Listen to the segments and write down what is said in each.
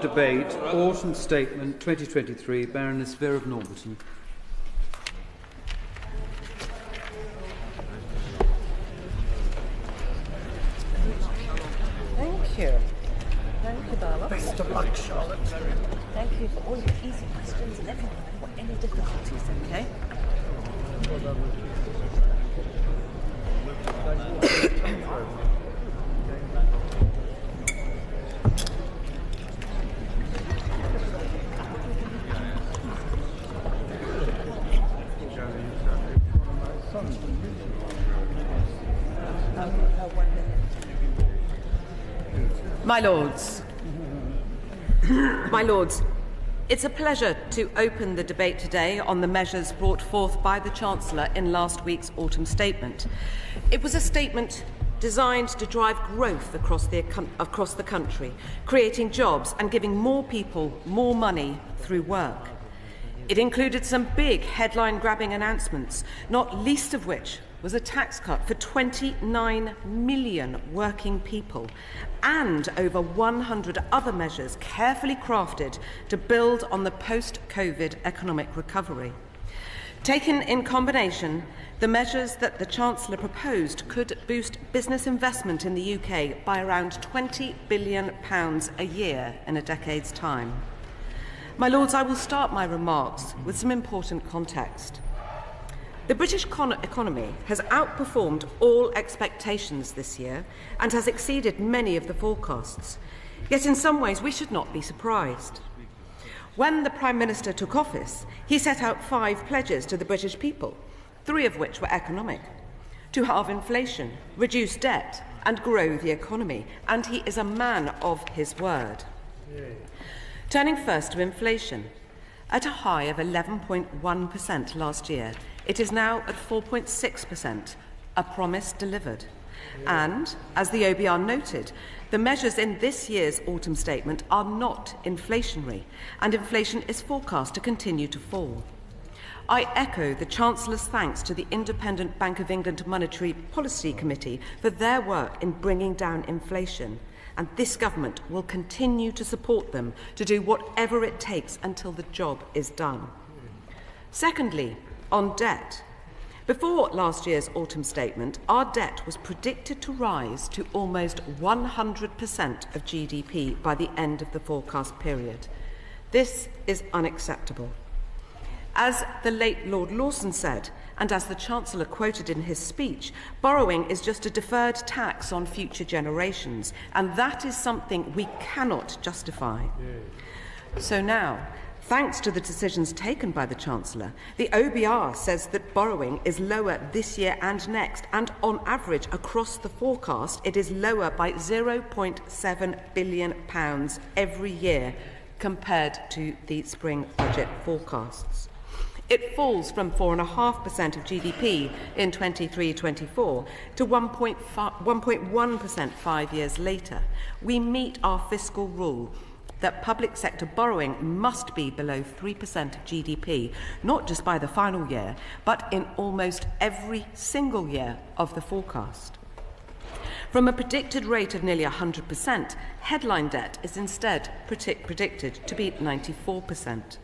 Debate, Autumn Statement 2023, Baroness Vera of Norbiton. Thank you. Thank you, Barbara. Best of luck, Charlotte. Thank you for all your easy questions and everything. I don't want any difficulties, okay? My Lords, it's a pleasure to open the debate today on the measures brought forth by the Chancellor in last week's autumn statement. It was a statement designed to drive growth across the country, creating jobs and giving more people more money through work. It included some big headline-grabbing announcements, not least of which was a tax cut for 29 million working people and over 100 other measures carefully crafted to build on the post-COVID economic recovery. Taken in combination, the measures that the Chancellor proposed could boost business investment in the UK by around £20 billion a year in a decade's time. My Lords, I will start my remarks with some important context. The British economy has outperformed all expectations this year and has exceeded many of the forecasts. Yet in some ways we should not be surprised. When the Prime Minister took office, he set out 5 pledges to the British people, 3 of which were economic: to halve inflation, reduce debt and grow the economy. And he is a man of his word. Turning first to inflation. At a high of 11.1% last year, it is now at 4.6%, a promise delivered. And, as the OBR noted, the measures in this year's autumn statement are not inflationary, and inflation is forecast to continue to fall. I echo the Chancellor's thanks to the Independent Bank of England Monetary Policy Committee for their work in bringing down inflation. And this government will continue to support them to do whatever it takes until the job is done. Secondly, on debt. Before last year's autumn statement, our debt was predicted to rise to almost 100% of GDP by the end of the forecast period. This is unacceptable. As the late Lord Lawson said, and as the Chancellor quoted in his speech, borrowing is just a deferred tax on future generations, and that is something we cannot justify. So now, thanks to the decisions taken by the Chancellor, the OBR says that borrowing is lower this year and next, and on average across the forecast it is lower by £0.7 billion every year compared to the spring budget forecasts. It falls from 4.5% of GDP in 23-24 to 1.1% 5 years later. We meet our fiscal rule that public sector borrowing must be below 3% of GDP, not just by the final year, but in almost every single year of the forecast. From a predicted rate of nearly 100%, headline debt is instead predicted to be 94%.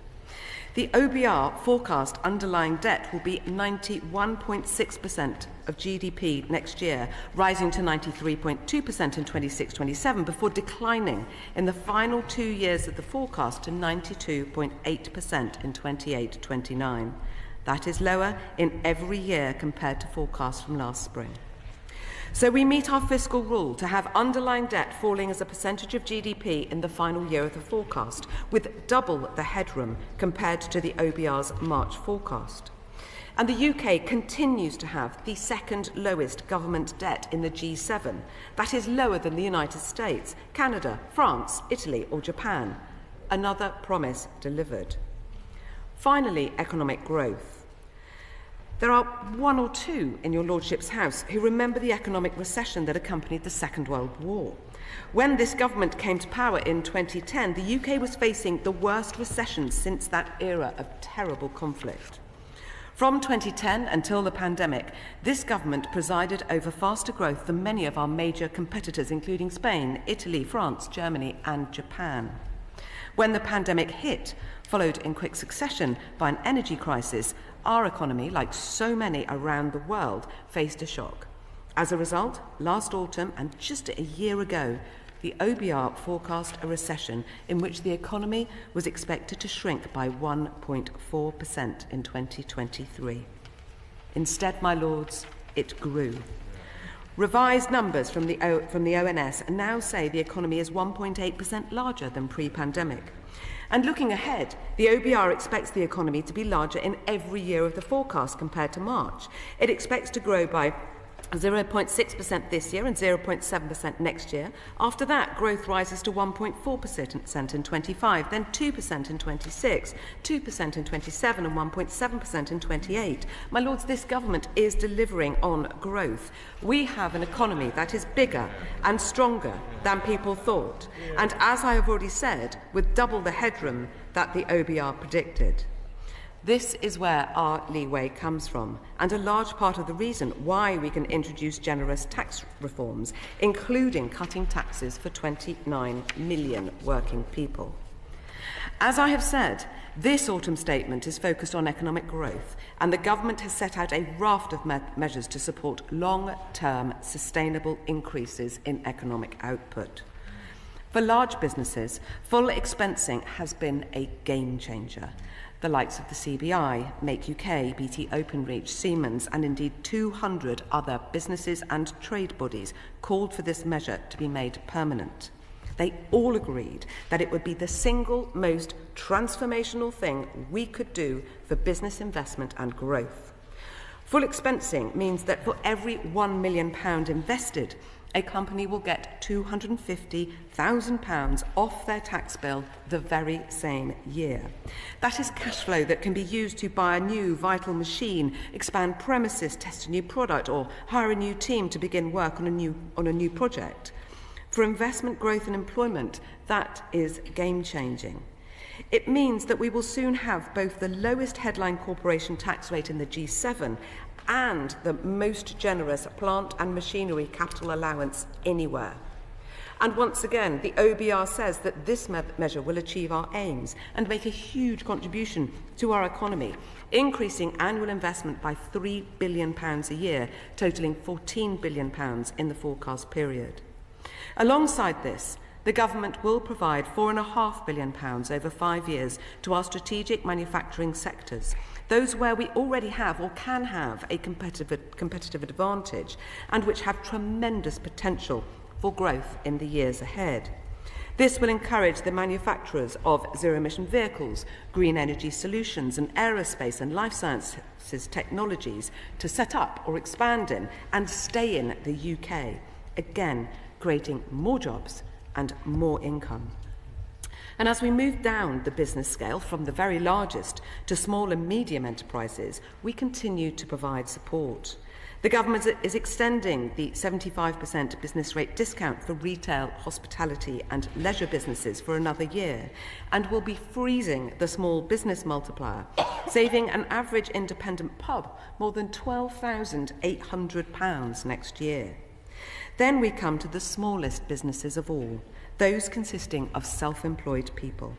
The OBR forecast underlying debt will be 91.6% of GDP next year, rising to 93.2% in 26-27 before declining in the final 2 years of the forecast to 92.8% in 28-29. That is lower in every year compared to forecasts from last spring. So we meet our fiscal rule to have underlying debt falling as a percentage of GDP in the final year of the forecast, with double the headroom compared to the OBR's March forecast. And the UK continues to have the second lowest government debt in the G7. That is lower than the United States, Canada, France, Italy or Japan. Another promise delivered. Finally, economic growth. There are 1 or 2 in your Lordship's House who remember the economic recession that accompanied the Second World War. When this government came to power in 2010, the UK was facing the worst recession since that era of terrible conflict. From 2010 until the pandemic, this government presided over faster growth than many of our major competitors, including Spain, Italy, France, Germany and Japan. When the pandemic hit, followed in quick succession by an energy crisis, our economy, like so many around the world, faced a shock. As a result, last autumn and just a year ago, the OBR forecast a recession in which the economy was expected to shrink by 1.4% in 2023. Instead, my lords, it grew. Revised numbers from the ONS now say the economy is 1.8% larger than pre-pandemic. And looking ahead, the OBR expects the economy to be larger in every year of the forecast compared to March. It expects to grow by 0.6% this year and 0.7% next year. After that, growth rises to 1.4% in 25, then 2% in 26, 2% in 27 and 1.7% in 28. My lords, this government is delivering on growth. We have an economy that is bigger and stronger than people thought. And as I have already said, with double the headroom that the OBR predicted. This is where our leeway comes from, and a large part of the reason why we can introduce generous tax reforms, including cutting taxes for 29 million working people. As I have said, this autumn statement is focused on economic growth, and the government has set out a raft of measures to support long-term sustainable increases in economic output. For large businesses, full expensing has been a game changer. The likes of the CBI, Make UK, BT Openreach, Siemens, and indeed 200 other businesses and trade bodies called for this measure to be made permanent. They all agreed that it would be the single most transformational thing we could do for business investment and growth. Full expensing means that for every £1 million invested, a company will get £250,000 off their tax bill the very same year. That is cash flow that can be used to buy a new vital machine, expand premises, test a new product, or hire a new team to begin work on a new project. For investment, growth and employment, that is game-changing. It means that we will soon have both the lowest headline corporation tax rate in the G7 and the most generous plant and machinery capital allowance anywhere. And once again, the OBR says that this measure will achieve our aims and make a huge contribution to our economy, increasing annual investment by £3 billion a year, totalling £14 billion in the forecast period. Alongside this, the government will provide £4.5 billion over 5 years to our strategic manufacturing sectors, those where we already have or can have a competitive advantage and which have tremendous potential for growth in the years ahead. This will encourage the manufacturers of zero-emission vehicles, green energy solutions and aerospace and life sciences technologies to set up or expand in and stay in the UK, again creating more jobs and more income. And as we move down the business scale from the very largest to small and medium enterprises, we continue to provide support. The government is extending the 75% business rate discount for retail, hospitality and leisure businesses for another year, and will be freezing the small business multiplier, saving an average independent pub more than £12,800 next year. Then we come to the smallest businesses of all, those consisting of self-employed people.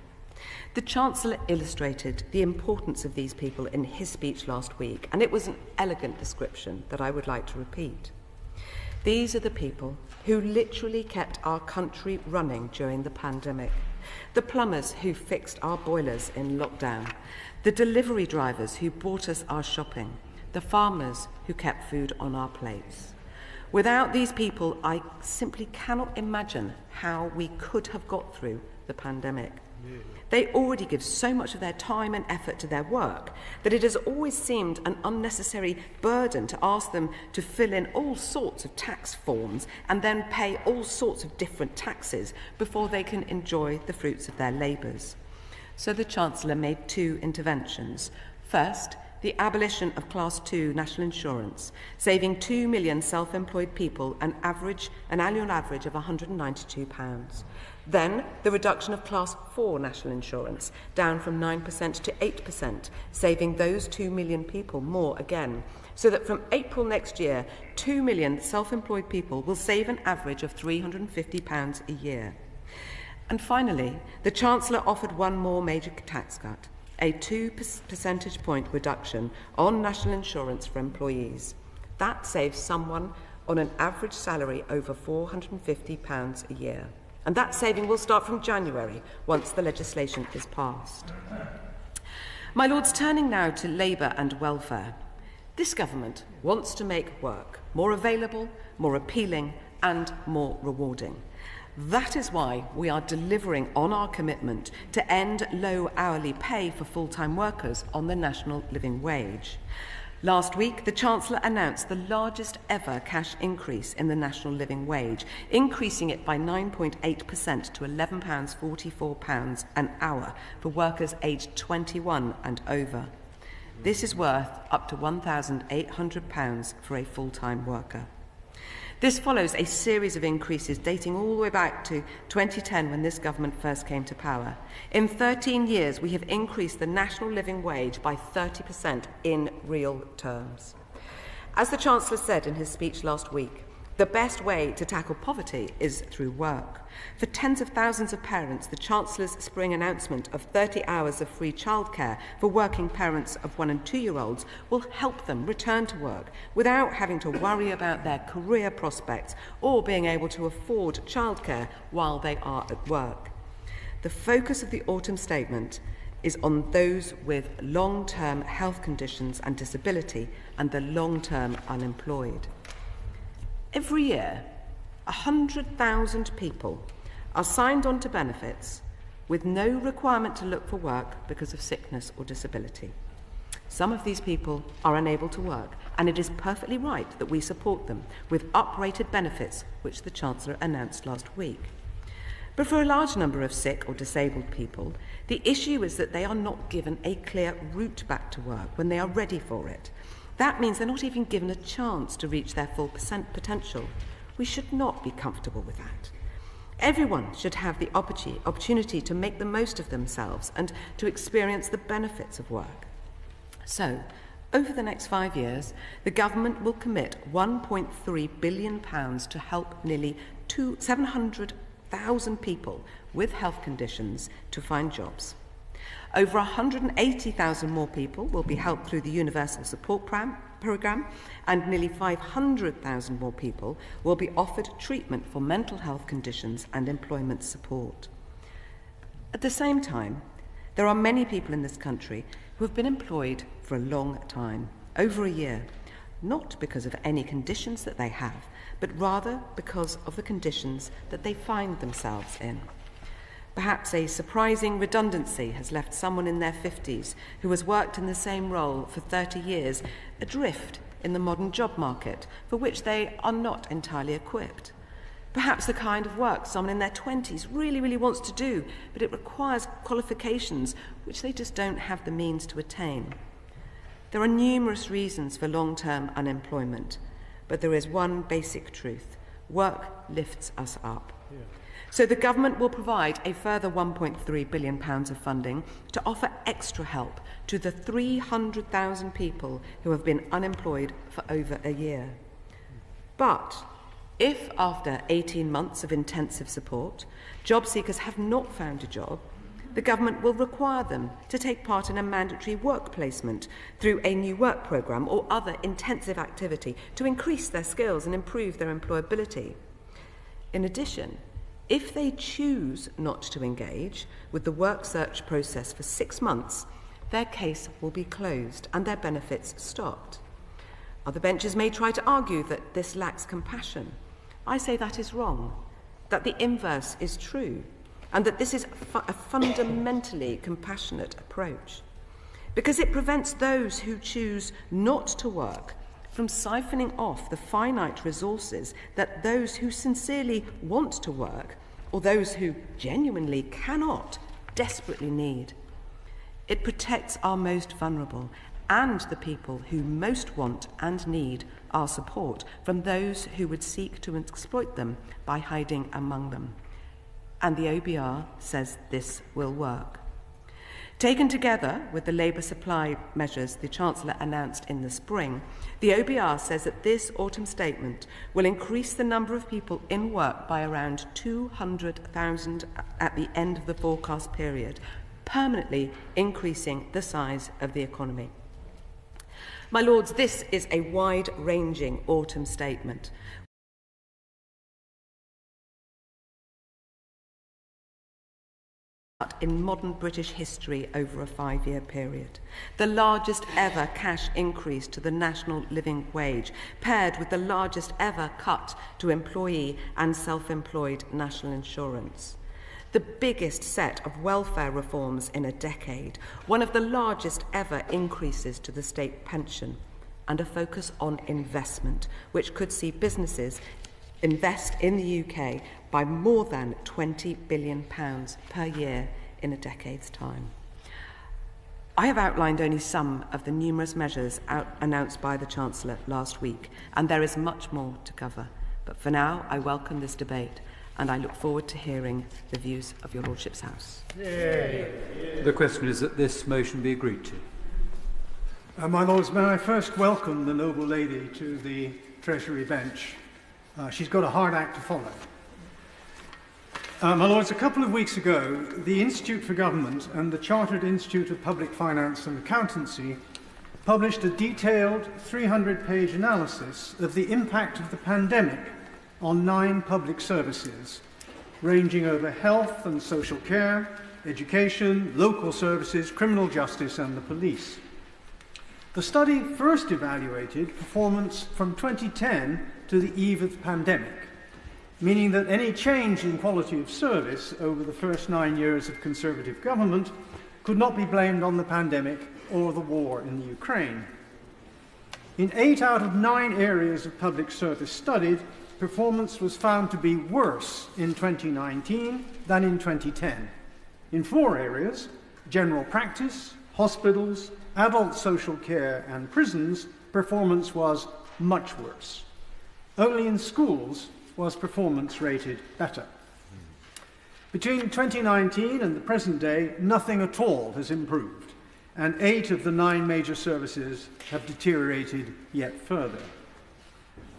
The Chancellor illustrated the importance of these people in his speech last week, and it was an elegant description that I would like to repeat. These are the people who literally kept our country running during the pandemic, the plumbers who fixed our boilers in lockdown, the delivery drivers who brought us our shopping, the farmers who kept food on our plates. Without these people, I simply cannot imagine how we could have got through the pandemic. They already give so much of their time and effort to their work that it has always seemed an unnecessary burden to ask them to fill in all sorts of tax forms and then pay all sorts of different taxes before they can enjoy the fruits of their labours. So the Chancellor made 2 interventions. First, the abolition of Class 2 national insurance, saving 2 million self-employed people an annual average of £192. Then the reduction of Class 4 national insurance, down from 9% to 8%, saving those 2 million people more again, so that from April next year, 2 million self-employed people will save an average of £350 a year. And finally, the Chancellor offered one more major tax cut, a 2 percentage point reduction on national insurance for employees. That saves someone on an average salary over £450 a year. And that saving will start from January, once the legislation is passed. My Lords, turning now to labour and welfare. This government wants to make work more available, more appealing and more rewarding. That is why we are delivering on our commitment to end low hourly pay for full-time workers on the national living wage. Last week, the Chancellor announced the largest ever cash increase in the national living wage, increasing it by 9.8% to £11.44 an hour for workers aged 21 and over. This is worth up to £1,800 for a full-time worker. This follows a series of increases dating all the way back to 2010 when this government first came to power. In 13 years, we have increased the national living wage by 30% in real terms. As the Chancellor said in his speech last week, the best way to tackle poverty is through work. For tens of thousands of parents, the Chancellor's spring announcement of 30 hours of free childcare for working parents of 1- and 2-year-olds will help them return to work without having to worry about their career prospects or being able to afford childcare while they are at work. The focus of the autumn statement is on those with long-term health conditions and disability and the long-term unemployed. Every year, 100,000 people are signed on to benefits with no requirement to look for work because of sickness or disability. Some of these people are unable to work, and it is perfectly right that we support them with uprated benefits, which the Chancellor announced last week. But for a large number of sick or disabled people, the issue is that they are not given a clear route back to work when they are ready for it. That means they're not even given a chance to reach their full potential. We should not be comfortable with that. Everyone should have the opportunity to make the most of themselves and to experience the benefits of work. So, over the next 5 years, the government will commit £1.3 billion to help nearly 700,000 people with health conditions to find jobs. Over 180,000 more people will be helped through the Universal Support Programme, and nearly 500,000 more people will be offered treatment for mental health conditions and employment support. At the same time, there are many people in this country who have been employed for a long time, over a year, not because of any conditions that they have, but rather because of the conditions that they find themselves in. Perhaps a surprising redundancy has left someone in their 50s who has worked in the same role for 30 years adrift in the modern job market for which they are not entirely equipped. Perhaps the kind of work someone in their 20s really wants to do, but it requires qualifications which they just don't have the means to attain. There are numerous reasons for long-term unemployment, but there is one basic truth: work lifts us up. Yeah. So the government will provide a further £1.3 billion of funding to offer extra help to the 300,000 people who have been unemployed for over a year. But if after 18 months of intensive support, job seekers have not found a job, the government will require them to take part in a mandatory work placement through a new work programme or other intensive activity to increase their skills and improve their employability. In addition, if they choose not to engage with the work search process for 6 months, their case will be closed and their benefits stopped. Other benches may try to argue that this lacks compassion. I say that is wrong, that the inverse is true, and that this is a fundamentally compassionate approach, because it prevents those who choose not to work from siphoning off the finite resources that those who sincerely want to work, or those who genuinely cannot, desperately need. It protects our most vulnerable and the people who most want and need our support from those who would seek to exploit them by hiding among them. And the OBR says this will work. Taken together with the labour supply measures the Chancellor announced in the spring, the OBR says that this autumn statement will increase the number of people in work by around 200,000 at the end of the forecast period, permanently increasing the size of the economy. My Lords, this is a wide-ranging autumn statement. In modern British history over a 5-year period. The largest ever cash increase to the national living wage, paired with the largest ever cut to employee and self-employed national insurance. The biggest set of welfare reforms in a decade, one of the largest ever increases to the state pension, and a focus on investment, which could see businesses invest in the UK by more than £20 billion per year in a decade's time. I have outlined only some of the numerous measures announced by the Chancellor last week, and there is much more to cover. But for now, I welcome this debate, and I look forward to hearing the views of your Lordship's House. The question is that this motion be agreed to. My Lords, may I first welcome the noble lady to the Treasury bench. She's got a hard act to follow. My Lords, a couple of weeks ago, the Institute for Government and the Chartered Institute of Public Finance and Accountancy published a detailed 300-page analysis of the impact of the pandemic on 9 public services, ranging over health and social care, education, local services, criminal justice and the police. The study first evaluated performance from 2010 to the eve of the pandemic, meaning that any change in quality of service over the first 9 years of Conservative government could not be blamed on the pandemic or the war in the Ukraine. In 8 out of 9 areas of public service studied, performance was found to be worse in 2019 than in 2010. In 4 areas, general practice, hospitals, adult social care and prisons, performance was much worse. Only in schools was performance rated better. Between 2019 and the present day, nothing at all has improved, and 8 of the 9 major services have deteriorated yet further.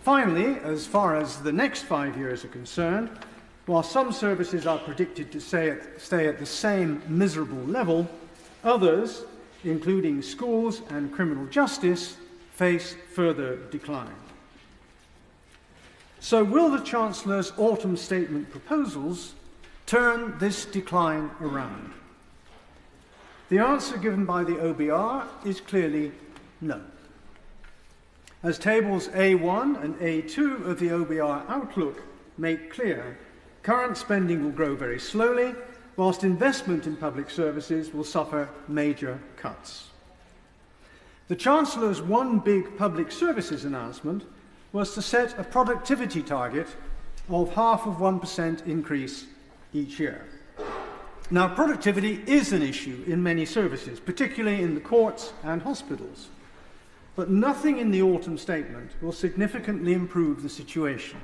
Finally, as far as the next 5 years are concerned, while some services are predicted to stay at the same miserable level, others, including schools and criminal justice, face further decline. So will the Chancellor's autumn statement proposals turn this decline around? The answer given by the OBR is clearly no. As tables A1 and A2 of the OBR Outlook make clear, current spending will grow very slowly, whilst investment in public services will suffer major cuts. The Chancellor's one big public services announcement was to set a productivity target of 0.5% increase each year. Now, productivity is an issue in many services, particularly in the courts and hospitals. But nothing in the autumn statement will significantly improve the situation.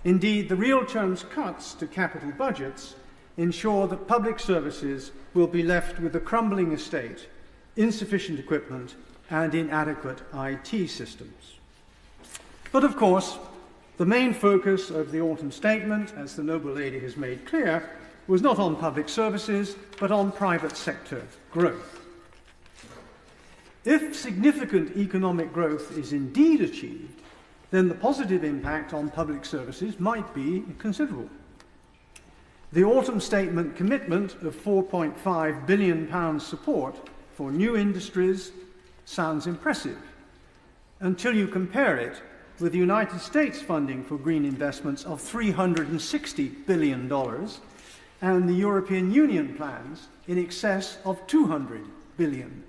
Indeed, the real terms cuts to capital budgets ensure that public services will be left with a crumbling estate, insufficient equipment, and inadequate IT systems. But of course, the main focus of the autumn statement, as the noble lady has made clear, was not on public services, but on private sector growth. If significant economic growth is indeed achieved, then the positive impact on public services might be considerable. The autumn statement commitment of £4.5 billion support for new industries sounds impressive, until you compare it with the United States funding for green investments of $360 billion and the European Union plans in excess of €200 billion.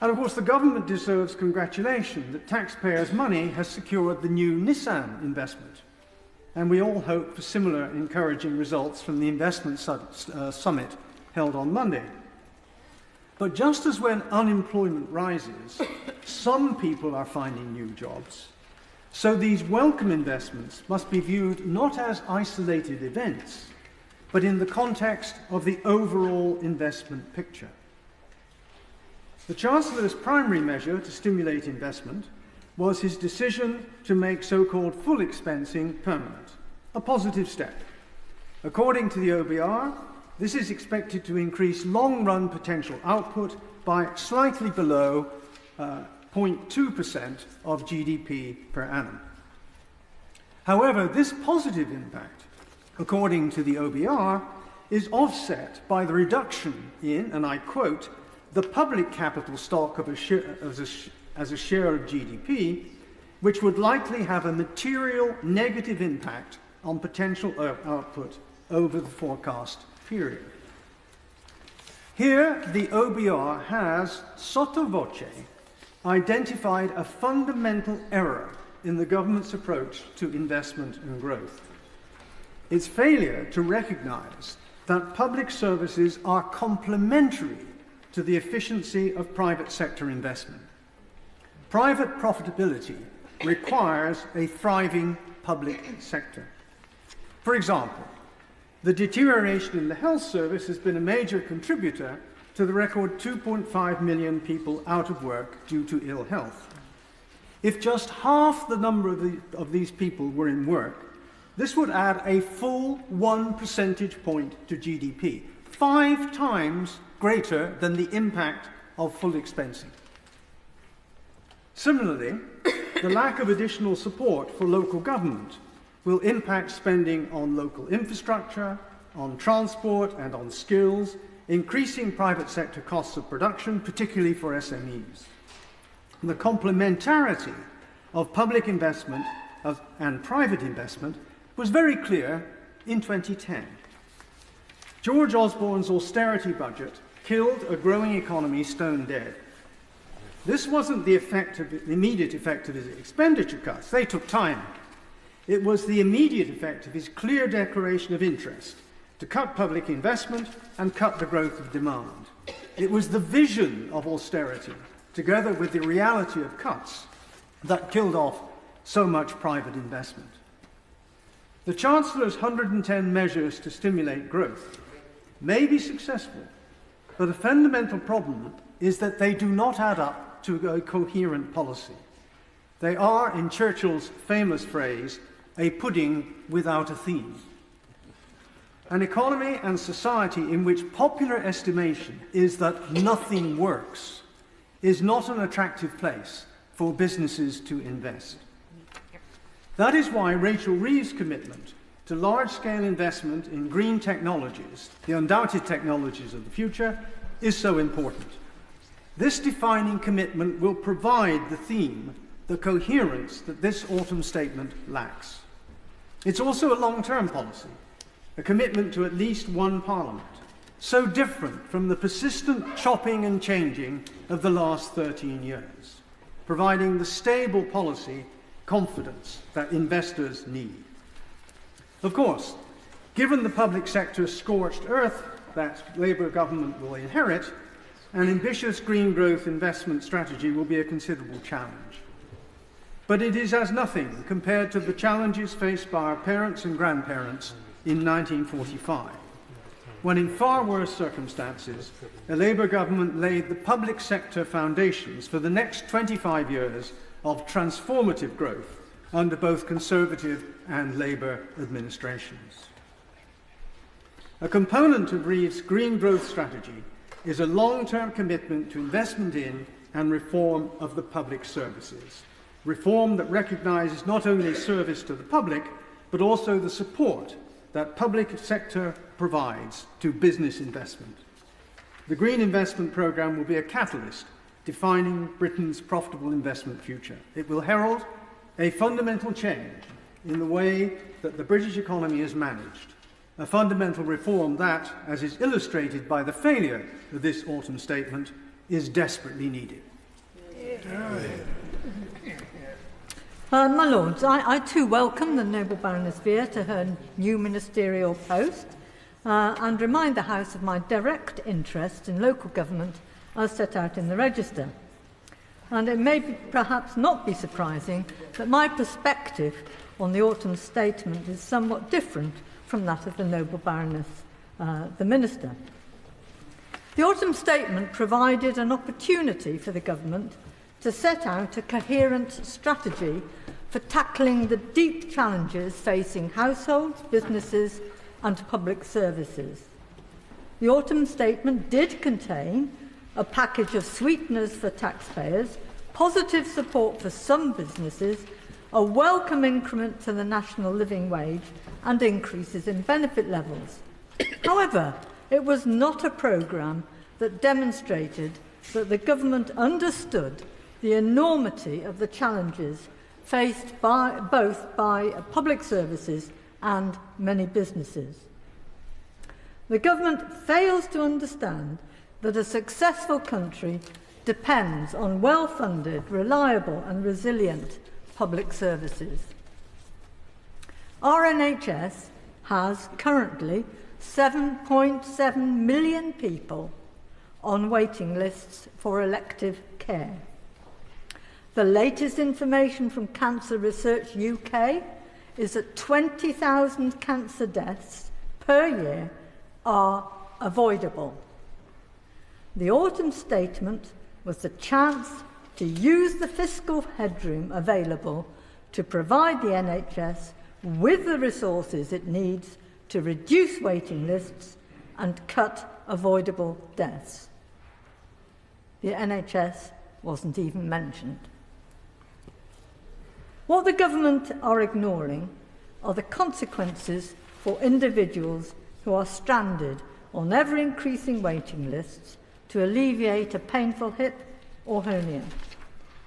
And of course, the government deserves congratulation that taxpayers' money has secured the new Nissan investment. And we all hope for similar encouraging results from the investment summit held on Monday. But just as when unemployment rises, some people are finding new jobs, so these welcome investments must be viewed not as isolated events, but in the context of the overall investment picture. The Chancellor's primary measure to stimulate investment was his decision to make so-called full expensing permanent, a positive step. According to the OBR, this is expected to increase long-run potential output by slightly below 0.2% of GDP per annum. However, this positive impact, according to the OBR, is offset by the reduction in, and I quote, the public capital stock of as a share of GDP, which would likely have a material negative impact on potential output over the forecast period. Here, the OBR has, sotto voce, identified a fundamental error in the government's approach to investment and growth. Its failure to recognise that public services are complementary to the efficiency of private sector investment. Private profitability requires a thriving public sector. For example, the deterioration in the health service has been a major contributor to the record 2.5 million people out of work due to ill health. If just half the number of these people were in work, this would add a full 1 percentage point to GDP, 5 times greater than the impact of full expensing. Similarly, the lack of additional support for local government will impact spending on local infrastructure, on transport and on skills, increasing private sector costs of production, particularly for SMEs. The complementarity of public investment and private investment was very clear in 2010. George Osborne's austerity budget killed a growing economy stone dead. This wasn't the immediate effect of his expenditure cuts. They took time. It was the immediate effect of his clear declaration of interest to cut public investment and cut the growth of demand. It was the vision of austerity, together with the reality of cuts, that killed off so much private investment. The Chancellor's 110 measures to stimulate growth may be successful, but a fundamental problem is that they do not add up to a coherent policy. They are, in Churchill's famous phrase, a pudding without a theme. An economy and society in which popular estimation is that nothing works is not an attractive place for businesses to invest. That is why Rachel Reeves' commitment to large-scale investment in green technologies, the undoubted technologies of the future, is so important. This defining commitment will provide the theme, the coherence that this autumn statement lacks. It's also a long-term policy, a commitment to at least one parliament, so different from the persistent chopping and changing of the last 13 years, providing the stable policy confidence that investors need. Of course, given the public sector's scorched earth that Labour government will inherit, an ambitious green growth investment strategy will be a considerable challenge. But it is as nothing compared to the challenges faced by our parents and grandparents in 1945, when in far worse circumstances, a Labour government laid the public sector foundations for the next 25 years of transformative growth under both Conservative and Labour administrations. A component of Reeves' green growth strategy is a long-term commitment to investment in and reform of the public services. Reform that recognises not only service to the public, but also the support that public sector provides to business investment. The Green Investment Programme will be a catalyst defining Britain's profitable investment future. It will herald a fundamental change in the way that the British economy is managed, a fundamental reform that, as is illustrated by the failure of this autumn statement, is desperately needed. My Lords, I too welcome the noble Baroness Vere to her new ministerial post and remind the House of my direct interest in local government as set out in the Register. And it may perhaps not be surprising that my perspective on the autumn statement is somewhat different from that of the noble Baroness, the Minister. The autumn statement provided an opportunity for the government to set out a coherent strategy for tackling the deep challenges facing households, businesses and public services. The autumn statement did contain a package of sweeteners for taxpayers, positive support for some businesses, a welcome increment to the national living wage and increases in benefit levels. However, it was not a programme that demonstrated that the government understood the enormity of the challenges faced both by public services and many businesses. The government fails to understand that a successful country depends on well-funded, reliable and resilient public services. Our NHS has currently 7.7 million people on waiting lists for elective care. The latest information from Cancer Research UK is that 20,000 cancer deaths per year are avoidable. The autumn statement was the chance to use the fiscal headroom available to provide the NHS with the resources it needs to reduce waiting lists and cut avoidable deaths. The NHS wasn't even mentioned. What the government are ignoring are the consequences for individuals who are stranded on ever-increasing waiting lists to alleviate a painful hip or hernia.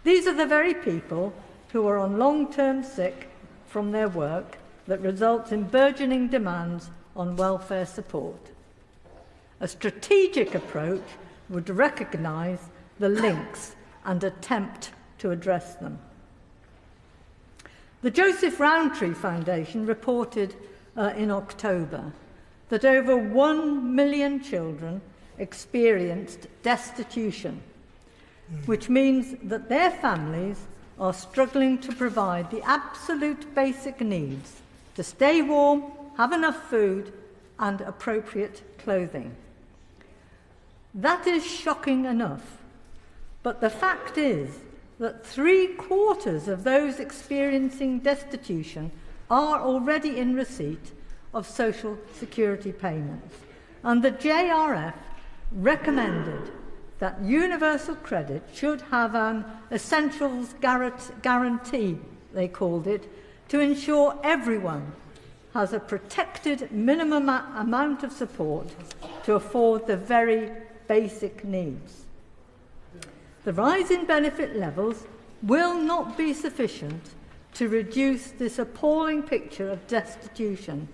These are the very people who are on long-term sick from their work that results in burgeoning demands on welfare support. A strategic approach would recognise the links and attempt to address them. The Joseph Rowntree Foundation reported in October that over 1 million children experienced destitution, which means that their families are struggling to provide the absolute basic needs to stay warm, have enough food and appropriate clothing. That is shocking enough, but the fact is that 3/4 of those experiencing destitution are already in receipt of social security payments, and the JRF recommended that universal credit should have an essentials guarantee, they called it, to ensure everyone has a protected minimum amount of support to afford the very basic needs. The rise in benefit levels will not be sufficient to reduce this appalling picture of destitution.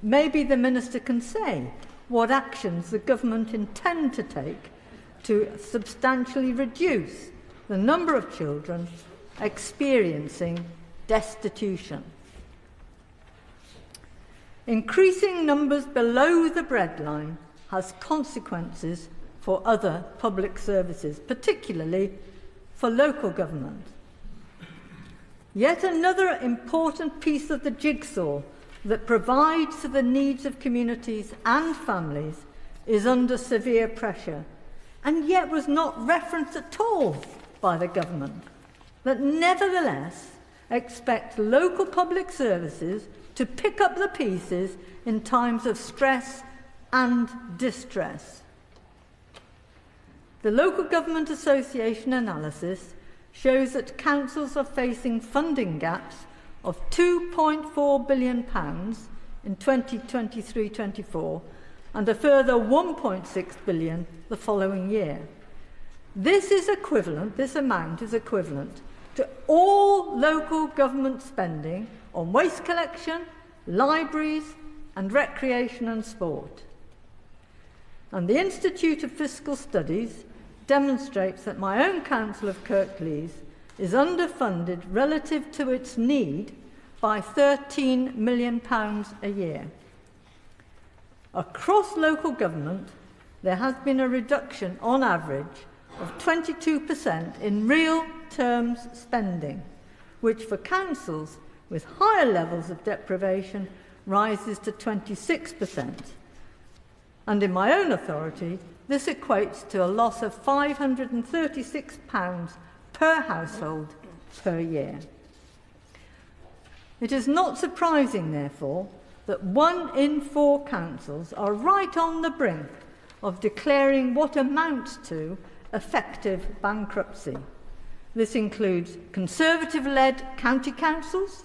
Maybe the Minister can say what actions the government intend to take to substantially reduce the number of children experiencing destitution. Increasing numbers below the breadline has consequences for other public services, particularly for local government. Yet another important piece of the jigsaw that provides for the needs of communities and families is under severe pressure, and yet was not referenced at all by the government, that nevertheless expect local public services to pick up the pieces in times of stress and distress. The Local Government Association analysis shows that councils are facing funding gaps of £2.4 billion in 2023-24 and a further £1.6 billion the following year. This amount is equivalent to all local government spending on waste collection, libraries and recreation and sport. And the Institute of Fiscal Studies demonstrates that my own council of Kirklees is underfunded relative to its need by £13 million a year. Across local government, there has been a reduction on average of 22% in real terms spending, which for councils with higher levels of deprivation rises to 26%. And in my own authority, this equates to a loss of £536 per household per year. It is not surprising, therefore, that 1 in 4 councils are right on the brink of declaring what amounts to effective bankruptcy. This includes Conservative-led county councils,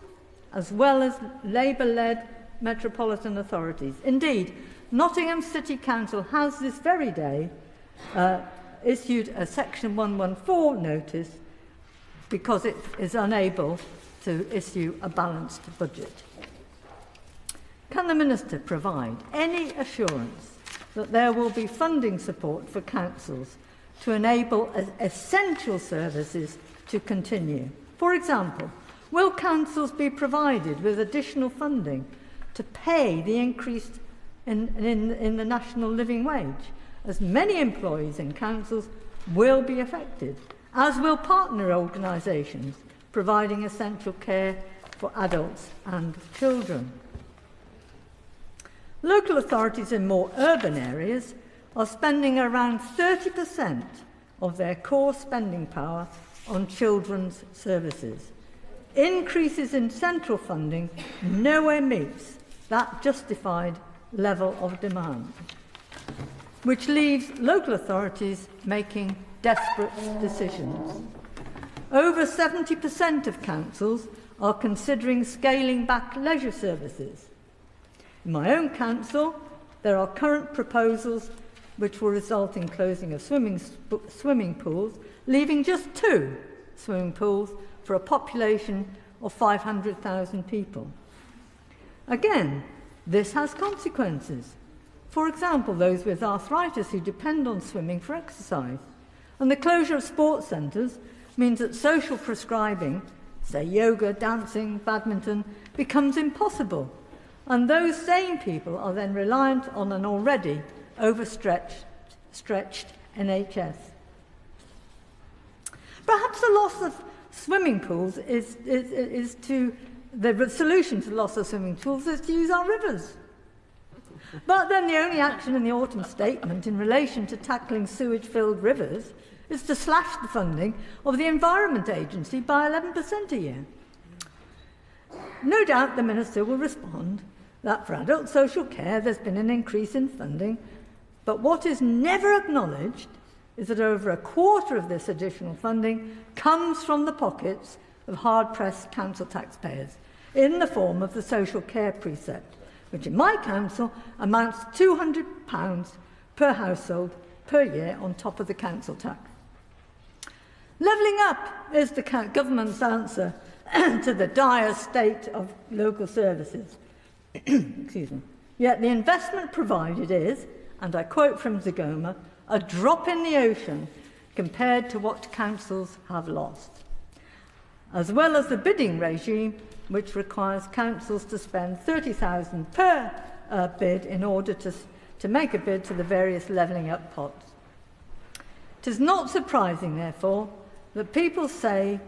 as well as Labour-led metropolitan authorities. Indeed, Nottingham City Council has this very day issued a Section 114 notice because it is unable to issue a balanced budget. Can the Minister provide any assurance that there will be funding support for councils to enable essential services to continue? For example, will councils be provided with additional funding to pay the increase in the national living wage, as many employees in councils will be affected, as will partner organisations providing essential care for adults and children? Local authorities in more urban areas are spending around 30% of their core spending power on children's services. Increases in central funding nowhere meets that justified level of demand, which leaves local authorities making desperate decisions. Over 70% of councils are considering scaling back leisure services. In my own council, there are current proposals which will result in closing of swimming pools, leaving just 2 swimming pools for a population of 500,000 people. Again, this has consequences. For example, those with arthritis who depend on swimming for exercise. And the closure of sports centres means that social prescribing, say yoga, dancing, badminton, becomes impossible. And those same people are then reliant on an already overstretched NHS. Perhaps the loss of swimming pools is to the solution to the loss of swimming pools is to use our rivers. But then the only action in the autumn statement in relation to tackling sewage-filled rivers is to slash the funding of the Environment Agency by 11% a year. No doubt the Minister will respond that for adult social care there's been an increase in funding, but what is never acknowledged is that over a quarter of this additional funding comes from the pockets of hard-pressed council taxpayers in the form of the social care precept, which in my council amounts to £200 per household per year on top of the council tax. Levelling up is the government's answer to the dire state of local services. Excuse me. Yet the investment provided is, and I quote from Zagoma, a drop in the ocean compared to what councils have lost, as well as the bidding regime, which requires councils to spend £30,000 per bid in order to make a bid to the various levelling up pots. It is not surprising, therefore, that people say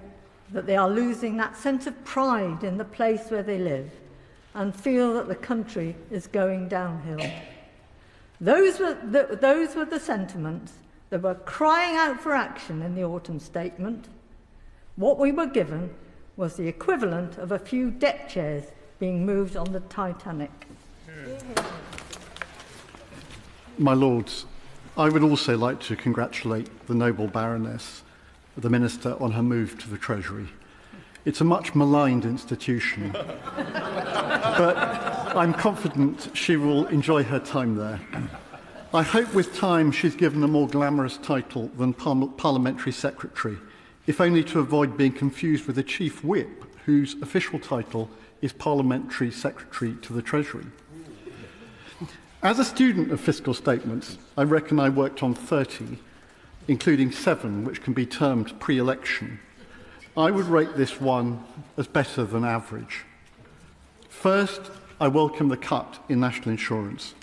that they are losing that sense of pride in the place where they live and feel that the country is going downhill. Those were the sentiments that were crying out for action in the autumn statement. What we were given was the equivalent of a few deck chairs being moved on the Titanic. My Lords, I would also like to congratulate the noble Baroness, the Minister, on her move to the Treasury. It's a much maligned institution, but I'm confident she will enjoy her time there. I hope with time she's given a more glamorous title than Parliamentary Secretary, if only to avoid being confused with the Chief Whip, whose official title is Parliamentary Secretary to the Treasury. As a student of fiscal statements, I reckon I worked on 30, including 7 which can be termed pre-election. I would rate this one as better than average. First, I welcome the cut in national insurance.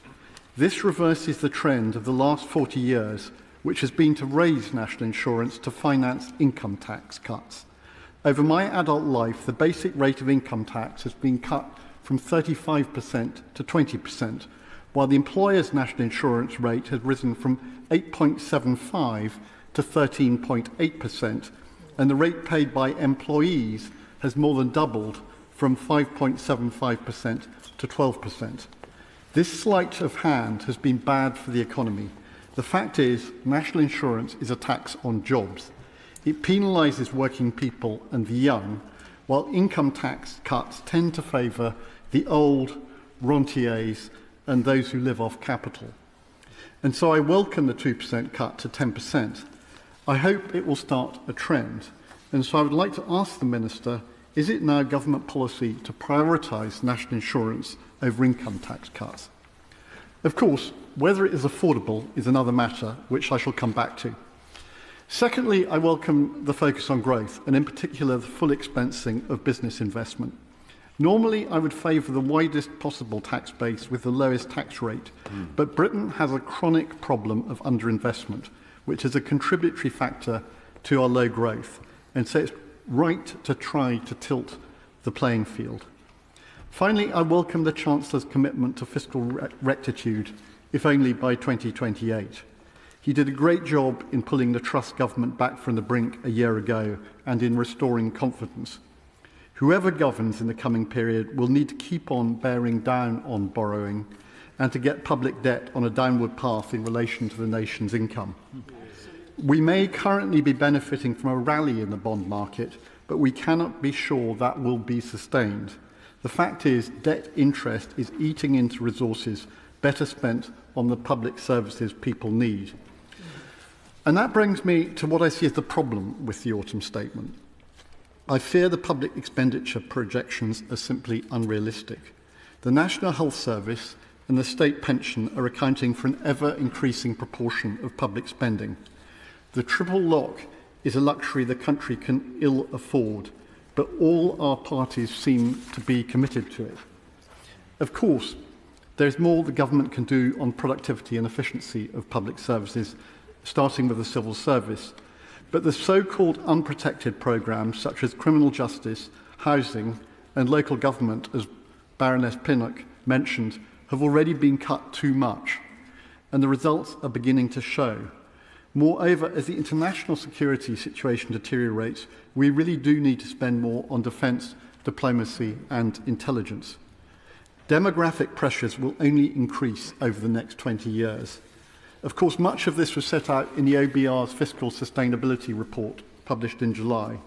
This reverses the trend of the last 40 years, which has been to raise national insurance to finance income tax cuts. Over my adult life, the basic rate of income tax has been cut from 35% to 20%, while the employer's national insurance rate has risen from 8.75% to 13.8%, and the rate paid by employees has more than doubled from 5.75% to 12%. This sleight of hand has been bad for the economy. The fact is, national insurance is a tax on jobs. It penalises working people and the young, while income tax cuts tend to favour the old, rentiers, and those who live off capital. And so I welcome the 2% cut to 10%. I hope it will start a trend. And so I would like to ask the Minister, is it now government policy to prioritise national insurance over income tax cuts? Of course, whether it is affordable is another matter, which I shall come back to. Secondly, I welcome the focus on growth, and in particular the full expensing of business investment. Normally, I would favour the widest possible tax base with the lowest tax rate, but Britain has a chronic problem of underinvestment, which is a contributory factor to our low growth, and so it's right to try to tilt the playing field. Finally, I welcome the Chancellor's commitment to fiscal rectitude, if only by 2028. He did a great job in pulling the Truss government back from the brink a year ago and in restoring confidence. Whoever governs in the coming period will need to keep on bearing down on borrowing and to get public debt on a downward path in relation to the nation's income. We may currently be benefiting from a rally in the bond market, but we cannot be sure that will be sustained. The fact is, debt interest is eating into resources better spent on the public services people need. And that brings me to what I see as the problem with the autumn statement. I fear the public expenditure projections are simply unrealistic. The National Health Service and the state pension are accounting for an ever-increasing proportion of public spending. The triple lock is a luxury the country can ill afford, but all our parties seem to be committed to it. Of course, there's more the government can do on productivity and efficiency of public services, starting with the civil service. But the so-called unprotected programmes, such as criminal justice, housing and local government, as Baroness Pinnock mentioned, have already been cut too much, and the results are beginning to show. Moreover, as the international security situation deteriorates, we really do need to spend more on defence, diplomacy and intelligence. Demographic pressures will only increase over the next 20 years. Of course, much of this was set out in the OBR's Fiscal Sustainability Report, published in July.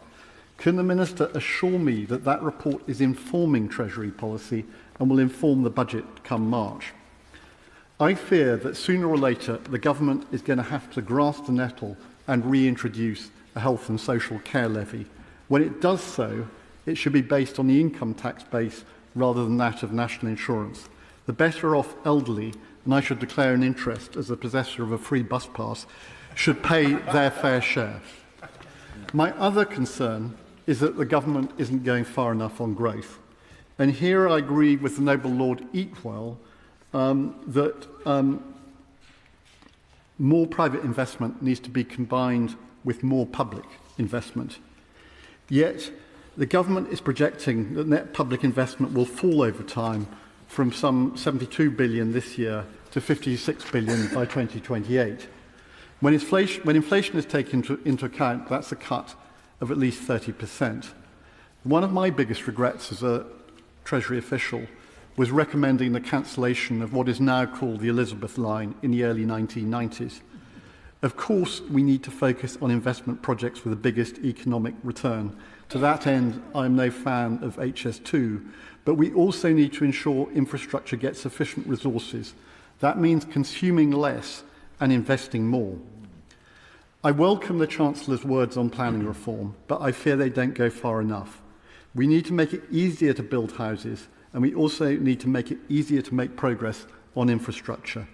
Can the Minister assure me that that report is informing Treasury policy and will inform the budget come March? I fear that sooner or later the government is going to have to grasp the nettle and reintroduce a health and social care levy. When it does so, it should be based on the income tax base rather than that of national insurance. The better off elderly, and I should declare an interest as the possessor of a free bus pass, should pay their fair share. My other concern is that the government isn't going far enough on growth. And here I agree with the Noble Lord Eatwell that more private investment needs to be combined with more public investment. Yet, the government is projecting that net public investment will fall over time from some 72 billion this year to 56 billion by 2028. When inflation is taken into account, that's a cut of at least 30%. One of my biggest regrets as a Treasury official was recommending the cancellation of what is now called the Elizabeth Line in the early 1990s. Of course, we need to focus on investment projects with the biggest economic return. To that end, I'm no fan of HS2, but we also need to ensure infrastructure gets sufficient resources. That means consuming less and investing more. I welcome the Chancellor's words on planning reform, but I fear they don't go far enough. We need to make it easier to build houses, and we also need to make it easier to make progress on infrastructure.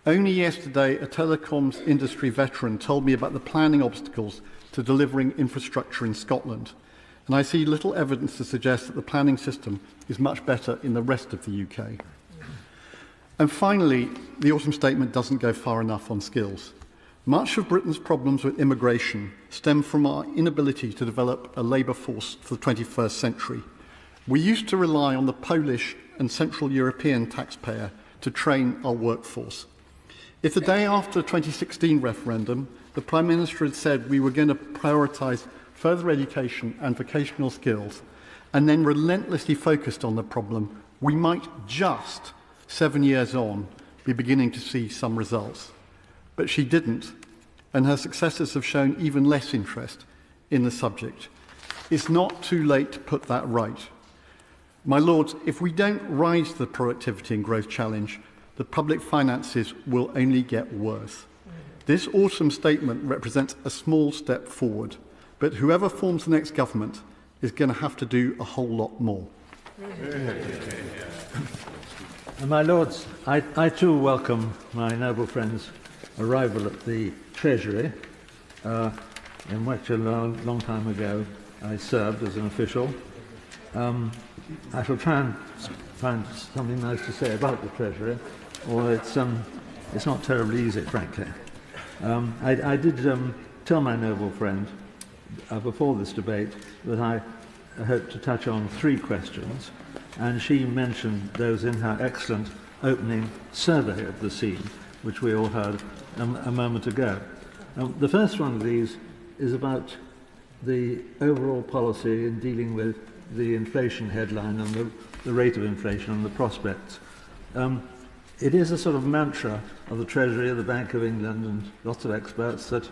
Only yesterday, a telecoms industry veteran told me about the planning obstacles to delivering infrastructure in Scotland, and I see little evidence to suggest that the planning system is much better in the rest of the UK. And finally, the autumn statement doesn't go far enough on skills. Much of Britain's problems with immigration stem from our inability to develop a labour force for the 21st century. We used to rely on the Polish and Central European taxpayer to train our workforce. If the day after the 2016 referendum, the Prime Minister had said we were going to prioritise further education and vocational skills, and then relentlessly focused on the problem, we might just, 7 years on, be beginning to see some results. But she didn't, and her successors have shown even less interest in the subject. It's not too late to put that right. My Lords, if we don't rise to the productivity and growth challenge, the public finances will only get worse. This autumn statement represents a small step forward, but whoever forms the next government is going to have to do a whole lot more. My Lords, I too welcome my noble friend's arrival at the Treasury, in which a long time ago I served as an official. I shall try and find something nice to say about the Treasury, although it's not terribly easy, frankly. I did tell my noble friend before this debate that I hope to touch on 3 questions, and she mentioned those in her excellent opening survey of the scene, which we all heard a moment ago. The first one of these is about the overall policy in dealing with the inflation headline and the rate of inflation and the prospects. It is a sort of mantra of the Treasury, of the Bank of England and lots of experts that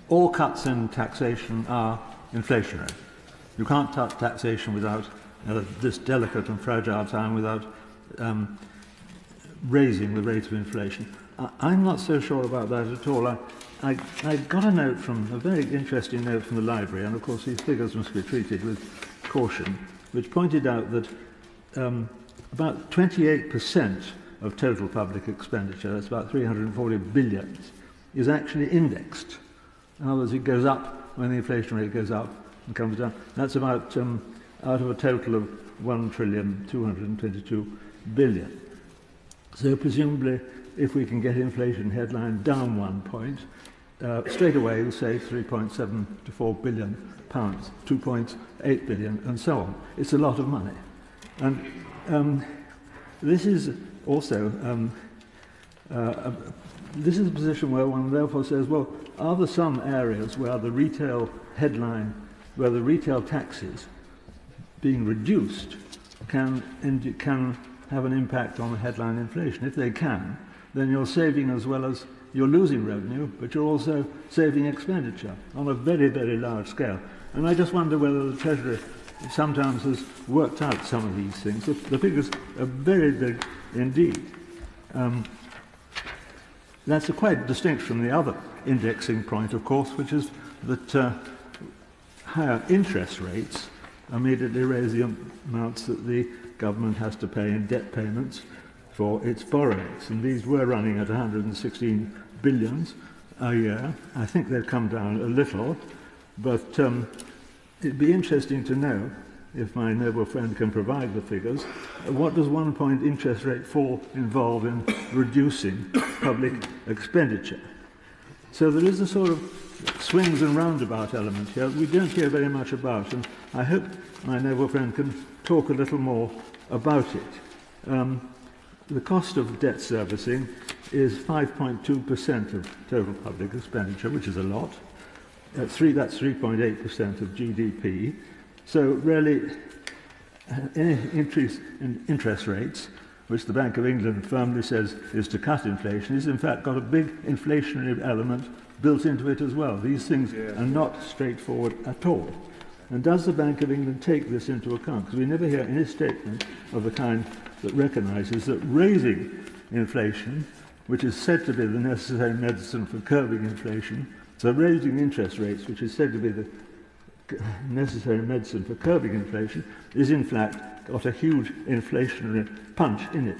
all cuts in taxation are inflationary. You can't cut taxation without this delicate and fragile time without raising the rate of inflation. I'm not so sure about that at all. I got a note a very interesting note from the library, and of course these figures must be treated with caution, which pointed out that about 28% of total public expenditure, that's about 340 billion, is actually indexed. In other words, it goes up when the inflation rate goes up and comes down. That's about out of a total of 1,222 billion. So presumably, if we can get inflation headline down 1 point, straight away we'll save 3.7 to 4 billion pounds, 2.8 billion, and so on. It's a lot of money. And this is also this is a position where one therefore says, well, are there some areas where the retail headline, where the retail taxes being reduced can have an impact on the headline inflation? If they can, then you're saving as well as you're losing revenue, but you're also saving expenditure on a very, very large scale. And I just wonder whether the Treasury sometimes has worked out some of these things. The figures are very big indeed. That's a quite distinct from the other indexing point, of course, which is that higher interest rates immediately raise the amounts that the government has to pay in debt payments for its borrowings. And these were running at 116 billion a year. I think they've come down a little, but it'd be interesting to know, if my noble friend can provide the figures, what does 1 point interest rate fall involve in reducing public expenditure? So there is a sort of swings and roundabout element here we don't hear very much about, and I hope my noble friend can talk a little more about it. The cost of debt servicing is 5.2% of total public expenditure, which is a lot. That's 3.8% of GDP. So really, any increase in interest rates, which the Bank of England firmly says is to cut inflation, is in fact got a big inflationary element built into it as well. These things are not straightforward at all. And does the Bank of England take this into account? Because we never hear any statement of the kind that recognises that raising inflation, which is said to be the necessary medicine for curbing inflation, so raising interest rates, which is said to be the necessary medicine for curbing inflation, is in fact got a huge inflationary punch in it.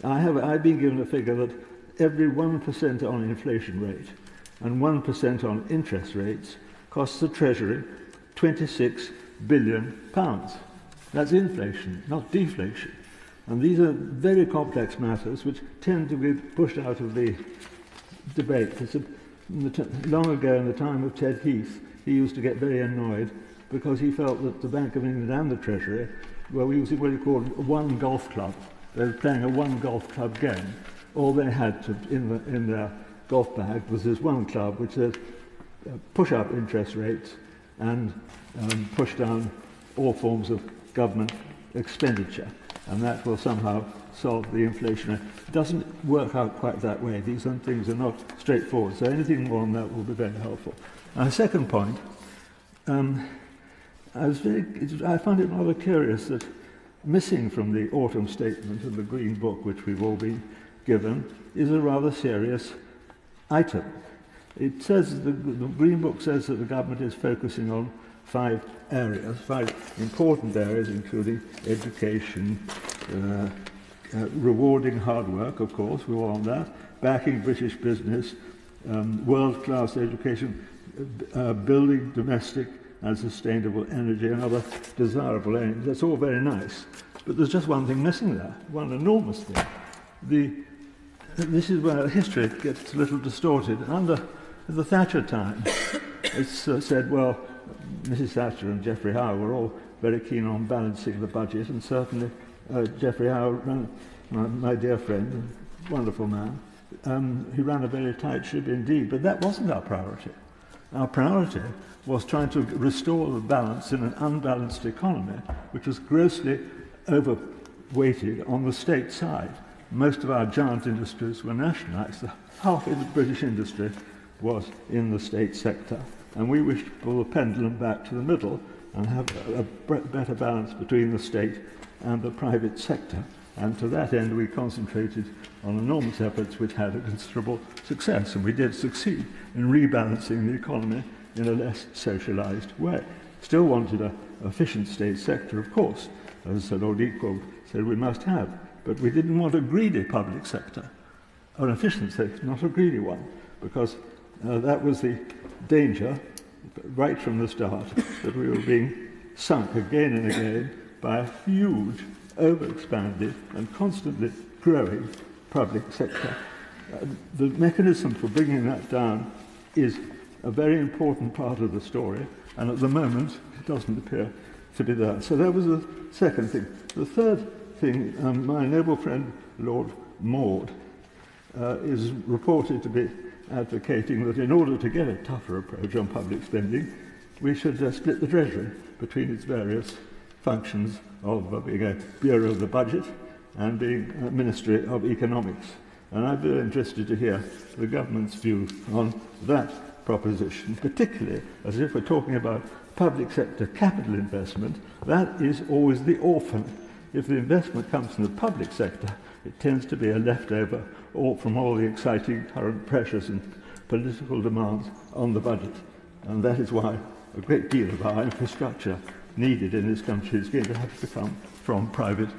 I've been given a figure that every 1% on inflation rate and 1% on interest rates costs the Treasury £26 billion. That's inflation, not deflation. And these are very complex matters which tend to be pushed out of the debate. Long ago, in the time of Ted Heath, he used to get very annoyed because he felt that the Bank of England and the Treasury were using what he called one golf club. They were playing a one golf club game. All they had to, in their golf bag was this one club which said push up interest rates and push down all forms of government expenditure, and that will somehow solve the inflation. It doesn't work out quite that way. These things are not straightforward, so anything more on that will be very helpful. A second point, I found it rather curious that missing from the autumn statement of the Green Book, which we've all been given, is a rather serious item. It says, the Green Book says that the government is focusing on five important areas, including education, rewarding hard work, of course, we all want that, backing British business, world-class education, building domestic and sustainable energy and other desirable aims. That's all very nice. But there's just one thing missing there, one enormous thing. This is where history gets a little distorted. Under the Thatcher time, it's said, well, Mrs. Thatcher and Geoffrey Howe were all very keen on balancing the budget, and certainly Geoffrey Howe, my dear friend, wonderful man, he ran a very tight ship indeed, but that wasn't our priority. Our priority was trying to restore the balance in an unbalanced economy, which was grossly overweighted on the state side. Most of our giant industries were nationalised. Half of the British industry was in the state sector, and we wished to pull the pendulum back to the middle and have a better balance between the state and the private sector. And to that end, we concentrated on enormous efforts which had a considerable success, and we did succeed in rebalancing the economy in a less socialised way. Still wanted an efficient state sector, of course, as Lord Equal said we must have, but we didn't want a greedy public sector, an efficient sector, not a greedy one, because that was the danger right from the start, that we were being sunk again and again by a huge, overexpanded and constantly growing public sector. The mechanism for bringing that down is a very important part of the story, and at the moment it doesn't appear to be there. So that was the second thing. The third thing, my noble friend Lord Maud is reported to be advocating that in order to get a tougher approach on public spending, we should split the Treasury between its various functions of being a Bureau of the Budget and being a Ministry of Economics. And I'm very interested to hear the government's view on that proposition, particularly as if we're talking about public sector capital investment, that is always the orphan. If the investment comes from the public sector, it tends to be a leftover or from all the exciting current pressures and political demands on the budget. And that is why a great deal of our infrastructure needed in this country is going to have to come from private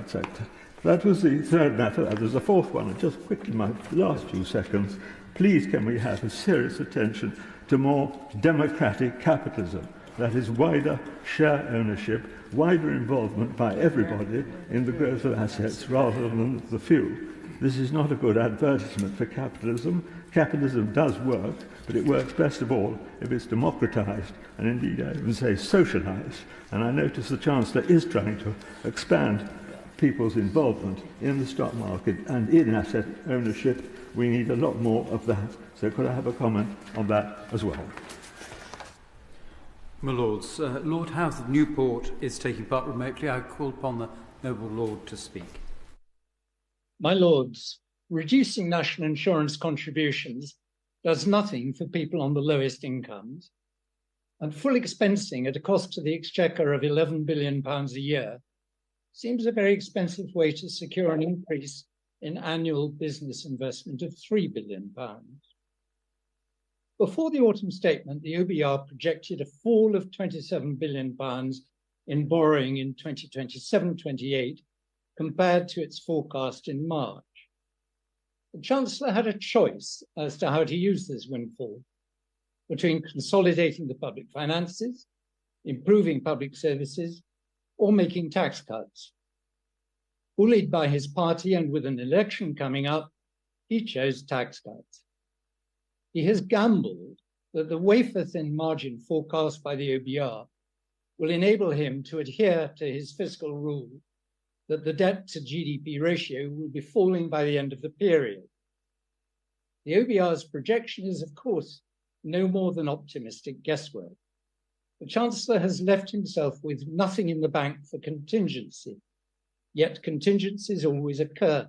sector. That was the third matter. There's a fourth one, and just quickly, my last few seconds. Please can we have a serious attention to more democratic capitalism, that is wider share ownership, wider involvement by everybody in the growth of assets rather than the few. This is not a good advertisement for capitalism. Capitalism does work, but it works best of all if it's democratised, and indeed I even say socialised. And I notice the Chancellor is trying to expand people's involvement in the stock market and in asset ownership. We need a lot more of that. So could I have a comment on that as well? My Lords, Lord Howth of Newport is taking part remotely. I call upon the noble Lord to speak. My Lords, reducing national insurance contributions does nothing for people on the lowest incomes, and full expensing at a cost to the Exchequer of £11 billion a year seems a very expensive way to secure an increase in annual business investment of £3 billion. Before the autumn statement, the OBR projected a fall of £27 billion in borrowing in 2027-28 compared to its forecast in March. The Chancellor had a choice as to how to use this windfall between consolidating the public finances, improving public services, or making tax cuts. Bullied by his party and with an election coming up, he chose tax cuts. He has gambled that the wafer-thin margin forecast by the OBR will enable him to adhere to his fiscal rule that the debt to GDP ratio will be falling by the end of the period. The OBR's projection is, of course, no more than optimistic guesswork. The Chancellor has left himself with nothing in the bank for contingency, yet contingencies always occur.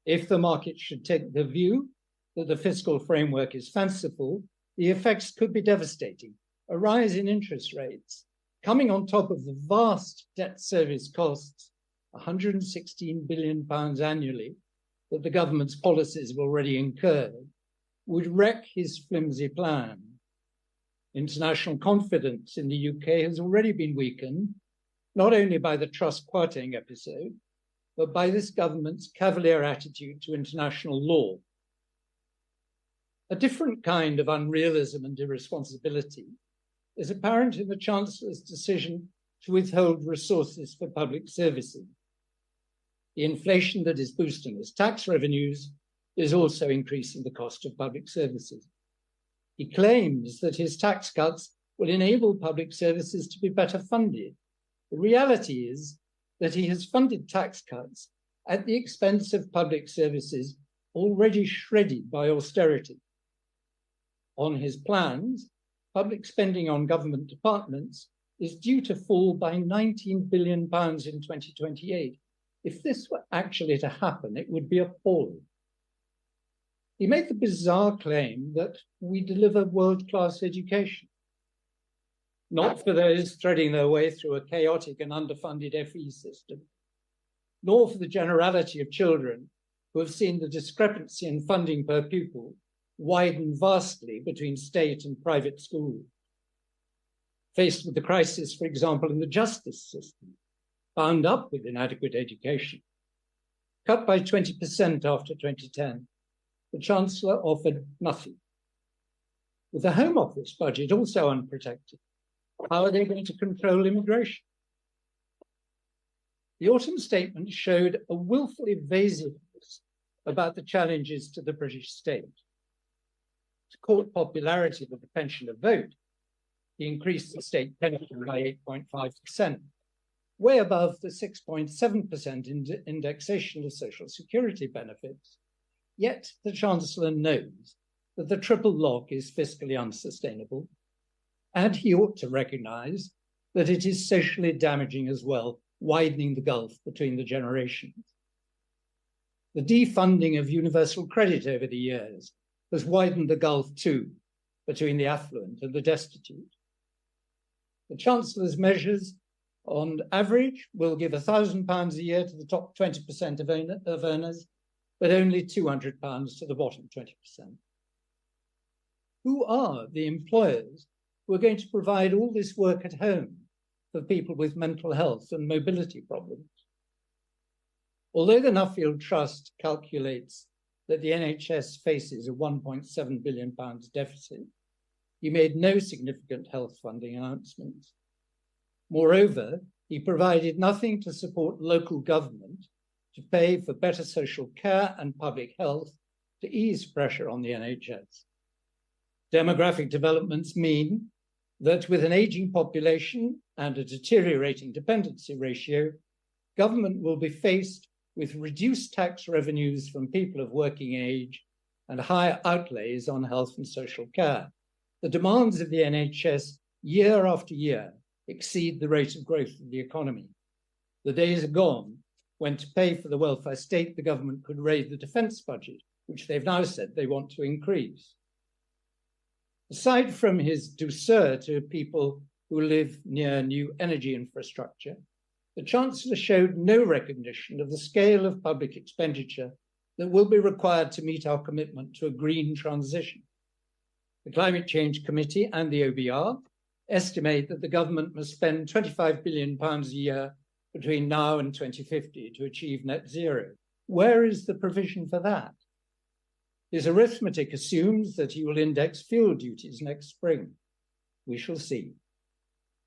If the market should take the view that the fiscal framework is fanciful, the effects could be devastating. A rise in interest rates, coming on top of the vast debt service costs, £116 billion annually, that the government's policies have already incurred, would wreck his flimsy plan. International confidence in the UK has already been weakened, not only by the Truss Kwarteng episode, but by this government's cavalier attitude to international law. A different kind of unrealism and irresponsibility is apparent in the Chancellor's decision to withhold resources for public services. The inflation that is boosting his tax revenues is also increasing the cost of public services. He claims that his tax cuts will enable public services to be better funded. The reality is that he has funded tax cuts at the expense of public services already shredded by austerity. On his plans, public spending on government departments is due to fall by £19 billion in 2028. If this were actually to happen, it would be appalling. He made the bizarre claim that we deliver world-class education, not for those threading their way through a chaotic and underfunded FE system, nor for the generality of children who have seen the discrepancy in funding per pupil widen vastly between state and private schools. Faced with the crisis, for example, in the justice system, bound up with inadequate education, cut by 20% after 2010, the Chancellor offered nothing. With the Home Office budget also unprotected, how are they going to control immigration? The autumn statement showed a willful evasiveness about the challenges to the British state. To court popularity with the pensioner vote, he increased the state pension by 8.5%, way above the 6.7% indexation of social security benefits. Yet the Chancellor knows that the triple lock is fiscally unsustainable, and he ought to recognise that it is socially damaging as well, widening the gulf between the generations. The defunding of universal credit over the years has widened the gulf too, between the affluent and the destitute. The Chancellor's measures, on average, will give £1,000 a year to the top 20% of earners, but only £200 to the bottom 20%. Who are the employers who are going to provide all this work at home for people with mental health and mobility problems? Although the Nuffield Trust calculates that the NHS faces a £1.7 billion deficit, he made no significant health funding announcements. Moreover, he provided nothing to support local government to pay for better social care and public health to ease pressure on the NHS. Demographic developments mean that with an ageing population and a deteriorating dependency ratio, government will be faced with reduced tax revenues from people of working age and higher outlays on health and social care. The demands of the NHS year after year exceed the rate of growth of the economy. The days are gone when to pay for the welfare state, the government could raise the defence budget, which they've now said they want to increase. Aside from his douceur to people who live near new energy infrastructure, the Chancellor showed no recognition of the scale of public expenditure that will be required to meet our commitment to a green transition. The Climate Change Committee and the OBR estimate that the government must spend £25 billion a year between now and 2050 to achieve net zero. Where is the provision for that? His arithmetic assumes that he will index fuel duties next spring. We shall see.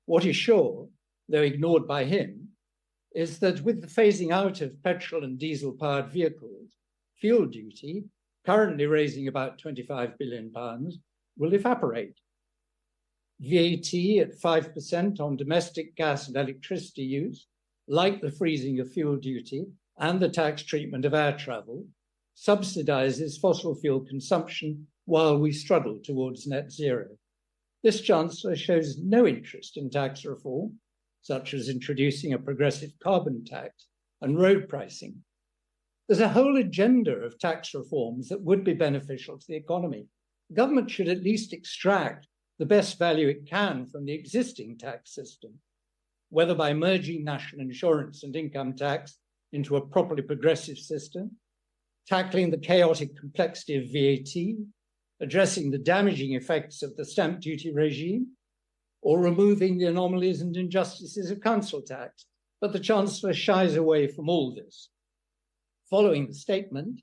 What is sure, though ignored by him, is that with the phasing out of petrol and diesel-powered vehicles, fuel duty, currently raising about £25 billion, will evaporate. VAT at 5% on domestic gas and electricity use, like the freezing of fuel duty and the tax treatment of air travel, subsidises fossil fuel consumption while we struggle towards net zero. This Chancellor shows no interest in tax reform, such as introducing a progressive carbon tax and road pricing. There's a whole agenda of tax reforms that would be beneficial to the economy. The government should at least extract the best value it can from the existing tax system, whether by merging national insurance and income tax into a properly progressive system, tackling the chaotic complexity of VAT, addressing the damaging effects of the stamp duty regime, or removing the anomalies and injustices of council tax. But the Chancellor shies away from all this. Following the statement,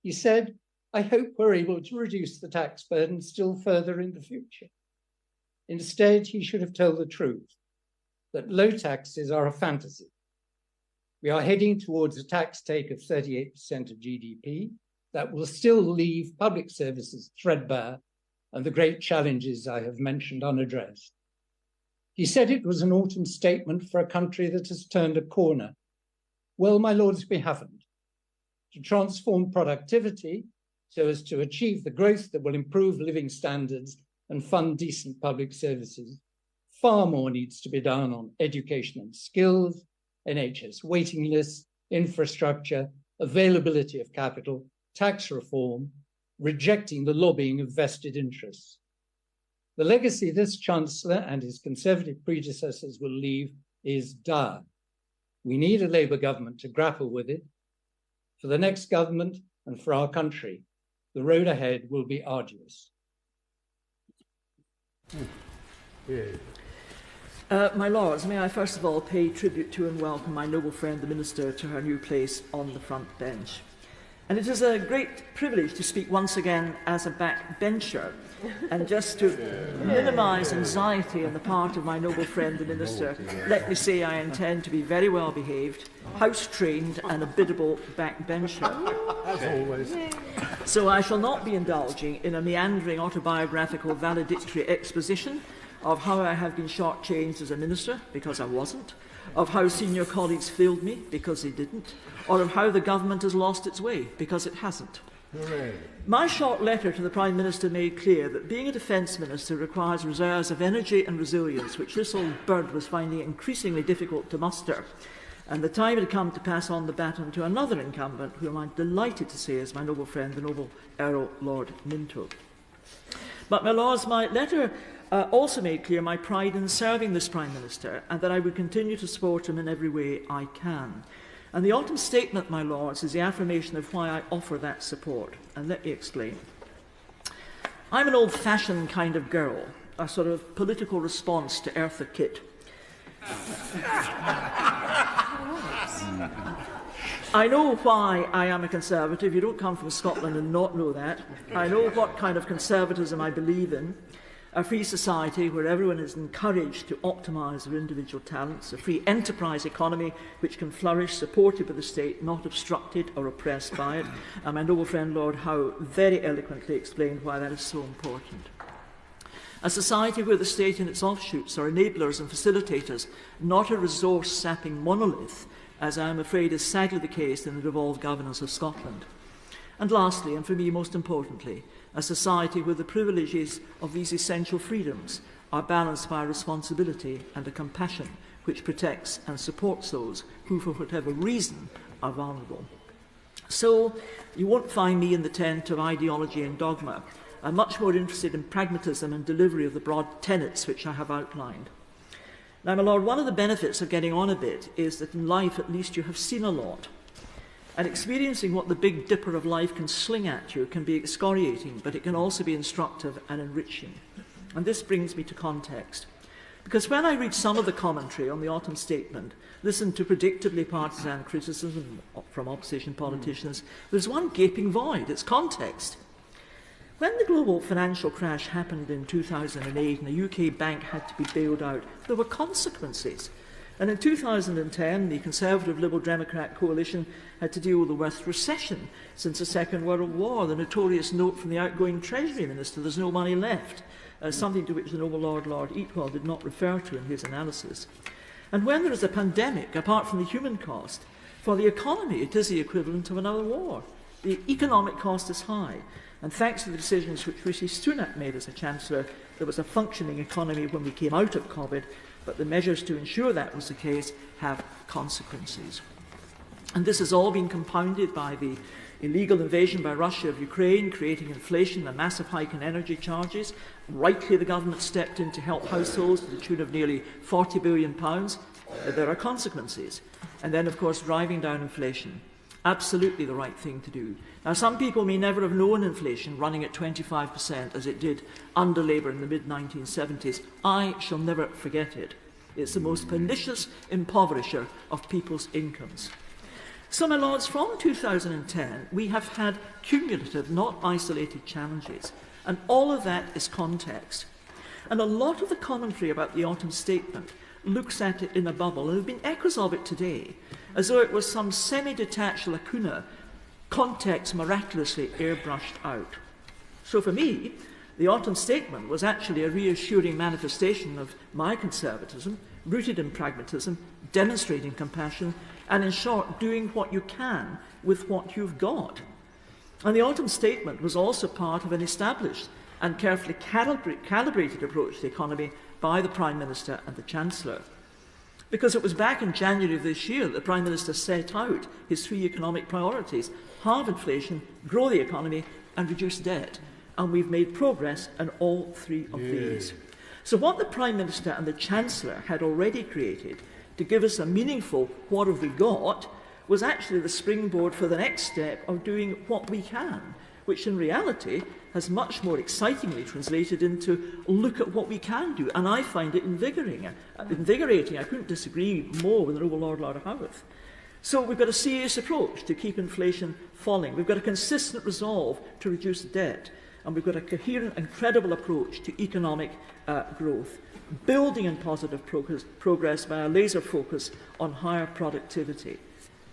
he said, "I hope we're able to reduce the tax burden still further in the future." Instead, he should have told the truth, that low taxes are a fantasy. We are heading towards a tax take of 38% of GDP that will still leave public services threadbare and the great challenges I have mentioned unaddressed. He said it was an autumn statement for a country that has turned a corner. Well, my lords, we haven't. To transform productivity so as to achieve the growth that will improve living standards and fund decent public services, far more needs to be done on education and skills, NHS waiting lists, infrastructure, availability of capital, tax reform, rejecting the lobbying of vested interests. The legacy this Chancellor and his Conservative predecessors will leave is dire. We need a Labour government to grapple with it. For the next government and for our country, the road ahead will be arduous. My Lords, may I first of all pay tribute to and welcome my noble friend the Minister to her new place on the front bench. And it is a great privilege to speak once again as a backbencher. And just to minimise anxiety on the part of my noble friend the Minister, let me say I intend to be very well behaved, house-trained and a biddable backbencher. As always. So I shall not be indulging in a meandering autobiographical valedictory exposition of how I have been shortchanged as a minister, because I wasn't, of how senior colleagues failed me, because they didn't, or of how the government has lost its way, because it hasn't. Hooray. My short letter to the Prime Minister made clear that being a defence minister requires reserves of energy and resilience, which this old bird was finding it increasingly difficult to muster. And the time had come to pass on the baton to another incumbent, whom I'm delighted to say is my noble friend, the noble Earl Lord Minto. But, my Lords, my letter also made clear my pride in serving this Prime Minister, and that I would continue to support him in every way I can. And the autumn statement, my Lords, is the affirmation of why I offer that support. And let me explain. I'm an old-fashioned kind of girl, a sort of political response to Eartha Kitt. I know why I am a Conservative. You don't come from Scotland and not know that. I know what kind of conservatism I believe in. A free society where everyone is encouraged to optimise their individual talents, a free enterprise economy which can flourish, supported by the state, not obstructed or oppressed by it. And my noble friend Lord Howe very eloquently explained why that is so important. A society where the state and its offshoots are enablers and facilitators, not a resource-sapping monolith, as I am afraid is sadly the case in the devolved governance of Scotland. And lastly, and for me most importantly, a society where the privileges of these essential freedoms are balanced by a responsibility and a compassion which protects and supports those who, for whatever reason, are vulnerable. So, you won't find me in the tent of ideology and dogma. I'm much more interested in pragmatism and delivery of the broad tenets which I have outlined. Now, my Lord, one of the benefits of getting on a bit is that in life at least you have seen a lot. And experiencing what the big dipper of life can sling at you can be excoriating, but it can also be instructive and enriching. And this brings me to context. Because when I read some of the commentary on the autumn statement, listen to predictably partisan criticism from opposition politicians, there's one gaping void. It's context. When the global financial crash happened in 2008 and a UK bank had to be bailed out, there were consequences. And in 2010, the Conservative Liberal Democrat coalition had to deal with the worst recession since the Second World War. The notorious note from the outgoing Treasury Minister, "There's no money left," something to which the noble Lord Eatwell did not refer to in his analysis. And when there is a pandemic, apart from the human cost, for the economy it is the equivalent of another war. The economic cost is high, and thanks to the decisions which Rishi Sunak made as a Chancellor, there was a functioning economy when we came out of COVID, but the measures to ensure that was the case have consequences. And this has all been compounded by the illegal invasion by Russia of Ukraine, creating inflation, a massive hike in energy charges. Rightly, the government stepped in to help households to the tune of nearly £40 billion. There are consequences. And then, of course, driving down inflation. Absolutely the right thing to do. Now, some people may never have known inflation running at 25% as it did under Labour in the mid-1970s. I shall never forget it. It's the most pernicious impoverisher of people's incomes. So, my lords, from 2010, we have had cumulative, not isolated challenges, and all of that is context. And a lot of the commentary about the autumn statement looks at it in a bubble, and there have been echoes of it today, as though it was some semi-detached lacuna, context miraculously airbrushed out. So for me, the autumn statement was actually a reassuring manifestation of my conservatism, rooted in pragmatism, demonstrating compassion, and in short, doing what you can with what you've got. And the autumn statement was also part of an established and carefully calibrated approach to the economy by the Prime Minister and the Chancellor. Because it was back in January of this year that the Prime Minister set out his three economic priorities: halve inflation, grow the economy, and reduce debt. And we've made progress in all three of these. So what the Prime Minister and the Chancellor had already created to give us a meaningful "what have we got" was actually the springboard for the next step of doing what we can, which in reality has much more excitingly translated into look at what we can do. And I find it invigorating. I couldn't disagree more with the noble Lord Howarth. So we've got a serious approach to keep inflation falling. We've got a consistent resolve to reduce debt. And we've got a coherent and credible approach to economic growth, building in positive progress by a laser focus on higher productivity.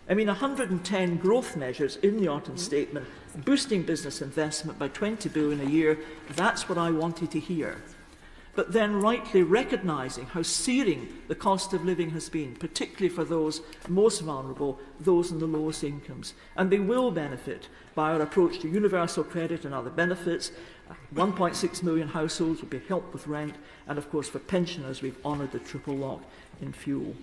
I mean, 110 growth measures in the autumn statement, boosting business investment by $20 billion a year. That's what I wanted to hear. But then rightly recognising how searing the cost of living has been, particularly for those most vulnerable, those in the lowest incomes. And they will benefit by our approach to universal credit and other benefits. 1.6 million households will be helped with rent, and of course for pensioners we've honoured the triple lock in fuel.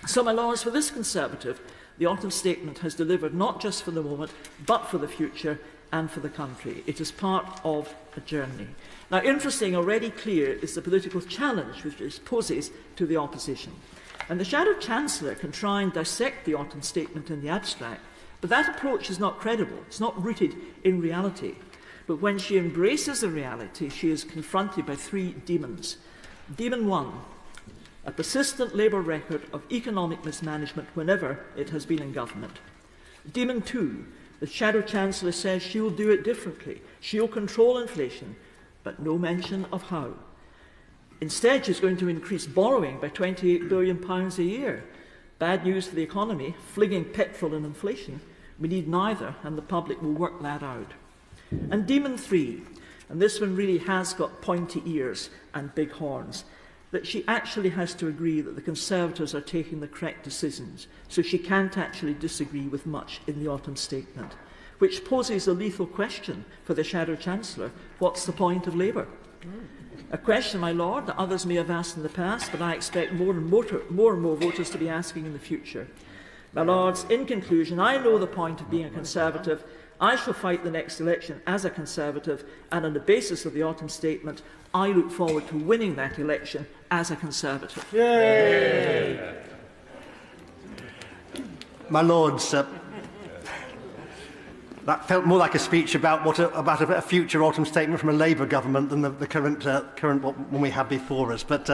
So, my lords, for this Conservative, the autumn statement has delivered not just for the moment, but for the future and for the country. It is part of a journey. Now, interesting, already clear, is the political challenge which it poses to the opposition. And the Shadow Chancellor can try and dissect the autumn statement in the abstract, but that approach is not credible. It's not rooted in reality. But when she embraces the reality, she is confronted by three demons. Demon one: a persistent Labour record of economic mismanagement whenever it has been in government. Demon two: the Shadow Chancellor says she'll do it differently. She'll control inflation, but no mention of how. Instead, she's going to increase borrowing by £28 billion a year. Bad news for the economy, flinging petrol and inflation. We need neither, and the public will work that out. And Demon three, and this one really has got pointy ears and big horns, that she actually has to agree that the Conservatives are taking the correct decisions, so she can't actually disagree with much in the autumn statement, which poses a lethal question for the Shadow Chancellor: what's the point of Labour? A question, my lord, that others may have asked in the past, but I expect more and more voters to be asking in the future. My lords, in conclusion, I know the point of being a Conservative. I shall fight the next election as a Conservative, and on the basis of the autumn statement, I look forward to winning that election as a Conservative. Yay! My lords, that felt more like a speech about a future autumn statement from a Labour government than the current one we have before us. But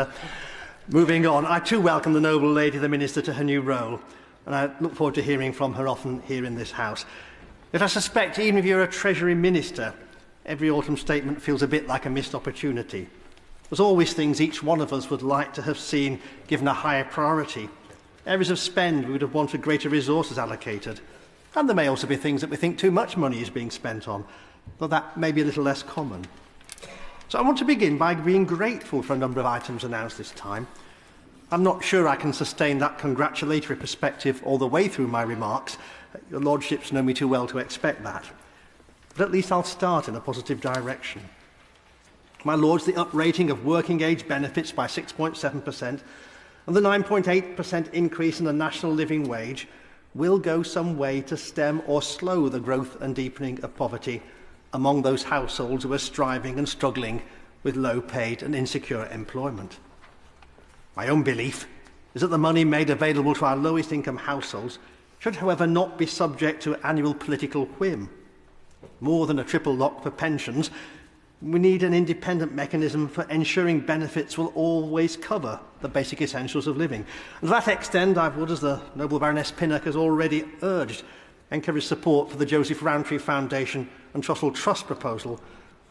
moving on, I too welcome the noble lady, the Minister, to her new role, and I look forward to hearing from her often here in this House. Yet I suspect even if you're a Treasury Minister, every autumn statement feels a bit like a missed opportunity. There's always things each one of us would like to have seen given a higher priority. Areas of spend we would have wanted greater resources allocated. And there may also be things that we think too much money is being spent on, though that may be a little less common. So I want to begin by being grateful for a number of items announced this time. I'm not sure I can sustain that congratulatory perspective all the way through my remarks. Your lordships know me too well to expect that. But at least I'll start in a positive direction. My lords, the uprating of working age benefits by 6.7% and the 9.8% increase in the national living wage will go some way to stem or slow the growth and deepening of poverty among those households who are striving and struggling with low-paid and insecure employment. My own belief is that the money made available to our lowest-income households should, however, not be subject to annual political whim. More than a triple lock for pensions, we need an independent mechanism for ensuring benefits will always cover the basic essentials of living. And to that extent, I would, as the Noble Baroness Pinnock has already urged, encourage support for the Joseph Rowntree Foundation and Trussell Trust proposal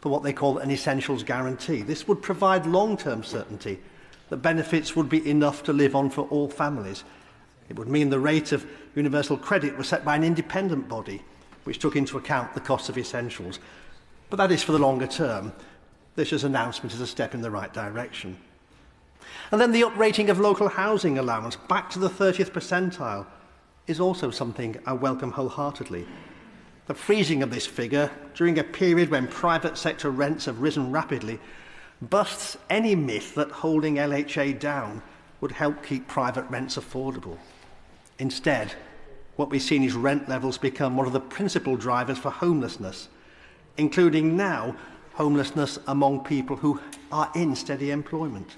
for what they call an essentials guarantee. This would provide long-term certainty that benefits would be enough to live on for all families. It would mean the rate of universal credit was set by an independent body, which took into account the cost of essentials. But that is for the longer term. This announcement is a step in the right direction. And then the uprating of local housing allowance back to the 30th percentile is also something I welcome wholeheartedly. The freezing of this figure during a period when private sector rents have risen rapidly busts any myth that holding LHA down would help keep private rents affordable. Instead, what we've seen is rent levels become one of the principal drivers for homelessness, including now homelessness among people who are in steady employment,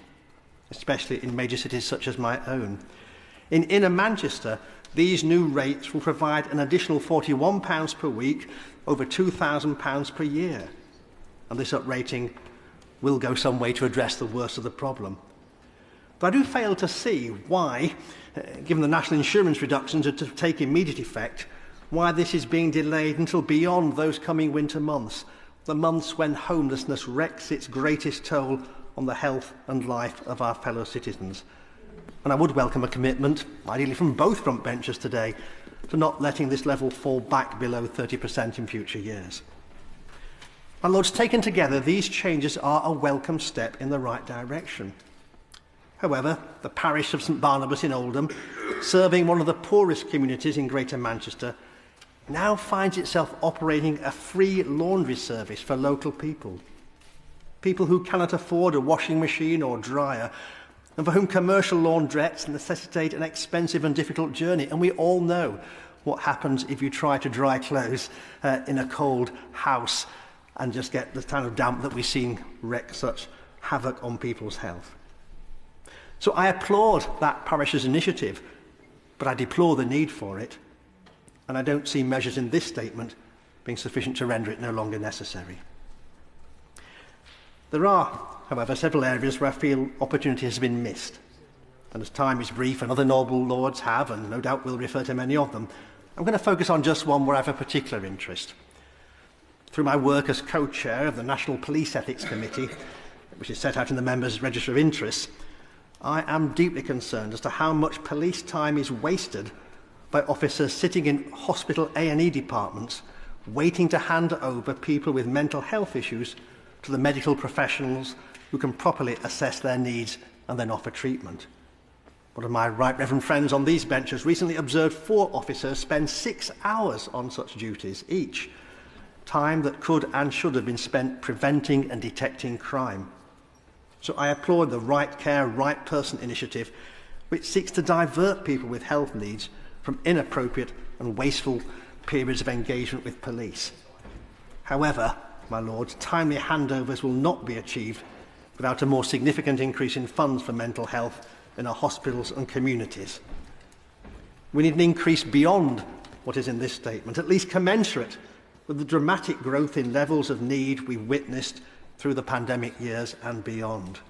especially in major cities such as my own. In inner Manchester, these new rates will provide an additional £41 per week, over £2,000 per year. And this uprating will go some way to address the worst of the problem. But I do fail to see why, given the national insurance reductions are to take immediate effect, why this is being delayed until beyond those coming winter months, the months when homelessness wreaks its greatest toll on the health and life of our fellow citizens. And I would welcome a commitment, ideally from both front benches today, to not letting this level fall back below 30% in future years. My lords, taken together, these changes are a welcome step in the right direction. However, the parish of St Barnabas in Oldham, serving one of the poorest communities in Greater Manchester, now finds itself operating a free laundry service for local people. People who cannot afford a washing machine or dryer, and for whom commercial laundrettes necessitate an expensive and difficult journey. And we all know what happens if you try to dry clothes in a cold house and just get the kind of damp that we've seen wreak such havoc on people's health. So I applaud that parish's initiative, but I deplore the need for it, and I don't see measures in this statement being sufficient to render it no longer necessary. There are, however, several areas where I feel opportunity has been missed, and as time is brief and other noble lords have, and no doubt will refer to many of them, I'm going to focus on just one where I have a particular interest. Through my work as co-chair of the National Police Ethics Committee, which is set out in the members' Register of Interests, I am deeply concerned as to how much police time is wasted by officers sitting in hospital A&E departments waiting to hand over people with mental health issues to the medical professionals who can properly assess their needs and then offer treatment. One of my Right Reverend friends on these benches recently observed 4 officers spend 6 hours on such duties each, time that could and should have been spent preventing and detecting crime. So I applaud the Right Care, Right Person initiative, which seeks to divert people with health needs from inappropriate and wasteful periods of engagement with police. However, my lords, timely handovers will not be achieved without a more significant increase in funds for mental health in our hospitals and communities. We need an increase beyond what is in this statement, at least commensurate with the dramatic growth in levels of need we witnessed through the pandemic years and beyond.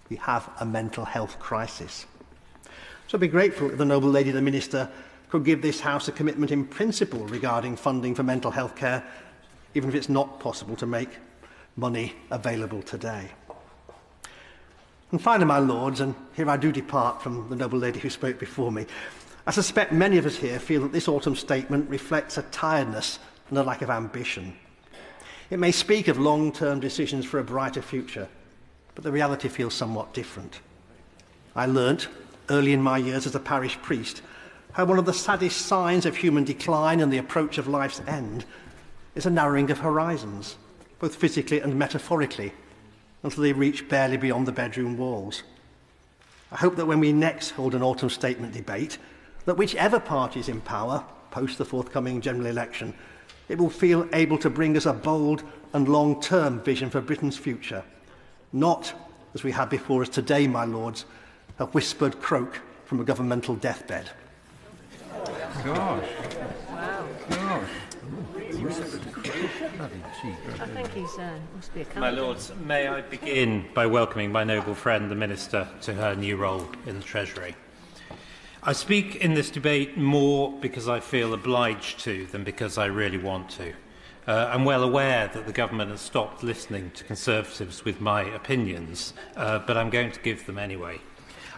We have a mental health crisis. So I'd be grateful if the noble lady, the Minister, could give this House a commitment in principle regarding funding for mental health care, even if it's not possible to make money available today. And finally, my lords, and here I do depart from the noble lady who spoke before me, I suspect many of us here feel that this autumn statement reflects a tiredness and a lack of ambition. It may speak of long-term decisions for a brighter future, but the reality feels somewhat different. I learnt, early in my years as a parish priest, how one of the saddest signs of human decline and the approach of life's end is a narrowing of horizons, both physically and metaphorically, until they reach barely beyond the bedroom walls. I hope that when we next hold an autumn statement debate, that whichever party is in power, post the forthcoming general election, it will feel able to bring us a bold and long-term vision for Britain's future, not, as we have before us today, my lords, a whispered croak from a governmental deathbed. Gosh. Wow. Gosh. I think he's must be a candidate. My lords, may I begin by welcoming my noble friend, the Minister, to her new role in the Treasury. I speak in this debate more because I feel obliged to than because I really want to. I'm well aware that the government has stopped listening to Conservatives with my opinions, but I'm going to give them anyway.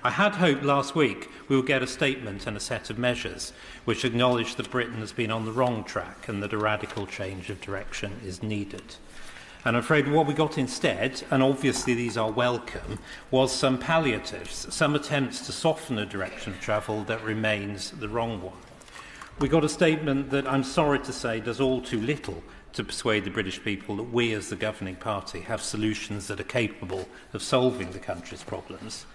I had hoped last week we would get a statement and a set of measures which acknowledge that Britain has been on the wrong track and that a radical change of direction is needed. And I'm afraid what we got instead, and obviously these are welcome, was some palliatives, some attempts to soften a direction of travel that remains the wrong one. We got a statement that, I'm sorry to say, does all too little to persuade the British people that we as the governing party have solutions that are capable of solving the country's problems,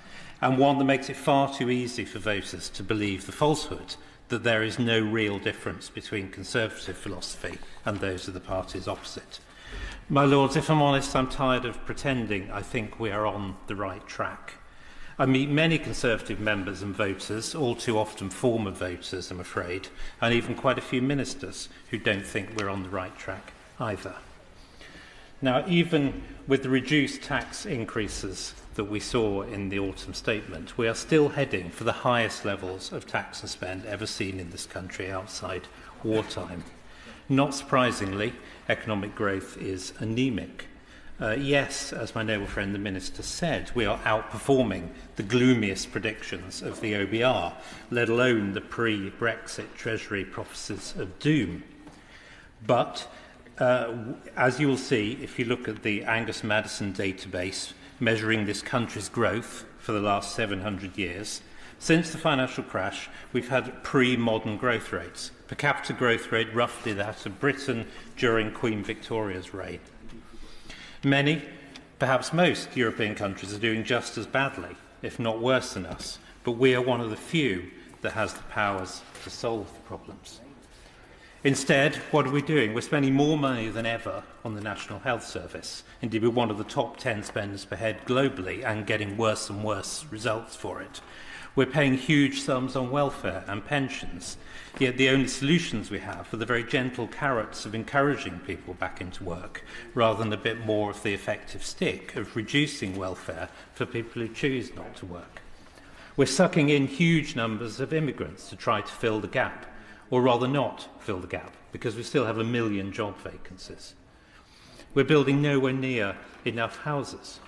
and one that makes it far too easy for voters to believe the falsehood that there is no real difference between Conservative philosophy and those of the parties opposite. My lords, if I'm honest, I'm tired of pretending I think we are on the right track. I meet many Conservative members and voters, all too often former voters, I'm afraid, and even quite a few ministers who don't think we're on the right track either. Now, even with the reduced tax increases that we saw in the autumn statement, we are still heading for the highest levels of tax and spend ever seen in this country outside wartime. Not surprisingly, economic growth is anemic. Yes, as my noble friend the Minister said, we are outperforming the gloomiest predictions of the OBR, let alone the pre-Brexit Treasury prophecies of doom. But, as you will see, if you look at the Angus Madison database measuring this country's growth for the last 700 years, since the financial crash, we've had pre-modern growth rates. Per capita growth rate roughly that of Britain during Queen Victoria's reign. Many, perhaps most, European countries are doing just as badly, if not worse than us, but we are one of the few that has the powers to solve the problems. Instead, what are we doing? We're spending more money than ever on the National Health Service. Indeed, we're one of the top 10 spenders per head globally and getting worse and worse results for it. We're paying huge sums on welfare and pensions, yet the only solutions we have are the very gentle carrots of encouraging people back into work, rather than a bit more of the effective stick of reducing welfare for people who choose not to work. We're sucking in huge numbers of immigrants to try to fill the gap, or rather not fill the gap, because we still have 1 million job vacancies. We're building nowhere near enough houses.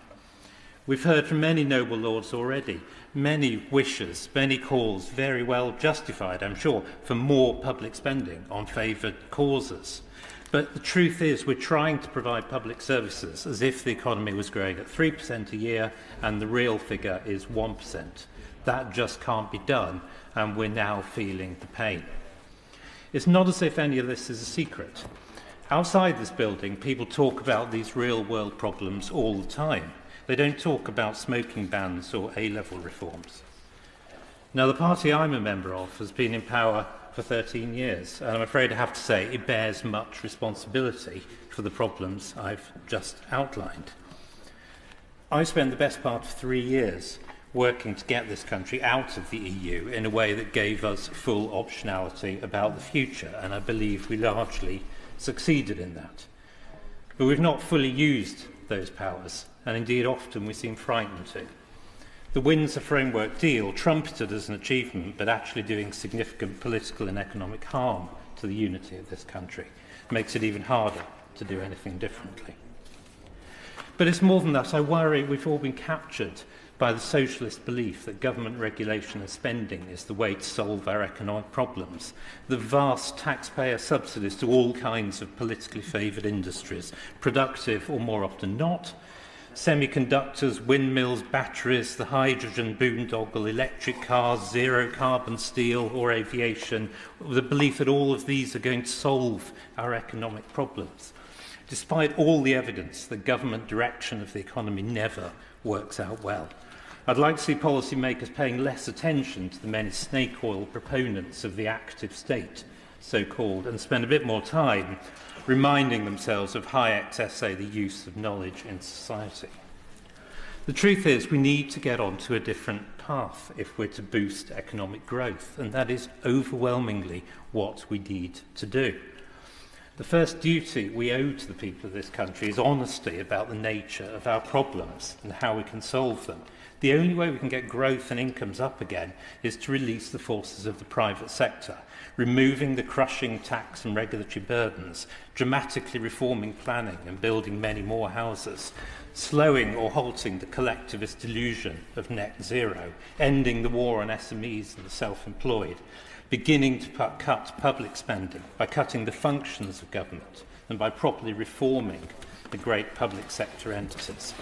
We've heard from many noble lords already, many wishes, many calls, very well justified, I'm sure, for more public spending on favoured causes. But the truth is we're trying to provide public services as if the economy was growing at 3% a year and the real figure is 1%. That just can't be done, and we're now feeling the pain. It's not as if any of this is a secret. Outside this building, people talk about these real-world problems all the time. They don't talk about smoking bans or A-level reforms. Now, the party I'm a member of has been in power for 13 years, and I'm afraid I have to say it bears much responsibility for the problems I've just outlined. I spent the best part of 3 years working to get this country out of the EU in a way that gave us full optionality about the future, and I believe we largely succeeded in that. But we've not fully used those powers, and indeed often we seem frightened to. The Windsor Framework deal, trumpeted as an achievement but actually doing significant political and economic harm to the unity of this country, makes it even harder to do anything differently. But it's more than that. I worry we've all been captured by the socialist belief that government regulation and spending is the way to solve our economic problems. The vast taxpayer subsidies to all kinds of politically favoured industries, productive or more often not, semiconductors, windmills, batteries, the hydrogen boondoggle, electric cars, zero carbon steel or aviation, the belief that all of these are going to solve our economic problems. Despite all the evidence, the government direction of the economy never works out well. I'd like to see policymakers paying less attention to the many snake oil proponents of the active state, so-called, and spend a bit more time reminding themselves of Hayek's essay, The Use of Knowledge in Society. The truth is we need to get onto a different path if we're to boost economic growth, and that is overwhelmingly what we need to do. The first duty we owe to the people of this country is honesty about the nature of our problems and how we can solve them. The only way we can get growth and incomes up again is to release the forces of the private sector, removing the crushing tax and regulatory burdens, dramatically reforming planning and building many more houses, slowing or halting the collectivist delusion of net zero, ending the war on SMEs and the self-employed, beginning to cut public spending by cutting the functions of government and by properly reforming the great public sector entities.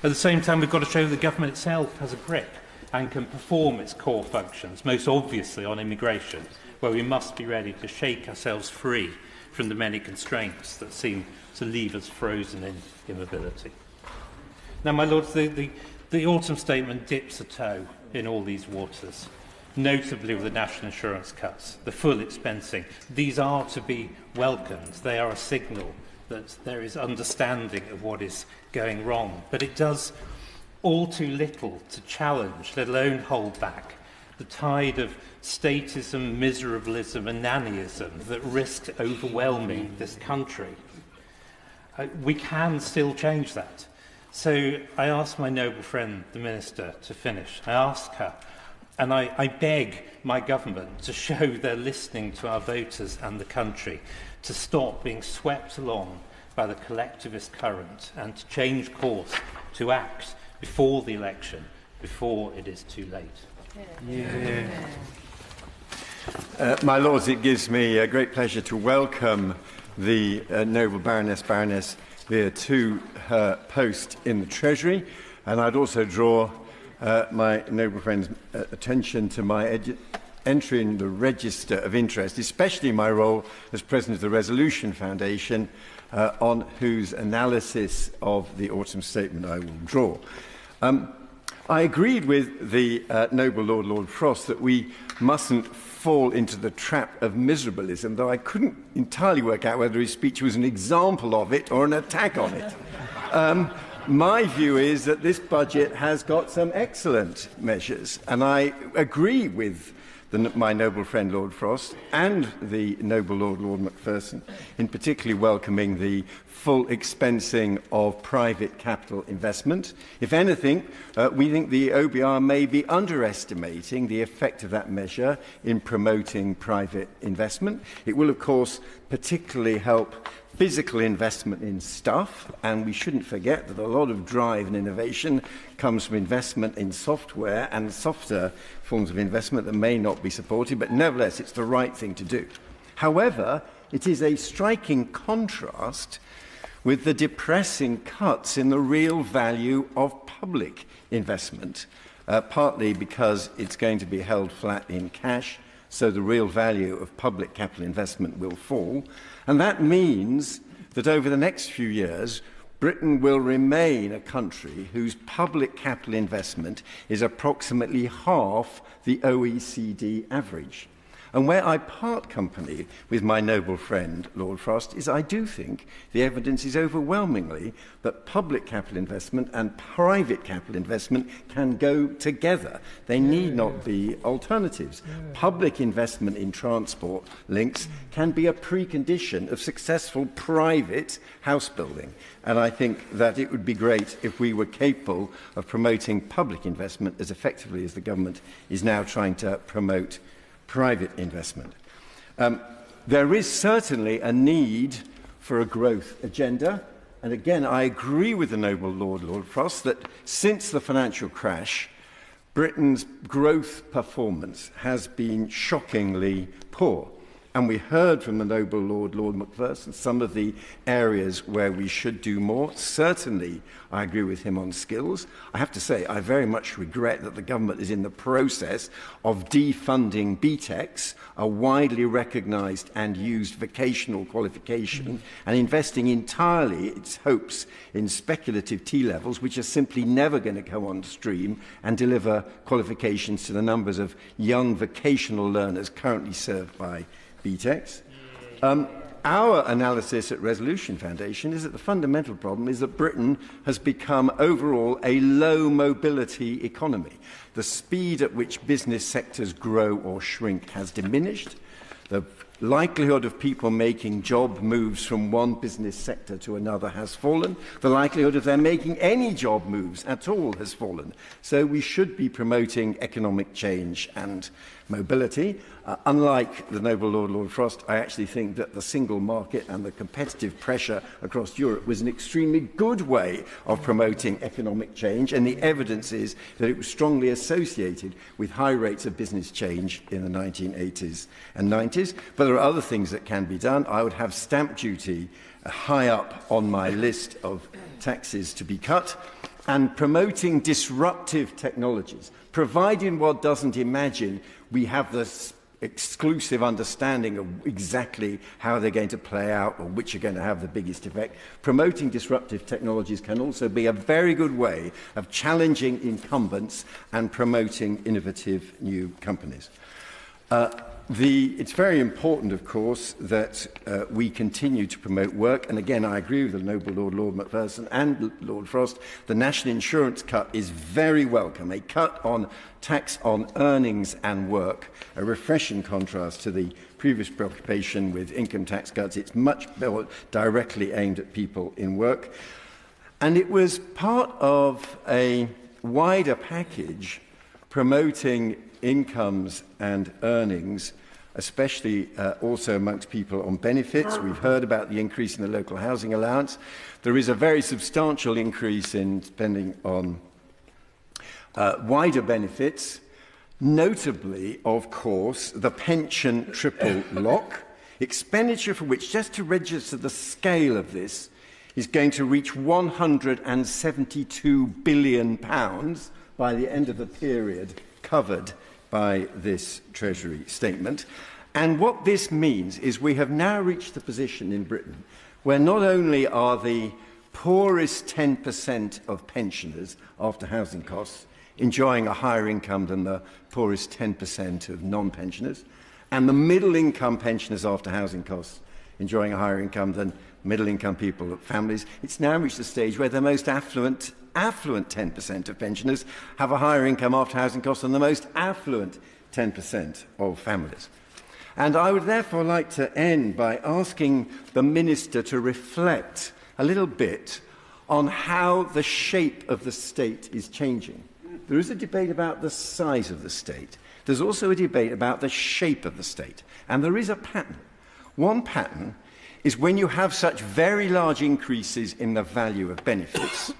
At the same time, we've got to show the government itself has a grip and can perform its core functions, most obviously on immigration, where we must be ready to shake ourselves free from the many constraints that seem to leave us frozen in immobility. Now, my lords, the autumn statement dips a toe in all these waters, notably with the national insurance cuts, the full expensing. These are to be welcomed. They are a signal that there is understanding of what is going wrong. But it does all too little to challenge, let alone hold back, the tide of statism, miserablism and nannyism that risks overwhelming this country. We can still change that. So I ask my noble friend, the Minister, to finish. I ask her, and I beg my government to show they're listening to our voters and the country, to stop being swept along by the collectivist current and to change course, to act before the election, before it is too late. My Lords, it gives me a great pleasure to welcome the noble Baroness Veer to her post in the Treasury, and I'd also draw my noble friend's attention to my entry in the register of interest, especially my role as President of the Resolution Foundation, on whose analysis of the autumn statement I will draw. I agreed with the noble Lord Frost that we mustn't fall into the trap of miserablism, though I couldn't entirely work out whether his speech was an example of it or an attack on it. My view is that this budget has got some excellent measures, and I agree with my noble friend Lord Frost and the noble Lord Macpherson, in particularly welcoming the full expensing of private capital investment. If anything, we think the OBR may be underestimating the effect of that measure in promoting private investment. It will, of course, particularly help physical investment in stuff, and we shouldn't forget that a lot of drive and innovation comes from investment in software and softer forms of investment that may not be supported, but nevertheless it's the right thing to do. However, it is a striking contrast with the depressing cuts in the real value of public investment, partly because it's going to be held flat in cash, so the real value of public capital investment will fall. And that means that over the next few years, Britain will remain a country whose public capital investment is approximately half the OECD average. And where I part company with my noble friend, Lord Frost, is I do think the evidence is overwhelmingly that public capital investment and private capital investment can go together. They need not be alternatives. Public investment in transport links can be a precondition of successful private house building. And I think that it would be great if we were capable of promoting public investment as effectively as the government is now trying to promote private investment. There is certainly a need for a growth agenda. And again, I agree with the noble Lord Frost that since the financial crash, Britain's growth performance has been shockingly poor. And we heard from the noble Lord Macpherson, some of the areas where we should do more. Certainly, I agree with him on skills. I have to say, I very much regret that the government is in the process of defunding BTECs, a widely recognised and used vocational qualification, and investing entirely its hopes in speculative T-levels, which are simply never going to come on stream and deliver qualifications to the numbers of young vocational learners currently served by BTECs. Our analysis at Resolution Foundation is that the fundamental problem is that Britain has become overall a low mobility economy. The speed at which business sectors grow or shrink has diminished. The likelihood of people making job moves from one business sector to another has fallen. The likelihood of them making any job moves at all has fallen. So we should be promoting economic change and mobility. Unlike the noble Lord Frost, I actually think that the single market and the competitive pressure across Europe was an extremely good way of promoting economic change, and the evidence is that it was strongly associated with high rates of business change in the 1980s and 90s. But there are other things that can be done. I would have stamp duty high up on my list of taxes to be cut, and promoting disruptive technologies, providing one doesn't imagine we have this exclusive understanding of exactly how they're going to play out or which are going to have the biggest effect. Promoting disruptive technologies can also be a very good way of challenging incumbents and promoting innovative new companies. It's very important, of course, that we continue to promote work. And again, I agree with the noble Lord Macpherson and Lord Frost. The national insurance cut is very welcome. A cut on tax on earnings and work, a refreshing contrast to the previous preoccupation with income tax cuts. It's much more directly aimed at people in work. And it was part of a wider package promoting incomes and earnings, especially also amongst people on benefits. We've heard about the increase in the local housing allowance. There is a very substantial increase in spending on wider benefits, notably, of course, the pension triple lock, expenditure for which, just to register the scale of this, is going to reach £172 billion by the end of the period covered by this Treasury statement. And what this means is we have now reached the position in Britain where not only are the poorest 10% of pensioners after housing costs enjoying a higher income than the poorest 10% of non-pensioners, and the middle-income pensioners after housing costs enjoying a higher income than middle-income people, families, it's now reached a stage where the most affluent 10% of pensioners have a higher income after housing costs than the most affluent 10% of families. And I would therefore like to end by asking the Minister to reflect a little bit on how the shape of the state is changing. There is a debate about the size of the state. There's also a debate about the shape of the state. And there is a pattern. One pattern is when you have such very large increases in the value of benefits,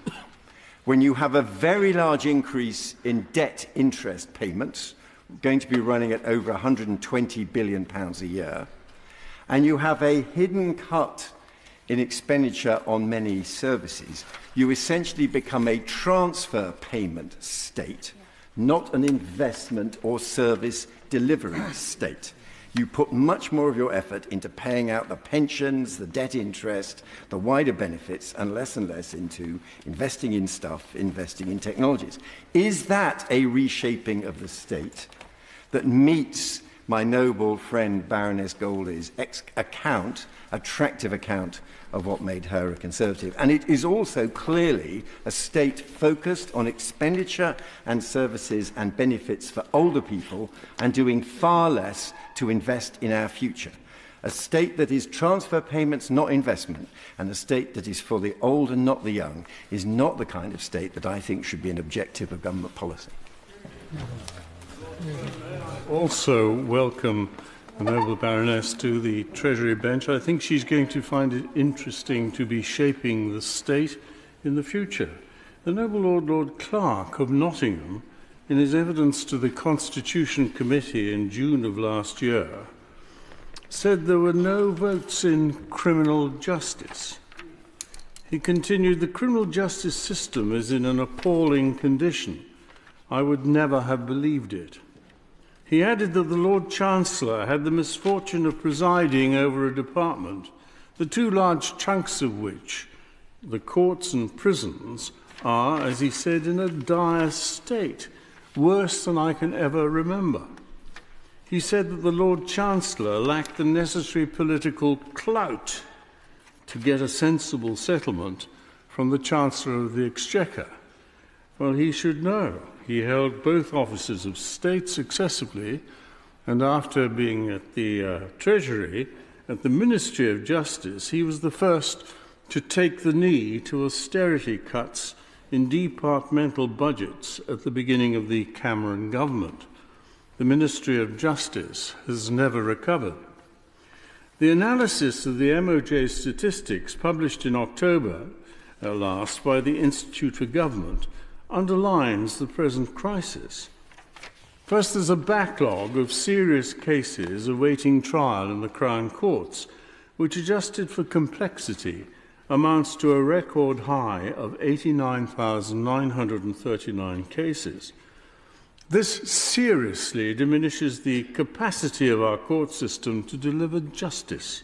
when you have a very large increase in debt interest payments, going to be running at over £120 billion a year, and you have a hidden cut in expenditure on many services, you essentially become a transfer payment state, not an investment or service delivery state. You put much more of your effort into paying out the pensions, the debt interest, the wider benefits, and less into investing in stuff, investing in technologies. Is that a reshaping of the state that meets my noble friend Baroness Goldie's attractive account of what made her a Conservative? And it is also clearly a state focused on expenditure and services and benefits for older people and doing far less to invest in our future. A state that is transfer payments, not investment, and a state that is for the old and not the young is not the kind of state that I think should be an objective of government policy. Also welcome the noble Baroness to the Treasury bench. I think she's going to find it interesting to be shaping the state in the future. The noble Lord Clark of Nottingham, in his evidence to the Constitution Committee in June of last year, said there were no votes in criminal justice. He continued, the criminal justice system is in an appalling condition. I would never have believed it. He added that the Lord Chancellor had the misfortune of presiding over a department, the two large chunks of which, the courts and prisons, are, as he said, in a dire state, worse than I can ever remember. He said that the Lord Chancellor lacked the necessary political clout to get a sensible settlement from the Chancellor of the Exchequer. Well, he should know. He held both offices of state successively, and after being at the Treasury, at the Ministry of Justice, he was the first to take the knee to austerity cuts in departmental budgets at the beginning of the Cameron government. The Ministry of Justice has never recovered. The analysis of the MOJ statistics published in October last by the Institute for Government underlines the present crisis. First, there's a backlog of serious cases awaiting trial in the Crown Courts, which, adjusted for complexity, amounts to a record high of 89,939 cases. This seriously diminishes the capacity of our court system to deliver justice.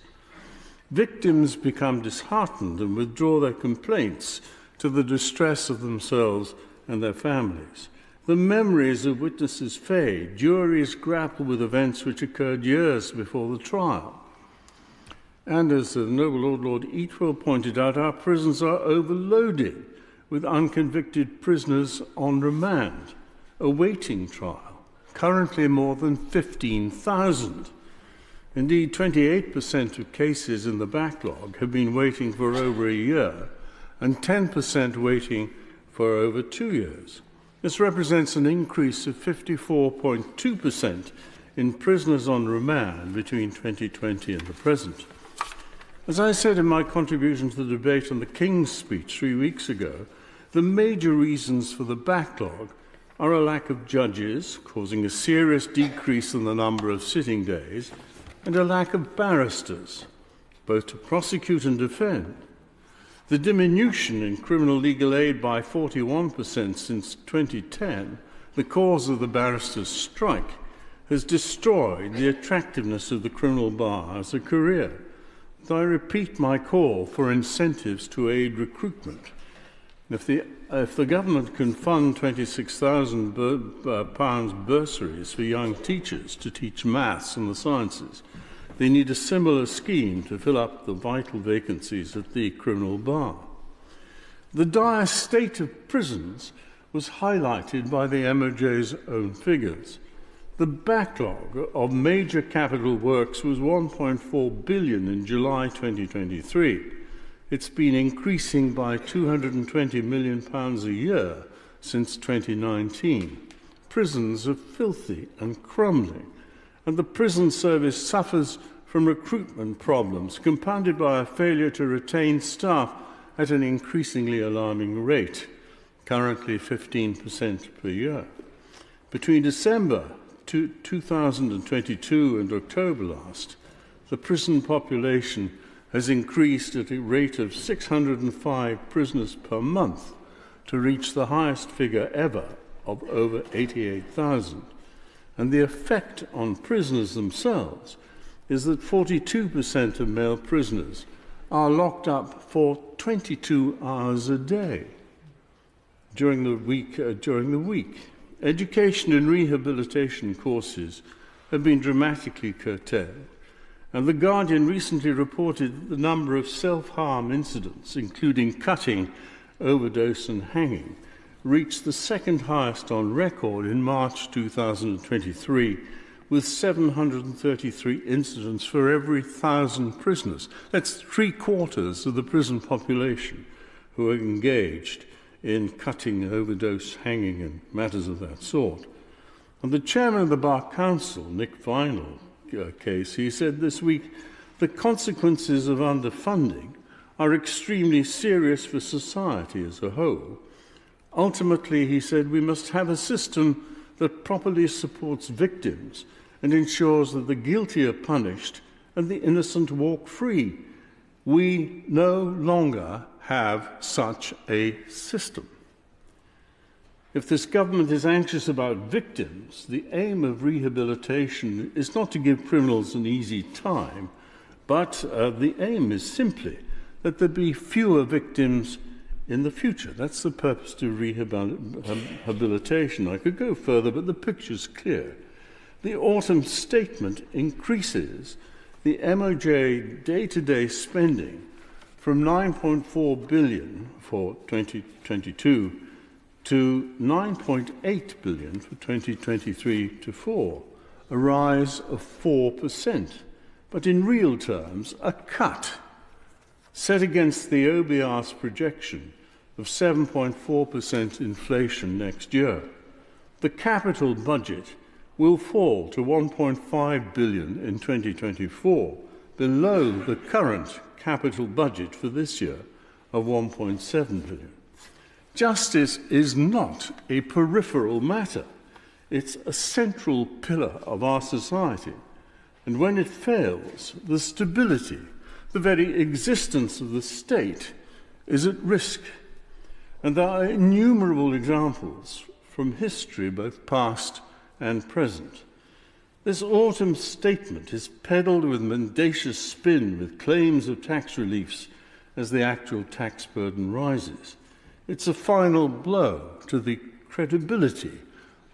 Victims become disheartened and withdraw their complaints to the distress of themselves and their families. The memories of witnesses fade. Juries grapple with events which occurred years before the trial. And as the noble Lord Eatwell pointed out, our prisons are overloaded with unconvicted prisoners on remand, awaiting trial, currently more than 15,000. Indeed, 28% of cases in the backlog have been waiting for over a year, and 10% waiting for over 2 years. This represents an increase of 54.2% in prisoners on remand between 2020 and the present. As I said in my contribution to the debate on the King's speech 3 weeks ago, the major reasons for the backlog are a lack of judges, causing a serious decrease in the number of sitting days, and a lack of barristers, both to prosecute and defend. The diminution in criminal legal aid by 41% since 2010, the cause of the barristers' strike, has destroyed the attractiveness of the criminal bar as a career. So I repeat my call for incentives to aid recruitment. If the government can fund £26,000 bursaries for young teachers to teach maths and the sciences, they need a similar scheme to fill up the vital vacancies at the criminal bar. The dire state of prisons was highlighted by the MOJ's own figures. The backlog of major capital works was £1.4 billion in July 2023. It's been increasing by £220 million a year since 2019. Prisons are filthy and crumbling, and the prison service suffers from recruitment problems, compounded by a failure to retain staff at an increasingly alarming rate, currently 15% per year. Between December 2022 and October last, the prison population has increased at a rate of 605 prisoners per month to reach the highest figure ever of over 88,000. And the effect on prisoners themselves is that 42% of male prisoners are locked up for 22 hours a day during the week. Education and rehabilitation courses have been dramatically curtailed, and The Guardian recently reported that the number of self-harm incidents, including cutting, overdose and hanging, reached the second highest on record in March 2023, with 733 incidents for every 1,000 prisoners. That's 3/4 of the prison population who are engaged in cutting, overdose, hanging and matters of that sort. And the chairman of the Bar Council, Nick Vinell, case, he said this week, the consequences of underfunding are extremely serious for society as a whole. Ultimately, he said, we must have a system that properly supports victims and ensures that the guilty are punished and the innocent walk free. We no longer have such a system. If this government is anxious about victims, the aim of rehabilitation is not to give criminals an easy time, but the aim is simply that there be fewer victims in the future. That's the purpose to rehabilitation. I could go further, but the picture's clear. The autumn statement increases the MOJ day-to-day spending from 9.4 billion for 2022 to 9.8 billion for 2023-4, a rise of 4%. But in real terms, a cut set against the OBR's projection of 7.4% inflation next year. The capital budget will fall to 1.5 billion in 2024, below the current capital budget for this year of 1.7 billion. Justice is not a peripheral matter. It's a central pillar of our society. And when it fails, the stability, the very existence of the state is at risk. And there are innumerable examples from history, both past and present. This autumn statement is peddled with mendacious spin with claims of tax reliefs as the actual tax burden rises. It's a final blow to the credibility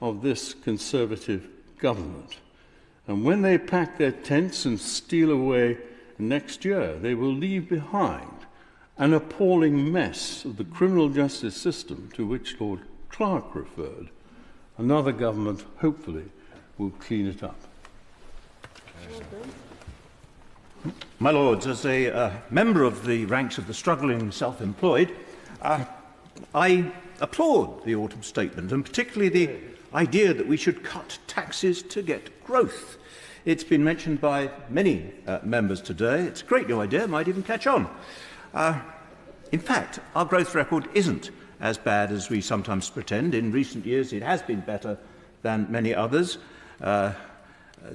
of this Conservative government. And when they pack their tents and steal away next year, they will leave behind an appalling mess of the criminal justice system to which Lord Clark referred. Another government, hopefully, will clean it up. My Lords, as a member of the ranks of the struggling self-employed, I applaud the autumn statement, and particularly the idea that we should cut taxes to get growth. It's been mentioned by many members today. It's a great new idea, might even catch on. In fact, our growth record isn't as bad as we sometimes pretend. In recent years, it has been better than many others.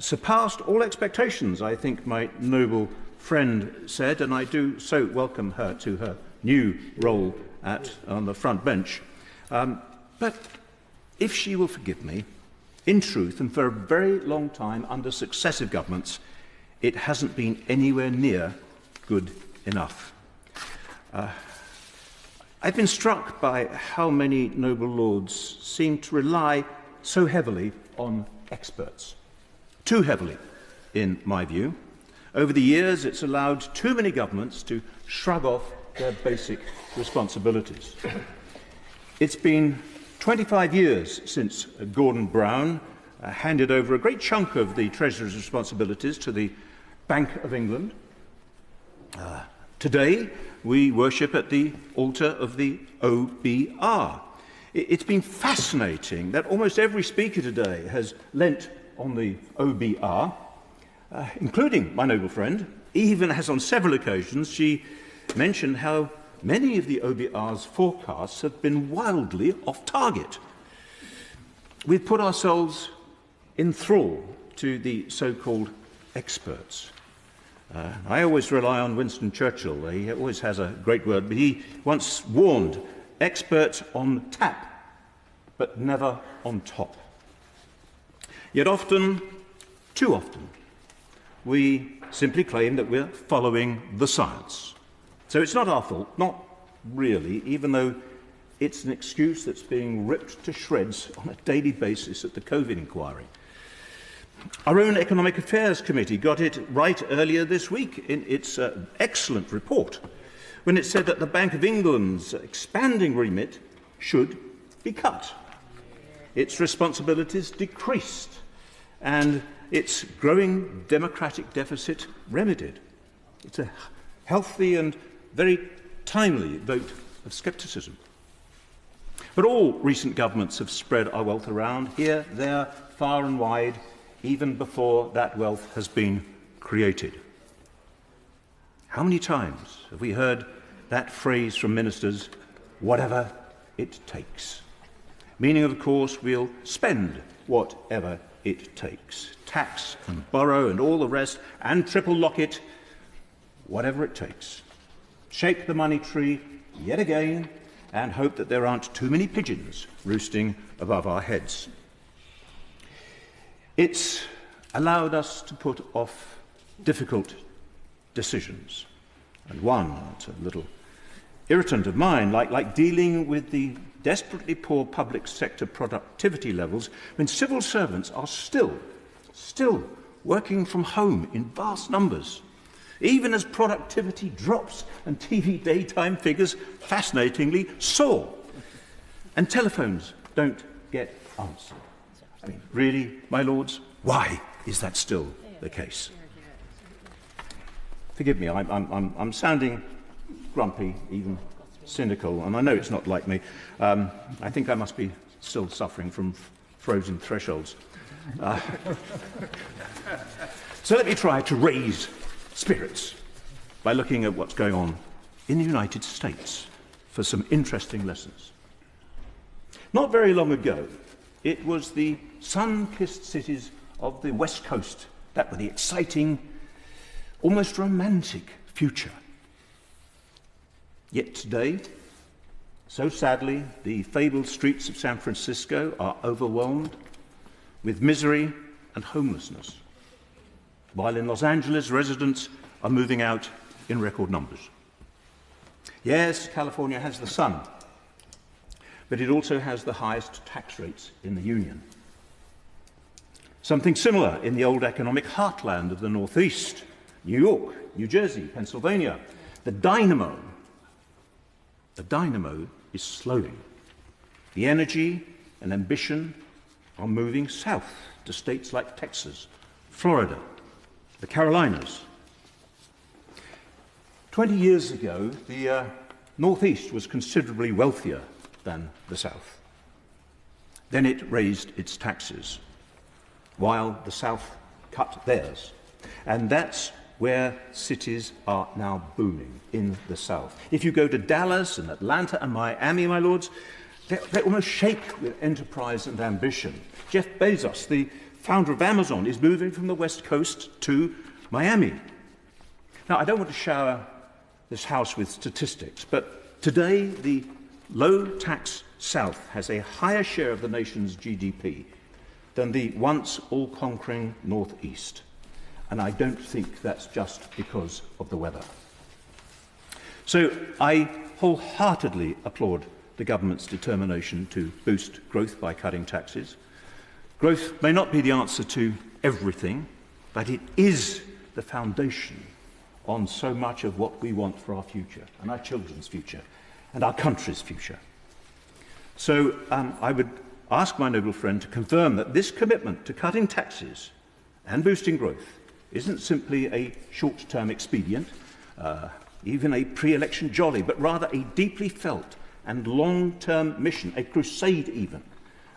Surpassed all expectations, I think my noble friend said, and I do so welcome her to her new role on the front bench. But if she will forgive me, in truth, and for a very long time under successive governments, it hasn't been anywhere near good enough. I've been struck by how many noble lords seem to rely so heavily on experts. Too heavily, in my view. Over the years, it's allowed too many governments to shrug off their basic responsibilities. It's been 25 years since Gordon Brown handed over a great chunk of the Treasurer's responsibilities to the Bank of England. Today, we worship at the altar of the OBR. It's been fascinating that almost every speaker today has leant on the OBR, including my noble friend, even as on several occasions she mentioned how many of the OBR's forecasts have been wildly off target. We've put ourselves in thrall to the so-called experts. I always rely on Winston Churchill. He always has a great word, but he once warned, experts on tap, but never on top. Yet often, too often, we simply claim that we're following the science. So it's not our fault, not really, even though it's an excuse that's being ripped to shreds on a daily basis at the COVID inquiry. Our own Economic Affairs Committee got it right earlier this week in its excellent report when it said that the Bank of England's expanding remit should be cut, its responsibilities decreased, and its growing democratic deficit remedied. It's a healthy and very timely vote of scepticism. But all recent governments have spread our wealth around, here, there, far and wide, even before that wealth has been created. How many times have we heard that phrase from ministers, whatever it takes? Meaning, of course, we'll spend whatever it takes. Tax and borrow and all the rest, and triple lock it, whatever it takes. Shake the money tree yet again and hope that there aren't too many pigeons roosting above our heads. It's allowed us to put off difficult decisions. And one, it's a little irritant of mine, like dealing with the desperately poor public sector productivity levels when civil servants are still working from home in vast numbers, even as productivity drops and TV daytime figures fascinatingly soar, and telephones don't get answered. I mean, really, my lords, why is that still the case? Forgive me, I'm sounding grumpy, even cynical, and I know it's not like me. I think I must be still suffering from frozen thresholds. So let me try to raise spirits by looking at what's going on in the United States for some interesting lessons. Not very long ago, it was the sun-kissed cities of the West Coast that were the exciting, almost romantic future. Yet today, so sadly, the fabled streets of San Francisco are overwhelmed with misery and homelessness, while in Los Angeles, residents are moving out in record numbers. Yes, California has the sun, but it also has the highest tax rates in the Union. Something similar in the old economic heartland of the Northeast, New York, New Jersey, Pennsylvania. The dynamo is slowing. The energy and ambition are moving south to states like Texas, Florida, the Carolinas. 20 years ago, the Northeast was considerably wealthier than the South. Then it raised its taxes, while the South cut theirs. And that's where cities are now booming, in the South. If you go to Dallas and Atlanta and Miami, my lords, they almost shake with enterprise and ambition. Jeff Bezos, the founder of Amazon, is moving from the West Coast to Miami. Now, I don't want to shower this House with statistics, but today the low-tax South has a higher share of the nation's GDP than the once all-conquering Northeast. And I don't think that's just because of the weather. So I wholeheartedly applaud the government's determination to boost growth by cutting taxes. Growth may not be the answer to everything, but it is the foundation on so much of what we want for our future, and our children's future, and our country's future. So I would ask my noble friend to confirm that this commitment to cutting taxes and boosting growth isn't simply a short-term expedient, even a pre-election jolly, but rather a deeply felt and long-term mission, a crusade even,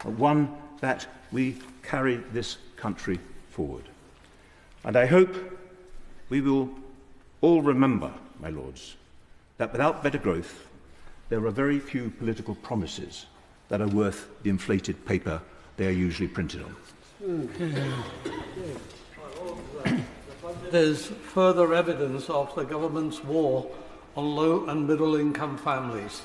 one that we carry this country forward. And I hope we will all remember, my lords, that without better growth, there are very few political promises that are worth the inflated paper they are usually printed on. There's further evidence of the government's war on low and middle income families.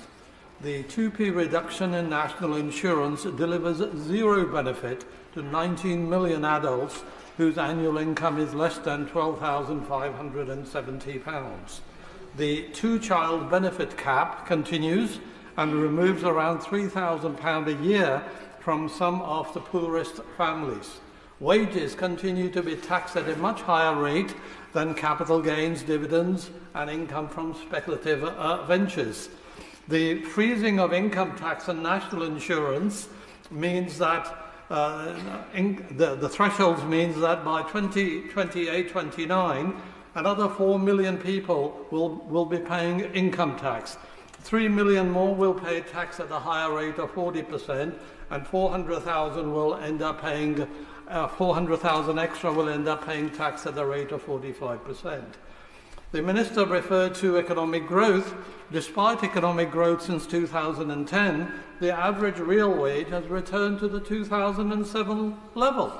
The 2p reduction in national insurance delivers zero benefit to 19 million adults whose annual income is less than £12,570. The two-child benefit cap continues and removes around £3,000 a year from some of the poorest families. Wages continue to be taxed at a much higher rate than capital gains, dividends, and income from speculative ventures. The freezing of income tax and national insurance means that the thresholds means that by 2028-29, another 4 million people will be paying income tax. 3 million more will pay tax at a higher rate of 40%, and 400,000 will end up paying 400,000 extra will end up paying tax at the rate of 45%. The Minister referred to economic growth. Despite economic growth since 2010, the average real wage has returned to the 2007 level.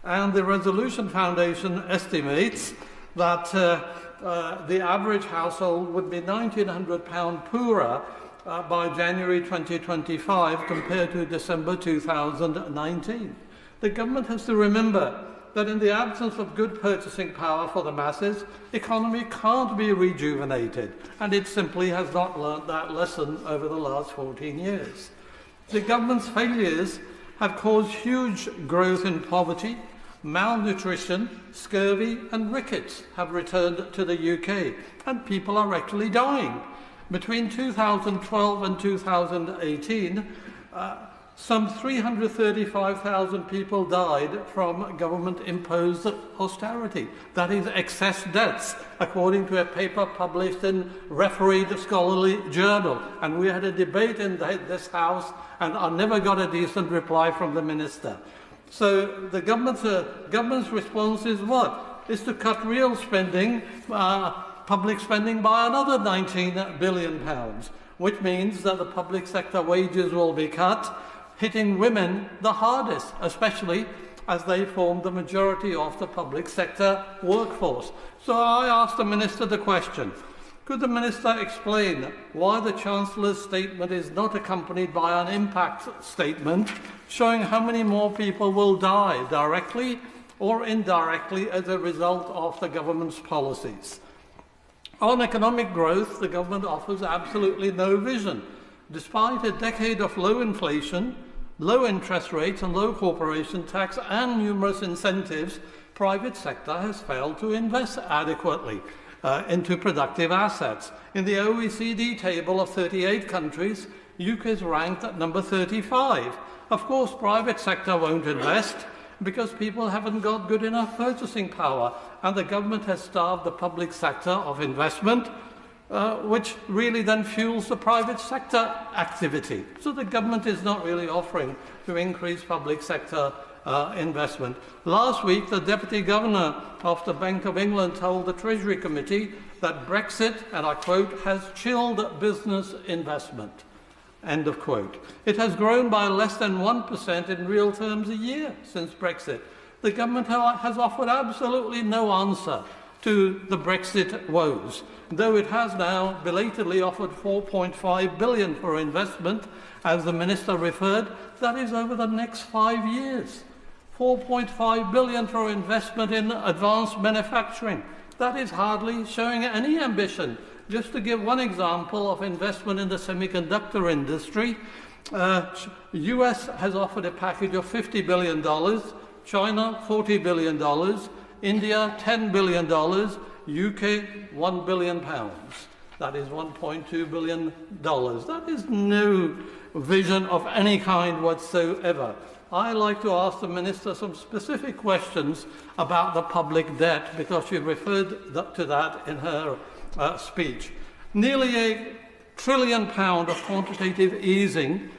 And the Resolution Foundation estimates that the average household would be £1,900 poorer by January 2025 compared to December 2019. The government has to remember that in the absence of good purchasing power for the masses, economy can't be rejuvenated, and it simply has not learnt that lesson over the last 14 years. The government's failures have caused huge growth in poverty, malnutrition, scurvy and rickets have returned to the UK, and people are actually dying. Between 2012 and 2018, some 335,000 people died from government-imposed austerity. That is excess deaths, according to a paper published in Refereed Scholarly Journal. And we had a debate in this House, and I never got a decent reply from the Minister. So the government's response is what? Is to cut real spending, public spending by another £19 billion, which means that the public sector wages will be cut, hitting women the hardest, especially as they form the majority of the public sector workforce. So I asked the Minister the question, could the Minister explain why the Chancellor's statement is not accompanied by an impact statement showing how many more people will die directly or indirectly as a result of the government's policies? On economic growth, the government offers absolutely no vision. Despite a decade of low inflation, low interest rates and low corporation tax and numerous incentives, private sector has failed to invest adequately into productive assets. In the OECD table of 38 countries, UK is ranked at number 35. Of course, private sector won't invest because people haven't got good enough purchasing power, and the government has starved the public sector of investment, which really then fuels the private sector activity. So the government is not really offering to increase public sector investment. Last week, the Deputy Governor of the Bank of England told the Treasury Committee that Brexit, and I quote, has chilled business investment. End of quote. It has grown by less than 1% in real terms a year since Brexit. The government has offered absolutely no answer to the Brexit woes, though it has now belatedly offered £4.5 billion for investment, as the Minister referred. That is over the next 5 years. £4.5 billion for investment in advanced manufacturing. That is hardly showing any ambition. Just to give one example of investment in the semiconductor industry, US has offered a package of $50 billion, China $40 billion, India $10 billion, UK £1 billion. That is $1.2 billion. That is no vision of any kind whatsoever. I like to ask the Minister some specific questions about the public debt, because she referred to that in her speech. Nearly £1 trillion of quantitative easing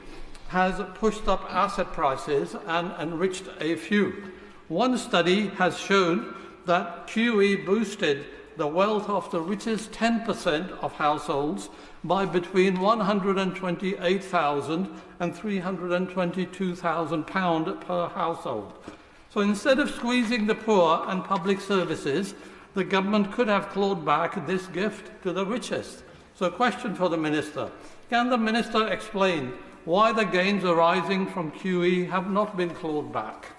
has pushed up asset prices and enriched a few. One study has shown that QE boosted the wealth of the richest 10% of households by between £128,000 and £322,000 per household. So instead of squeezing the poor and public services, the government could have clawed back this gift to the richest. So a question for the Minister. Can the Minister explain why the gains arising from QE have not been clawed back?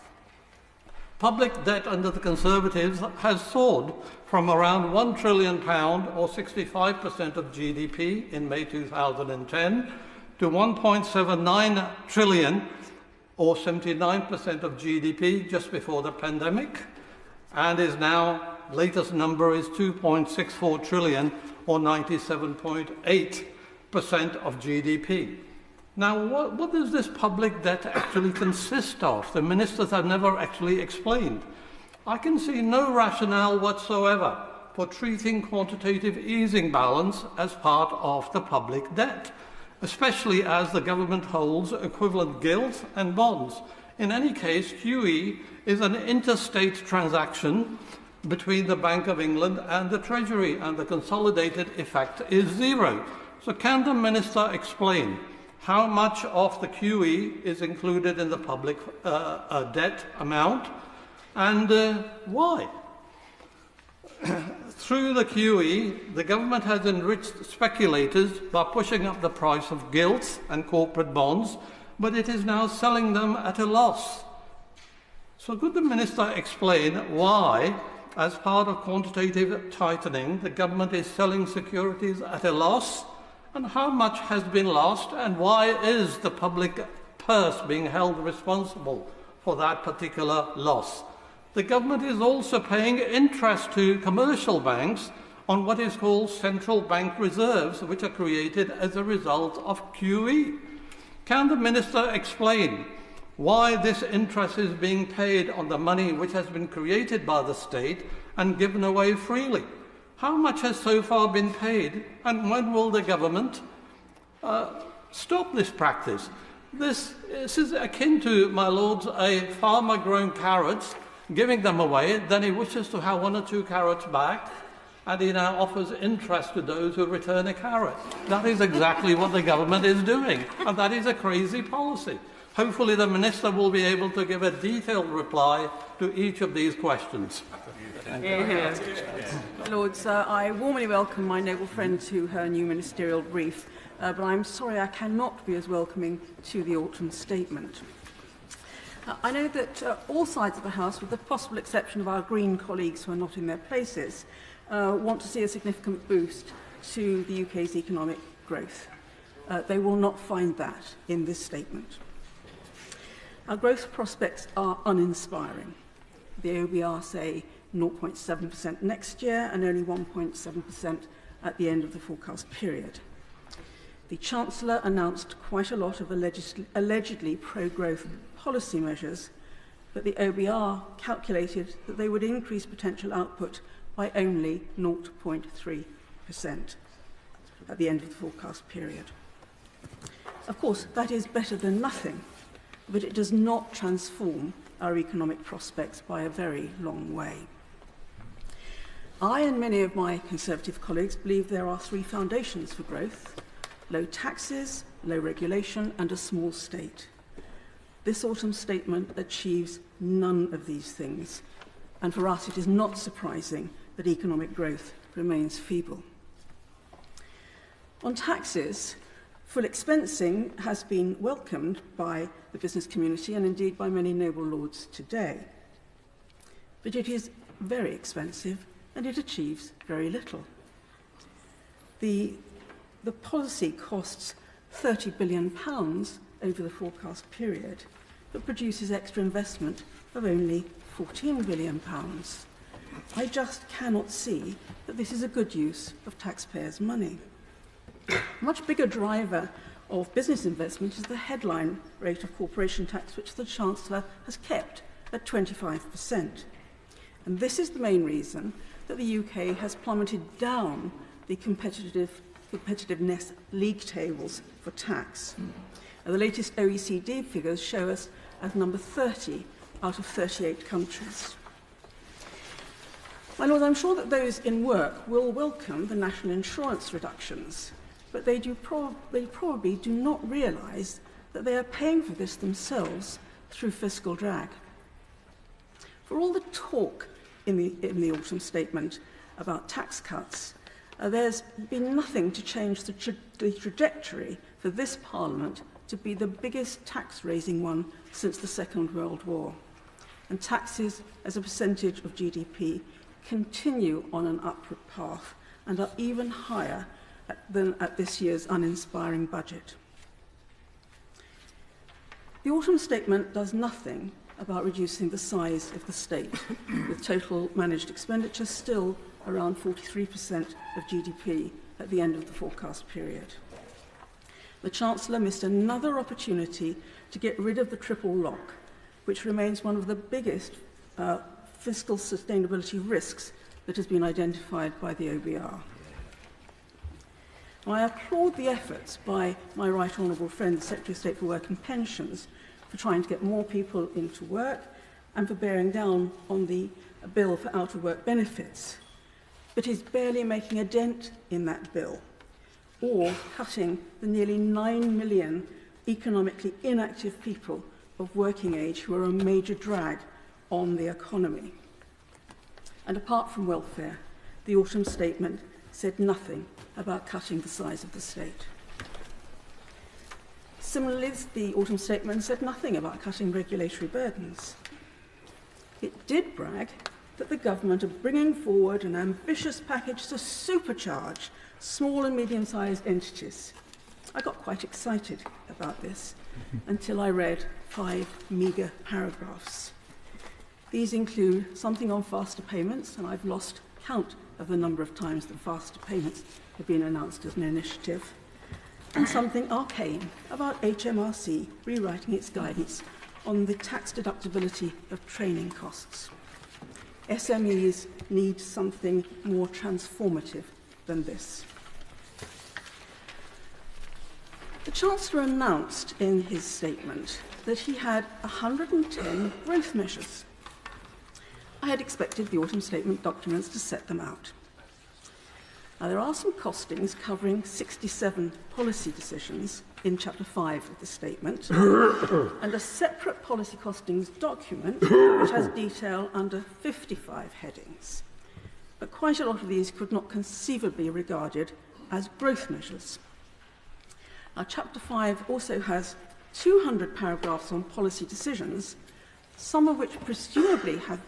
Public debt under the Conservatives has soared from around £1 trillion, or 65% of GDP, in May 2010, to £1.79 trillion, or 79% of GDP, just before the pandemic, and is now, latest number is £2.64 trillion, or 97.8% of GDP. Now, what does this public debt actually consist of? The ministers have never actually explained. I can see no rationale whatsoever for treating quantitative easing balance as part of the public debt, especially as the government holds equivalent gilts and bonds. In any case, QE is an interstate transaction between the Bank of England and the Treasury, and the consolidated effect is zero. So can the Minister explain how much of the QE is included in the public debt amount, and why? Through the QE, the government has enriched speculators by pushing up the price of gilts and corporate bonds, but it is now selling them at a loss. So could the Minister explain why, as part of quantitative tightening, the government is selling securities at a loss, and how much has been lost, and why is the public purse being held responsible for that particular loss? The government is also paying interest to commercial banks on what is called central bank reserves, which are created as a result of QE. Can the Minister explain why this interest is being paid on the money which has been created by the state and given away freely? How much has so far been paid, and when will the government stop this practice? This is akin to, my lords, a farmer growing carrots, giving them away, then he wishes to have 1 or 2 carrots back, and he now offers interest to those who return a carrot. That is exactly what the government is doing, and that is a crazy policy. Hopefully the Minister will be able to give a detailed reply to each of these questions. Lords, I warmly welcome my noble friend to her new ministerial brief, but I'm sorry I cannot be as welcoming to the autumn statement. I know that all sides of the House, with the possible exception of our Green colleagues who are not in their places, want to see a significant boost to the UK's economic growth. They will not find that in this statement. Our growth prospects are uninspiring. The OBR say 0.7% next year and only 1.7% at the end of the forecast period. The Chancellor announced quite a lot of allegedly pro-growth policy measures, but the OBR calculated that they would increase potential output by only 0.3% at the end of the forecast period. Of course, that is better than nothing, but it does not transform our economic prospects by a very long way. I and many of my Conservative colleagues believe there are 3 foundations for growth: low taxes, low regulation, and a small state. This autumn statement achieves none of these things, and for us it is not surprising that economic growth remains feeble. On taxes, full expensing has been welcomed by the business community and indeed by many noble lords today. But it is very expensive and it achieves very little. The policy costs £30 billion over the forecast period, but produces extra investment of only £14 billion. I just cannot see that this is a good use of taxpayers' money. A much bigger driver of business investment is the headline rate of corporation tax, which the Chancellor has kept at 25%. And this is the main reason that the UK has plummeted down the competitiveness league tables for tax. And the latest OECD figures show us as number 30 out of 38 countries. My Lord, I'm sure that those in work will welcome the national insurance reductions, but they probably do not realise that they are paying for this themselves through fiscal drag. For all the talk in the autumn statement about tax cuts, there's been nothing to change the trajectory for this Parliament to be the biggest tax-raising one since the Second World War. And taxes as a percentage of GDP continue on an upward path and are even higher than at this year's uninspiring budget. The autumn statement does nothing about reducing the size of the state, with total managed expenditure still around 43% of GDP at the end of the forecast period. The Chancellor missed another opportunity to get rid of the triple lock, which remains one of the biggest fiscal sustainability risks that has been identified by the OBR. I applaud the efforts by my right honourable friend, the Secretary of State for Work and Pensions, for trying to get more people into work and for bearing down on the bill for out-of-work benefits, but is barely making a dent in that bill, or cutting the nearly 9 million economically inactive people of working age who are a major drag on the economy. And apart from welfare, the autumn statement said nothing about cutting the size of the state. Similarly, the autumn statement said nothing about cutting regulatory burdens. It did brag that the government are bringing forward an ambitious package to supercharge small and medium-sized entities. I got quite excited about this until I read 5 meagre paragraphs. These include something on faster payments, and I've lost count of the number of times that faster payments have been announced as an initiative, and something arcane about HMRC rewriting its guidance on the tax deductibility of training costs. SMEs need something more transformative than this. The Chancellor announced in his statement that he had 110 growth measures. I had expected the autumn statement documents to set them out. Now, there are some costings covering 67 policy decisions in Chapter 5 of the statement, and a separate policy costings document which has detail under 55 headings. But quite a lot of these could not conceivably be regarded as growth measures. Now, Chapter 5 also has 200 paragraphs on policy decisions, some of which presumably have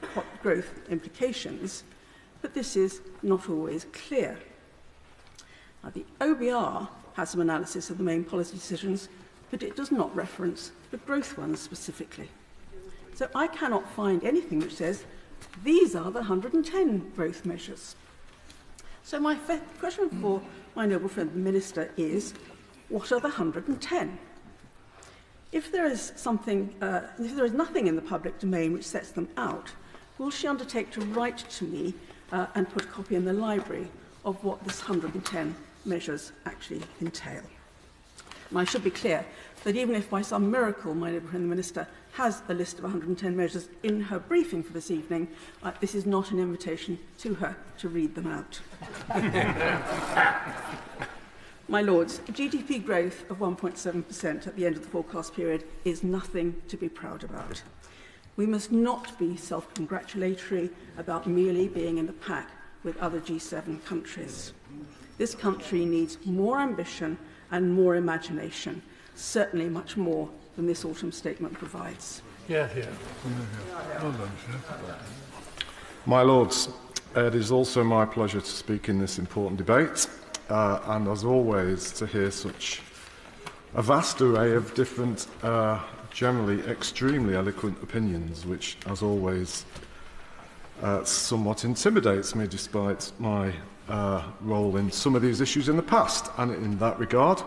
growth implications, but this is not always clear. Now, the OBR has some analysis of the main policy decisions, but it does not reference the growth ones specifically. So I cannot find anything which says, these are the 110 growth measures. So my question for my noble friend the Minister is, what are the 110? If there is nothing in the public domain which sets them out, will she undertake to write to me and put a copy in the library of what this 110 measures actually entail? And I should be clear that even if by some miracle my noble friend the Minister has a list of 110 measures in her briefing for this evening, this is not an invitation to her to read them out. My Lords, GDP growth of 1.7% at the end of the forecast period is nothing to be proud about. We must not be self-congratulatory about merely being in the pack with other G7 countries. This country needs more ambition and more imagination, certainly much more than this autumn statement provides. Well done, My Lords, it is also my pleasure to speak in this important debate. And as always, to hear such a vast array of different, generally extremely eloquent opinions, which, as always, somewhat intimidates me despite my role in some of these issues in the past. And in that regard,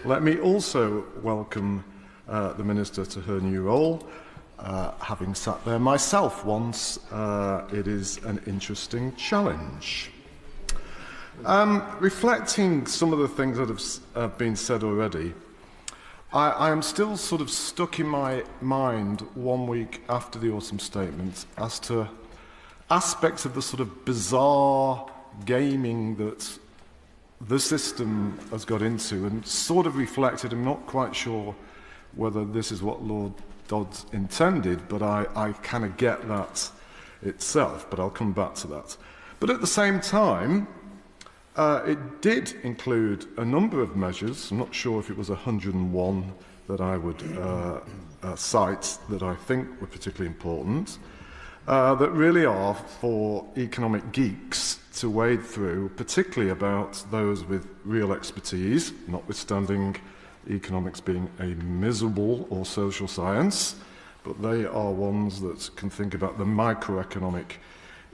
let me also welcome the Minister to her new role. Having sat there myself once, it is an interesting challenge. Reflecting some of the things that have been said already, I am still sort of stuck in my mind 1 week after the autumn statement as to aspects of the sort of bizarre gaming that the system has got into, and sort of reflected, I'm not quite sure whether this is what Lord Dodds intended, but I kind of get that itself, but I'll come back to that. But at the same time, it did include a number of measures. I'm not sure if it was 101 that I would cite that I think were particularly important, that really are for economic geeks to wade through, particularly about those with real expertise, notwithstanding economics being a miserable or social science, but they are ones that can think about the microeconomic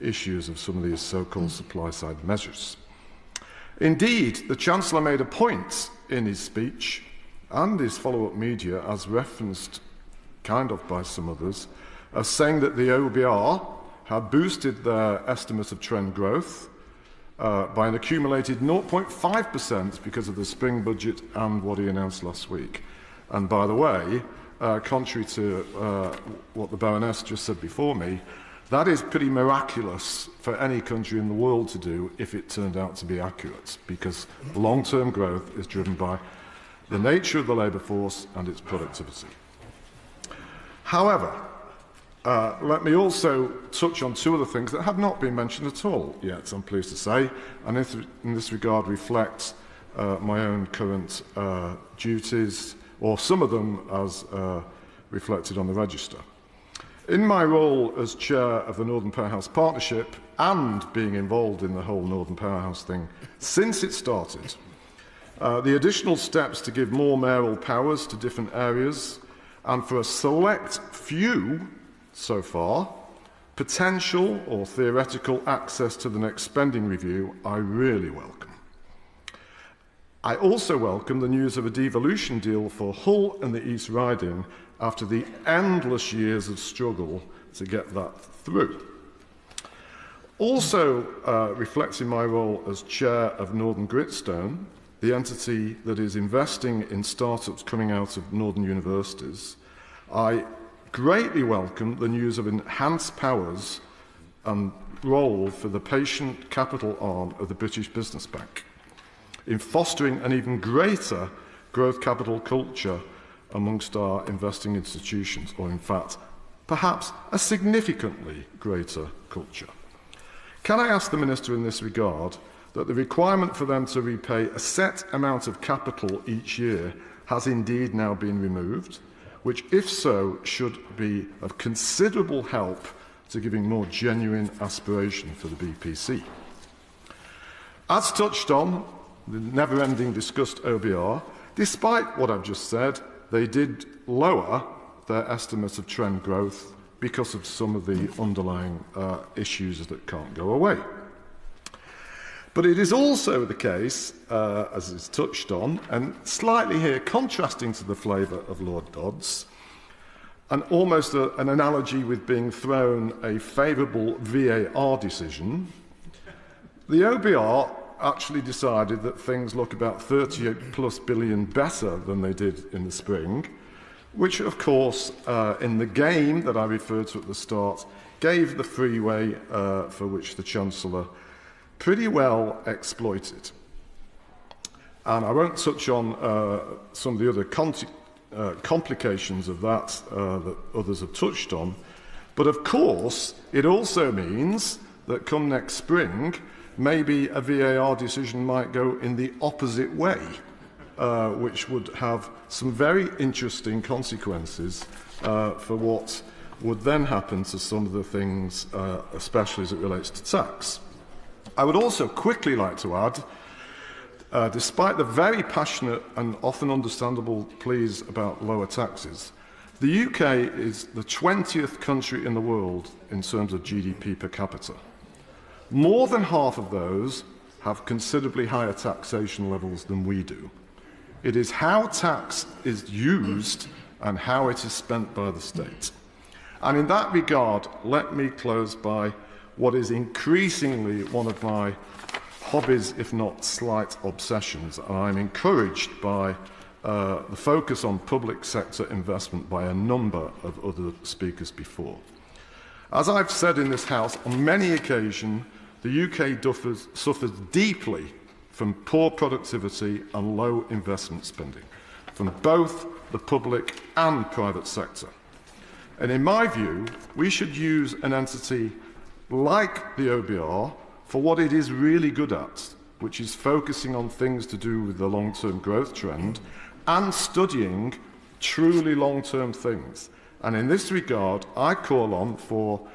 issues of some of these so-called supply-side measures. Indeed, the Chancellor made a point in his speech and his follow-up media, as referenced kind of by some others, of saying that the OBR had boosted their estimate of trend growth by an accumulated 0.5% because of the spring budget and what he announced last week. And by the way, contrary to what the Baroness just said before me, that is pretty miraculous for any country in the world to do if it turned out to be accurate, because long-term growth is driven by the nature of the labour force and its productivity. However, let me also touch on two other things that have not been mentioned at all yet, I'm pleased to say, and in this regard reflect my own current duties, or some of them as reflected on the register. In my role as chair of the Northern Powerhouse Partnership and being involved in the whole Northern Powerhouse thing since it started, the additional steps to give more mayoral powers to different areas and for a select few, so far, potential or theoretical access to the next spending review, I really welcome. I also welcome the news of a devolution deal for Hull and the East Riding after the endless years of struggle to get that through. Also reflecting my role as chair of Northern Gritstone, the entity that is investing in startups coming out of Northern universities, I greatly welcome the news of enhanced powers and role for the patient capital arm of the British Business Bank in fostering an even greater growth capital culture amongst our investing institutions, or in fact, perhaps a significantly greater culture. Can I ask the Minister in this regard that the requirement for them to repay a set amount of capital each year has indeed now been removed, which, if so, should be of considerable help to giving more genuine aspiration for the BPC. As touched on, the never-ending discussed OBR, despite what I've just said, they did lower their estimate of trend growth because of some of the underlying issues that can't go away. But it is also the case, as is touched on, and slightly here contrasting to the flavour of Lord Dodds, and almost an analogy with being thrown a favourable VAR decision, the OBR actually decided that things look about 38+ billion better than they did in the spring, which, of course, in the game that I referred to at the start, gave the freeway for which the Chancellor pretty well exploited. And I won't touch on some of the other complications of that that others have touched on, but of course, it also means that come next spring, maybe a VAR decision might go in the opposite way, which would have some very interesting consequences for what would then happen to some of the things, especially as it relates to tax. I would also quickly like to add, despite the very passionate and often understandable pleas about lower taxes, the UK is the 20th country in the world in terms of GDP per capita. More than half of those have considerably higher taxation levels than we do. It is how tax is used and how it is spent by the state. And in that regard, let me close by what is increasingly one of my hobbies, if not slight obsessions. And I'm encouraged by the focus on public sector investment by a number of other speakers before. As I've said in this House on many occasions, the UK suffers deeply from poor productivity and low investment spending, from both the public and private sector. And in my view, we should use an entity like the OBR for what it is really good at, which is focusing on things to do with the long-term growth trend and studying truly long-term things. And in this regard, I call on for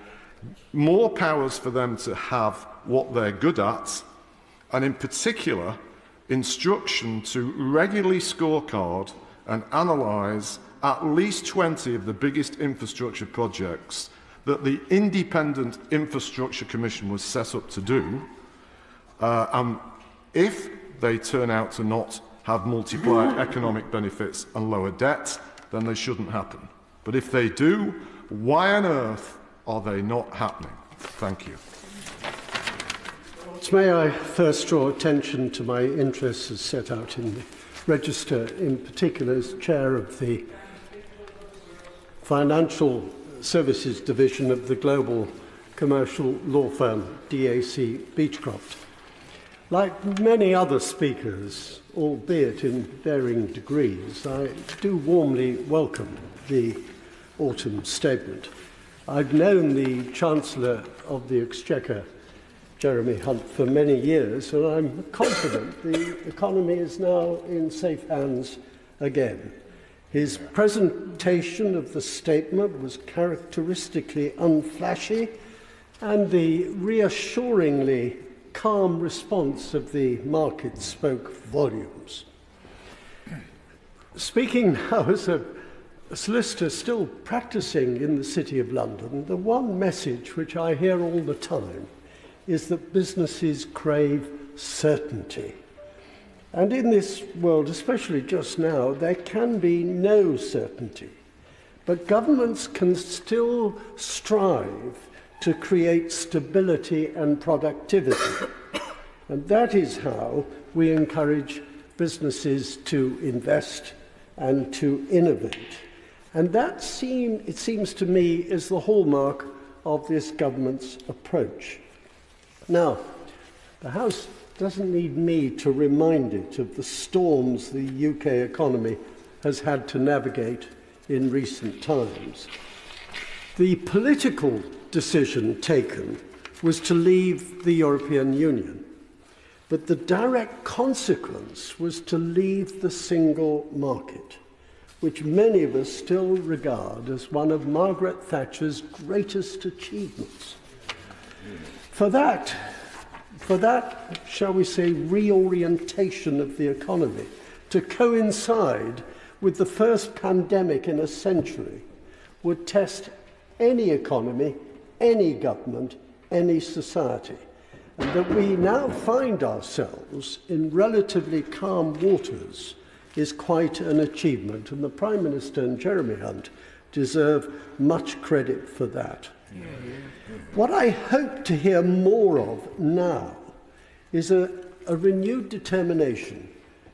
more powers for them to have what they're good at, and in particular, instruction to regularly scorecard and analyse at least 20 of the biggest infrastructure projects that the Independent Infrastructure Commission was set up to do, and if they turn out to not have multiplier economic benefits and lower debt, then they shouldn't happen. But if they do, why on earth are they not happening? Thank you. May I first draw attention to my interests as set out in the Register, in particular as chair of the Financial Services Division of the global commercial law firm DAC Beechcroft. Like many other speakers, albeit in varying degrees, I do warmly welcome the autumn statement. I've known the Chancellor of the Exchequer, Jeremy Hunt, for many years, and I'm confident the economy is now in safe hands again. His presentation of the statement was characteristically unflashy, and the reassuringly calm response of the market spoke volumes. Speaking now as a solicitor still practicing in the City of London, the one message which I hear all the time is that businesses crave certainty. And in this world, especially just now, there can be no certainty. But governments can still strive to create stability and productivity. And that is how we encourage businesses to invest and to innovate. And that it seems to me, is the hallmark of this government's approach. Now, the House doesn't need me to remind it of the storms the UK economy has had to navigate in recent times. The political decision taken was to leave the European Union, but the direct consequence was to leave the single market, which many of us still regard as one of Margaret Thatcher's greatest achievements. For that, shall we say, reorientation of the economy to coincide with the first pandemic in a century would test any economy, any government, any society. And that we now find ourselves in relatively calm waters is quite an achievement, and the Prime Minister and Jeremy Hunt deserve much credit for that. What I hope to hear more of now is a renewed determination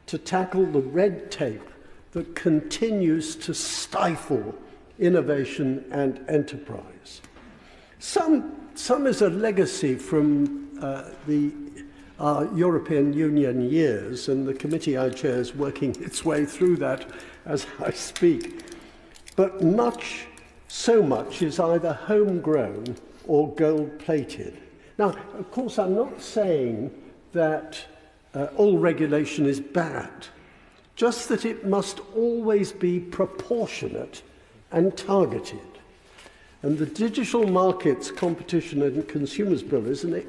to tackle the red tape that continues to stifle innovation and enterprise. Some is a legacy from our European Union years, and the committee I chair is working its way through that as I speak. But so much is either homegrown or gold-plated. Now, of course, I'm not saying that all regulation is bad, just that it must always be proportionate and targeted. And the Digital Markets Competition and Consumers Bill is an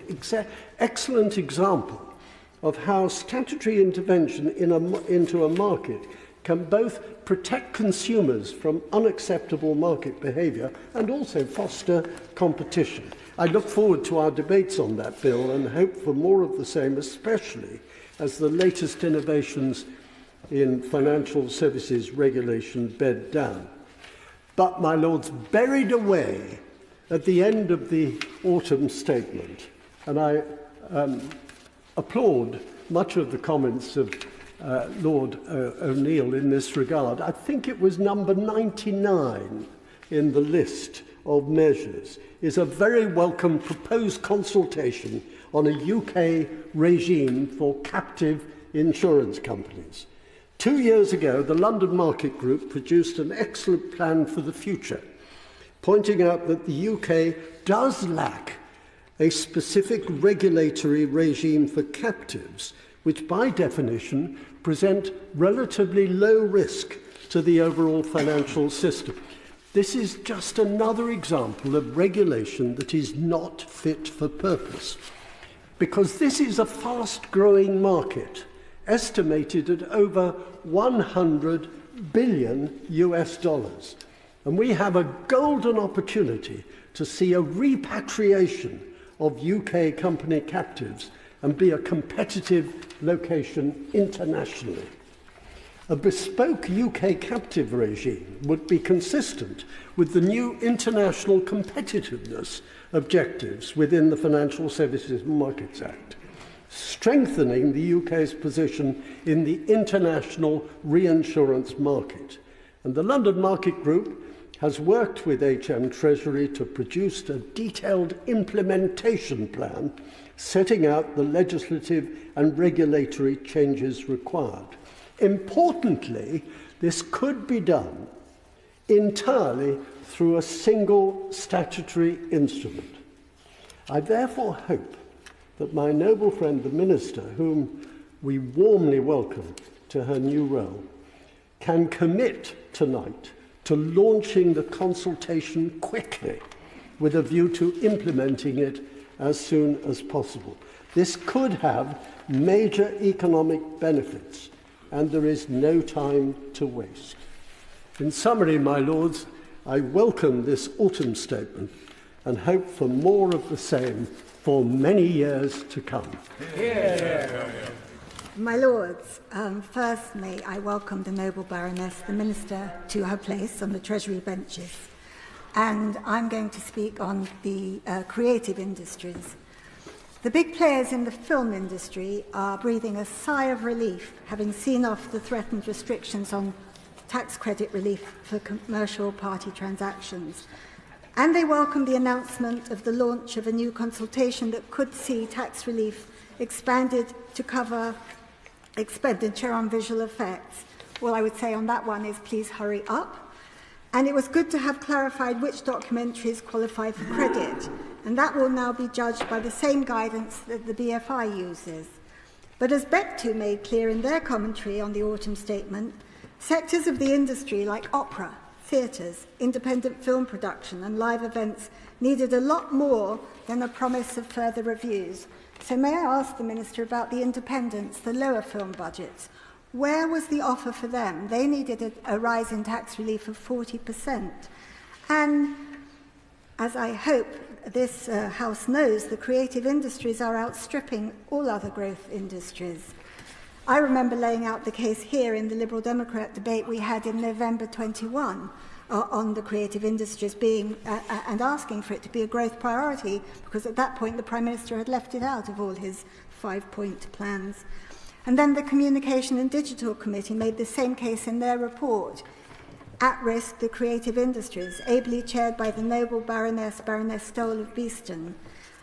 excellent example of how statutory intervention into a market can both protect consumers from unacceptable market behaviour and also foster competition. I look forward to our debates on that bill and hope for more of the same, especially as the latest innovations in financial services regulation bed down. But, my lords, buried away at the end of the autumn statement, and I applaud much of the comments of Lord O'Neill in this regard, I think it was number 99 in the list of measures, is a very welcome proposed consultation on a UK regime for captive insurance companies. 2 years ago, the London Market Group produced an excellent plan for the future, pointing out that the UK does lack a specific regulatory regime for captives, which by definition present relatively low risk to the overall financial system. This is just another example of regulation that is not fit for purpose, because this is a fast-growing market, estimated at over $100 billion US. And we have a golden opportunity to see a repatriation of UK company captives and be a competitive location internationally. A bespoke UK captive regime would be consistent with the new international competitiveness objectives within the Financial Services Markets Act. strengthening the UK's position in the international reinsurance market. And the London Market Group has worked with HM Treasury to produce a detailed implementation plan setting out the legislative and regulatory changes required. Importantly, this could be done entirely through a single statutory instrument. I therefore hope that my noble friend, the Minister, whom we warmly welcome to her new role, can commit tonight to launching the consultation quickly with a view to implementing it as soon as possible. This could have major economic benefits, and there is no time to waste. In summary, my Lords, I welcome this autumn statement and hope for more of the same for many years to come. My Lords, firstly, I welcome the noble Baroness, the Minister, to her place on the Treasury benches. And I'm going to speak on the creative industries. The big players in the film industry are breathing a sigh of relief, having seen off the threatened restrictions on tax credit relief for commercial party transactions. And they welcome the announcement of the launch of a new consultation that could see tax relief expanded to cover expenditure on visual effects. All I would say on that one is please hurry up. And it was good to have clarified which documentaries qualify for credit, and that will now be judged by the same guidance that the BFI uses. But as BECTU made clear in their commentary on the autumn statement, sectors of the industry like opera, theatres, independent film production and live events needed a lot more than a promise of further reviews. So may I ask the Minister about the independents, the lower film budgets? Where was the offer for them? They needed a rise in tax relief of 40%. And as I hope this House knows, the creative industries are outstripping all other growth industries. I remember laying out the case here in the Liberal Democrat debate we had in November 21 on the creative industries being and asking for it to be a growth priority, because at that point the Prime Minister had left it out of all his 5-point plans. And then the Communication and Digital Committee made the same case in their report, At Risk, the Creative Industries, ably chaired by the noble Baroness Stoll of Beeston.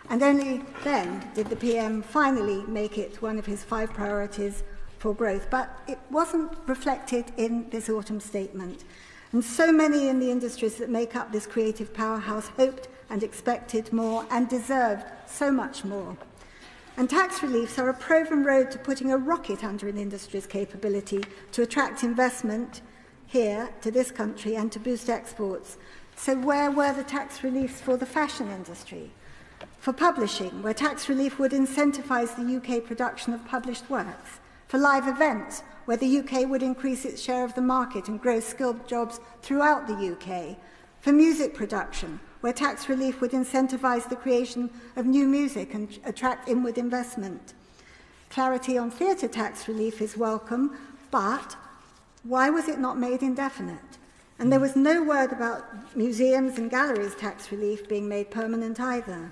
And only then did the PM finally make it one of his 5 priorities for growth. But it wasn't reflected in this autumn statement. And so many in the industries that make up this creative powerhouse hoped and expected more and deserved so much more. And tax reliefs are a proven road to putting a rocket under an industry's capability to attract investment here to this country and to boost exports. So where were the tax reliefs for the fashion industry? For publishing, where tax relief would incentivise the UK production of published works? For live events, where the UK would increase its share of the market and grow skilled jobs throughout the UK? For music production, where tax relief would incentivise the creation of new music and attract inward investment? Clarity on theatre tax relief is welcome, but why was it not made indefinite? And there was no word about museums and galleries tax relief being made permanent either.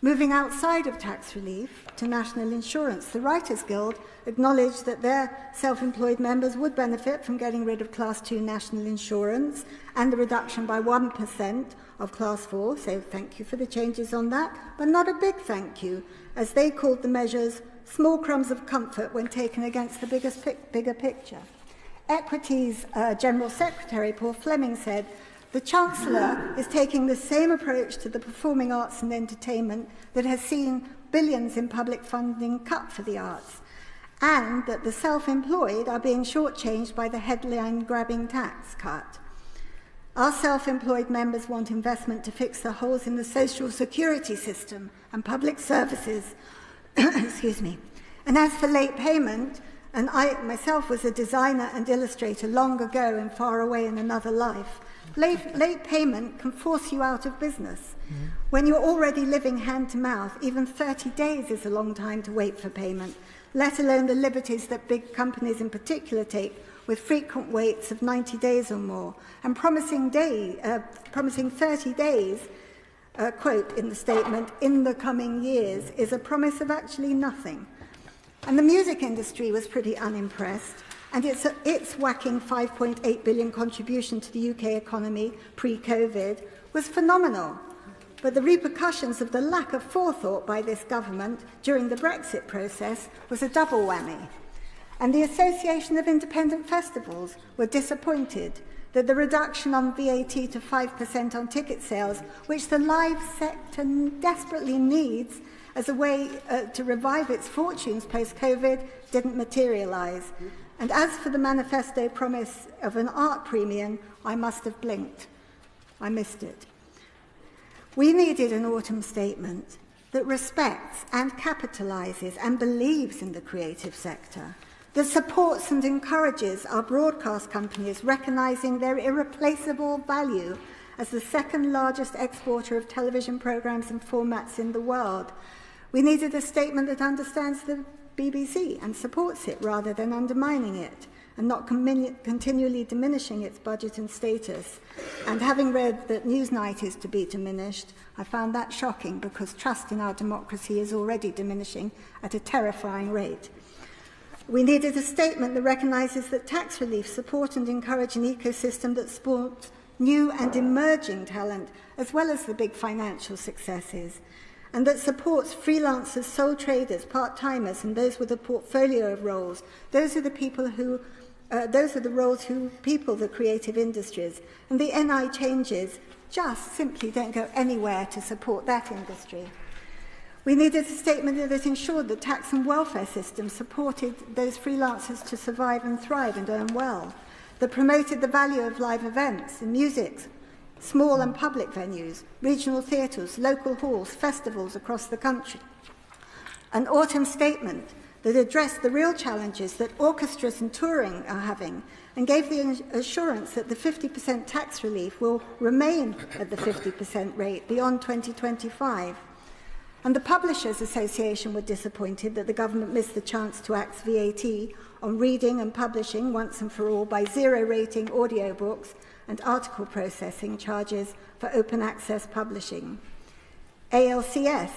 Moving outside of tax relief to national insurance, the Writers' Guild acknowledged that their self-employed members would benefit from getting rid of Class 2 national insurance and the reduction by 1% of Class 4, so thank you for the changes on that, but not a big thank you, as they called the measures small crumbs of comfort when taken against the bigger picture. Equity's General Secretary, Paul Fleming, said, "The Chancellor is taking the same approach to the performing arts and entertainment that has seen billions in public funding cut for the arts, and that the self-employed are being shortchanged by the headline-grabbing tax cut. Our self-employed members want investment to fix the holes in the social security system and public services." Excuse me. And as for late payment, and I myself was a designer and illustrator long ago and far away in another life, late payment can force you out of business. When you're already living hand to mouth, even 30 days is a long time to wait for payment, let alone the liberties that big companies in particular take with frequent waits of 90 days or more, and promising 30 days, quote in the statement, in the coming years, is a promise of actually nothing. And the music industry was pretty unimpressed, and its whacking £5.8 billion contribution to the UK economy pre-COVID was phenomenal. But the repercussions of the lack of forethought by this government during the Brexit process was a double whammy. And the Association of Independent Festivals were disappointed that the reduction on VAT to 5% on ticket sales, which the live sector desperately needs as a way to revive its fortunes post-COVID, didn't materialise. And as for the manifesto promise of an art premium, I must have blinked. I missed it. We needed an autumn statement that respects and capitalises and believes in the creative sector, that supports and encourages our broadcast companies, recognising their irreplaceable value as the second largest exporter of television programmes and formats in the world. We needed a statement that understands the BBC and supports it rather than undermining it, and not continually diminishing its budget and status. And having read that Newsnight is to be diminished, I found that shocking, because trust in our democracy is already diminishing at a terrifying rate. We needed a statement that recognises that tax relief support and encourage an ecosystem that supports new and emerging talent, as well as the big financial successes, and that supports freelancers, sole traders, part-timers, and those with a portfolio of roles. Those are the roles who people the creative industries, and the NI changes just simply don't go anywhere to support that industry. We needed a statement that ensured the tax and welfare system supported those freelancers to survive and thrive and earn well, that promoted the value of live events in music, small and public venues, regional theatres, local halls, festivals across the country. An autumn statement that addressed the real challenges that orchestras and touring are having, and gave the assurance that the 50% tax relief will remain at the 50% rate beyond 2025. And the Publishers Association were disappointed that the government missed the chance to axe VAT on reading and publishing once and for all by zero-rating audiobooks and article processing charges for open access publishing. ALCS,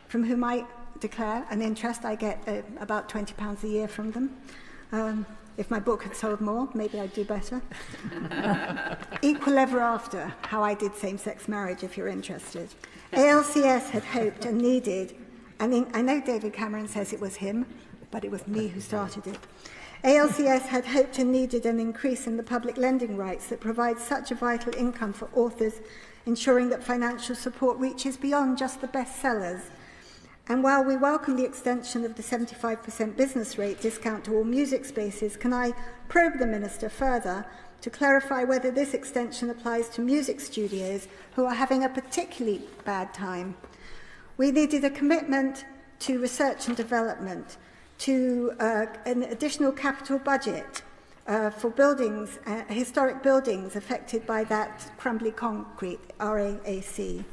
from whom I declare an interest, I get about £20 a year from them. If my book had sold more, maybe I'd do better. Equal Ever After, How I Did Same-Sex Marriage, if you're interested. ALCS had hoped and needed, and I know David Cameron says it was him, but it was me who started it. ALCS had hoped and needed an increase in the public lending rights that provides such a vital income for authors, ensuring that financial support reaches beyond just the bestsellers. And while we welcome the extension of the 75% business rate discount to all music spaces, can I probe the Minister further to clarify whether this extension applies to music studios who are having a particularly bad time? We needed a commitment to research and development, to an additional capital budget for buildings, historic buildings affected by that crumbly concrete, RAAC.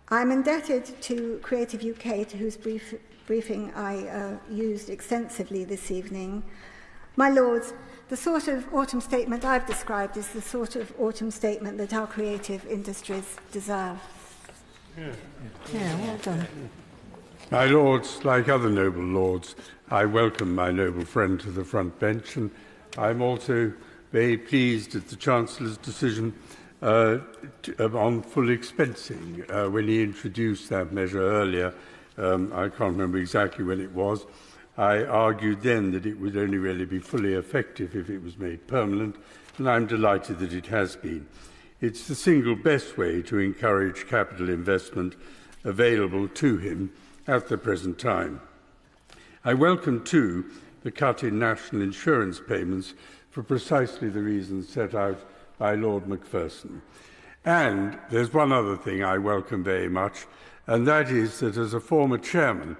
I'm indebted to Creative UK, to whose briefing I used extensively this evening. My Lords, the sort of autumn statement I've described is the sort of autumn statement that our creative industries deserve. Well done. My Lords, like other noble lords, I welcome my noble friend to the front bench, and I'm also very pleased at the Chancellor's decision on full expensing. When he introduced that measure earlier, I can't remember exactly when it was, I argued then that it would only really be fully effective if it was made permanent, and I'm delighted that it has been. It's the single best way to encourage capital investment available to him at the present time. I welcome, too, the cut in national insurance payments for precisely the reasons set out by Lord Macpherson. And there's one other thing I welcome very much, and that is that as a former chairman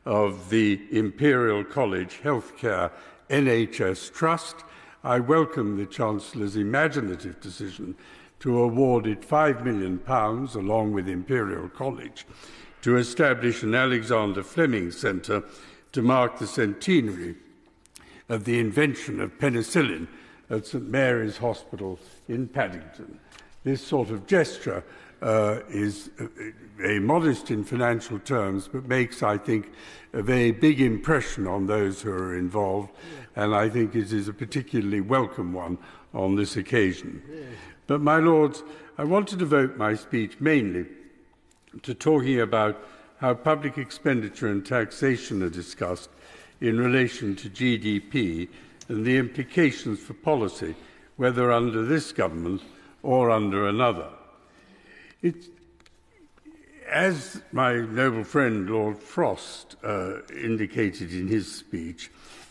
of the Imperial College Healthcare NHS Trust, I welcome the Chancellor's imaginative decision to award it £5 million, along with Imperial College, to establish an Alexander Fleming Centre to mark the centenary of the invention of penicillin at St Mary's Hospital in Paddington. this sort of gesture is very modest in financial terms, but makes, I think, a very big impression on those who are involved, and I think it is a particularly welcome one on this occasion. But, my Lords, I want to devote my speech mainly to talking about how public expenditure and taxation are discussed in relation to GDP and the implications for policy, whether under this government or under another. As my noble friend Lord Frost indicated in his speech,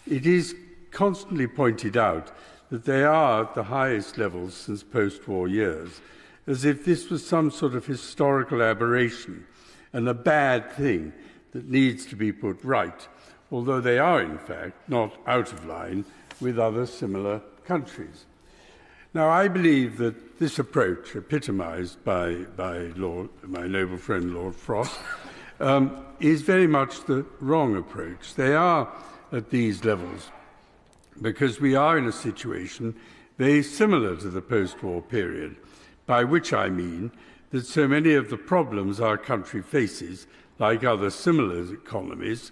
it is constantly pointed out that they are at the highest levels since post-war years, as if this was some sort of historical aberration and a bad thing that needs to be put right, although they are, in fact, not out of line with other similar countries. Now, I believe that this approach, epitomised by my noble friend Lord Frost, is very much the wrong approach. They are at these levels because we are in a situation very similar to the post-war period, by which I mean that so many of the problems our country faces, like other similar economies,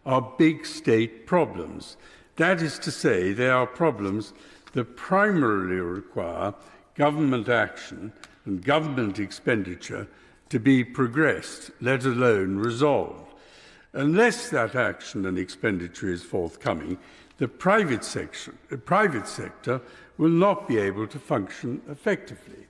are big state problems. That is to say, they are problems that primarily require government action and government expenditure to be progressed, let alone resolved. Unless that action and expenditure is forthcoming, the private sector will not be able to function effectively.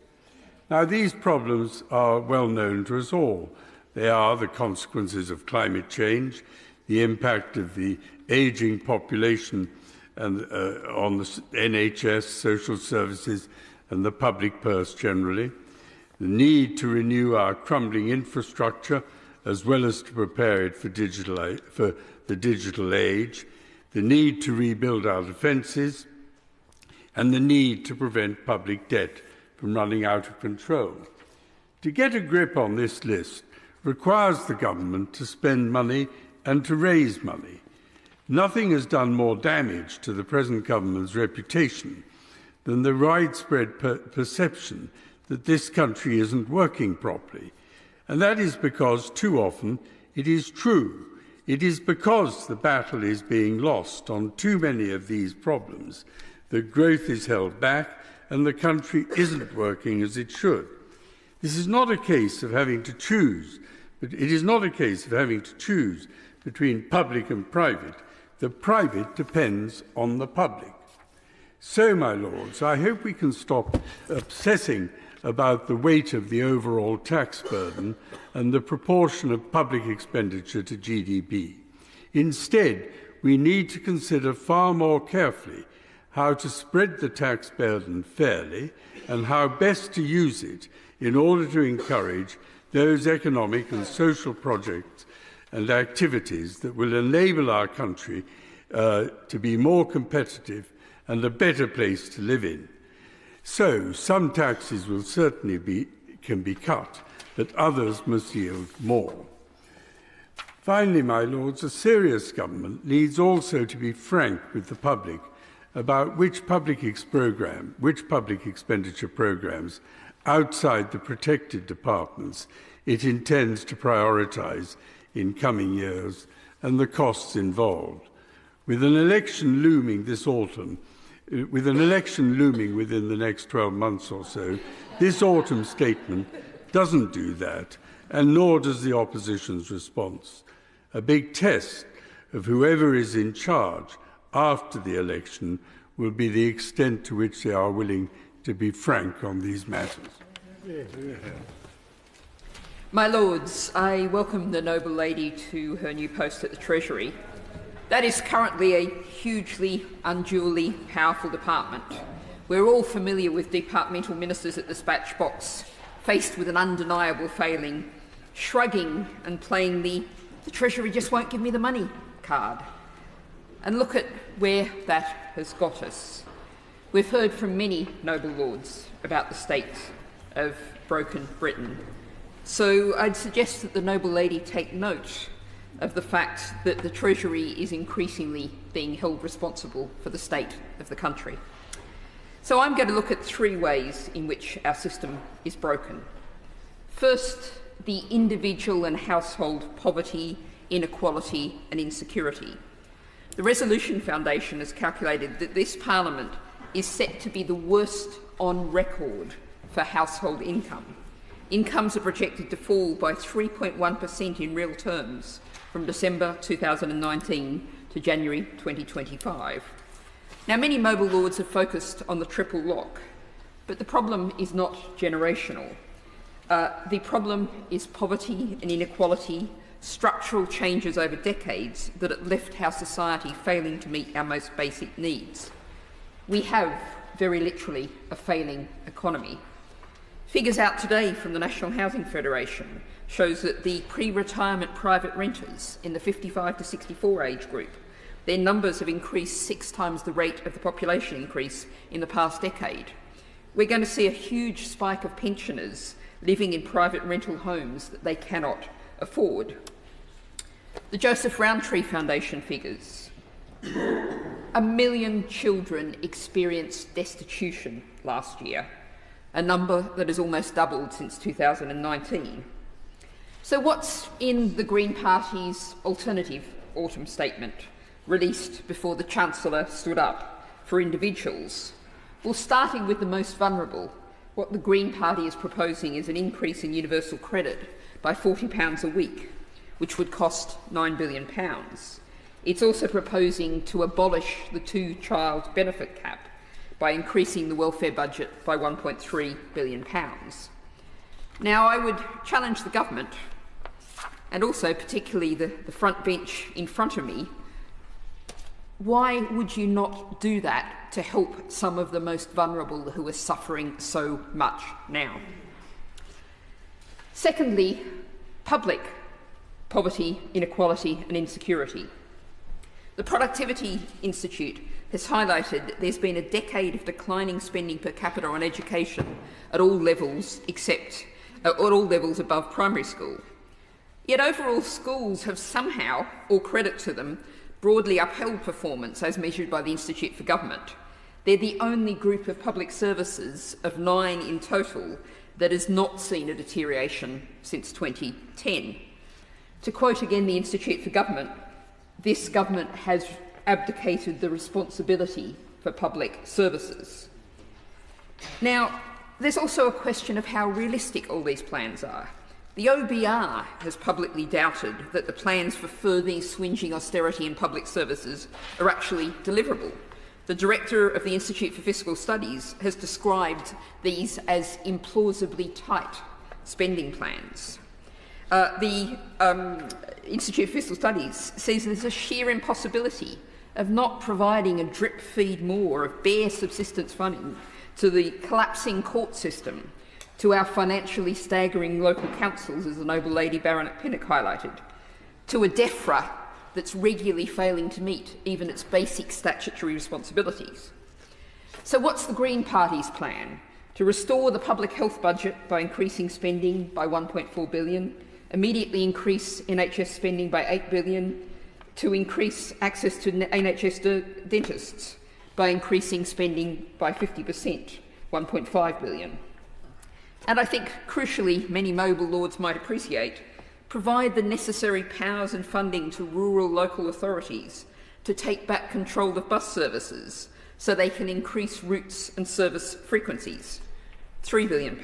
Now, these problems are well known to us all. They are the consequences of climate change, the impact of the ageing population and on the NHS, social services, and the public purse generally, the need to renew our crumbling infrastructure as well as to prepare it for the digital age, the need to rebuild our defences, and the need to prevent public debt from running out of control. To get a grip on this list requires the government to spend money and to raise money. Nothing has done more damage to the present government's reputation than the widespread perception that this country isn't working properly. And that is because too often it is true. It is because the battle is being lost on too many of these problems that growth is held back and the country isn't working as it should. This is not a case of having to choose, but it is not a case of having to choose between public and private. The private depends on the public. So, my Lords, I hope we can stop obsessing about the weight of the overall tax burden and the proportion of public expenditure to GDP. Instead, we need to consider far more carefully how to spread the tax burden fairly and how best to use it in order to encourage those economic and social projects and activities that will enable our country to be more competitive and a better place to live in. So, some taxes will certainly can be cut, but others must yield more. Finally, my Lords, a serious government needs also to be frank with the public about which public expenditure programmes outside the protected departments it intends to prioritise in coming years and the costs involved. With an election looming this autumn, within the next 12 months or so, this autumn statement doesn't do that, and nor does the opposition's response. A big test of whoever is in charge after the election will be the extent to which they are willing to be frank on these matters. My Lords, I welcome the noble lady to her new post at the Treasury. That is currently a hugely, unduly powerful department. We're all familiar with departmental ministers at the dispatch box, faced with an undeniable failing, shrugging and playing the Treasury just won't give me the money card. And look at where that has got us. We've heard from many noble lords about the state of broken Britain. So I'd suggest that the noble lady take note of the fact that the Treasury is increasingly being held responsible for the state of the country. So I'm going to look at three ways in which our system is broken. First, the individual and household poverty, inequality and insecurity. The Resolution Foundation has calculated that this Parliament is set to be the worst on record for household income. Incomes are projected to fall by 3.1% in real terms from December 2019 to January 2025. Now, many mobile lords have focused on the triple lock, but the problem is not generational. The problem is poverty and inequality, structural changes over decades that have left our society failing to meet our most basic needs. We have, very literally, a failing economy. Figures out today from the National Housing Federation shows that the pre-retirement private renters in the 55 to 64 age group, their numbers have increased 6 times the rate of the population increase in the past decade. We're going to see a huge spike of pensioners living in private rental homes that they cannot afford. The Joseph Rowntree Foundation figures 1 million children experienced destitution last year, a number that has almost doubled since 2019. So what's in the Green Party's alternative autumn statement, released before the Chancellor stood up for individuals? Well, starting with the most vulnerable, what the Green Party is proposing is an increase in universal credit by £40 a week, which would cost £9 billion. It's also proposing to abolish the two-child benefit cap by increasing the welfare budget by £1.3 billion. Now, I would challenge the government, and also particularly the front bench in front of me, why would you not do that to help some of the most vulnerable who are suffering so much now? Secondly, public poverty, inequality and insecurity. The Productivity Institute has highlighted there's been a decade of declining spending per capita on education at all levels above primary school. Yet overall schools have somehow, all credit to them, broadly upheld performance as measured by the Institute for Government. They're the only group of public services of 9 in total that has not seen a deterioration since 2010. To quote again the Institute for Government, this government has abdicated the responsibility for public services. Now, there's also a question of how realistic all these plans are. The OBR has publicly doubted that the plans for further swinging austerity in public services are actually deliverable. The director of the Institute for Fiscal Studies has described these as implausibly tight spending plans. The Institute for Fiscal Studies says there's a sheer impossibility of not providing a drip feed more of bare subsistence funding to the collapsing court system, to our financially staggering local councils, as the noble lady Baronet Pinnock highlighted, to a DEFRA that's regularly failing to meet even its basic statutory responsibilities. So what's the Green Party's plan? To restore the public health budget by increasing spending by £1.4 billion, immediately increase NHS spending by £8 billion, to increase access to NHS dentists by increasing spending by 50%, £1.5 billion. And I think, crucially, many mobile lords might appreciate, provide the necessary powers and funding to rural local authorities to take back control of bus services so they can increase routes and service frequencies. £3 billion.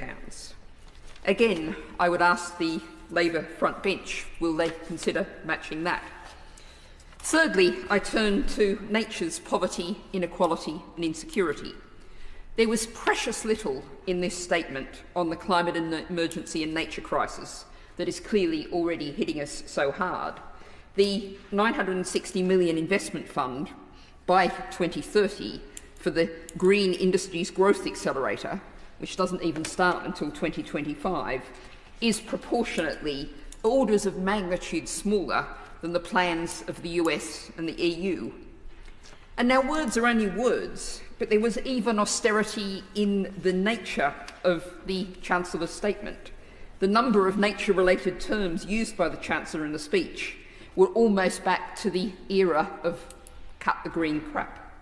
Again, I would ask the Labour front bench, will they consider matching that? Thirdly, I turn to nature's poverty, inequality and insecurity. There was precious little in this statement on the climate emergency and nature crisis that is clearly already hitting us so hard. The $960 million investment fund by 2030 for the Green Industries Growth Accelerator, which doesn't even start until 2025, is proportionately orders of magnitude smaller than the plans of the US and the EU. And now words are only words, but there was even austerity in the nature of the Chancellor's statement. The number of nature-related terms used by the Chancellor in the speech were almost back to the era of cut the green crap.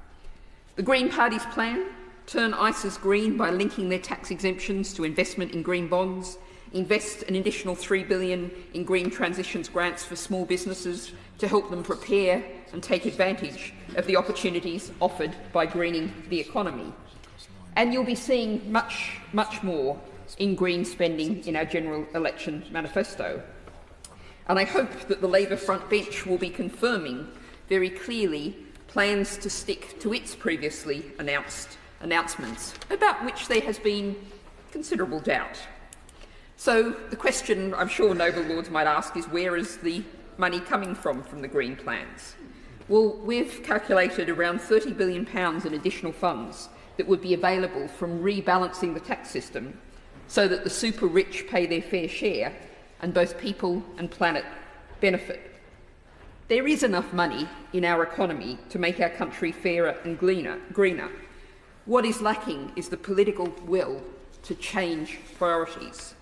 The Green Party's plan turn ISAs green by linking their tax exemptions to investment in green bonds, invest an additional $3 billion in green transitions grants for small businesses to help them prepare and take advantage of the opportunities offered by greening the economy. And you'll be seeing much, much more in green spending in our general election manifesto. And I hope that the Labour front bench will be confirming very clearly plans to stick to its previously announcements, about which there has been considerable doubt. So the question I'm sure noble lords might ask is, where is the money coming from the green plans? Well, we've calculated around £30 billion in additional funds that would be available from rebalancing the tax system so that the super rich pay their fair share and both people and planet benefit. There is enough money in our economy to make our country fairer and greener. What is lacking is the political will to change priorities.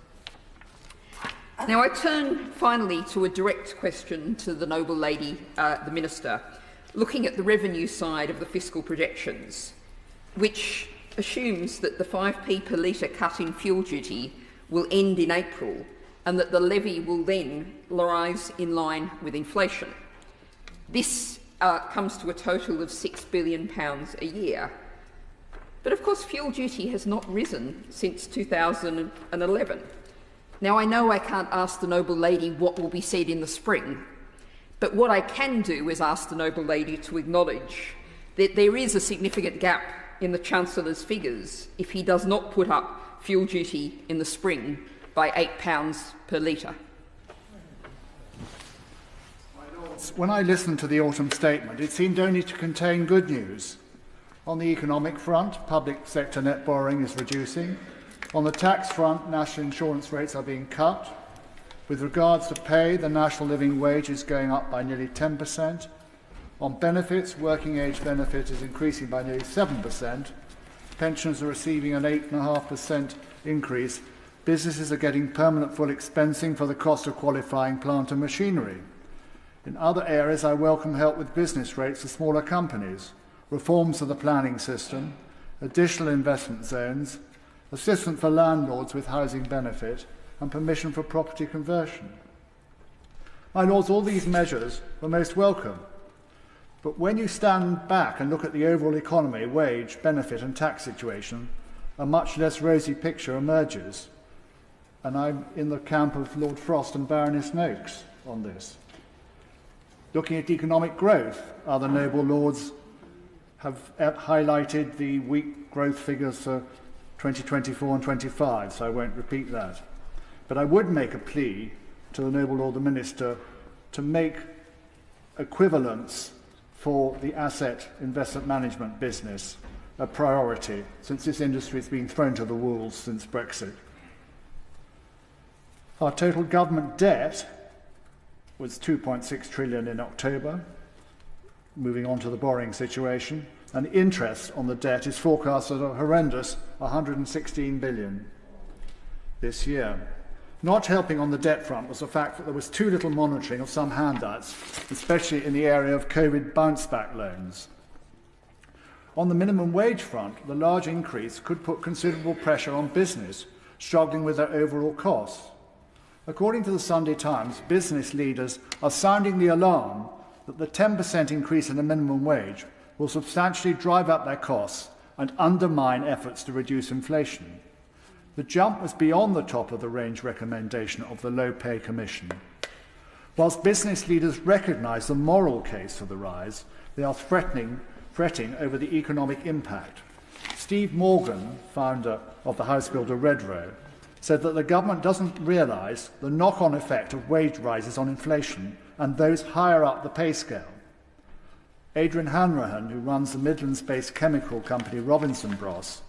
Now, I turn finally to a direct question to the noble lady, the Minister, looking at the revenue side of the fiscal projections, which assumes that the 5p per litre cut in fuel duty will end in April and that the levy will then rise in line with inflation. This comes to a total of £6 billion a year. But of course, fuel duty has not risen since 2011. Now, I know I can't ask the noble lady what will be said in the spring, but what I can do is ask the noble lady to acknowledge that there is a significant gap in the Chancellor's figures if he does not put up fuel duty in the spring by £8 per litre. When I listened to the autumn statement, it seemed only to contain good news. On the economic front, public sector net borrowing is reducing. On the tax front, national insurance rates are being cut. With regards to pay, the national living wage is going up by nearly 10%. On benefits, working age benefit is increasing by nearly 7%. Pensioners are receiving an 8.5% increase. Businesses are getting permanent full expensing for the cost of qualifying plant and machinery. In other areas, I welcome help with business rates for smaller companies, reforms of the planning system, additional investment zones, assistance for landlords with housing benefit, and permission for property conversion. My lords, all these measures were most welcome. But when you stand back and look at the overall economy, wage, benefit and tax situation, a much less rosy picture emerges. And I'm in the camp of Lord Frost and Baroness Noakes on this. Looking at economic growth, other noble lords have highlighted the weak growth figures for 2024 and 25, so I won't repeat that. But I would make a plea to the noble lord the Minister to make equivalence for the asset investment management business a priority, since this industry has been thrown to the wolves since Brexit. Our total government debt was 2.6 trillion in October, moving on to the borrowing situation, and interest on the debt is forecast at a horrendous 116 billion this year. Not helping on the debt front was the fact that there was too little monitoring of some handouts, especially in the area of COVID bounce-back loans. On the minimum wage front, the large increase could put considerable pressure on business, struggling with their overall costs. According to the Sunday Times, business leaders are sounding the alarm that the 10% increase in the minimum wage will substantially drive up their costs and undermine efforts to reduce inflation. The jump was beyond the top of the range recommendation of the Low Pay Commission. Whilst business leaders recognise the moral case for the rise, they are fretting over the economic impact. Steve Morgan, founder of the house builder Redrow, said that the government doesn't realise the knock-on effect of wage rises on inflation and those higher up the pay scale. Adrian Hanrahan, who runs the Midlands-based chemical company Robinson Bros,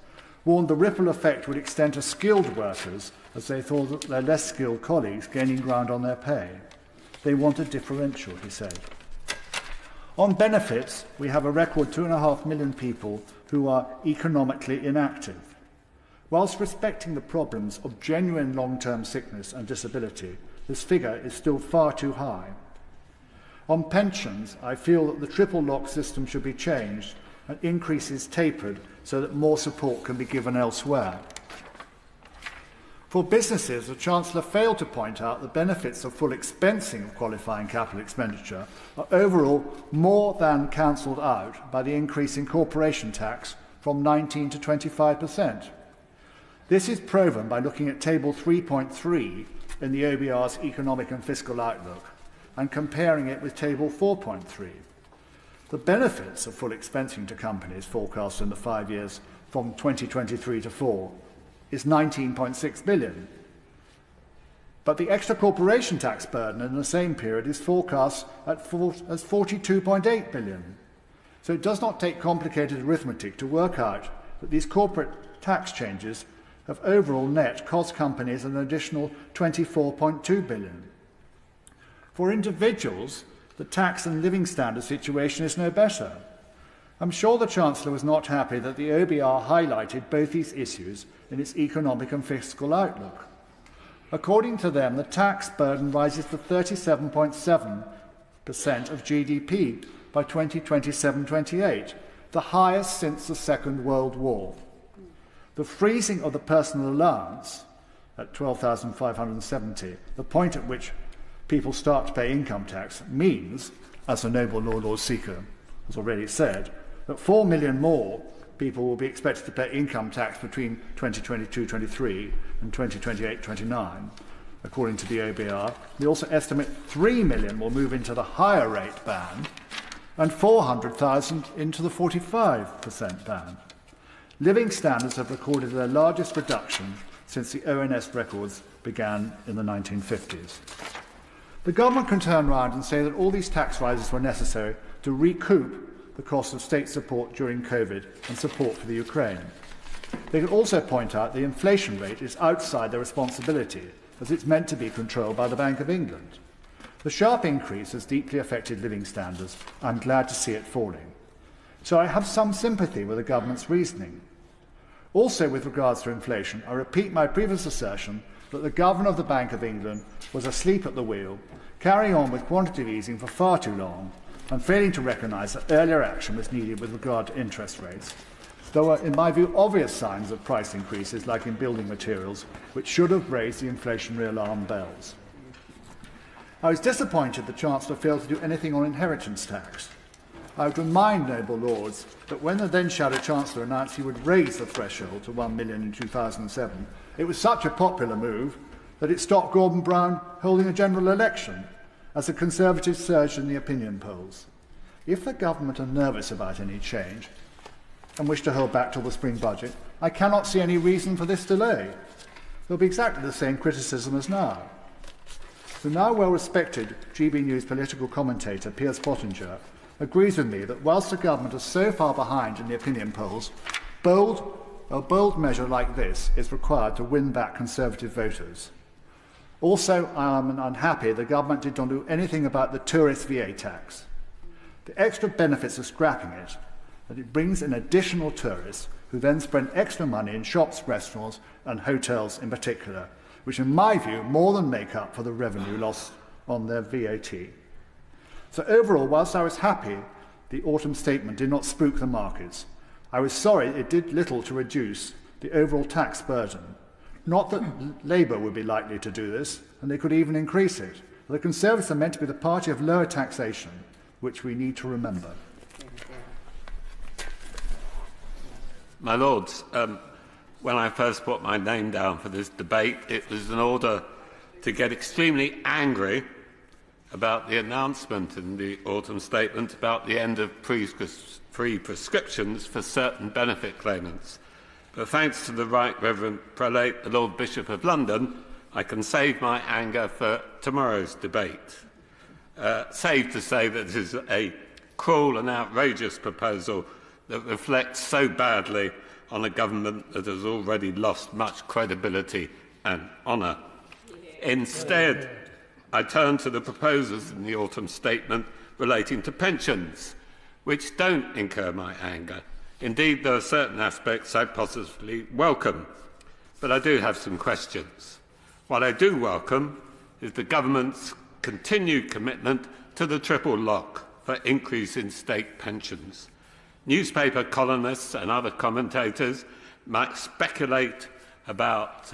warned the ripple effect would extend to skilled workers as they thought that their less skilled colleagues gaining ground on their pay. They want a differential, he said. On benefits, we have a record 2.5 million people who are economically inactive. Whilst respecting the problems of genuine long-term sickness and disability, this figure is still far too high. On pensions, I feel that the triple lock system should be changed and increases tapered so that more support can be given elsewhere. For businesses, the Chancellor failed to point out the benefits of full expensing of qualifying capital expenditure are overall more than cancelled out by the increase in corporation tax from 19 to 25%. This is proven by looking at Table 3.3 in the OBR's Economic and Fiscal Outlook and comparing it with Table 4.3. The benefits of full expensing to companies forecast in the 5 years from 2023 to 4 is 19.6 billion. But the extra corporation tax burden in the same period is forecast as 42.8 billion. So it does not take complicated arithmetic to work out that these corporate tax changes have overall net cost companies an additional 24.2 billion. For individuals, the tax and living standard situation is no better. I'm sure the Chancellor was not happy that the OBR highlighted both these issues in its economic and fiscal outlook. According to them, the tax burden rises to 37.7% of GDP by 2027-28, the highest since the Second World War. The freezing of the personal allowance at 12,570, the point at which people start to pay income tax, means, as the Noble Lord Seeker has already said, that 4 million more people will be expected to pay income tax between 2022-23 and 2028-29, according to the OBR. They also estimate 3 million will move into the higher rate band and 400,000 into the 45% band. Living standards have recorded their largest reduction since the ONS records began in the 1950s. The government can turn around and say that all these tax rises were necessary to recoup the cost of state support during COVID and support for the Ukraine. They can also point out the inflation rate is outside their responsibility, as it's meant to be controlled by the Bank of England. The sharp increase has deeply affected living standards. I'm glad to see it falling. So I have some sympathy with the government's reasoning. Also, with regards to inflation, I repeat my previous assertion that the Governor of the Bank of England was asleep at the wheel, carrying on with quantitative easing for far too long, and failing to recognise that earlier action was needed with regard to interest rates. There were, in my view, obvious signs of price increases, like in building materials, which should have raised the inflationary alarm bells. I was disappointed the Chancellor failed to do anything on inheritance tax. I would remind noble lords that when the then Shadow Chancellor announced he would raise the threshold to 1 million in 2007, it was such a popular move that it stopped Gordon Brown holding a general election, as the Conservatives surged in the opinion polls. If the government are nervous about any change and wish to hold back till the spring budget, I cannot see any reason for this delay. There will be exactly the same criticism as now. The now well-respected GB News political commentator Piers Pottinger agrees with me that whilst the government is so far behind in the opinion polls, a bold measure like this is required to win back Conservative voters. Also, I am unhappy the government did not do anything about the tourist VA tax. The extra benefits of scrapping it, that it brings in additional tourists who then spend extra money in shops, restaurants and hotels in particular, which in my view more than make up for the revenue lost on their VAT. So overall, whilst I was happy the autumn statement did not spook the markets, I was sorry it did little to reduce the overall tax burden. Not that Labour would be likely to do this, and they could even increase it. The Conservatives are meant to be the party of lower taxation, which we need to remember. My Lords, when I first put my name down for this debate, it was in order to get extremely angry about the announcement in the autumn statement about the end of free prescriptions for certain benefit claimants. But thanks to the Right Reverend Prelate, the Lord Bishop of London, I can save my anger for tomorrow's debate. Save to say that this is a cruel and outrageous proposal that reflects so badly on a government that has already lost much credibility and honour. Instead, I turn to the proposals in the autumn statement relating to pensions, which don't incur my anger. Indeed, there are certain aspects I positively welcome, but I do have some questions. What I do welcome is the government's continued commitment to the triple lock for increase in state pensions. Newspaper columnists and other commentators might speculate about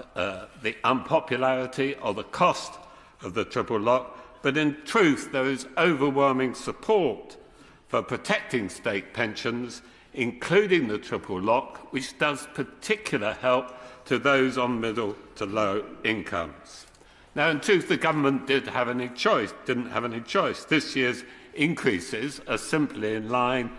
the unpopularity or the cost of the triple lock, but in truth there is overwhelming support for protecting state pensions, including the triple lock, which does particular help to those on middle to low incomes. Now, in truth, the government didn't have any choice. This year's increases are simply in line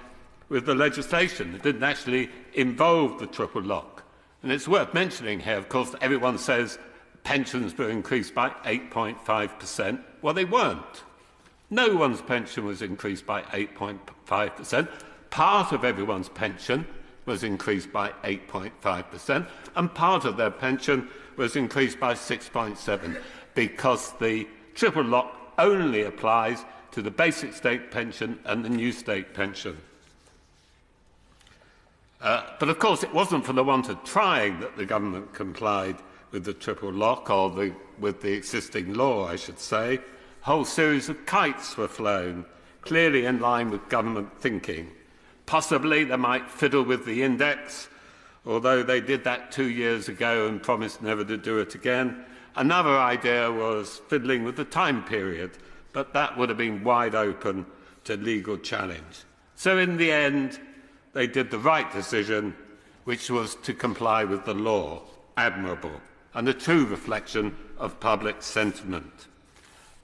with the legislation. It didn't actually involve the triple lock. And it's worth mentioning here, of course, that everyone says pensions were increased by 8.5%. Well, they weren't. No one's pension was increased by 8.5%. Part of everyone's pension was increased by 8.5%, and part of their pension was increased by 6.7%, because the triple lock only applies to the basic state pension and the new state pension. But of course, it wasn't for the want of trying that the government complied with the triple lock, or with the existing law, I should say. A whole series of kites were flown, clearly in line with government thinking. Possibly they might fiddle with the index, although they did that 2 years ago and promised never to do it again. Another idea was fiddling with the time period, but that would have been wide open to legal challenge. So in the end, they did the right decision, which was to comply with the law. Admirable, and a true reflection of public sentiment.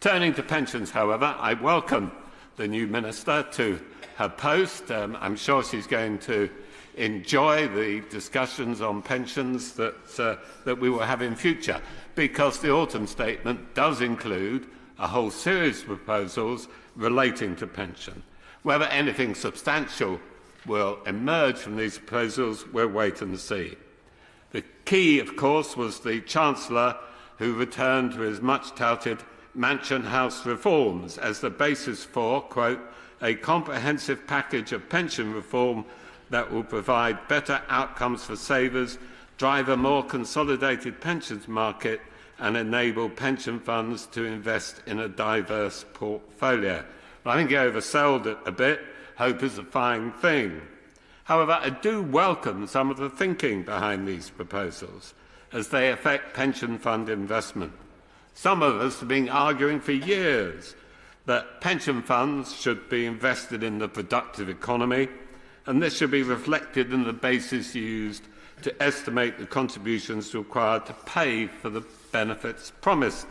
Turning to pensions, however, I welcome the new minister to her post. I'm sure she's going to enjoy the discussions on pensions that we will have in future, because the autumn statement does include a whole series of proposals relating to pension. Whether anything substantial will emerge from these proposals, we'll wait and see. The key, of course, was the Chancellor, who returned to his much-touted Mansion House reforms as the basis for, quote, a comprehensive package of pension reform that will provide better outcomes for savers, drive a more consolidated pensions market, and enable pension funds to invest in a diverse portfolio. Well, I think he oversold it a bit. Hope is a fine thing. However, I do welcome some of the thinking behind these proposals, as they affect pension fund investment. Some of us have been arguing for years that pension funds should be invested in the productive economy, and this should be reflected in the basis used to estimate the contributions required to pay for the benefits promised.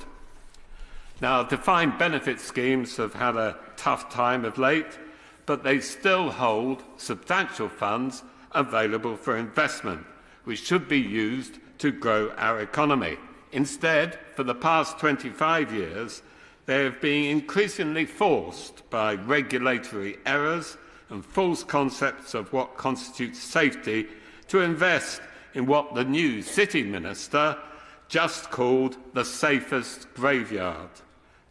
Now, defined benefit schemes have had a tough time of late, but they still hold substantial funds available for investment, which should be used to grow our economy. Instead, for the past 25 years, they have been increasingly forced by regulatory errors and false concepts of what constitutes safety to invest in what the new City Minister just called the safest graveyard.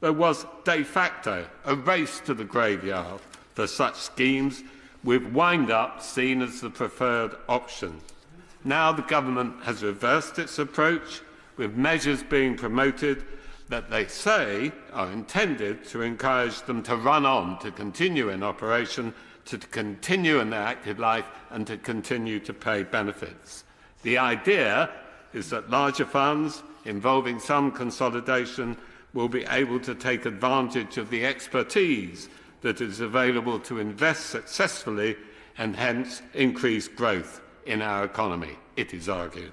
There was de facto a race to the graveyard for such schemes, with wind-up seen as the preferred option. Now the government has reversed its approach, with measures being promoted that they say are intended to encourage them to run on, to continue in operation, to continue in their active life, and to continue to pay benefits. The idea is that larger funds involving some consolidation will be able to take advantage of the expertise that is available to invest successfully and hence increase growth in our economy, it is argued.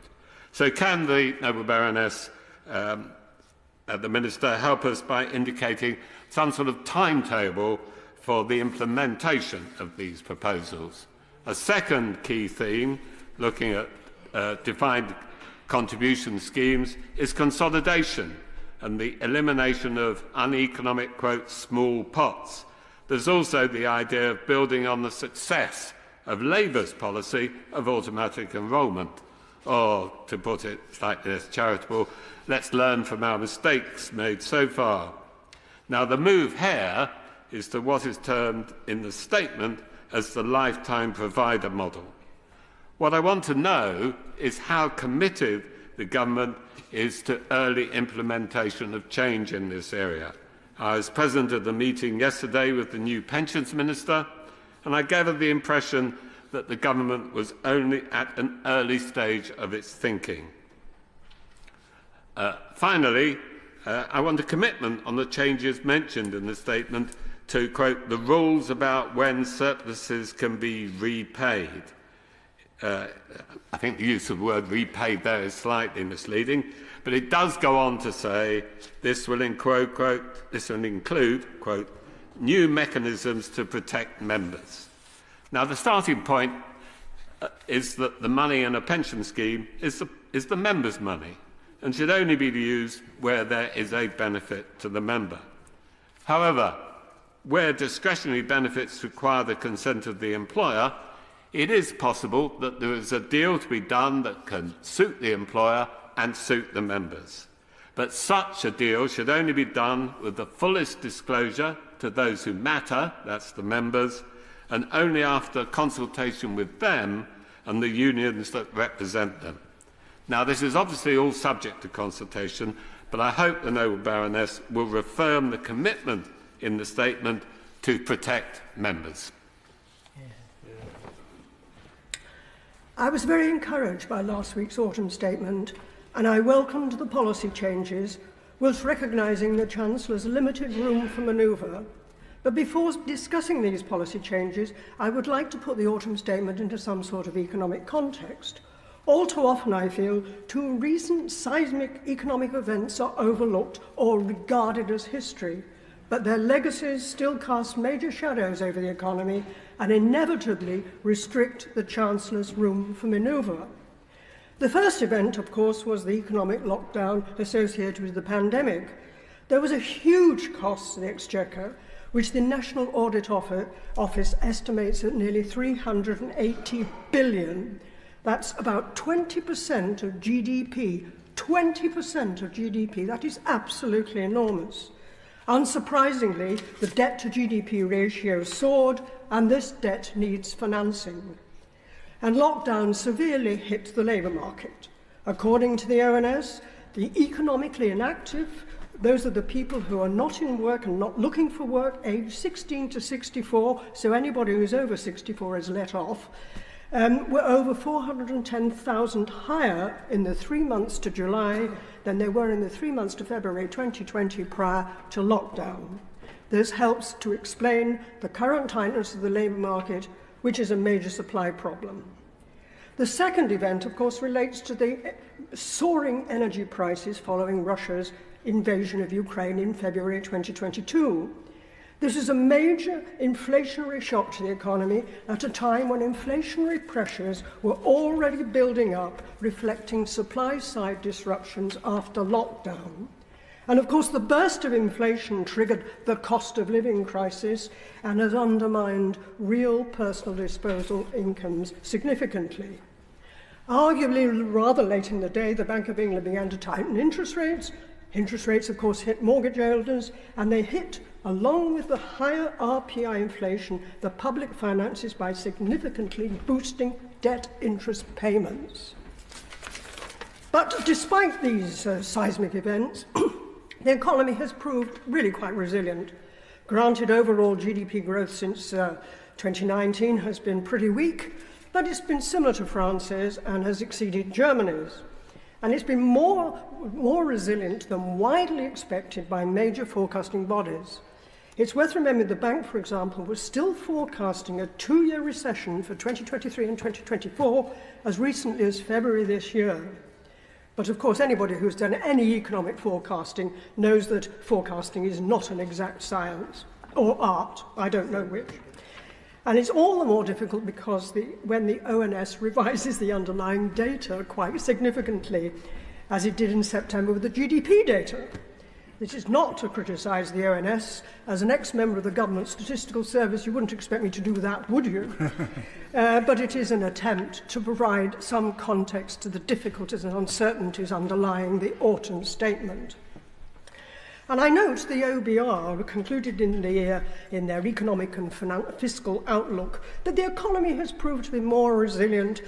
So can the Noble Baroness, the Minister, help us by indicating some sort of timetable for the implementation of these proposals? A second key theme, looking at defined contribution schemes, is consolidation and the elimination of uneconomic, quote, small pots. There's also the idea of building on the success of Labour's policy of automatic enrolment. Or, to put it slightly less charitable, let's learn from our mistakes made so far. Now, the move here is to what is termed in the statement as the lifetime provider model. What I want to know is how committed the government is to early implementation of change in this area. I was present at the meeting yesterday with the new Pensions Minister, and I gathered the impression that the government was only at an early stage of its thinking. Finally, I want a commitment on the changes mentioned in the statement to, quote, the rules about when surpluses can be repaid. I think the use of the word repaid there is slightly misleading, but it does go on to say this will include, quote, new mechanisms to protect members. Now, the starting point is that the money in a pension scheme is the member's money and should only be used where there is a benefit to the member. However, where discretionary benefits require the consent of the employer, it is possible that there is a deal to be done that can suit the employer and suit the members. But such a deal should only be done with the fullest disclosure to those who matter, that's the members, and only after consultation with them and the unions that represent them. Now, this is obviously all subject to consultation, but I hope the Noble Baroness will reaffirm the commitment in the statement to protect members. I was very encouraged by last week's autumn statement, and I welcomed the policy changes, whilst recognising the Chancellor's limited room for manoeuvre. But before discussing these policy changes, I would like to put the autumn statement into some sort of economic context. All too often, I feel, two recent seismic economic events are overlooked or regarded as history, but their legacies still cast major shadows over the economy and inevitably restrict the Chancellor's room for manoeuvre. The first event, of course, was the economic lockdown associated with the pandemic. There was a huge cost to the Exchequer, which the National Audit Office estimates at nearly 380 billion. That's about 20% of GDP. 20% of GDP. That is absolutely enormous. Unsurprisingly, the debt to GDP ratio soared, and this debt needs financing. And lockdown severely hit the labour market. According to the ONS, the economically inactive, those are the people who are not in work and not looking for work, aged 16 to 64, so anybody who's over 64 is let off, were over 410,000 higher in the 3 months to July than they were in the 3 months to February 2020 prior to lockdown. This helps to explain the current tightness of the labour market, which is a major supply problem. The second event, of course, relates to the soaring energy prices following Russia's invasion of Ukraine in February 2022. This is a major inflationary shock to the economy at a time when inflationary pressures were already building up, reflecting supply-side disruptions after lockdown. And of course, the burst of inflation triggered the cost of living crisis and has undermined real personal disposable incomes significantly. Arguably, rather late in the day, the Bank of England began to tighten interest rates. Interest rates, of course, hit mortgage holders, and they hit, along with the higher RPI inflation, the public finances by significantly boosting debt interest payments. But despite these seismic events, the economy has proved really quite resilient. Granted, overall GDP growth since 2019 has been pretty weak, but it's been similar to France's and has exceeded Germany's. And it's been more resilient than widely expected by major forecasting bodies. It's worth remembering the bank, for example, was still forecasting a 2-year recession for 2023 and 2024 as recently as February this year. But of course, anybody who's done any economic forecasting knows that forecasting is not an exact science, or art, I don't know which. And it's all the more difficult because when the ONS revises the underlying data quite significantly, as it did in September with the GDP data. This is not to criticise the ONS. As an ex-member of the Government Statistical Service, you wouldn't expect me to do that, would you? But it is an attempt to provide some context to the difficulties and uncertainties underlying the autumn statement. And I note the OBR concluded in their economic and fiscal outlook that the economy has proved to be more resilient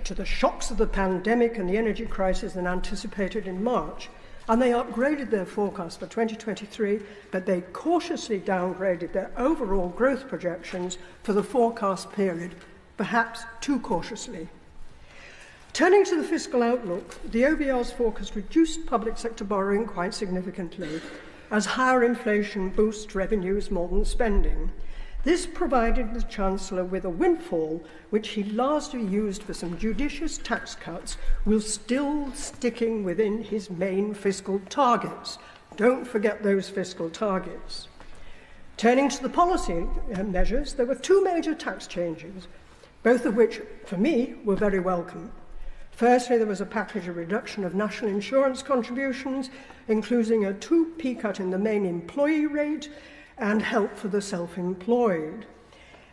to the shocks of the pandemic and the energy crisis than anticipated in March. And they upgraded their forecast for 2023, but they cautiously downgraded their overall growth projections for the forecast period perhaps too cautiously. Turning to the fiscal outlook, the OBR's forecast reduced public sector borrowing quite significantly, as higher inflation boosts revenues more than spending. This provided the Chancellor with a windfall, which he largely used for some judicious tax cuts, while still sticking within his main fiscal targets. Don't forget those fiscal targets. Turning to the policy measures, there were two major tax changes, both of which, for me, were very welcome. Firstly, there was a package of reduction of national insurance contributions, including a 2p cut in the main employee rate and help for the self-employed.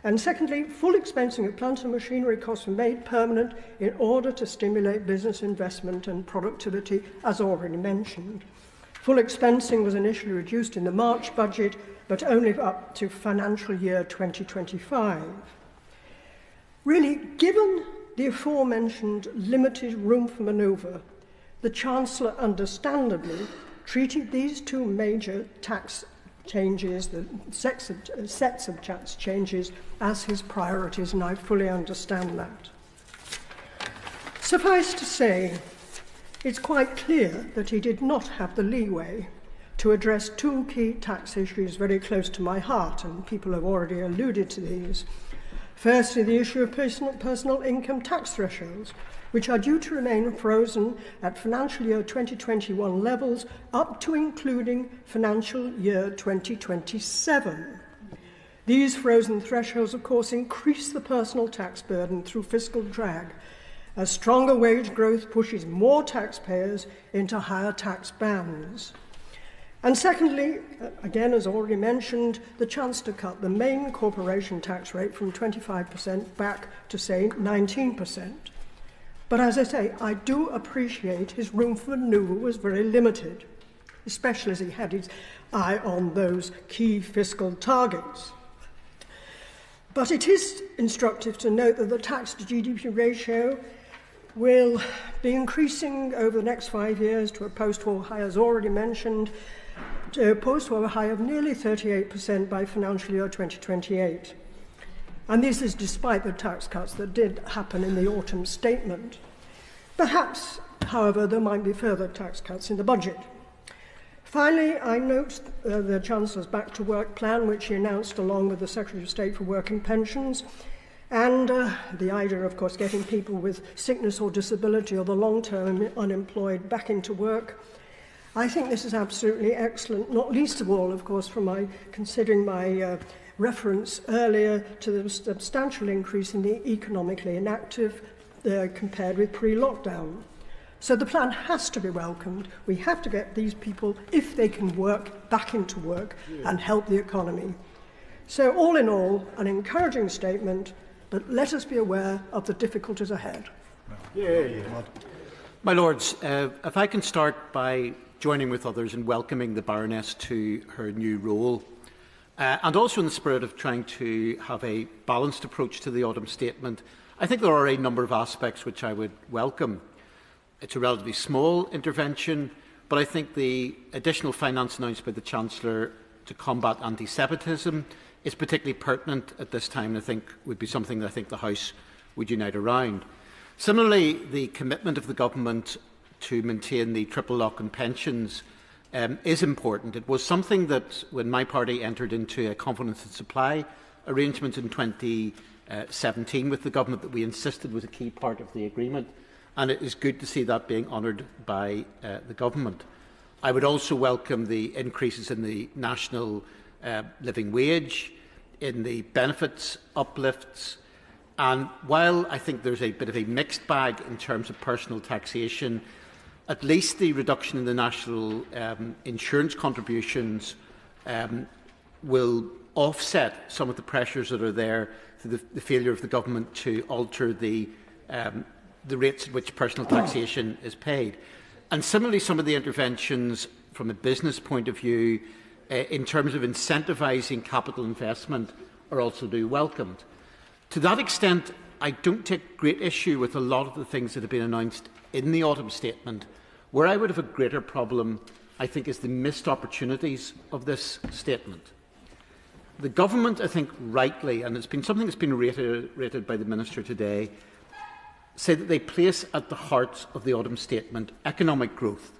And secondly, full expensing of plant and machinery costs were made permanent in order to stimulate business investment and productivity, as already mentioned. Full expensing was initially reduced in the March budget, but only up to financial year 2025. Really, given the aforementioned limited room for manoeuvre, the Chancellor understandably treated these two major tax changes, the sets of tax changes, as his priorities, and I fully understand that. Suffice to say, it's quite clear that he did not have the leeway to address two key tax issues very close to my heart, and people have already alluded to these. Firstly, the issue of personal income tax thresholds, which are due to remain frozen at financial year 2021 levels up to including financial year 2027. These frozen thresholds, of course, increase the personal tax burden through fiscal drag, as stronger wage growth pushes more taxpayers into higher tax bands. And secondly, again, as already mentioned, the chance to cut the main corporation tax rate from 25% back to, say, 19%. But as I say, I do appreciate his room for manoeuvre was very limited, especially as he had his eye on those key fiscal targets. But it is instructive to note that the tax to GDP ratio will be increasing over the next 5 years to a post-war high, as already mentioned, to a post-war high of nearly 38% by financial year 2028. And this is despite the tax cuts that did happen in the autumn statement. Perhaps, however, there might be further tax cuts in the budget. Finally, I note the Chancellor's Back to Work plan, which he announced along with the Secretary of State for Work and Pensions, and the idea, of course, getting people with sickness or disability or the long-term unemployed back into work. I think this is absolutely excellent, not least of all, of course, from considering my reference earlier to the substantial increase in the economically inactive compared with pre-lockdown. So the plan has to be welcomed. We have to get these people, if they can work, back into work and help the economy. So all in all, an encouraging statement, but let us be aware of the difficulties ahead. My Lords, if I can start by joining with others in welcoming the Baroness to her new role, and also in the spirit of trying to have a balanced approach to the autumn statement, I think there are a number of aspects which I would welcome. It's a relatively small intervention, but I think the additional finance announced by the Chancellor to combat anti-Semitism is particularly pertinent at this time, and I think would be something that I think the House would unite around. Similarly, the commitment of the Government to maintain the triple lock on pensions is important. It was something that, when my party entered into a confidence and supply arrangement in 2017 with the Government, that we insisted was a key part of the agreement, and it is good to see that being honoured by the Government. I would also welcome the increases in the national living wage, in the benefits uplifts, and while I think there's a bit of a mixed bag in terms of personal taxation, at least the reduction in the national insurance contributions will offset some of the pressures that are there through the failure of the Government to alter the rates at which personal taxation is paid. And similarly, some of the interventions from a business point of view in terms of incentivising capital investment are also to be welcomed. To that extent, I don't take great issue with a lot of the things that have been announced in the autumn statement. Where I would have a greater problem, I think, is the missed opportunities of this statement. The government, I think, rightly, and it's been something that's been rated by the Minister today, say that they place at the heart of the autumn statement economic growth,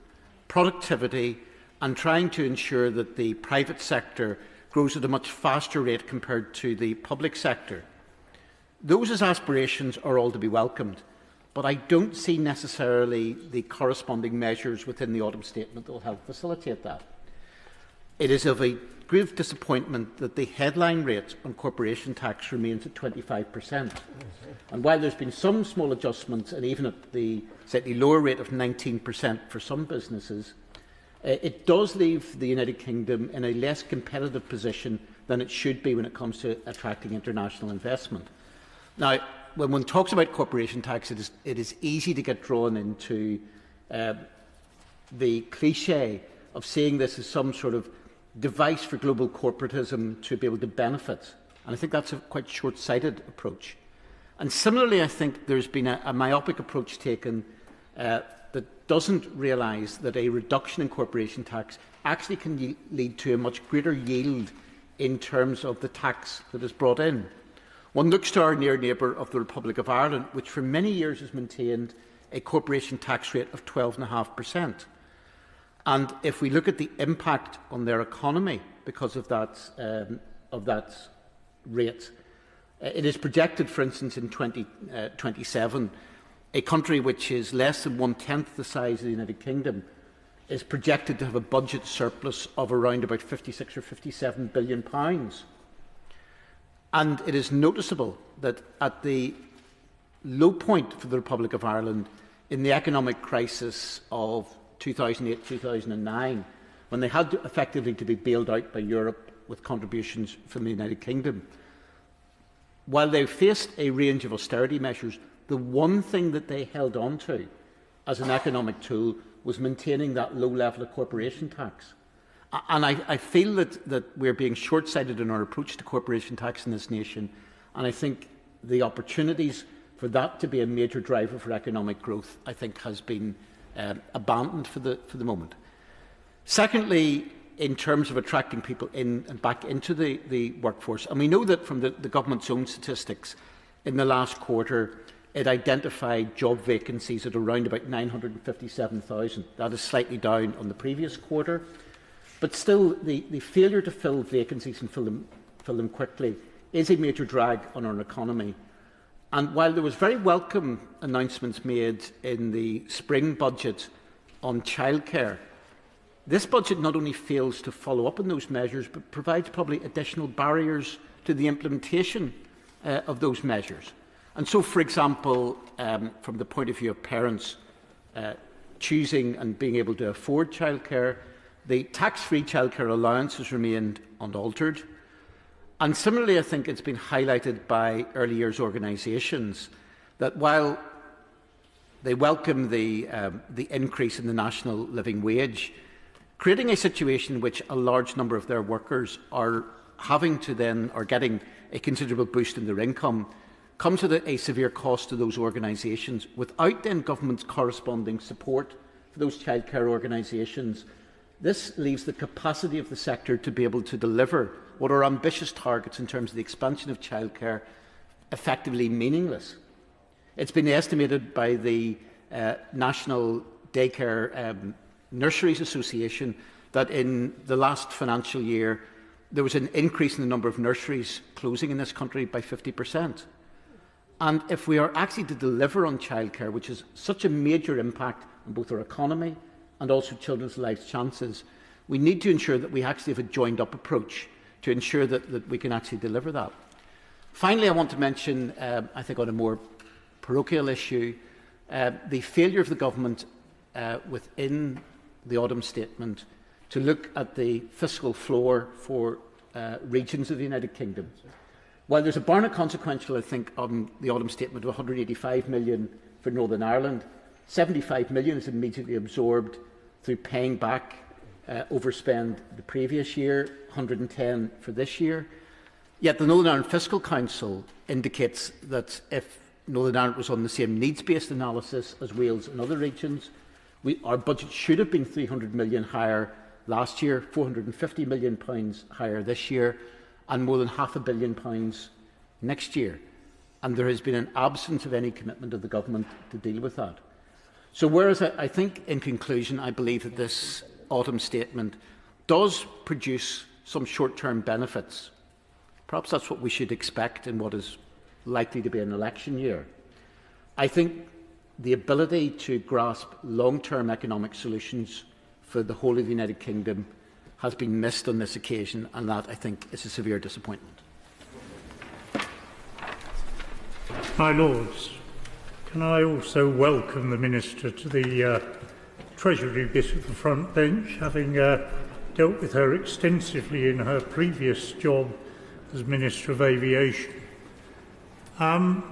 productivity, and trying to ensure that the private sector grows at a much faster rate compared to the public sector. Those as aspirations are all to be welcomed, but I don't see necessarily the corresponding measures within the autumn statement that will help facilitate that. It is of a grave disappointment that the headline rate on corporation tax remains at 25%. And while there's been some small adjustments, and even at the slightly lower rate of 19% for some businesses, it does leave the United Kingdom in a less competitive position than it should be when it comes to attracting international investment. Now, when one talks about corporation tax, it is easy to get drawn into the cliché of seeing this as some sort of device for global corporatism to be able to benefit. And I think that's a quite short-sighted approach. And similarly, I think there's been a myopic approach taken that doesn't realise that a reduction in corporation tax actually can lead to a much greater yield in terms of the tax that is brought in. One looks to our near neighbour of the Republic of Ireland, which for many years has maintained a corporation tax rate of 12.5%. And if we look at the impact on their economy because of that rate, it is projected, for instance, in 2027, a country which is less than 1/10 the size of the United Kingdom is projected to have a budget surplus of around about £56 or £57 billion. And it is noticeable that at the low point for the Republic of Ireland in the economic crisis of 2008-2009, when they had effectively to be bailed out by Europe with contributions from the United Kingdom, while they faced a range of austerity measures, the one thing that they held on to as an economic tool was maintaining that low level of corporation tax. And I feel that we're being short-sighted in our approach to corporation tax in this nation, and I think the opportunities for that to be a major driver for economic growth, I think, has been abandoned for the moment. Secondly, in terms of attracting people in and back into the workforce, and we know that from the government's own statistics, in the last quarter, it identified job vacancies at around about 957,000. That is slightly down on the previous quarter. But still, the failure to fill vacancies and fill them quickly is a major drag on our economy. And while there was very welcome announcements made in the spring budget on childcare, this budget not only fails to follow up on those measures, but provides probably additional barriers to the implementation of those measures. And so, for example, from the point of view of parents choosing and being able to afford childcare, the tax-free childcare allowance has remained unaltered. And similarly, I think it's been highlighted by early years organisations that while they welcome the increase in the national living wage, creating a situation in which a large number of their workers are getting a considerable boost in their income comes at a severe cost to those organisations without then government's corresponding support for those childcare organisations. This leaves the capacity of the sector to be able to deliver what are ambitious targets in terms of the expansion of childcare effectively meaningless. It's been estimated by the National Daycare Nurseries Association that in the last financial year there was an increase in the number of nurseries closing in this country by 50%. And if we are actually to deliver on childcare, which has such a major impact on both our economy and also children's life chances, we need to ensure that we actually have a joined-up approach to ensure that we can actually deliver that. Finally, I want to mention, I think on a more parochial issue, the failure of the government within the autumn statement to look at the fiscal floor for regions of the United Kingdom. While there's a Barnett consequential, I think, on the autumn statement of 185 million for Northern Ireland, 75 million is immediately absorbed through paying back overspend the previous year, 110 for this year. Yet the Northern Ireland Fiscal Council indicates that if Northern Ireland was on the same needs-based analysis as Wales and other regions, our budget should have been 300 million higher last year, £450 million higher this year. and more than £500 million next year. And there has been an absence of any commitment of the government to deal with that. So whereas I think, in conclusion, I believe that this autumn statement does produce some short-term benefits, perhaps that's what we should expect in what is likely to be an election year, I think the ability to grasp long-term economic solutions for the whole of the United Kingdom has been missed on this occasion, and that, I think, is a severe disappointment. My Lords, can I also welcome the Minister to the Treasury bit of the front bench, having dealt with her extensively in her previous job as Minister of Aviation. I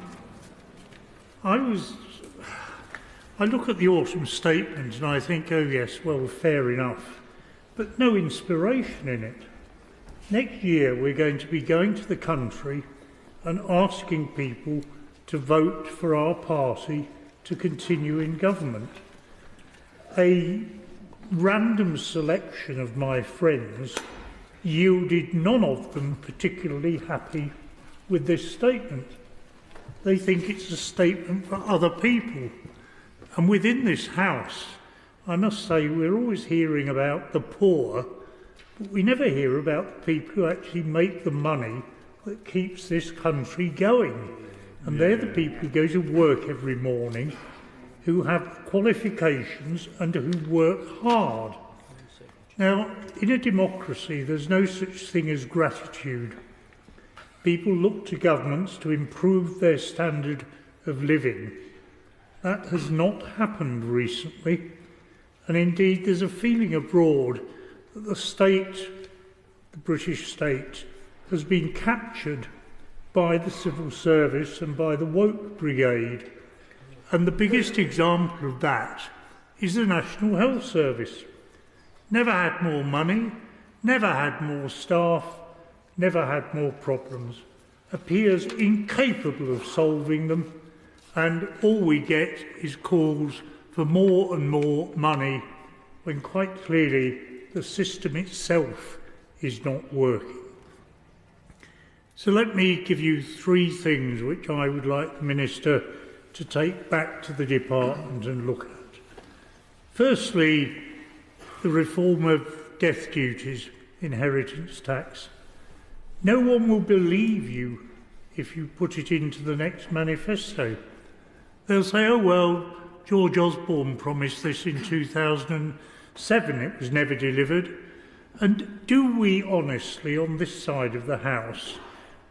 look at the autumn statement and I think, oh yes, well, fair enough, but no inspiration in it. Next year we're going to be going to the country and asking people to vote for our party to continue in government. A random selection of my friends yielded none of them particularly happy with this statement. They think it's a statement for other people. And within this House, I must say, we're always hearing about the poor, but we never hear about the people who actually make the money that keeps this country going. And they're the people who go to work every morning, who have qualifications and who work hard. Now, in a democracy, there's no such thing as gratitude. People look to governments to improve their standard of living. That has not happened recently, and indeed there's a feeling abroad that the state, the British state, has been captured by the civil service and by the woke brigade. And the biggest example of that is the National Health Service. Never had more money, never had more staff, never had more problems. Appears incapable of solving them, and all we get is calls for more and more money when quite clearly the system itself is not working. So let me give you three things which I would like the Minister to take back to the department and look at. Firstly, the reform of death duties, inheritance tax. No one will believe you if you put it into the next manifesto. They'll say, oh well, George Osborne promised this in 2007, it was never delivered. And do we honestly, on this side of the House,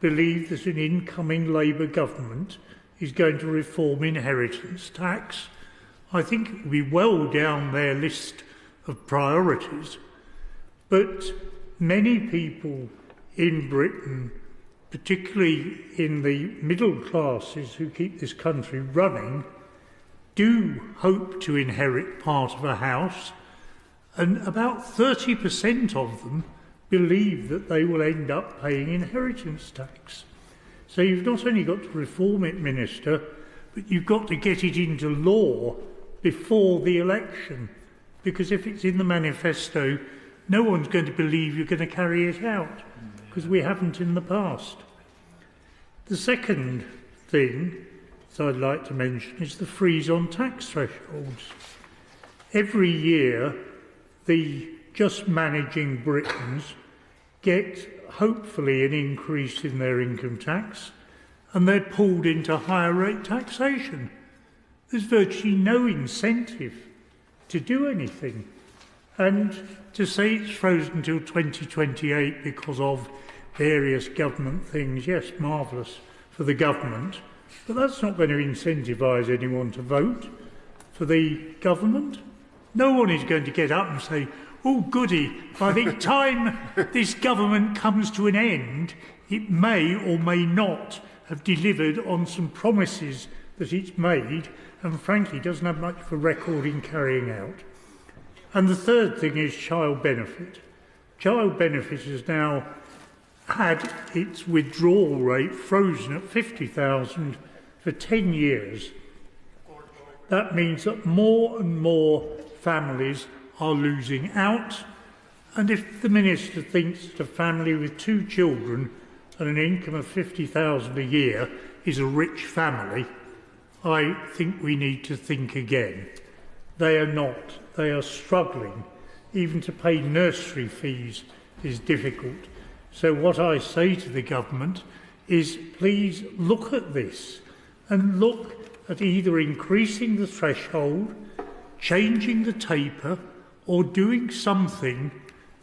believe that an incoming Labour government is going to reform inheritance tax? I think it will be well down their list of priorities. But many people in Britain, particularly in the middle classes who keep this country running, do hope to inherit part of a house, and about 30% of them believe that they will end up paying inheritance tax. So you've not only got to reform it, Minister, but you've got to get it into law before the election, because if it's in the manifesto, no one's going to believe you're going to carry it out, because we haven't in the past. The second thing that I'd like to mention is the freeze on tax thresholds. Every year, the just managing Britons get, hopefully, an increase in their income tax, and they're pulled into higher rate taxation. There's virtually no incentive to do anything. And to say it's frozen until 2028 because of various government things, yes, marvellous for the government, but that's not going to incentivise anyone to vote for the government. No one is going to get up and say, oh goody, by the time this government comes to an end, it may or may not have delivered on some promises that it's made, and frankly doesn't have much of a record in carrying out. And the third thing is child benefit. Child benefit has now had its withdrawal rate frozen at 50,000 for 10 years. That means that more and more families are losing out, And if the Minister thinks that a family with 2 children and an income of $50,000 a year is a rich family, I think we need to think again. They are not. They are struggling. Even to pay nursery fees is difficult. So what I say to the government is, please look at this and look at either increasing the threshold, changing the taper, or doing something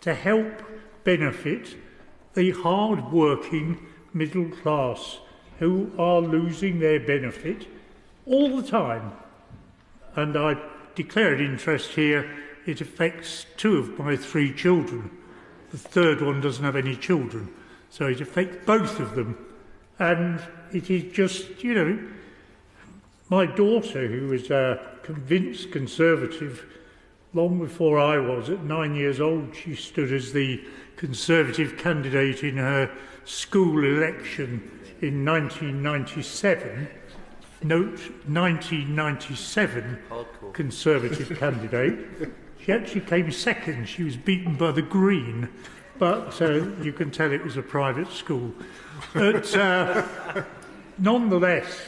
to help benefit the hard-working middle class who are losing their benefit all the time. And I declare an interest here. It affects 2 of my 3 children. The third one doesn't have any children, so it affects both of them. And it is just, you know, my daughter, who was a convinced Conservative long before I was, at 9 years old, she stood as the Conservative candidate in her school election in 1997. Note, 1997 Conservative candidate. She actually came second. She was beaten by the Green, but you can tell it was a private school. But nonetheless,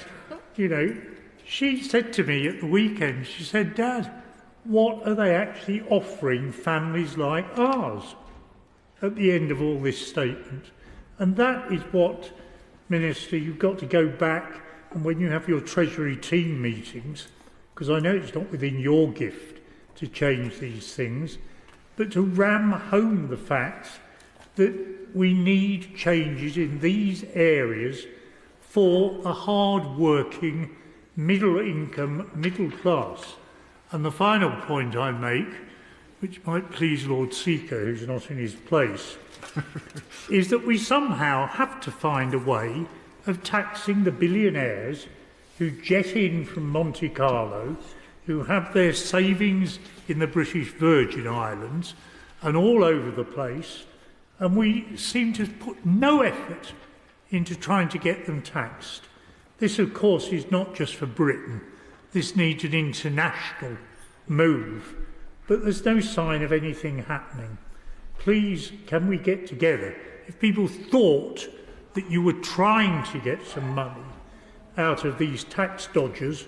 you know, she said to me at the weekend, she said, "Dad, what are they actually offering families like ours at the end of all this statement?" And that is what, Minister, you've got to go back, and when you have your Treasury team meetings, because I know it's not within your gift to change these things, but to ram home the fact that we need changes in these areas for a hard-working, middle-income, middle class. And the final point I make, which might please Lord Seeker, who's not in his place, is that we somehow have to find a way of taxing the billionaires who jet in from Monte Carlo, who have their savings in the British Virgin Islands and all over the place, and we seem to put no effort into trying to get them taxed. This, of course, is not just for Britain. This needs an international move, but there's no sign of anything happening. Please, can we get together? If people thought that you were trying to get some money out of these tax dodgers,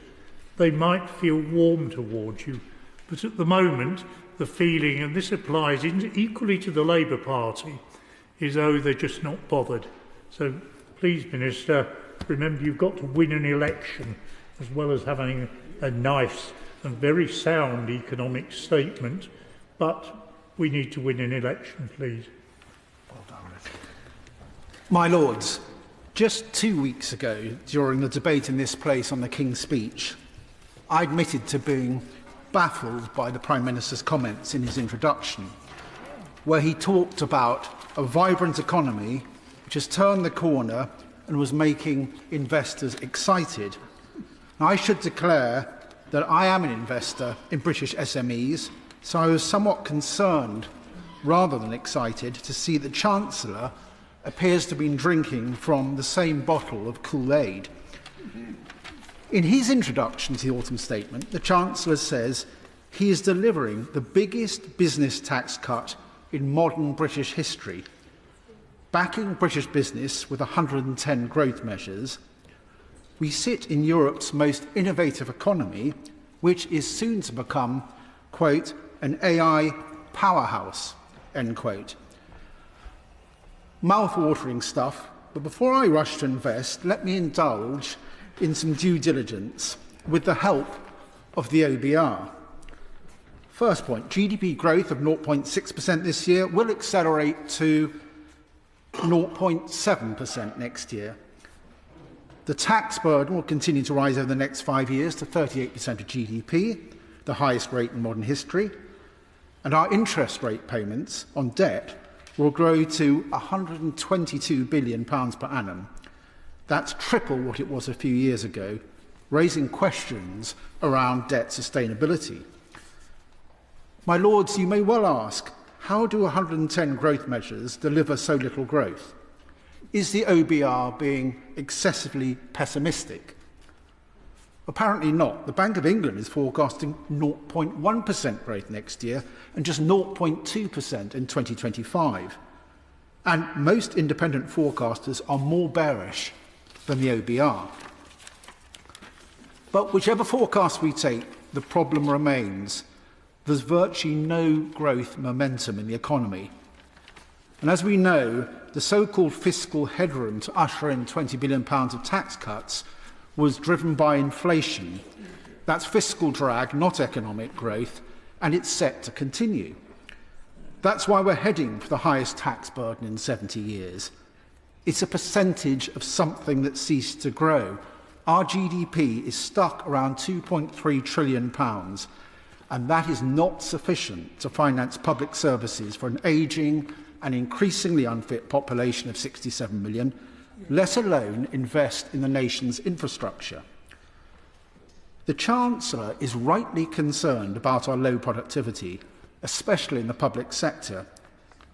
they might feel warm towards you. But at the moment, the feeling, and this applies equally to the Labour Party, is, oh, they're just not bothered. So please, Minister, remember you've got to win an election as well as having a nice and very sound economic statement, but we need to win an election, please. My Lords, just 2 weeks ago, during the debate in this place on the King's Speech, I admitted to being baffled by the Prime Minister's comments in his introduction, where he talked about a vibrant economy which has turned the corner and was making investors excited. Now, I should declare that I am an investor in British SMEs, so I was somewhat concerned, rather than excited, to see the Chancellor appears to have been drinking from the same bottle of Kool-Aid. In his introduction to the Autumn Statement, the Chancellor says he is delivering the biggest business tax cut in modern British history, backing British business with 110 growth measures. We sit in Europe's most innovative economy, which is soon to become, quote, an AI powerhouse, end quote. Mouth-watering stuff, but before I rush to invest, let me indulge in some due diligence with the help of the OBR. First point, GDP growth of 0.6% this year will accelerate to 0.7% next year. The tax burden will continue to rise over the next 5 years to 38% of GDP, the highest rate in modern history, and our interest rate payments on debt will grow to £122 billion per annum. That's triple what it was a few years ago, raising questions around debt sustainability. My Lords, you may well ask, how do 110 growth measures deliver so little growth? Is the OBR being excessively pessimistic? Apparently not. The Bank of England is forecasting 0.1% growth next year and just 0.2% in 2025. And most independent forecasters are more bearish than the OBR. But whichever forecast we take, the problem remains. There's virtually no growth momentum in the economy. And as we know, the so-called fiscal headroom to usher in £20 billion of tax cuts was driven by inflation. That's fiscal drag, not economic growth, and it's set to continue. That's why we're heading for the highest tax burden in 70 years. It's a percentage of something that ceased to grow. Our GDP is stuck around £2.3 trillion, and that is not sufficient to finance public services for an ageing and increasingly unfit population of 67 million, let alone invest in the nation's infrastructure. The Chancellor is rightly concerned about our low productivity, especially in the public sector,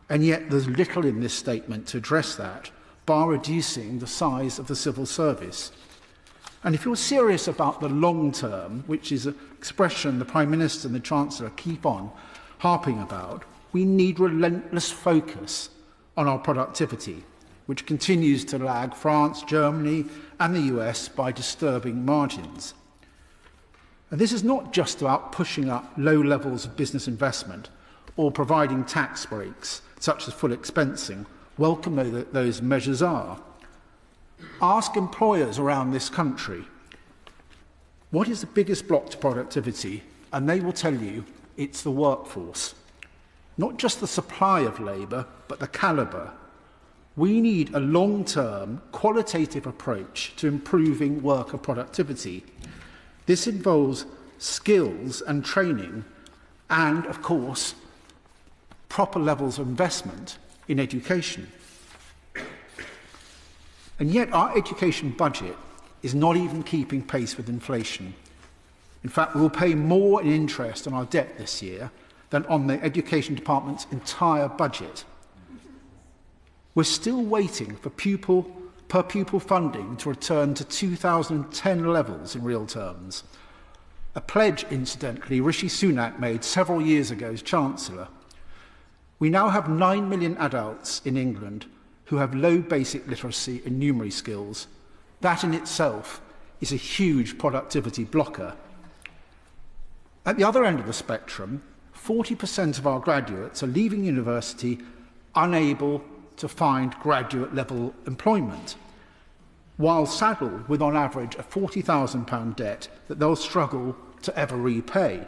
and yet there's little in this statement to address that, bar reducing the size of the civil service. And if you're serious about the long term, which is an expression the Prime Minister and the Chancellor keep on harping about, we need relentless focus on our productivity, which continues to lag France, Germany and the US by disturbing margins. And this is not just about pushing up low levels of business investment or providing tax breaks, such as full expensing, welcome though those measures are. Ask employers around this country, what is the biggest block to productivity? And they will tell you it's the workforce. Not just the supply of labour, but the calibre. We need a long-term, qualitative approach to improving worker productivity. This involves skills and training and, of course, proper levels of investment in education. And yet our education budget is not even keeping pace with inflation. In fact, we will pay more in interest on our debt this year than on the Education Department's entire budget. We're still waiting for per pupil funding to return to 2010 levels in real terms. A pledge, incidentally, Rishi Sunak made several years ago as Chancellor. We now have 9 million adults in England who have low basic literacy and numeracy skills. That in itself is a huge productivity blocker. At the other end of the spectrum, 40% of our graduates are leaving university unable to find graduate-level employment, while saddled with, on average, a £40,000 debt that they'll struggle to ever repay.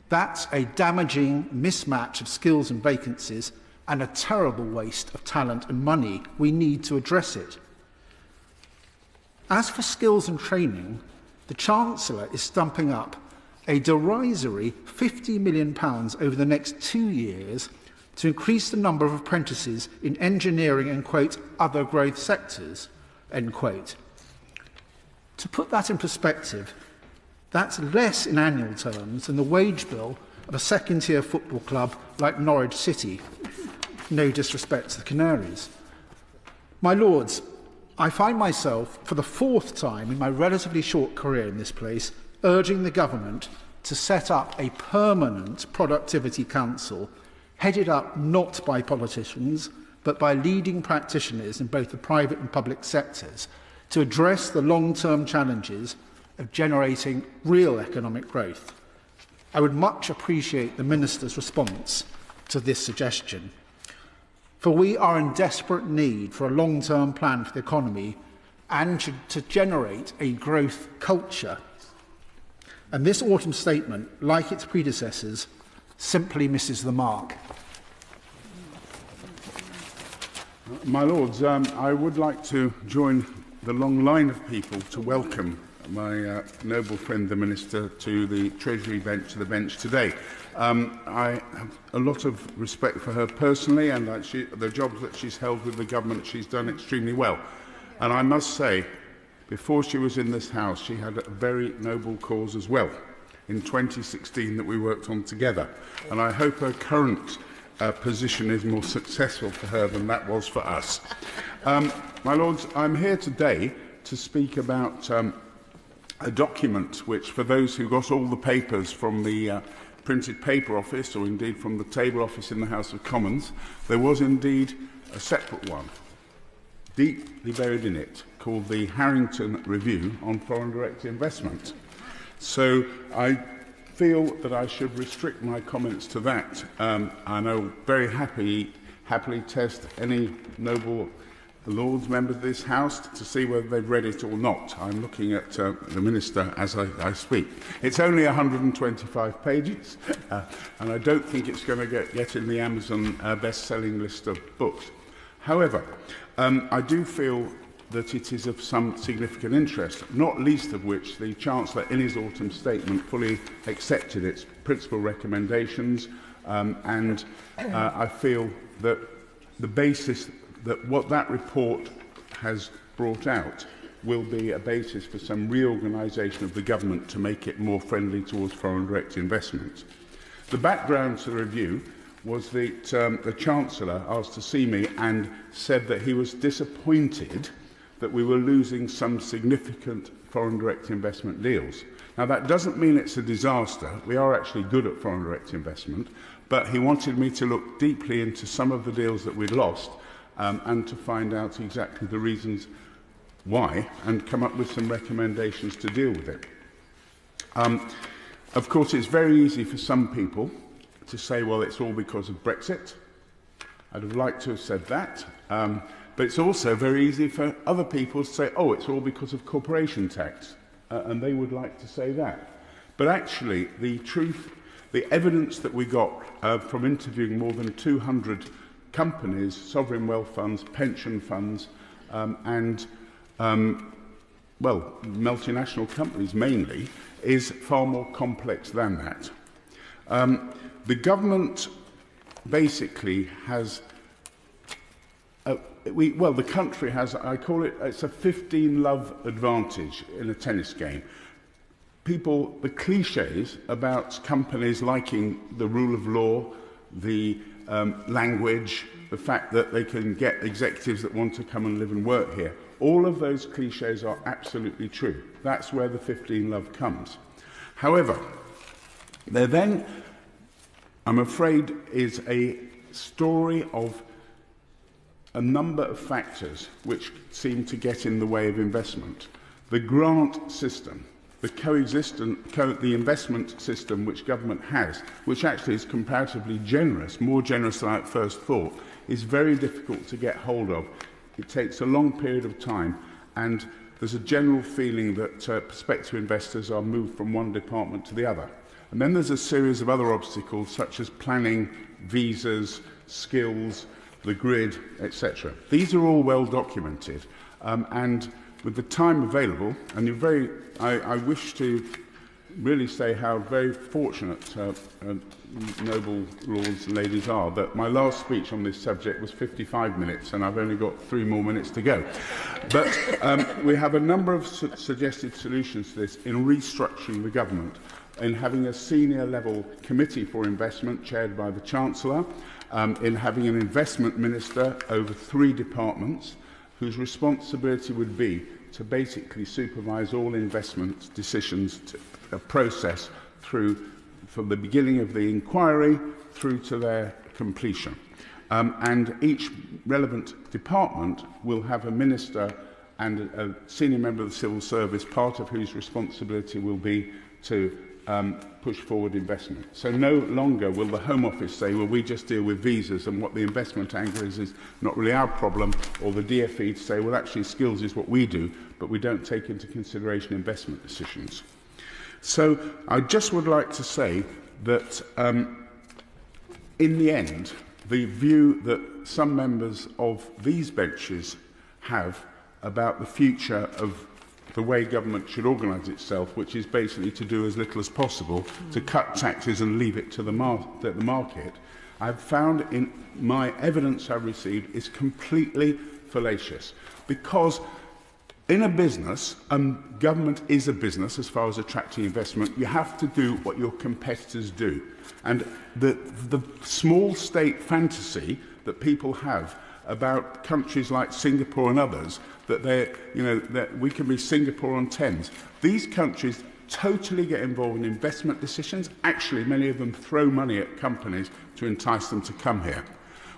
That's a damaging mismatch of skills and vacancies and a terrible waste of talent and money. We need to address it. As for skills and training, the Chancellor is stumping up a derisory £50 million over the next 2 years to increase the number of apprentices in engineering and, quote, other growth sectors, end quote. To put that in perspective, that's less in annual terms than the wage bill of a second-tier football club like Norwich City. No disrespect to the Canaries. My Lords, I find myself, for the 4th time in my relatively short career in this place, urging the government to set up a permanent productivity council headed up not by politicians but by leading practitioners in both the private and public sectors to address the long-term challenges of generating real economic growth. I would much appreciate the Minister's response to this suggestion. For we are in desperate need for a long-term plan for the economy and to generate a growth culture. And this autumn statement, like its predecessors, simply misses the mark. My Lords, I would like to join the long line of people to welcome my noble friend, the Minister, to the Treasury bench, to the bench today. I have a lot of respect for her personally, and the jobs that she's held with the government, she's done extremely well. And I must say, before she was in this House, she had a very noble cause as well in 2016 that we worked on together. And I hope her current position is more successful for her than that was for us. My Lords, I'm here today to speak about a document which, for those who got all the papers from the printed paper office, or indeed from the table office in the House of Commons, there was indeed a separate one, deeply buried in it, called the Harrington Review on Foreign Direct Investment. So I feel that I should restrict my comments to that, and I'll very happily test any noble Lords members of this House to see whether they've read it or not. I'm looking at the Minister as I speak. It's only 125 pages, and I don't think it's going to get in the Amazon best-selling list of books. However, I do feel that it is of some significant interest, not least of which the Chancellor, in his autumn statement, fully accepted its principal recommendations, and I feel that the basis that what that report has brought out will be a basis for some reorganisation of the government to make it more friendly towards foreign direct investment. The background to the review was that the Chancellor asked to see me and said that he was disappointed that we were losing some significant foreign direct investment deals. Now, that doesn't mean it's a disaster. We are actually good at foreign direct investment, but he wanted me to look deeply into some of the deals that we'd lost and to find out exactly the reasons why and come up with some recommendations to deal with it. Of course, it's very easy for some people to say, well, it's all because of Brexit. I'd have liked to have said that. But it's also very easy for other people to say, oh, it's all because of corporation tax. And they would like to say that. But actually, the truth, the evidence that we got from interviewing more than 200 companies, sovereign wealth funds, pension funds, and, well, multinational companies mainly, is far more complex than that. The government basically has, the country has, I call it, it's a 15-love advantage in a tennis game. People, the cliches about companies liking the rule of law, the language, the fact that they can get executives that want to come and live and work here. All of those cliches are absolutely true. That's where the 15-love comes. However, there then, I'm afraid, is a story of a number of factors which seem to get in the way of investment. The grant system, the investment system which government has, which actually is comparatively generous, more generous than I at first thought, is very difficult to get hold of. It takes a long period of time, and there's a general feeling that prospective investors are moved from one department to the other. And then there's a series of other obstacles, such as planning, visas, skills, the grid, etc. These are all well documented, and with the time available, and I wish to really say how very fortunate noble lords and ladies are that my last speech on this subject was 55 minutes and I've only got 3 more minutes to go. But we have a number of suggested solutions to this in restructuring the government, in having a senior level committee for investment chaired by the Chancellor, in having an investment minister over 3 departments whose responsibility would be to basically supervise all investment decisions, a process through from the beginning of the inquiry through to their completion. And each relevant department will have a minister and a senior member of the civil service, part of whose responsibility will be to push forward investment. So no longer will the Home Office say, well, we just deal with visas and what the investment angle is not really our problem, or the DFE to say, well, actually skills is what we do, but we don't take into consideration investment decisions. So I just would like to say that in the end, the view that some members of these benches have about the future of the way government should organise itself, which is basically to do as little as possible, to cut taxes and leave it to the market, I've found in my evidence I've received is completely fallacious. Because in a business, government is a business as far as attracting investment, you have to do what your competitors do. And the small state fantasy that people have about countries like Singapore and others, that that we can be Singapore on Thames. These countries totally get involved in investment decisions. Actually, many of them throw money at companies to entice them to come here.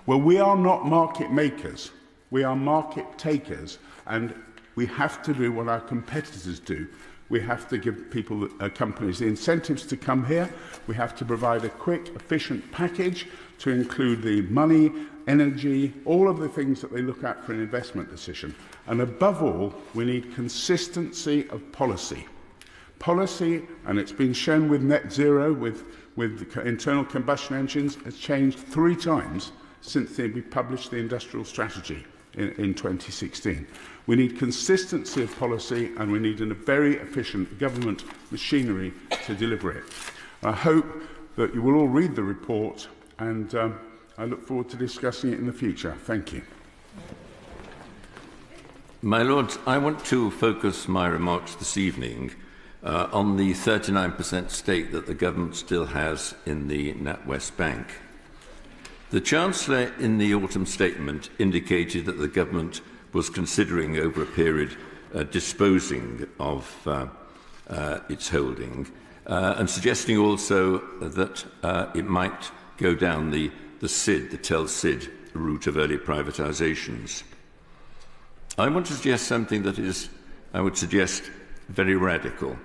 Well, we are not market makers. We are market takers, and we have to do what our competitors do. We have to give people, companies, the incentives to come here. We have to provide a quick, efficient package to include the money, energy, all of the things that they look at for an investment decision. And above all, we need consistency of policy. Policy, and it's been shown with net zero, with internal combustion engines, has changed 3 times since we published the industrial strategy in 2016. We need consistency of policy, and we need a very efficient government machinery to deliver it. I hope that you will all read the report, and I look forward to discussing it in the future. Thank you. My Lords, I want to focus my remarks this evening on the 39% stake that the government still has in the NatWest Bank. The Chancellor in the autumn statement indicated that the government was considering over a period disposing of its holding and suggesting also that it might go down the tell-SID route of early privatisations. I want to suggest something that is, I would suggest, very radical.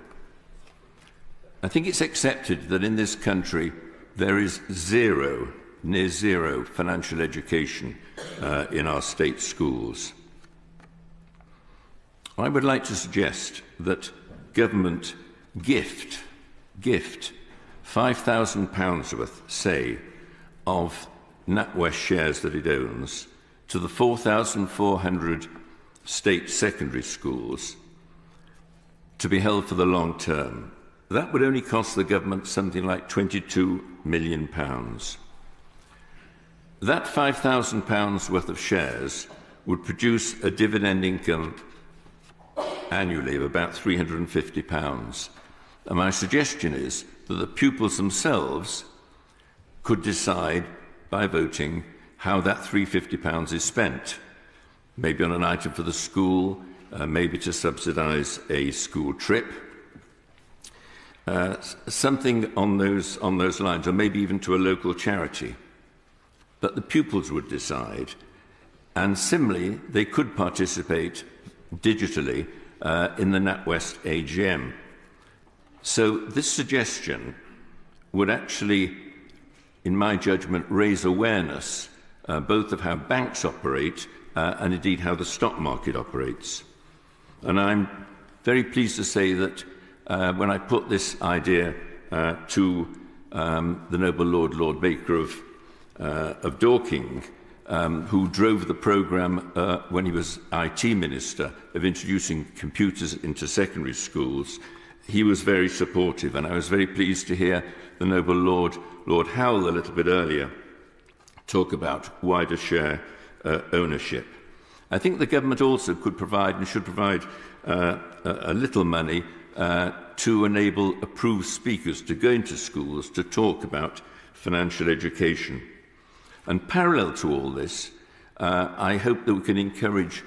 I think it's accepted that in this country there is near zero financial education in our state schools. I would like to suggest that government gift £5,000 worth, say, of NatWest shares that it owns to the 4,400 state secondary schools to be held for the long term. That would only cost the government something like £22 million. That £5,000 worth of shares would produce a dividend income annually of about £350. And my suggestion is that the pupils themselves could decide by voting how that £350 is spent. Maybe on an item for the school, maybe to subsidise a school trip, something on those lines, or maybe even to a local charity. But the pupils would decide, and similarly, they could participate digitally in the NatWest AGM. So this suggestion would actually, in my judgment, raise awareness both of how banks operate and indeed how the stock market operates. And I'm very pleased to say that when I put this idea to the noble Lord Baker of Dorking, who drove the programme when he was IT Minister of introducing computers into secondary schools, he was very supportive, and I was very pleased to hear the noble Lord Howell a little bit earlier talk about wider share ownership. I think the government also could provide and should provide a little money to enable approved speakers to go into schools to talk about financial education. And parallel to all this, I hope that we can encourage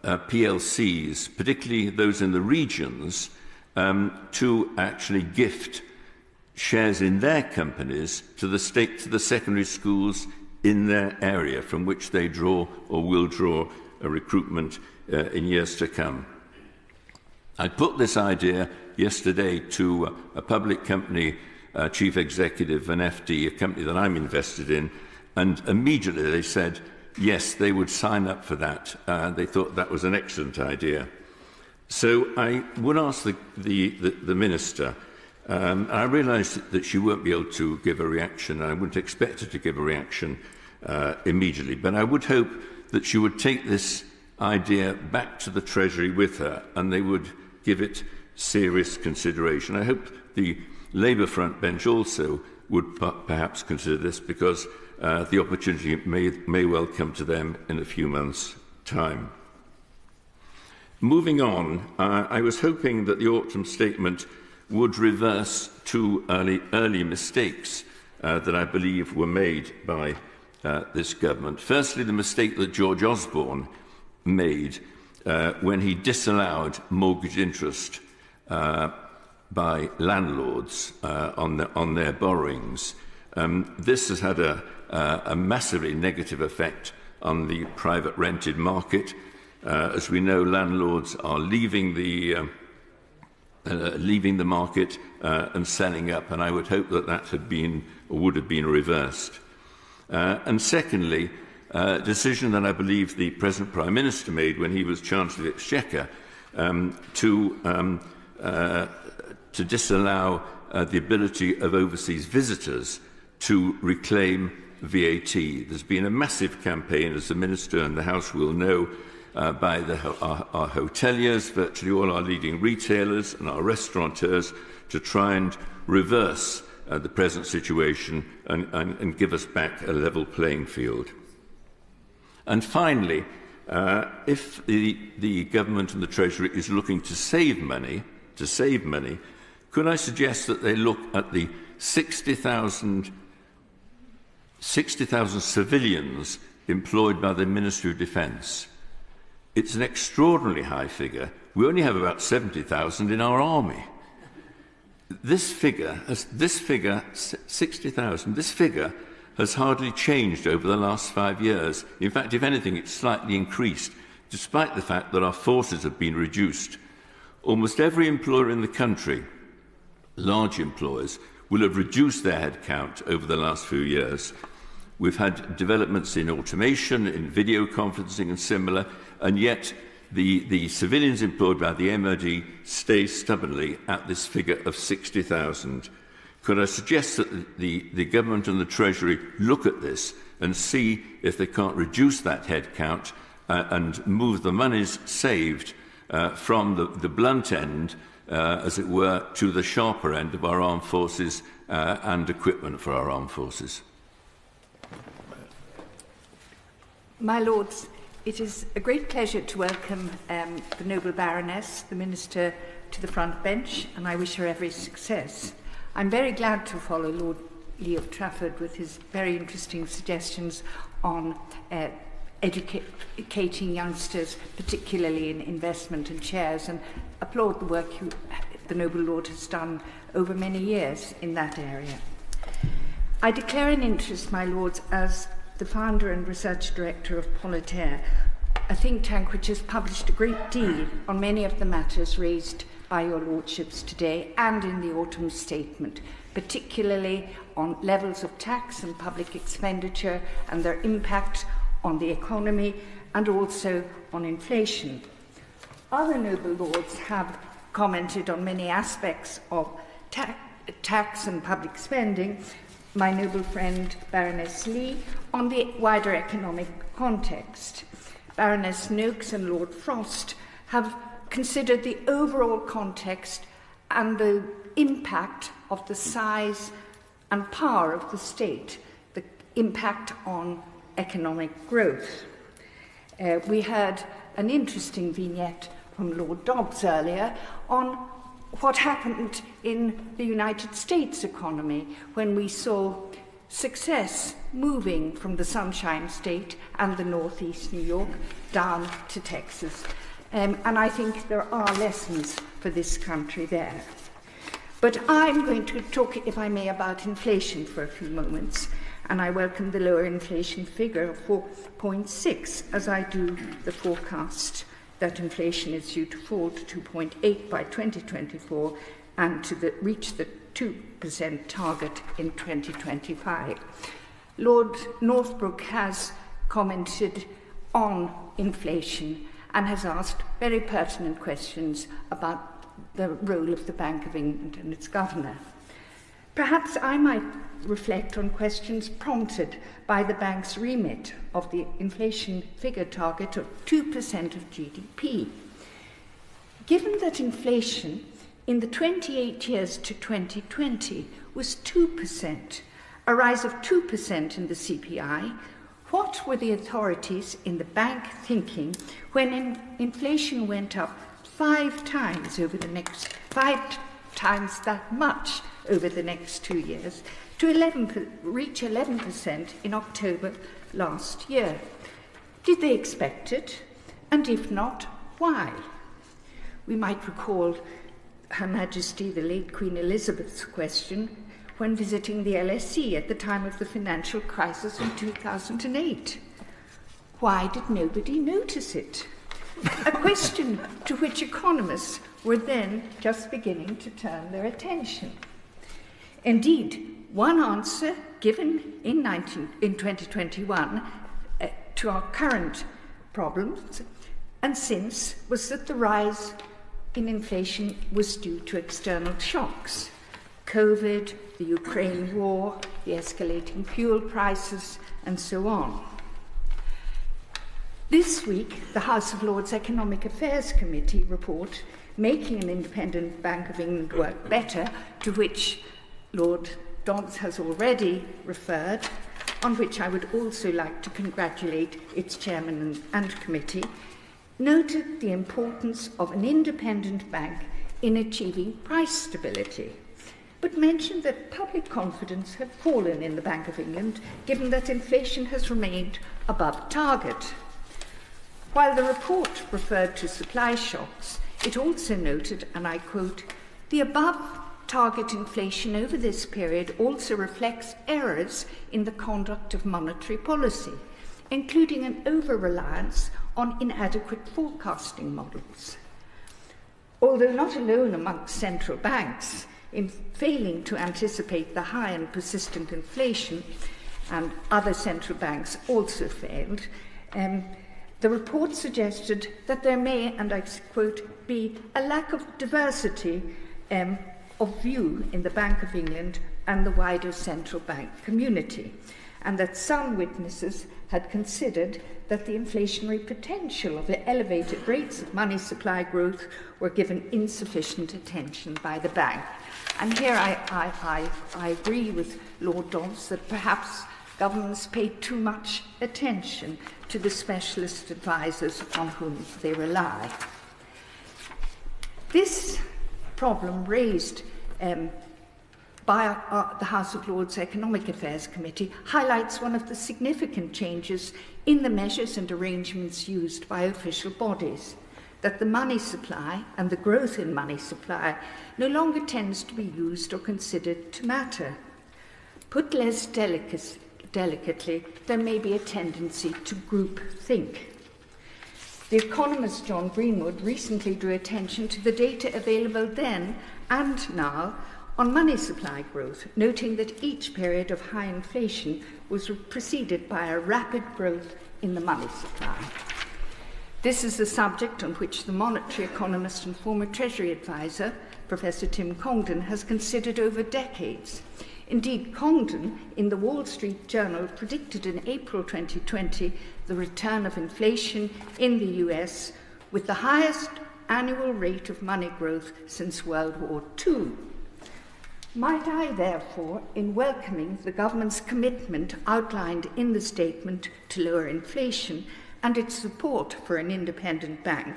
PLCs, particularly those in the regions, to actually gift shares in their companies to the secondary schools in their area from which they draw or will draw a recruitment in years to come. I put this idea yesterday to a public company chief executive, an FD, a company that I'm invested in, and immediately they said, yes, they would sign up for that. They thought that was an excellent idea. So I would ask the Minister, I realise that she won't be able to give a reaction, and I wouldn't expect her to give a reaction immediately, but I would hope that she would take this idea back to the Treasury with her, and they would give it serious consideration. I hope the Labour front bench also would perhaps consider this, because the opportunity may well come to them in a few months' time. Moving on, I was hoping that the autumn statement would reverse two early mistakes that I believe were made by this government. Firstly, the mistake that George Osborne made when he disallowed mortgage interest by landlords on their borrowings. This has had a massively negative effect on the private rented market. As we know, landlords are leaving the market and selling up, and I would hope that that had been or would have been reversed. And secondly, a decision that I believe the present Prime Minister made when he was Chancellor of the Exchequer to disallow the ability of overseas visitors to reclaim VAT. There's been a massive campaign, as the Minister and the House will know, by our hoteliers, virtually all our leading retailers and our restaurateurs, to try and reverse the present situation and give us back a level playing field. And finally, if the government and the Treasury is looking to save money, could I suggest that they look at the 60,000 civilians employed by the Ministry of Defence? It's an extraordinarily high figure. We only have about 70,000 in our army. This figure, 60,000, this figure has hardly changed over the last 5 years. In fact, if anything, it's slightly increased, despite the fact that our forces have been reduced. Almost every employer in the country, large employers, will have reduced their headcount over the last few years. We've had developments in automation, in video conferencing and similar, and yet the civilians employed by the MOD stay stubbornly at this figure of 60,000. Could I suggest that the government and the Treasury look at this and see if they can't reduce that headcount and move the monies saved from the blunt end, as it were, to the sharper end of our armed forces and equipment for our armed forces? My Lords, it is a great pleasure to welcome the Noble Baroness, the Minister, to the front bench, and I wish her every success. I'm very glad to follow Lord Lee of Trafford with his very interesting suggestions on educating youngsters, particularly in investment and shares, and applaud the work the Noble Lord has done over many years in that area. I declare an interest, my Lords, as the founder and research director of Politaire, a think tank which has published a great deal on many of the matters raised by your Lordships today and in the autumn statement, particularly on levels of tax and public expenditure and their impact on the economy and also on inflation. Other Noble Lords have commented on many aspects of tax and public spending. My noble friend Baroness Lee on the wider economic context. Baroness Noakes and Lord Frost have considered the overall context and the impact of the size and power of the state, the impact on economic growth. We heard an interesting vignette from Lord Dobbs earlier on what happened in the United States economy when we saw success moving from the Sunshine State and the Northeast New York down to Texas. And I think there are lessons for this country there. But I'm going to talk, if I may, about inflation for a few moments. And I welcome the lower inflation figure of 4.6 as I do the forecast that inflation is due to fall to 2.8 by 2024 and to reach the 2% target in 2025. Lord Northbrook has commented on inflation and has asked very pertinent questions about the role of the Bank of England and its governor. Perhaps I might reflect on questions prompted by the bank's remit of the inflation figure target of 2% of GDP. Given that inflation in the 28 years to 2020 was 2%, a rise of 2% in the CPI, what were the authorities in the bank thinking when inflation went up 5 times that much over the next 2 years to reach 11% in October last year. Did they expect it? And if not, why? We might recall Her Majesty the late Queen Elizabeth's question when visiting the LSE at the time of the financial crisis in 2008. Why did nobody notice it? A question to which economists were then just beginning to turn their attention. Indeed, one answer given in 2021 to our current problems and since was that the rise in inflation was due to external shocks. COVID, the Ukraine war, the escalating fuel prices, and so on. This week, the House of Lords Economic Affairs Committee report, Making an Independent Bank of England Work Better, to which Lord Dobbs has already referred, on which I would also like to congratulate its chairman and committee, noted the importance of an independent bank in achieving price stability, but mentioned that public confidence had fallen in the Bank of England, given that inflation has remained above target. While the report referred to supply shocks, it also noted, and I quote, "The above target inflation over this period also reflects errors in the conduct of monetary policy, including an over-reliance on inadequate forecasting models." Although not alone amongst central banks in failing to anticipate the high and persistent inflation, and other central banks also failed, the report suggested that there may, and I quote, be a lack of diversity of view in the Bank of England and the wider central bank community, and that some witnesses had considered that the inflationary potential of the elevated rates of money supply growth were given insufficient attention by the bank. And here I agree with Lord Dobbs that perhaps governments paid too much attention to the specialist advisors on whom they rely. This problem raised by the House of Lords Economic Affairs Committee highlights one of the significant changes in the measures and arrangements used by official bodies, that the money supply and the growth in money supply no longer tends to be used or considered to matter. Put less delicately, there may be a tendency to group think. The economist John Greenwood recently drew attention to the data available then and now on money supply growth, noting that each period of high inflation was preceded by a rapid growth in the money supply. This is a subject on which the monetary economist and former Treasury advisor, Professor Tim Congdon, has considered over decades. Indeed, Congdon, in the Wall Street Journal, predicted in April 2020 the return of inflation in the US with the highest annual rate of money growth since World War II. Might I, therefore, in welcoming the government's commitment outlined in the statement to lower inflation and its support for an independent bank,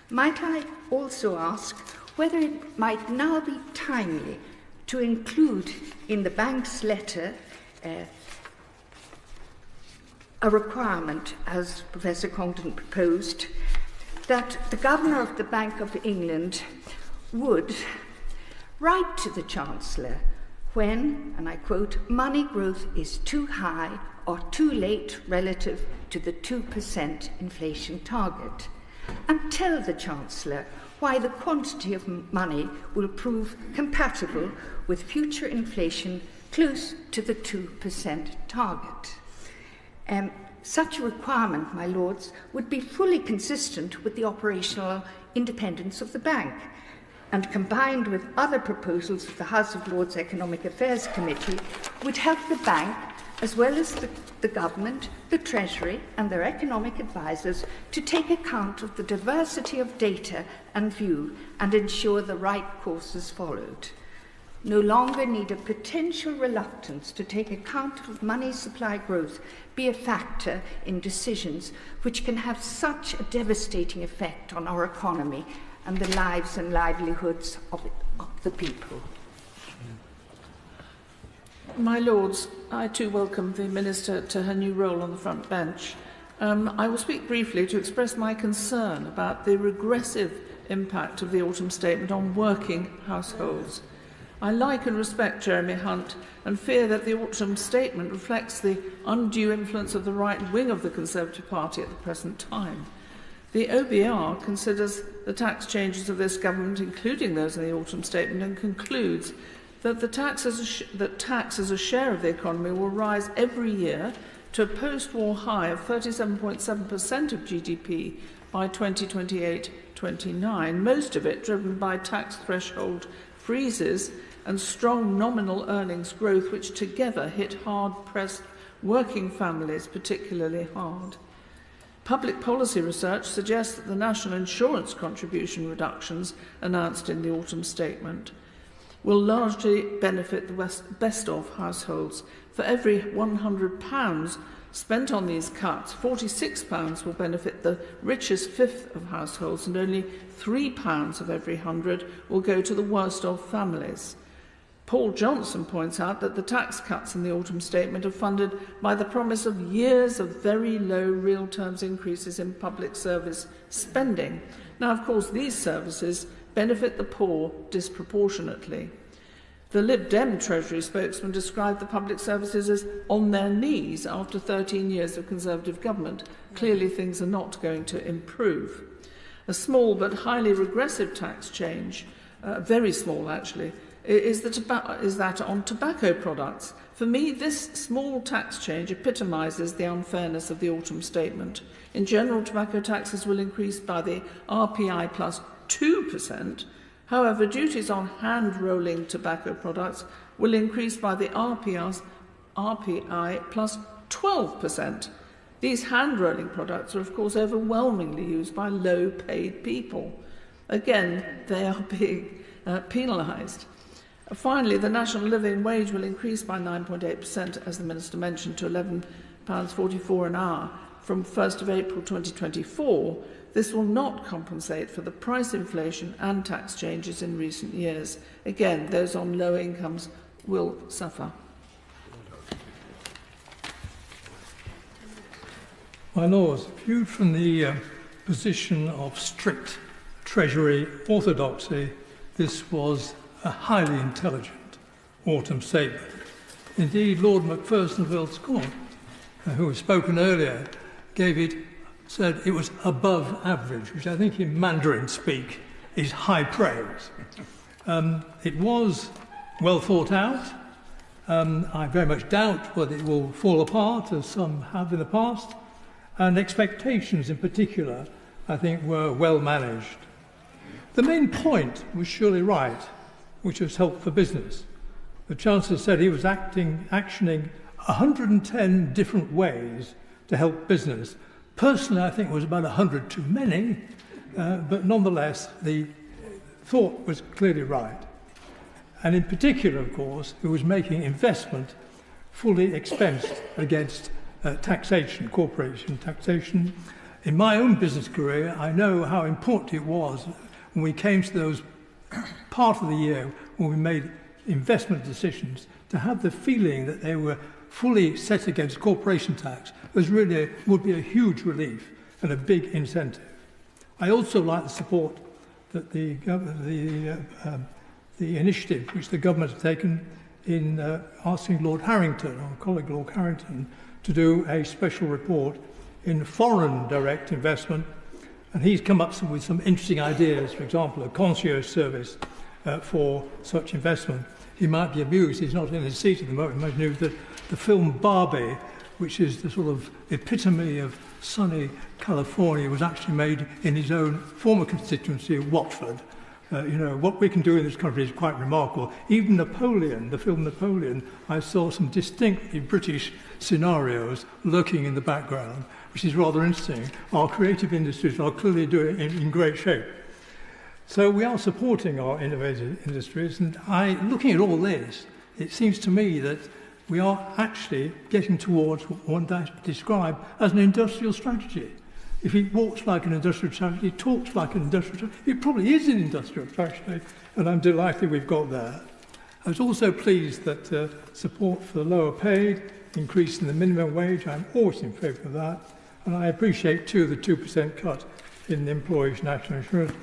might I also ask whether it might now be timely to include in the bank's letter a requirement, as Professor Congdon proposed, that the Governor of the Bank of England would write to the Chancellor when, and I quote, money growth is too high or too late relative to the 2% inflation target, and tell the Chancellor why the quantity of money will prove compatible with future inflation close to the 2% target. Such a requirement, my lords, would be fully consistent with the operational independence of the bank, and combined with other proposals of the House of Lords Economic Affairs Committee, would help the bank, as well as the government, the Treasury and their economic advisors, to take account of the diversity of data and view and ensure the right course is followed. No longer need a potential reluctance to take account of money supply growth be a factor in decisions which can have such a devastating effect on our economy and the lives and livelihoods of the people. My Lords, I too welcome the Minister to her new role on the front bench. I will speak briefly to express my concern about the regressive impact of the autumn statement on working households. I like and respect Jeremy Hunt and fear that the autumn statement reflects the undue influence of the right wing of the Conservative Party at the present time. The OBR considers the tax changes of this government, including those in the autumn statement, and concludes that tax as a share of the economy will rise every year to a post-war high of 37.7% of GDP by 2028-29, most of it driven by tax threshold freezes and strong nominal earnings growth, which together hit hard-pressed working families particularly hard. Public policy research suggests that the national insurance contribution reductions announced in the autumn statement will largely benefit the best-off households. For every £100 spent on these cuts, £46 will benefit the richest fifth of households, and only £3 of every 100 will go to the worst-off families. Paul Johnson points out that the tax cuts in the autumn statement are funded by the promise of years of very low real terms increases in public service spending. Now, of course, these services benefit the poor disproportionately. The Lib Dem Treasury spokesman described the public services as on their knees after 13 years of Conservative government. Clearly, things are not going to improve. A small but highly regressive tax change, very small actually, is that on tobacco products. For me, this small tax change epitomises the unfairness of the autumn statement. In general, tobacco taxes will increase by the RPI plus 2%. However, duties on hand-rolling tobacco products will increase by the RPI plus 12%. These hand-rolling products are, of course, overwhelmingly used by low-paid people. Again, they are being penalised. Finally, the national living wage will increase by 9.8%, as the Minister mentioned, to £11.44 an hour from 1st of April 2024. This will not compensate for the price inflation and tax changes in recent years. Again, those on low incomes will suffer. My Lords, viewed from the position of strict Treasury orthodoxy, this was a highly intelligent autumn statement. Indeed, Lord Macpherson of Earl's Court, who has spoken earlier, said it was above average, which I think in Mandarin speak is high praise. It was well thought out. I very much doubt whether it will fall apart, as some have in the past, and expectations in particular, I think, were well managed. The main point was surely right, which was help for business. The Chancellor said he was actioning 110 different ways to help business. Personally, I think it was about 100 too many, but nonetheless, the thought was clearly right. And in particular, of course, it was making investment fully expensed against taxation, corporation taxation. In my own business career, I know how important it was when we came to those part of the year when we made investment decisions to have the feeling that they were fully set against corporation tax would be a huge relief and a big incentive. I also like the support that the initiative which the government has taken in asking Lord Harrington, our colleague Lord Harrington, to do a special report in foreign direct investment. And he's come up with some interesting ideas, for example, a concierge service for such investment. He might be amused, he's not in his seat at the moment, he might know that the film Barbie, which is the sort of epitome of sunny California, was actually made in his own former constituency of Watford. What we can do in this country is quite remarkable. Even Napoleon, the film Napoleon, I saw some distinctly British scenarios lurking in the background, which is rather interesting. Our creative industries are clearly doing it in great shape. So we are supporting our innovative industries, and looking at all this, it seems to me that we are actually getting towards what one describe as an industrial strategy. If it walks like an industrial strategy, it talks like an industrial strategy, it probably is an industrial strategy, and I'm delighted we've got there. I was also pleased that support for the lower paid, increasing the minimum wage, I'm always in favour of that, and I appreciate too the 2% cut in the employees' national insurance,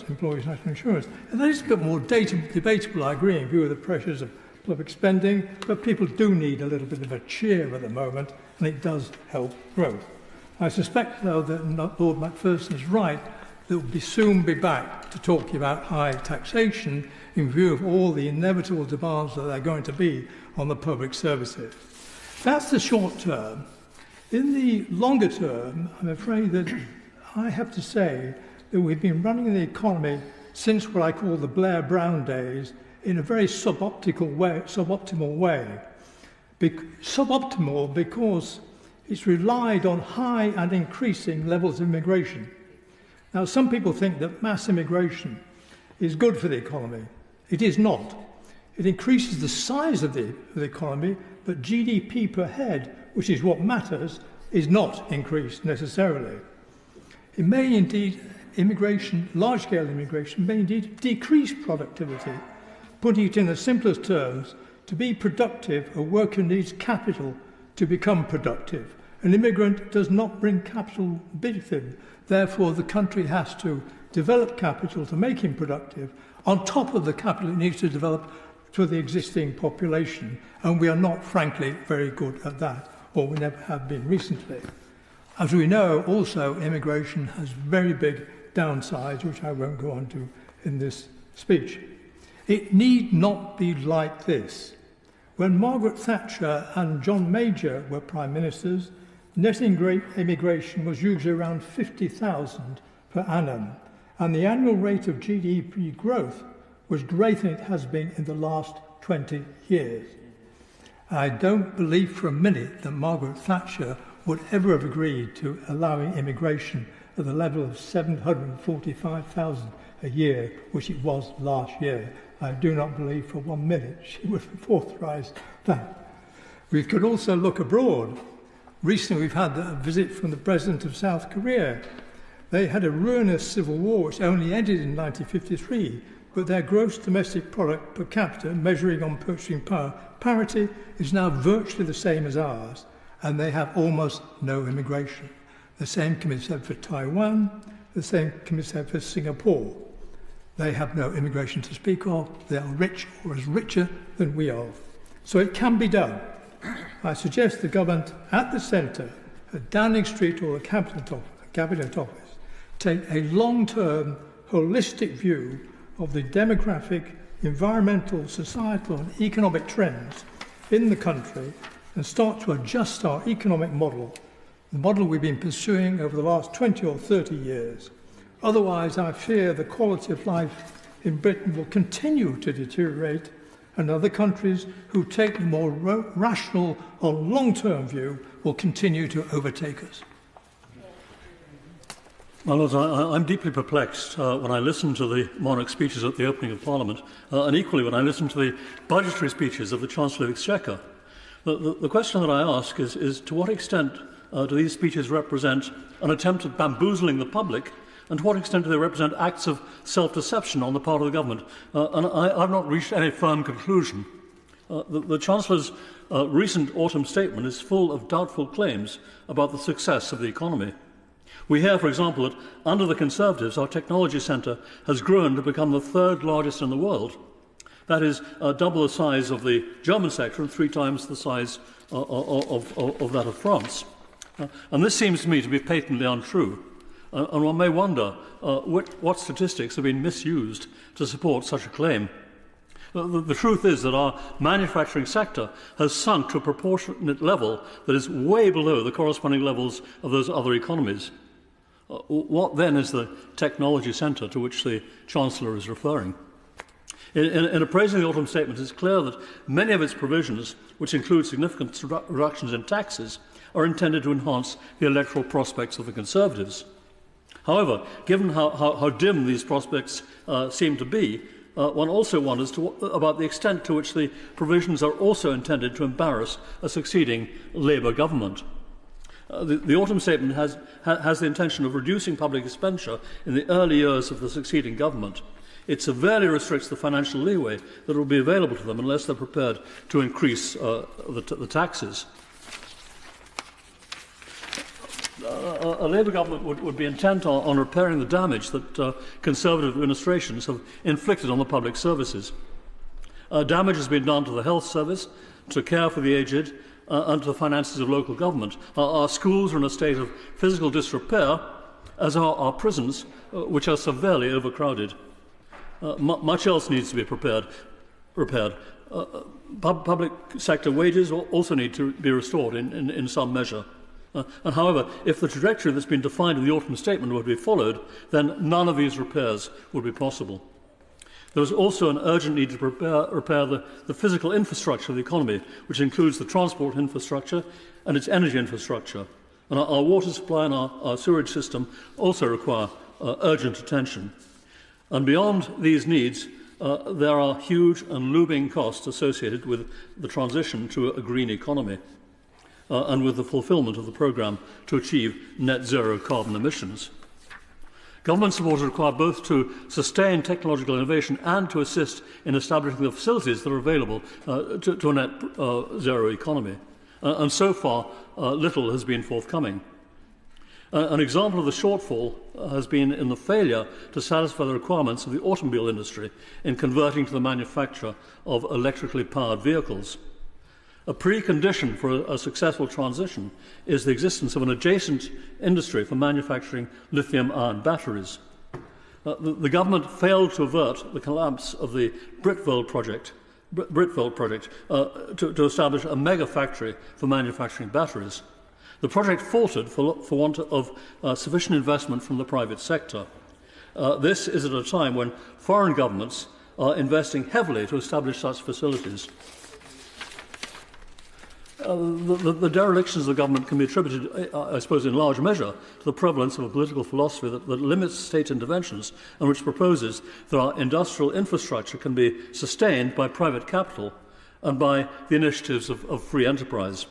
employees' national insurance. And that is a bit more debatable, I agree, in view of the pressures of public spending, but people do need a little bit of a cheer at the moment, and it does help growth. I suspect, though, that Lord Macpherson is right, that we'll soon be back to talking about high taxation in view of all the inevitable demands that are going to be on the public services. That's the short term. In the longer term, I'm afraid that I have to say that we've been running the economy since what I call the Blair-Brown days in a very suboptimal way. Suboptimal because it's relied on high and increasing levels of immigration. Now, some people think that mass immigration is good for the economy. It is not. It increases the size of the economy, but GDP per head, which is what matters, is not increased necessarily. It may indeed, large-scale immigration, may indeed decrease productivity. Putting it in the simplest terms, to be productive, a worker needs capital to become productive. An immigrant does not bring capital with him. Therefore, the country has to develop capital to make him productive, on top of the capital it needs to develop to the existing population. And we are not, frankly, very good at that, or we never have been recently. As we know, also, immigration has very big downsides, which I won't go on to in this speech. It need not be like this. When Margaret Thatcher and John Major were Prime Ministers, net immigration was usually around 50,000 per annum, and the annual rate of GDP growth was greater than it has been in the last 20 years. I don't believe for a minute that Margaret Thatcher would ever have agreed to allowing immigration at the level of 745,000 a year, which it was last year. I do not believe for 1 minute she would have authorised that. We could also look abroad. Recently we've had a visit from the President of South Korea. They had a ruinous civil war which only ended in 1953, but their gross domestic product per capita, measuring on purchasing power parity, is now virtually the same as ours, and they have almost no immigration. The same can be said for Taiwan, the same can be said for Singapore. They have no immigration to speak of. They are rich or as richer than we are. So it can be done. I suggest the government at the centre, at Downing Street or the Cabinet Office, take a long-term, holistic view of the demographic, environmental, societal and economic trends in the country and start to adjust our economic model, the model we've been pursuing over the last 20 or 30 years. Otherwise, I fear the quality of life in Britain will continue to deteriorate, and other countries who take the more rational or long-term view will continue to overtake us. My Lords, I'm deeply perplexed when I listen to the monarch speeches at the opening of Parliament, and equally when I listen to the budgetary speeches of the Chancellor of the Exchequer. The question that I ask is to what extent do these speeches represent an attempt at bamboozling the public, and to what extent do they represent acts of self-deception on the part of the government? And I've not reached any firm conclusion. The Chancellor's recent autumn statement is full of doubtful claims about the success of the economy. We hear, for example, that under the Conservatives, our technology centre has grown to become the third largest in the world. That is double the size of the German sector and 3 times the size of that of France. And this seems to me to be patently untrue. And one may wonder what statistics have been misused to support such a claim. The truth is that our manufacturing sector has sunk to a proportionate level that is way below the corresponding levels of those other economies. What then is the technology centre to which the Chancellor is referring? In appraising the autumn statement, it's clear that many of its provisions, which include significant reductions in taxes, are intended to enhance the electoral prospects of the Conservatives. However, given how dim these prospects seem to be, one also wonders about the extent to which the provisions are also intended to embarrass a succeeding Labour government. The autumn statement has the intention of reducing public expenditure in the early years of the succeeding government. It severely restricts the financial leeway that will be available to them unless they're prepared to increase the taxes. A Labour government would be intent on repairing the damage that Conservative administrations have inflicted on the public services. Damage has been done to the health service, to care for the aged, and to the finances of local government. Our schools are in a state of physical disrepair, as are our prisons, which are severely overcrowded. Much else needs to be repaired. Public sector wages also need to be restored in some measure. And however, if the trajectory that's been defined in the autumn statement were to be followed, then none of these repairs would be possible. There is also an urgent need to repair the physical infrastructure of the economy, which includes the transport infrastructure and its energy infrastructure. And our water supply and our sewerage system also require urgent attention. And beyond these needs, there are huge and looming costs associated with the transition to a green economy and with the fulfilment of the programme to achieve net zero carbon emissions. Government support is required both to sustain technological innovation and to assist in establishing the facilities that are available to a net zero economy. And so far, little has been forthcoming. An example of the shortfall has been in the failure to satisfy the requirements of the automobile industry in converting to the manufacture of electrically powered vehicles. A precondition for a successful transition is the existence of an adjacent industry for manufacturing lithium-ion batteries. The government failed to avert the collapse of the Britvolt project to establish a mega factory for manufacturing batteries. The project faltered for want of sufficient investment from the private sector. This is at a time when foreign governments are investing heavily to establish such facilities. The derelictions of the government can be attributed, I suppose, in large measure to the prevalence of a political philosophy that limits state interventions and which proposes that our industrial infrastructure can be sustained by private capital and by the initiatives of free enterprise.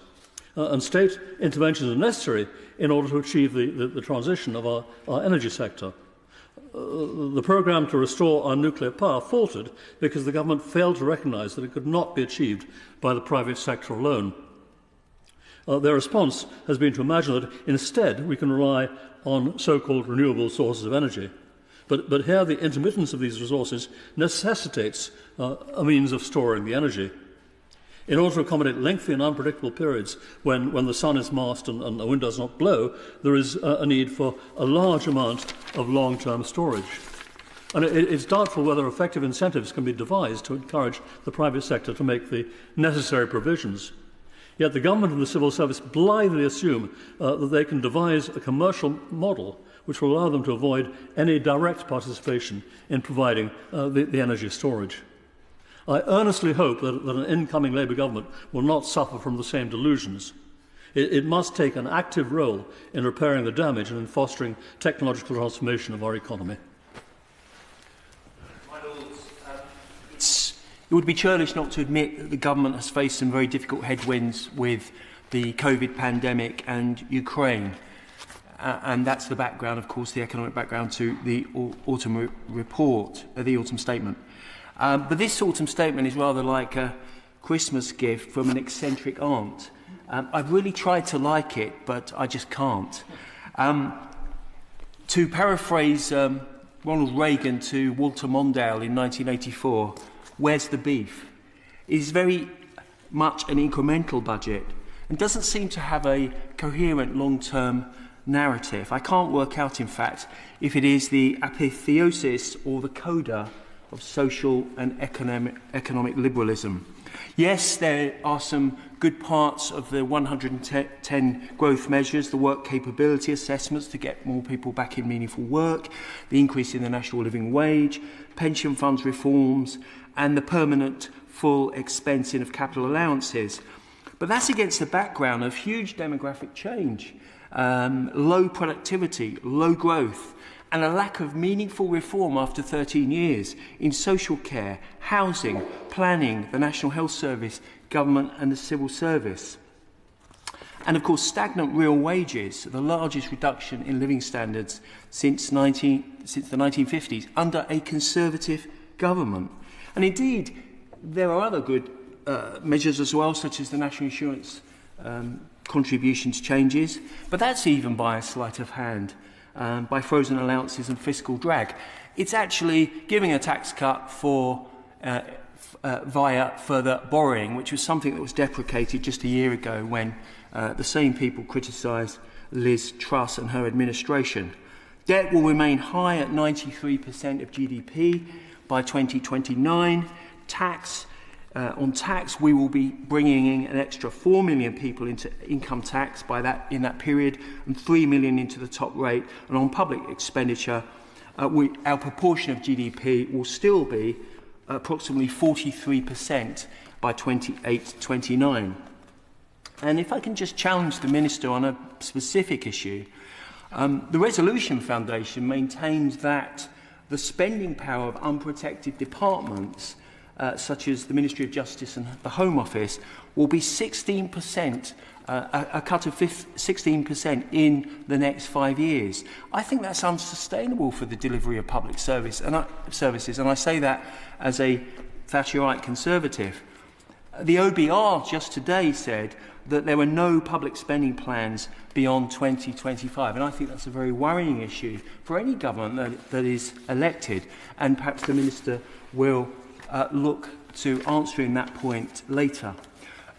And state interventions are necessary in order to achieve the transition of our energy sector. The programme to restore our nuclear power faltered because the government failed to recognise that it could not be achieved by the private sector alone. Their response has been to imagine that instead we can rely on so-called renewable sources of energy. But here the intermittence of these resources necessitates a means of storing the energy. In order to accommodate lengthy and unpredictable periods when the sun is masked and the wind does not blow, there is a need for a large amount of long-term storage. And it's doubtful whether effective incentives can be devised to encourage the private sector to make the necessary provisions. Yet the government and the civil service blithely assume that they can devise a commercial model which will allow them to avoid any direct participation in providing the energy storage. I earnestly hope that an incoming Labour government will not suffer from the same delusions. It must take an active role in repairing the damage and in fostering technological transformation of our economy. It would be churlish not to admit that the government has faced some very difficult headwinds with the COVID pandemic and Ukraine. And that's the background, of course, the economic background to the autumn report, the autumn statement. But this autumn statement is rather like a Christmas gift from an eccentric aunt. I've really tried to like it, but I just can't. To paraphrase Ronald Reagan to Walter Mondale in 1984, where's the beef? It is very much an incremental budget and doesn't seem to have a coherent long-term narrative. I can't work out, in fact, if it is the apotheosis or the coda of social and economic liberalism. Yes, there are some good parts of the 110 growth measures, the work capability assessments to get more people back in meaningful work, the increase in the national living wage, pension funds reforms, and the permanent full expensing of capital allowances. But that's against the background of huge demographic change, low productivity, low growth, and a lack of meaningful reform after 13 years in social care, housing, planning, the National Health Service, government and the civil service. And of course, stagnant real wages, the largest reduction in living standards since the 1950s under a Conservative government. And indeed, there are other good measures as well, such as the National Insurance contributions changes, but that's even by a sleight of hand, by frozen allowances and fiscal drag. It's actually giving a tax cut for via further borrowing, which was something that was deprecated just a year ago when the same people criticised Liz Truss and her administration. Debt will remain high at 93% of GDP by 2029. On tax, we will be bringing in an extra 4 million people into income tax in that period, and 3 million into the top rate. And on public expenditure, our proportion of GDP will still be approximately 43% by 28-29. And if I can just challenge the Minister on a specific issue, the Resolution Foundation maintains that the spending power of unprotected departments, such as the Ministry of Justice and the Home Office, will be 16%, a cut of 16% in the next 5 years. I think that's unsustainable for the delivery of public services, and I say that as a Thatcherite Conservative. The OBR just today said that there were no public spending plans beyond 2025, and I think that's a very worrying issue for any government that is elected, and perhaps the Minister will look to answering that point later.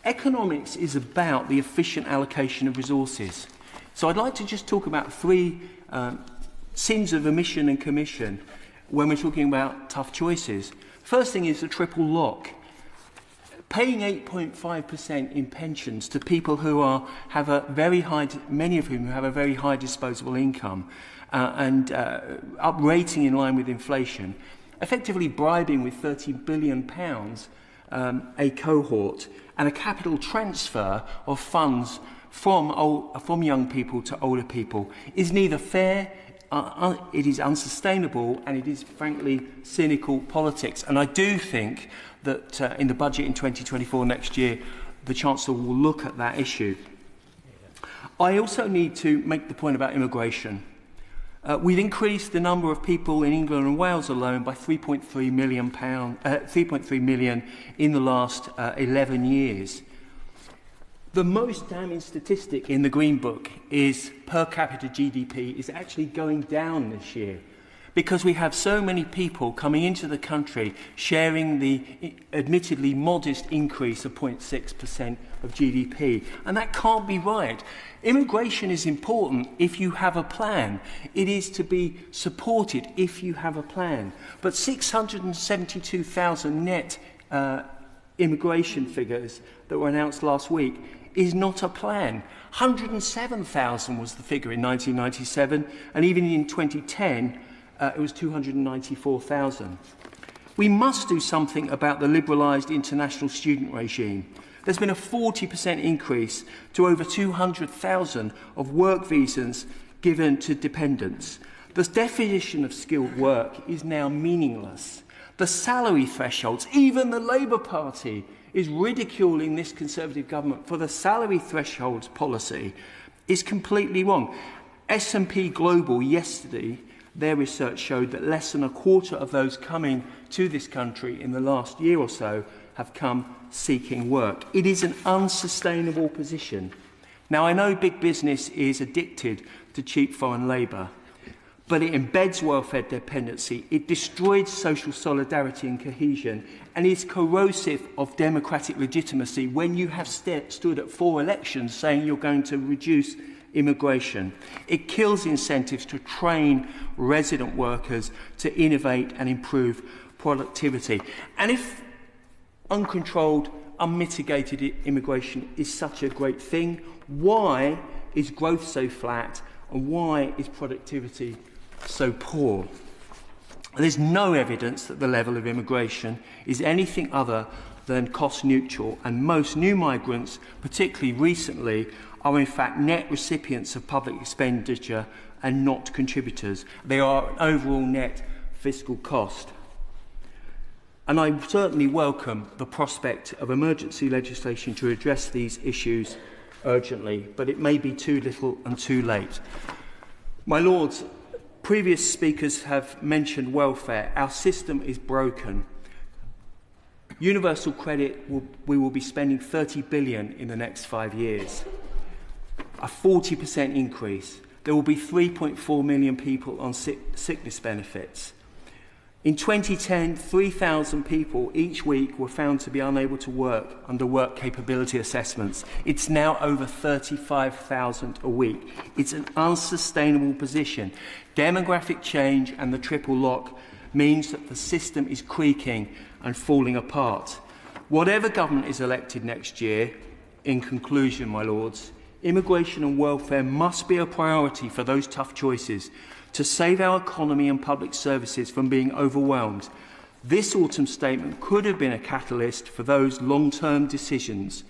Economics is about the efficient allocation of resources. So I'd like to just talk about three sins of omission and commission when we're talking about tough choices. First thing is the triple lock. Paying 8.5% in pensions to people who have a very high, many of whom have a very high disposable income, and uprating in line with inflation, effectively bribing with £30 billion a cohort, and a capital transfer of funds from young people to older people is neither fair, it is unsustainable, and it is frankly cynical politics. And I do think that in the budget in 2024 next year, the Chancellor will look at that issue. I also need to make the point about immigration. We've increased the number of people in England and Wales alone by 3.3 million in the last 11 years. The most damning statistic in the Green Book is per capita GDP is actually going down this year, because we have so many people coming into the country sharing the admittedly modest increase of 0.6% of GDP. And that can't be right. Immigration is important if you have a plan. It is to be supported if you have a plan. But 672,000 net immigration figures that were announced last week is not a plan. 107,000 was the figure in 1997, and even in 2010, it was 294,000. We must do something about the liberalised international student regime. There's been a 40% increase to over 200,000 of work visas given to dependents. The definition of skilled work is now meaningless. The salary thresholds, even the Labour Party is ridiculing this Conservative government for the salary thresholds policy, is completely wrong. S&P Global yesterday, their research showed that less than a quarter of those coming to this country in the last year or so have come seeking work. It is an unsustainable position. Now, I know big business is addicted to cheap foreign labour, but it embeds welfare dependency, it destroys social solidarity and cohesion, and is corrosive of democratic legitimacy when you have stood at 4 elections saying you're going to reduce immigration. It kills incentives to train resident workers to innovate and improve productivity. And if uncontrolled, unmitigated immigration is such a great thing, why is growth so flat, and why is productivity so poor? There's no evidence that the level of immigration is anything other than cost neutral, and most new migrants, particularly recently, are in fact net recipients of public expenditure and not contributors. They are an overall net fiscal cost. And I certainly welcome the prospect of emergency legislation to address these issues urgently, but it may be too little and too late. My Lords, previous speakers have mentioned welfare. Our system is broken. Universal credit, we will be spending $30 billion in the next 5 years, a 40% increase. There will be 3.4 million people on sickness benefits. In 2010, 3,000 people each week were found to be unable to work under work capability assessments. It's now over 35,000 a week. It's an unsustainable position. Demographic change and the triple lock means that the system is creaking and falling apart. Whatever government is elected next year, in conclusion, my Lords, immigration and welfare must be a priority for those tough choices to save our economy and public services from being overwhelmed. This autumn statement could have been a catalyst for those long-term decisions.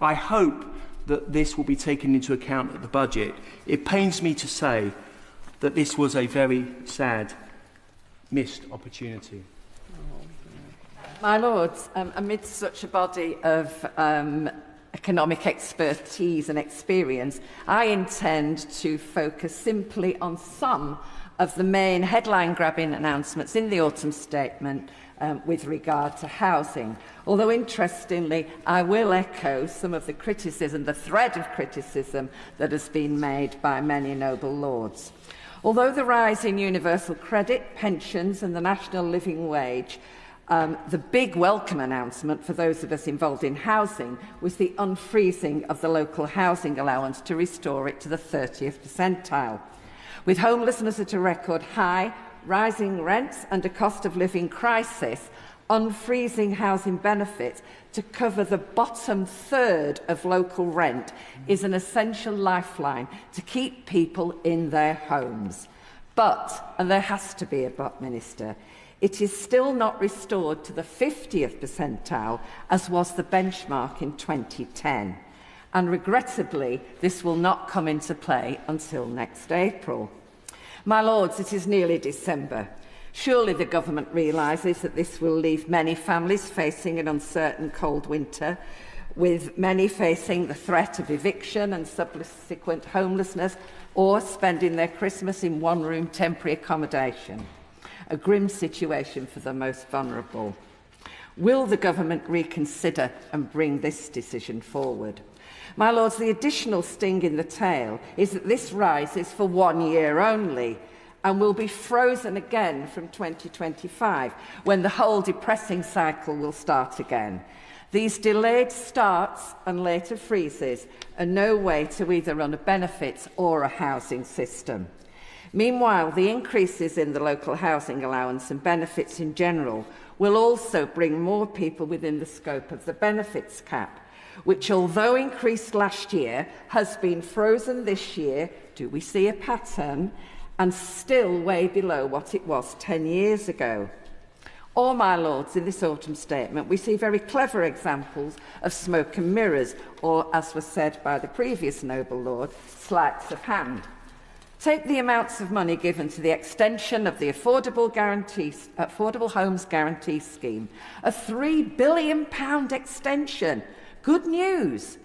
I hope that this will be taken into account at the budget. It pains me to say that this was a very sad, missed opportunity. My Lords, amidst such a body of economic expertise and experience, I intend to focus simply on some of the main headline-grabbing announcements in the autumn statement with regard to housing. Although, interestingly, I will echo some of the criticism, the thread of criticism that has been made by many noble lords. Although the rise in universal credit, pensions and the national living wage, the big welcome announcement for those of us involved in housing was the unfreezing of the local housing allowance to restore it to the 30th percentile. With homelessness at a record high, rising rents and a cost of living crisis, unfreezing housing benefits to cover the bottom third of local rent is an essential lifeline to keep people in their homes. But, and there has to be a but, Minister, it is still not restored to the 50th percentile, as was the benchmark in 2010. And regrettably, this will not come into play until next April. My Lords, it is nearly December. Surely the government realises that this will leave many families facing an uncertain cold winter, with many facing the threat of eviction and subsequent homelessness, or spending their Christmas in one-room temporary accommodation. A grim situation for the most vulnerable. Will the government reconsider and bring this decision forward? My Lords, the additional sting in the tail is that this rise is for 1 year only and will be frozen again from 2025, when the whole depressing cycle will start again. These delayed starts and later freezes are no way to either run a benefits or a housing system. Meanwhile, the increases in the local housing allowance and benefits in general will also bring more people within the scope of the benefits cap, which, although increased last year, has been frozen this year. Do we see a pattern? And still way below what it was 10 years ago. Or, my Lords, in this autumn statement, we see very clever examples of smoke and mirrors, or, as was said by the previous noble lord, sleights of hand. Take the amounts of money given to the extension of the Affordable Homes Guarantee Scheme, a £3 billion extension. Good news.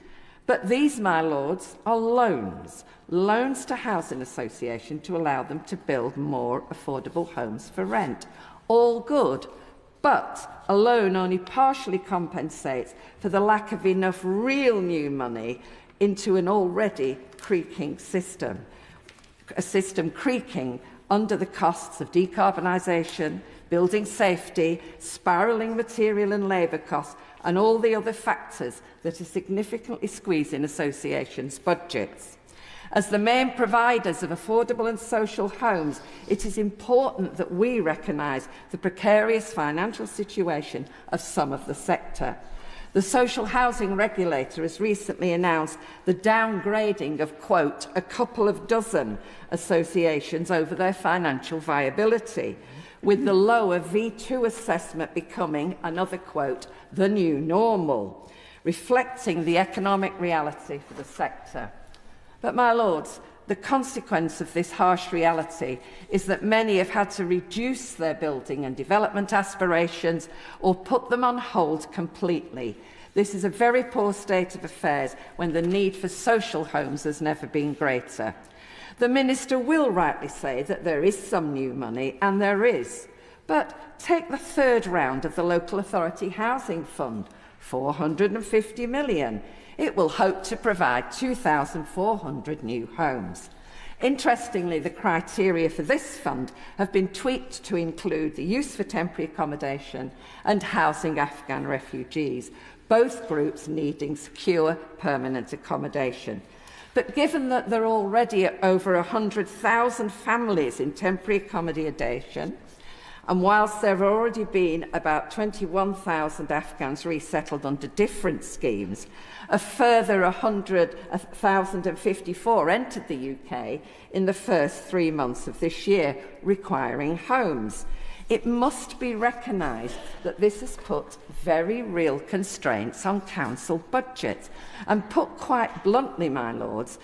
But these, my Lords, are loans to housing associations to allow them to build more affordable homes for rent. All good, but a loan only partially compensates for the lack of enough real new money into an already creaking system. A system creaking under the costs of decarbonisation, building safety, spiralling material and labour costs, and all the other factors that are significantly squeezing associations' budgets. As the main providers of affordable and social homes, it is important that we recognise the precarious financial situation of some of the sector. The social housing regulator has recently announced the downgrading of, quote, a couple of dozen associations over their financial viability, with the lower V2 assessment becoming, another quote, the new normal, reflecting the economic reality for the sector. But, my Lords, the consequence of this harsh reality is that many have had to reduce their building and development aspirations or put them on hold completely This is a very poor state of affairs when the need for social homes has never been greater. The Minister will rightly say that there is some new money, and there is. But take the third round of the Local Authority Housing Fund, £450 million. It will hope to provide 2,400 new homes. Interestingly, the criteria for this fund have been tweaked to include the use for temporary accommodation and housing Afghan refugees, both groups needing secure, permanent accommodation. But given that there are already over 100,000 families in temporary accommodation, and whilst there have already been about 21,000 Afghans resettled under different schemes, a further 1,054 entered the UK in the first 3 months of this year, requiring homes. It must be recognised that this has put very real constraints on council budgets. And put quite bluntly, my lords,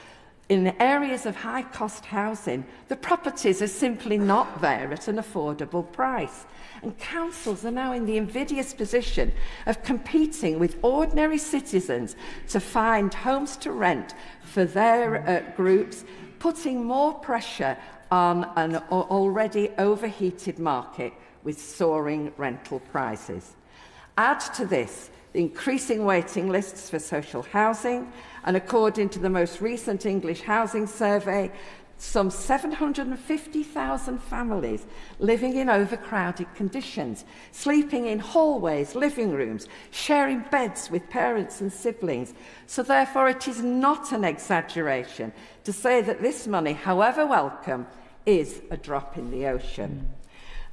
in areas of high-cost housing, the properties are simply not there at an affordable price. And councils are now in the invidious position of competing with ordinary citizens to find homes to rent for their groups, putting more pressure on an already overheated market with soaring rental prices. Add to this the increasing waiting lists for social housing, and according to the most recent English Housing Survey, some 750,000 families living in overcrowded conditions, sleeping in hallways, living rooms, sharing beds with parents and siblings. So therefore it is not an exaggeration to say that this money, however welcome, is a drop in the ocean.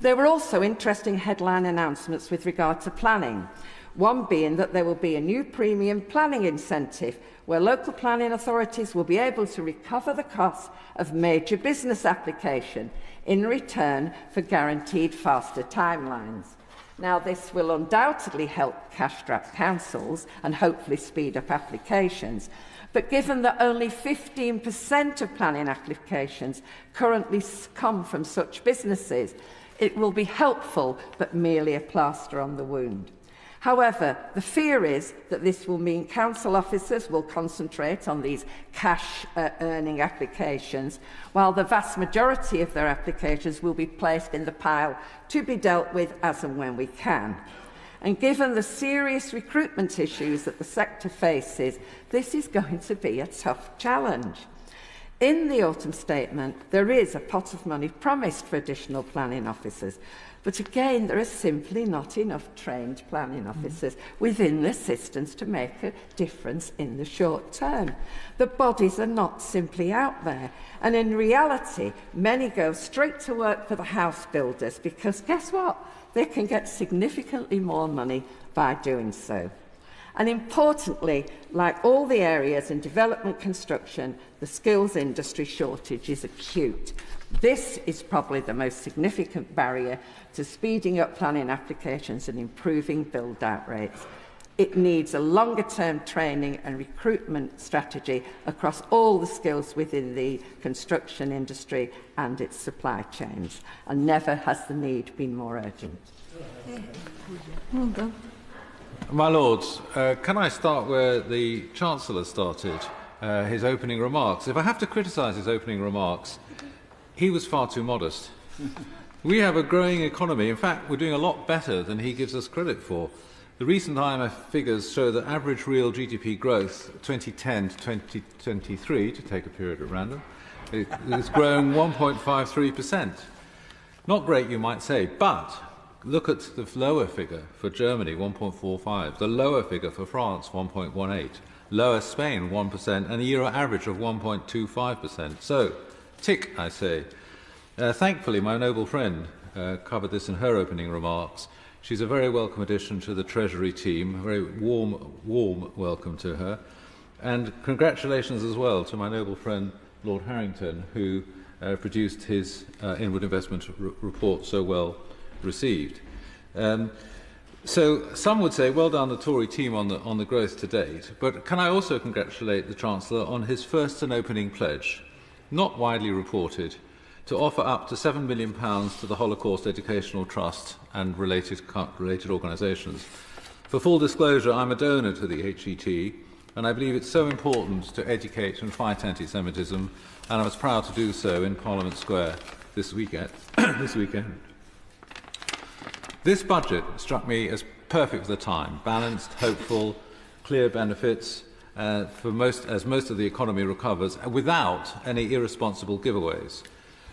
There were also interesting headline announcements with regard to planning. One being that there will be a new premium planning incentive where local planning authorities will be able to recover the costs of major business application in return for guaranteed faster timelines. Now, this will undoubtedly help cash-strapped councils and hopefully speed up applications. But given that only 15% of planning applications currently come from such businesses, it will be helpful but merely a plaster on the wound. However, the fear is that this will mean council officers will concentrate on these cash-earning applications, while the vast majority of their applications will be placed in the pile to be dealt with as and when we can. And given the serious recruitment issues that the sector faces, this is going to be a tough challenge. In the autumn statement, there is a pot of money promised for additional planning officers, but again, there are simply not enough trained planning officers within the systems to make a difference in the short term. The bodies are not simply out there, and in reality, many go straight to work for the house builders because guess what? They can get significantly more money by doing so. And importantly, like all the areas in development construction, the skills industry shortage is acute. This is probably the most significant barrier to speeding up planning applications and improving build-out rates. It needs a longer-term training and recruitment strategy across all the skills within the construction industry and its supply chains. And never has the need been more urgent. Well done. My Lords, can I start where the Chancellor started, his opening remarks? If I have to criticise his opening remarks, he was far too modest. We have a growing economy. In fact, we're doing a lot better than he gives us credit for. The recent IMF figures show that average real GDP growth 2010 to 2023, to take a period at random, is growing 1.53%. Not great, you might say, but look at the lower figure for Germany, 1.45, the lower figure for France, 1.18, lower Spain, 1%, and a Euro average of 1.25%. So, tick, I say. Thankfully, my noble friend covered this in her opening remarks. She's a very welcome addition to the Treasury team, a very warm welcome to her. And congratulations as well to my noble friend, Lord Harrington, who produced his inward investment report so well received. So some would say, well done the Tory team on the growth to date, but can I also congratulate the Chancellor on his first and opening pledge, not widely reported, to offer up to £7 million to the Holocaust Educational Trust and related organisations. For full disclosure, I'm a donor to the HET, and I believe it's so important to educate and fight anti-Semitism, and I was proud to do so in Parliament Square this weekend. This budget struck me as perfect for the time, balanced, hopeful, clear benefits as most of the economy recovers, without any irresponsible giveaways,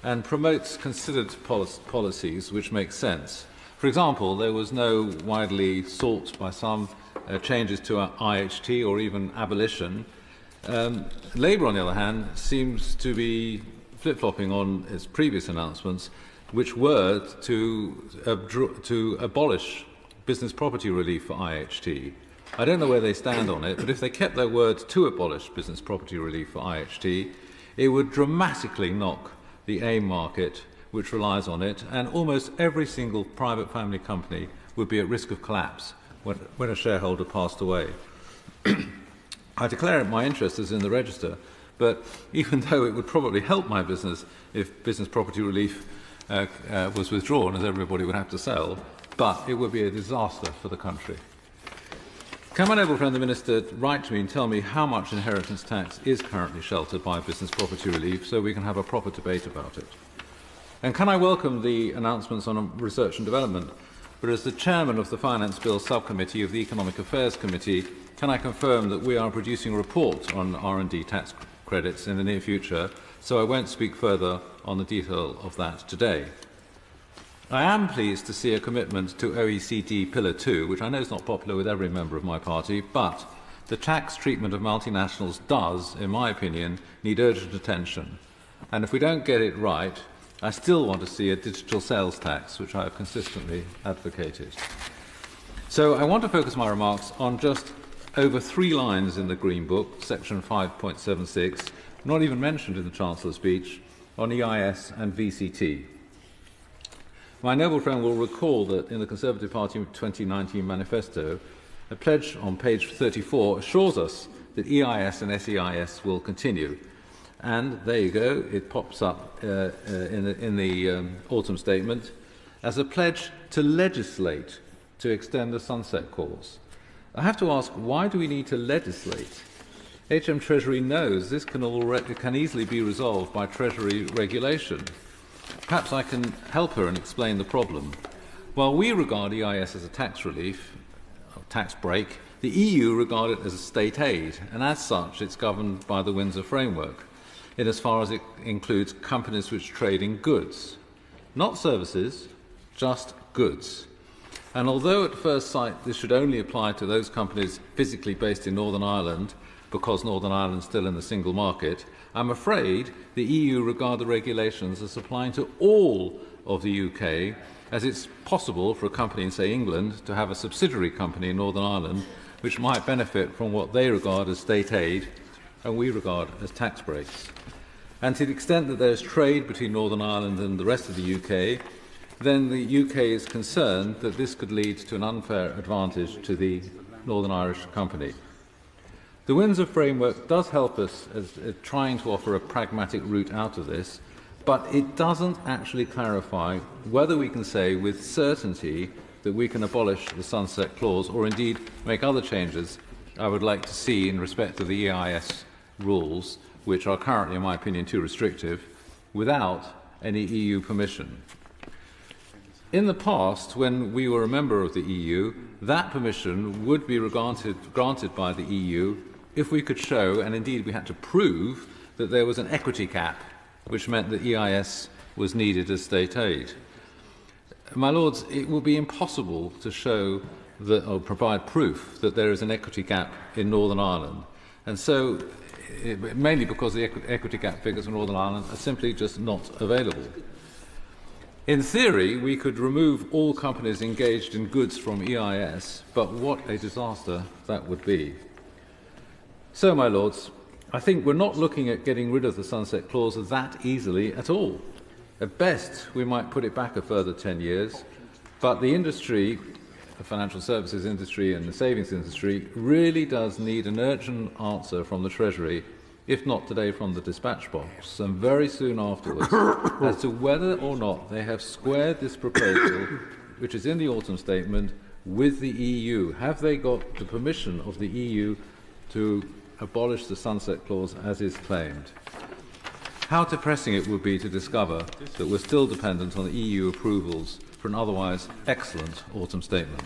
and promotes considered policies which make sense. For example, there was no widely sought by some changes to our IHT or even abolition. Labour, on the other hand, seems to be flip-flopping on its previous announcements, which were to abolish business property relief for IHT. I don't know where they stand on it, but if they kept their word to abolish business property relief for IHT, it would dramatically knock the AIM market, which relies on it, and almost every single private family company would be at risk of collapse when a shareholder passed away. I declare my interest as in the register, but even though it would probably help my business if business property relief was withdrawn, as everybody would have to sell, but it would be a disaster for the country. Can my noble friend the Minister write to me and tell me how much inheritance tax is currently sheltered by business property relief so we can have a proper debate about it? And can I welcome the announcements on research and development? But as the chairman of the Finance Bill Subcommittee of the Economic Affairs Committee, can I confirm that we are producing a report on R&D tax credits in the near future, so I won't speak further on the detail of that today. I am pleased to see a commitment to OECD Pillar 2, which I know is not popular with every member of my party, but the tax treatment of multinationals does, in my opinion, need urgent attention. And if we don't get it right, I still want to see a digital sales tax, which I have consistently advocated. So I want to focus my remarks on just over 3 lines in the Green Book, section 5.76, not even mentioned in the Chancellor's speech, on EIS and VCT. My noble friend will recall that in the Conservative Party 2019 manifesto, a pledge on page 34 assures us that EIS and SEIS will continue. And there you go, it pops up in the autumn statement as a pledge to legislate to extend the sunset clause. I have to ask, why do we need to legislate? HM Treasury knows this can easily be resolved by Treasury regulation. Perhaps I can help her and explain the problem. While we regard EIS as a tax relief, or tax break, the EU regard it as a state aid, and as such it's governed by the Windsor Framework, in as far as it includes companies which trade in goods. Not services, just goods. And although at first sight this should only apply to those companies physically based in Northern Ireland, because Northern Ireland is still in the single market, I'm afraid the EU regard the regulations as applying to all of the UK, as it's possible for a company in, say, England to have a subsidiary company in Northern Ireland which might benefit from what they regard as state aid and we regard as tax breaks. And to the extent that there is trade between Northern Ireland and the rest of the UK, then the UK is concerned that this could lead to an unfair advantage to the Northern Irish company. The Windsor Framework does help us as trying to offer a pragmatic route out of this, but it doesn't actually clarify whether we can say with certainty that we can abolish the sunset clause or indeed make other changes I would like to see in respect of the EIS rules, which are currently, in my opinion, too restrictive, without any EU permission. In the past, when we were a member of the EU, that permission would be granted by the EU if we could show, and indeed we had to prove, that there was an equity cap, which meant that EIS was needed as state aid. My Lords, it will be impossible to show that, or provide proof that there is an equity gap in Northern Ireland. And so, mainly because the equity gap figures for Northern Ireland are simply just not available. In theory, we could remove all companies engaged in goods from EIS, but what a disaster that would be. So, my Lords, I think we're not looking at getting rid of the sunset clause that easily at all. At best, we might put it back a further 10 years, but the industry, the financial services industry and the savings industry, really does need an urgent answer from the Treasury, if not today from the dispatch box, and very soon afterwards, as to whether or not they have squared this proposal, which is in the autumn statement, with the EU? Have they got the permission of the EU to abolish the sunset clause as is claimed? How depressing it would be to discover that we're still dependent on EU approvals for an otherwise excellent autumn statement.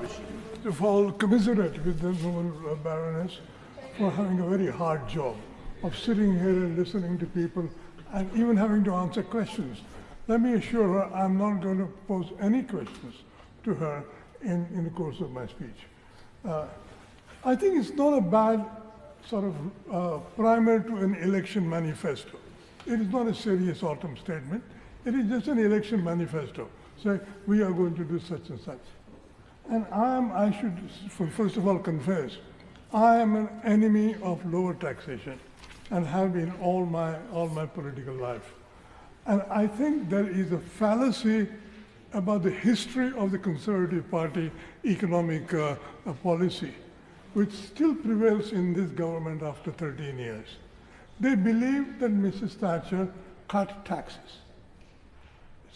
First of all, commiserate with the noble Baroness for having a very hard job of sitting here and listening to people and even having to answer questions. Let me assure her I'm not going to pose any questions to her in the course of my speech. I think it's not a bad sort of primer to an election manifesto. It is not a serious autumn statement. It is just an election manifesto. Say, we are going to do such and such. And I should, first of all, confess, I am an enemy of lower taxation and have been all my political life. And I think there is a fallacy about the history of the Conservative Party economic policy, which still prevails in this government after 13 years. They believe that Mrs. Thatcher cut taxes.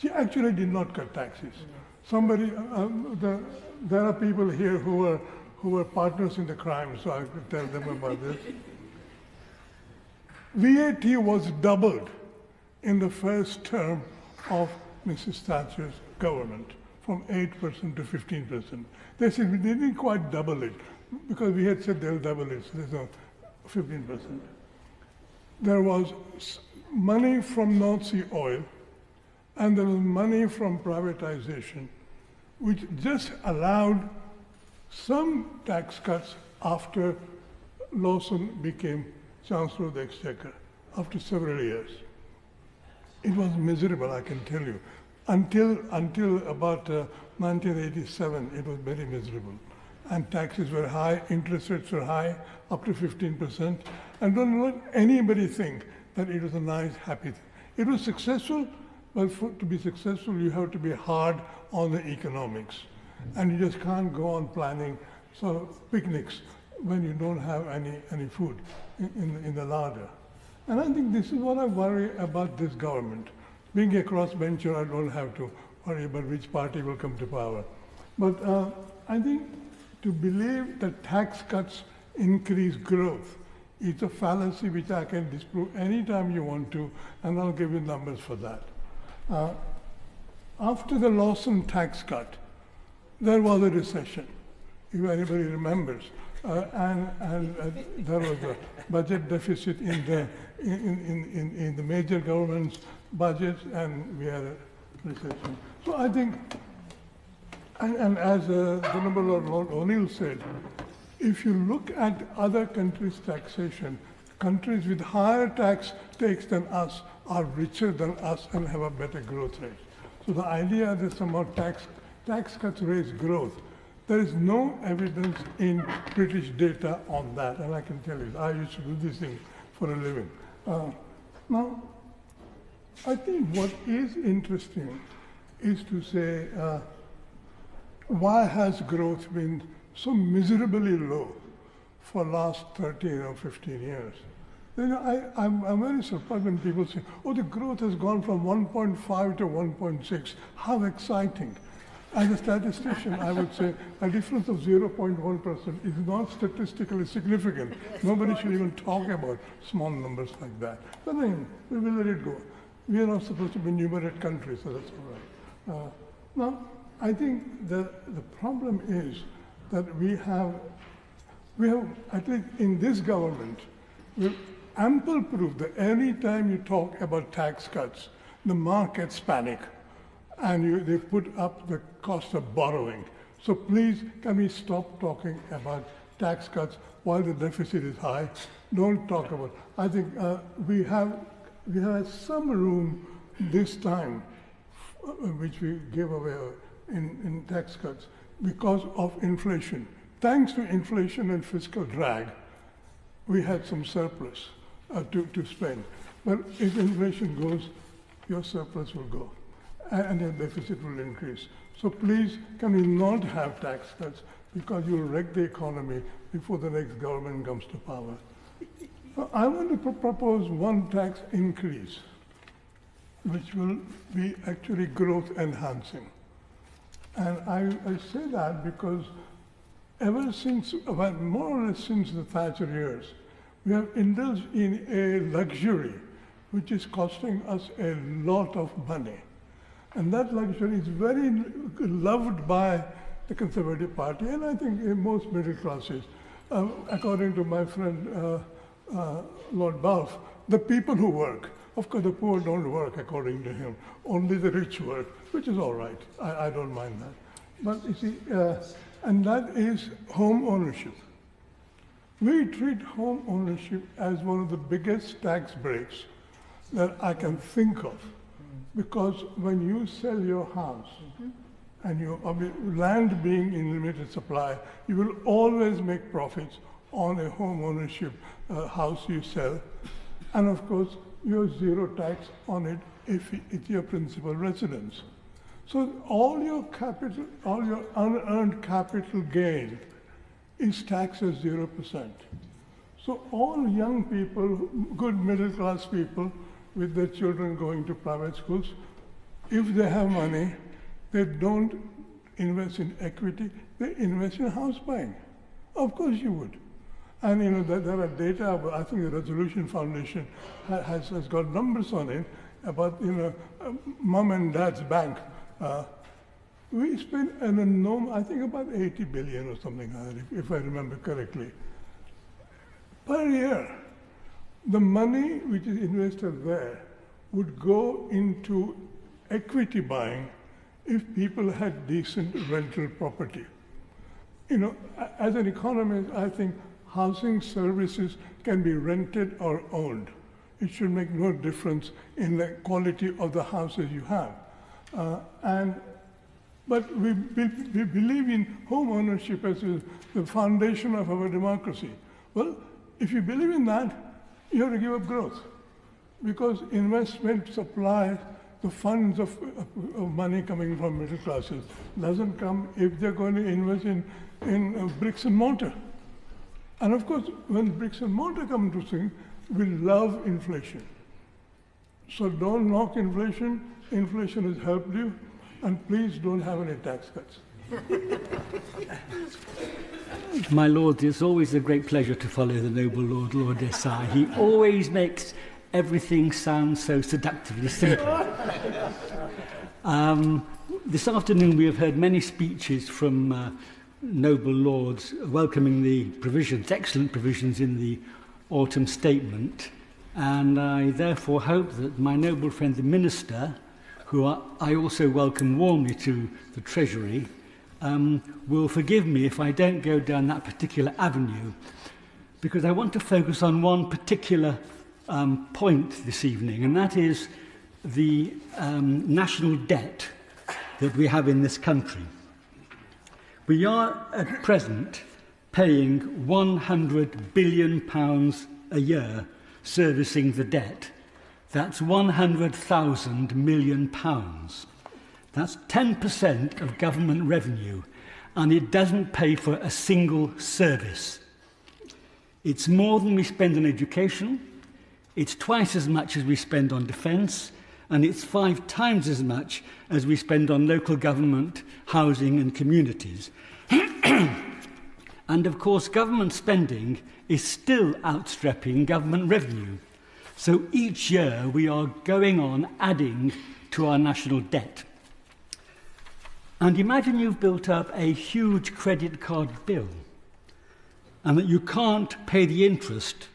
She actually did not cut taxes. Somebody, there are people here who were partners in the crime, so I could tell them about this. VAT was doubled in the first term of Mrs. Thatcher's government, from 8% to 15%. They said we didn't quite double it, because we had said they'll double it, so there's no 15%. There was money from North Sea oil, and there was money from privatization, which just allowed some tax cuts after Lawson became Chancellor of the Exchequer, after several years. It was miserable, I can tell you. Until about 1987, it was very miserable. And taxes were high, interest rates were high, up to 15%. And don't let anybody think that it was a nice, happy thing. It was successful, but to be successful, you have to be hard on the economics. And you just can't go on planning sort of picnics when you don't have any food in the larder. And I think this is what I worry about this government. Being a crossbencher, I don't have to worry about which party will come to power. But I think to believe that tax cuts increase growth is a fallacy which I can disprove anytime you want to, and I'll give you numbers for that. After the Lawson tax cut, there was a recession, if anybody remembers. And there was a budget deficit in the major government's budgets, and we had a recession. So I think, and as the Honourable Lord O'Neill said, if you look at other countries' taxation, countries with higher tax takes than us are richer than us and have a better growth rate. So the idea that somehow tax cuts raise growth, there is no evidence in British data on that, and I can tell you, I used to do this thing for a living. Now, I think what is interesting is to say, why has growth been so miserably low for last 13 or 15 years? You know, I'm very surprised when people say, oh, the growth has gone from 1.5 to 1.6. How exciting. As a statistician, I would say a difference of 0.1% is not statistically significant. Nobody should even talk about small numbers like that. But anyway, we will let it go. We are not supposed to be numerate countries, so that's all right. Now, I think the problem is that we have, at least in this government, we have ample proof that any time you talk about tax cuts, the markets panic. And they put up the cost of borrowing. So please, can we stop talking about tax cuts while the deficit is high? Don't talk about it. I think we have some room this time, which we gave away in tax cuts, because of inflation. Thanks to inflation and fiscal drag, we had some surplus to spend. But if inflation goes, your surplus will go, and the deficit will increase. So please, can we not have tax cuts, because you'll wreck the economy before the next government comes to power. I want to propose one tax increase. which will be actually growth enhancing. And I say that because ever since, well, more or less since the Thatcher years, we have indulged in a luxury which is costing us a lot of money. And that luxury is very loved by the Conservative Party, and I think in most middle classes. According to my friend Lord Balfe, the people who work, of course the poor don't work according to him, only the rich work, which is all right, I don't mind that. But you see, and that is home ownership. We treat home ownership as one of the biggest tax breaks that I can think of, because when you sell your house, and your land being in limited supply, you will always make profits on a home ownership house you sell. And of course, you have zero tax on it if it's your principal residence. So all your capital, all your unearned capital gain is taxed at 0%. So all young people, good middle class people with their children going to private schools, if they have money, they don't invest in equity, they invest in house buying. Of course you would. And you know, there are data, I think the Resolution Foundation has got numbers on it about, you know, mom and dad's bank. We spend an enormous, I think about 80 billion or something like that, if I remember correctly, per year. The money which is invested there would go into equity buying if people had decent rental property. You know, as an economist, I think housing services can be rented or owned. It should make no difference in the quality of the houses you have. But we believe in home ownership as the foundation of our democracy. Well, if you believe in that, you have to give up growth, because investment supply, the funds of money coming from middle classes doesn't come if they're going to invest in bricks and mortar. And of course, when bricks and mortar come to things, we love inflation. So don't knock inflation. Inflation has helped you, and please don't have any tax cuts. My Lord, it's always a great pleasure to follow the noble Lord Desai. He always makes everything sounds so seductively simple. This afternoon we have heard many speeches from noble lords welcoming the provisions, excellent provisions in the autumn statement, and I therefore hope that my noble friend the Minister, who I also welcome warmly to the Treasury, will forgive me if I don't go down that particular avenue, because I want to focus on one particular point this evening, and that is the national debt that we have in this country. We are at present paying £100 billion a year servicing the debt. That's £100,000 million. That's 10% of government revenue, and it doesn't pay for a single service. It's more than we spend on education, it's twice as much as we spend on defence, and it's 5 times as much as we spend on local government, housing and communities. And of course, government spending is still outstripping government revenue. So each year we are going on adding to our national debt. And imagine you've built up a huge credit card bill and that you can't pay the interest,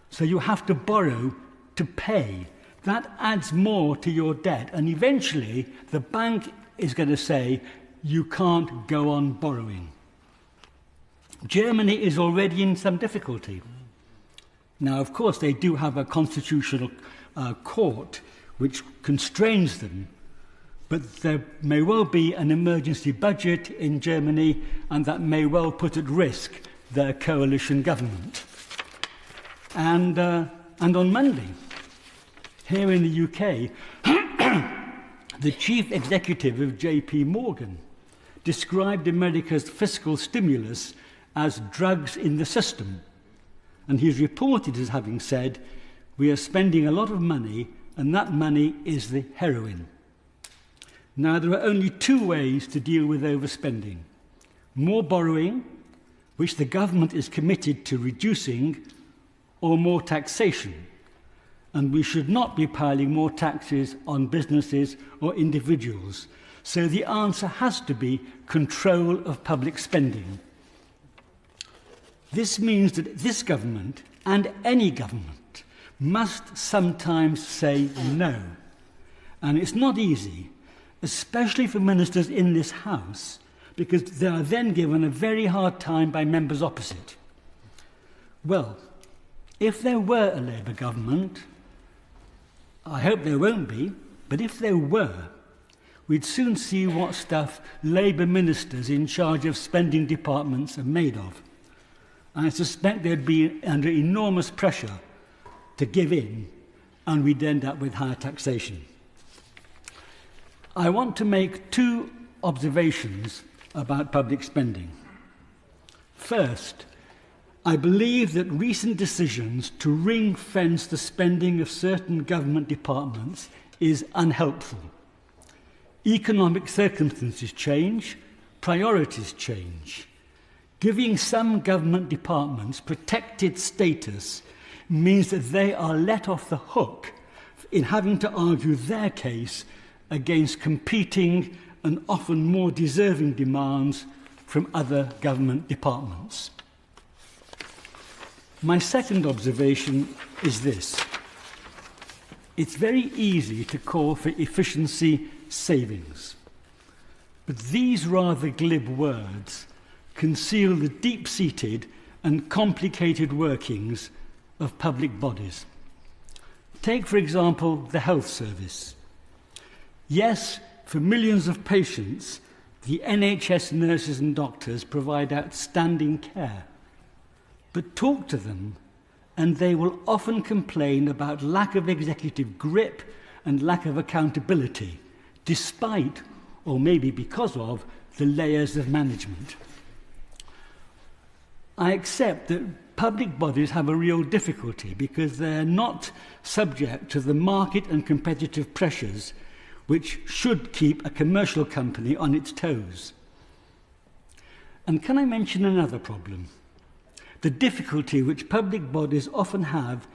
so you have to borrow to pay. That adds more to your debt, and eventually the bank is going to say you can't go on borrowing. Germany is already in some difficulty. Now, of course, they do have a constitutional court which constrains them, but there may well be an emergency budget in Germany, and that may well put at risk their coalition government. And on Monday, here in the UK, the chief executive of JP Morgan described America's fiscal stimulus as drugs in the system. And he's reported as having said, "We are spending a lot of money and that money is the heroin. Now, there are only two ways to deal with overspending: more borrowing, which the government is committed to reducing, or more taxation. And we should not be piling more taxes on businesses or individuals. So the answer has to be control of public spending. This means that this government, and any government, must sometimes say no. And it's not easy, especially for ministers in this House, because they are then given a very hard time by members opposite. Well, if there were a Labour government, I hope there won't be, but if there were, we'd soon see what stuff Labour ministers in charge of spending departments are made of. I suspect they'd be under enormous pressure to give in, and we'd end up with higher taxation. I want to make two observations about public spending. First, I believe that recent decisions to ring-fence the spending of certain government departments is unhelpful. Economic circumstances change, priorities change. Giving some government departments protected status means that they are let off the hook in having to argue their case against competing and often more deserving demands from other government departments. My second observation is this. It's very easy to call for efficiency savings, but these rather glib words conceal the deep-seated and complicated workings of public bodies. Take, for example, the health service. Yes, for millions of patients, the NHS nurses and doctors provide outstanding care. But talk to them, and they will often complain about lack of executive grip and lack of accountability, despite, or maybe because of, the layers of management. I accept that public bodies have a real difficulty because they're not subject to the market and competitive pressures which should keep a commercial company on its toes. And can I mention another problem? The difficulty which public bodies often have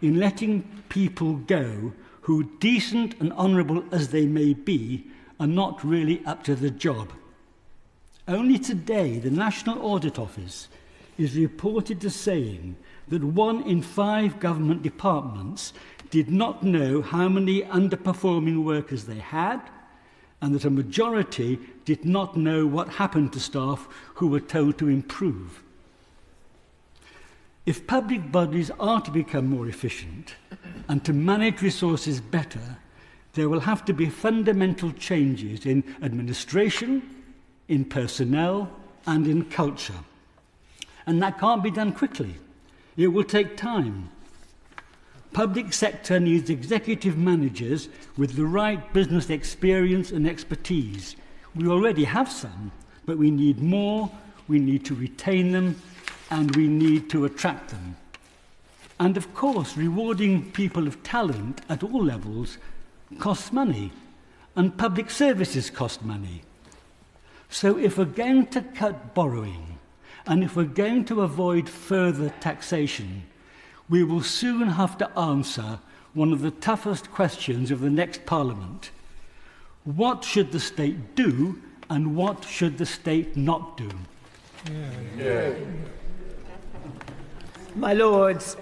in letting people go who, decent and honourable as they may be, are not really up to the job. Only today, the National Audit Office is reported as saying that 1 in 5 government departments did not know how many underperforming workers they had, and that a majority did not know what happened to staff who were told to improve. If public bodies are to become more efficient and to manage resources better, there will have to be fundamental changes in administration, in personnel, and in culture. And that can't be done quickly. It will take time. Public sector needs executive managers with the right business experience and expertise. We already have some, but we need more, we need to retain them, and we need to attract them. And of course, rewarding people of talent at all levels costs money, and public services cost money. So if we're going to cut borrowing, and if we're going to avoid further taxation, we will soon have to answer one of the toughest questions of the next Parliament. What should the state do, and what should the state not do? My Lords,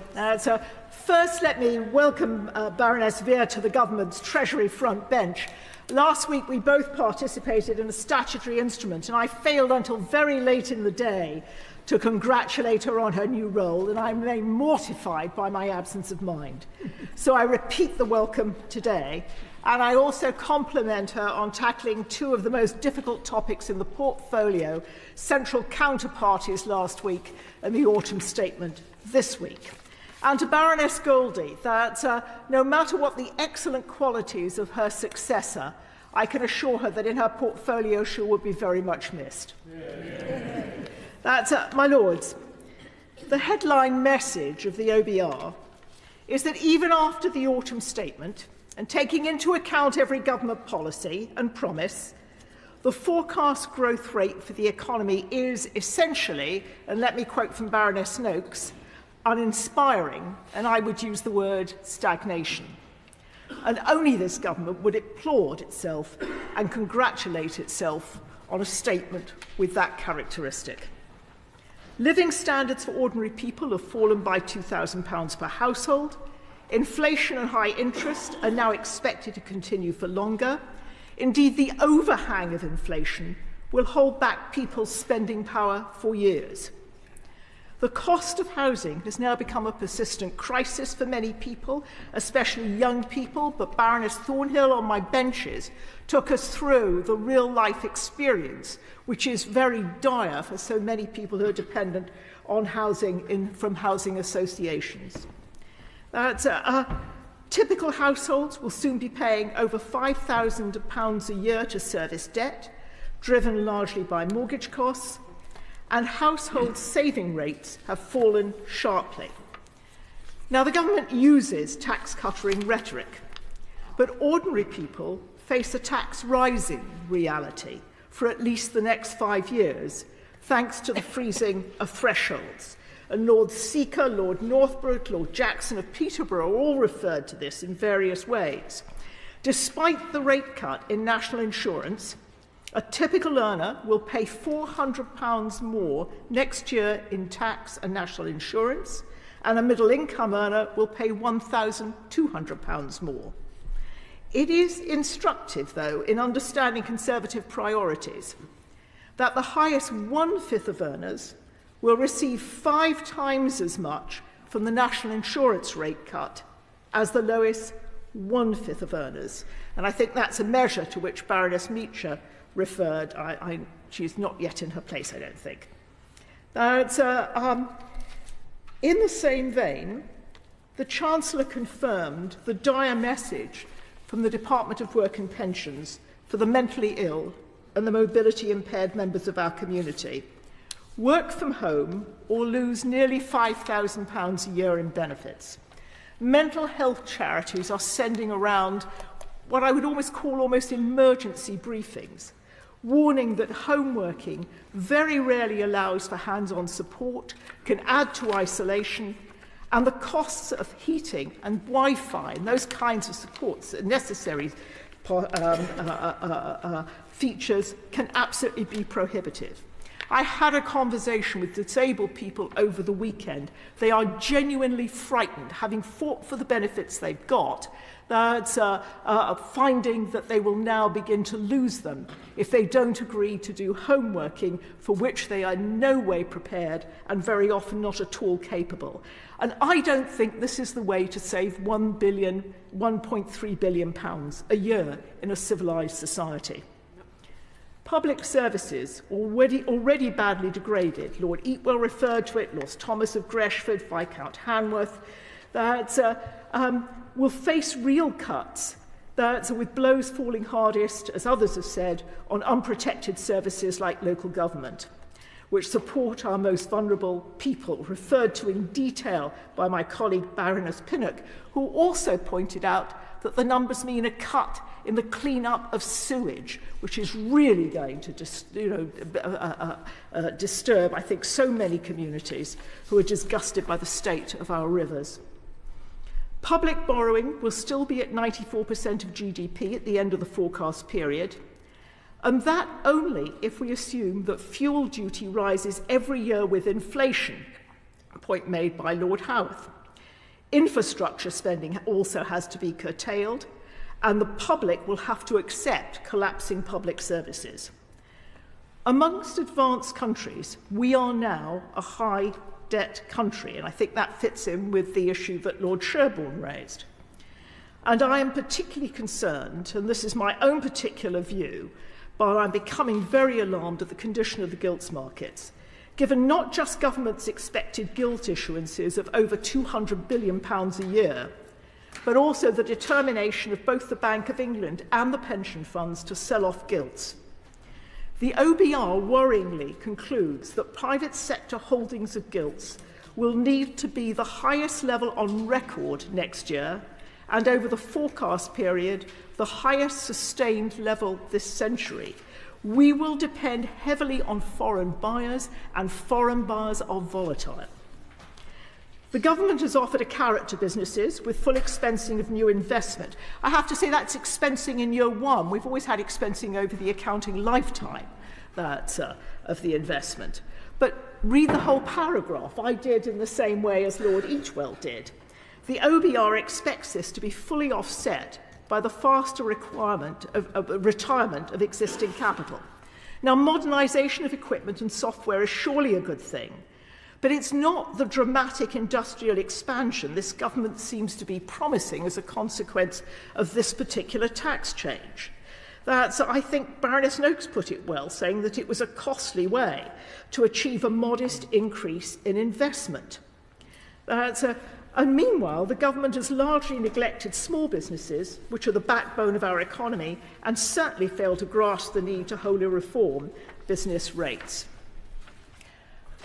first let me welcome Baroness Veer to the Government's Treasury front bench. Last week we both participated in a statutory instrument, and I failed until very late in the day to congratulate her on her new role, and I'm very mortified by my absence of mind. So I repeat the welcome today, and I also compliment her on tackling two of the most difficult topics in the portfolio, central counterparties last week and the autumn statement this week. And to Baroness Goldie, that no matter what the excellent qualities of her successor, I can assure her that in her portfolio she will be very much missed. My Lords, the headline message of the OBR is that even after the autumn statement, And taking into account every government policy and promise, the forecast growth rate for the economy is essentially, and let me quote from Baroness Noakes, uninspiring, and I would use the word stagnation. And only this government would applaud itself and congratulate itself on a statement with that characteristic. Living standards for ordinary people have fallen by £2,000 per household. Inflation and high interest are now expected to continue for longer. Indeed, the overhang of inflation will hold back people's spending power for years. The cost of housing has now become a persistent crisis for many people, especially young people, but Baroness Thornhill on my benches took us through the real-life experience, which is very dire for so many people who are dependent on housing from housing associations. Typical households will soon be paying over £5,000 a year to service debt, driven largely by mortgage costs, and household saving rates have fallen sharply. Now, the government uses tax-cuttering rhetoric, but ordinary people face a tax-rising reality for at least the next 5 years, thanks to the freezing of thresholds. And Lord Seeker, Lord Northbrook, Lord Jackson of Peterborough all referred to this in various ways. Despite the rate cut in national insurance, a typical earner will pay £400 more next year in tax and national insurance, and a middle-income earner will pay £1,200 more. It is instructive, though, in understanding Conservative priorities, that the highest 1/5 of earners will receive 5 times as much from the national insurance rate cut as the lowest 1/5 of earners. And I think that's a measure to which Baroness Meacher referred. She's not yet in her place, I don't think. In the same vein, the Chancellor confirmed the dire message from the Department of Work and Pensions for the mentally ill and the mobility impaired members of our community. Work from home or lose nearly £5,000 a year in benefits. Mental health charities are sending around what I would almost call emergency briefings, warning that home working very rarely allows for hands-on support, can add to isolation, and the costs of heating and Wi-Fi and those kinds of supports, necessary features, can absolutely be prohibitive. I had a conversation with disabled people over the weekend. They are genuinely frightened, having fought for the benefits they've got, finding that they will now begin to lose them if they don't agree to do home working, for which they are in no way prepared and very often not at all capable. And I don't think this is the way to save £1.3 billion a year in a civilised society. Public services, already badly degraded, Lord Eatwell referred to it, Lord Thomas of Greshford, Viscount Hanworth, will face real cuts, with blows falling hardest, as others have said, on unprotected services like local government, which support our most vulnerable people, referred to in detail by my colleague Baroness Pinnock, who also pointed out that the numbers mean a cut in the clean-up of sewage, which is really going to disturb, I think, so many communities who are disgusted by the state of our rivers. Public borrowing will still be at 94% of GDP at the end of the forecast period, and that only if we assume that fuel duty rises every year with inflation, a point made by Lord Howarth. Infrastructure spending also has to be curtailed, and the public will have to accept collapsing public services. Amongst advanced countries, we are now a high debt country, and I think that fits in with the issue that Lord Sherborne raised. And I am particularly concerned, and this is my own particular view, but I'm becoming very alarmed at the condition of the gilts markets, given not just government's expected gilt issuances of over £200 billion a year, but also the determination of both the Bank of England and the pension funds to sell off gilts. The OBR worryingly concludes that private sector holdings of gilts will need to be the highest level on record next year and over the forecast period, the highest sustained level this century, we will depend heavily on foreign buyers, and foreign buyers are volatile. The government has offered a carrot to businesses with full expensing of new investment. I have to say that's expensing in year one. We've always had expensing over the accounting lifetime of the investment. But read the whole paragraph. I did in the same way as Lord Eachwell did. The OBR expects this to be fully offset by the faster retirement of existing capital. Now, modernisation of equipment and software is surely a good thing, but it's not the dramatic industrial expansion this government seems to be promising as a consequence of this particular tax change. I think Baroness Noakes put it well, saying that it was a costly way to achieve a modest increase in investment. And meanwhile, the government has largely neglected small businesses, which are the backbone of our economy, and certainly failed to grasp the need to wholly reform business rates.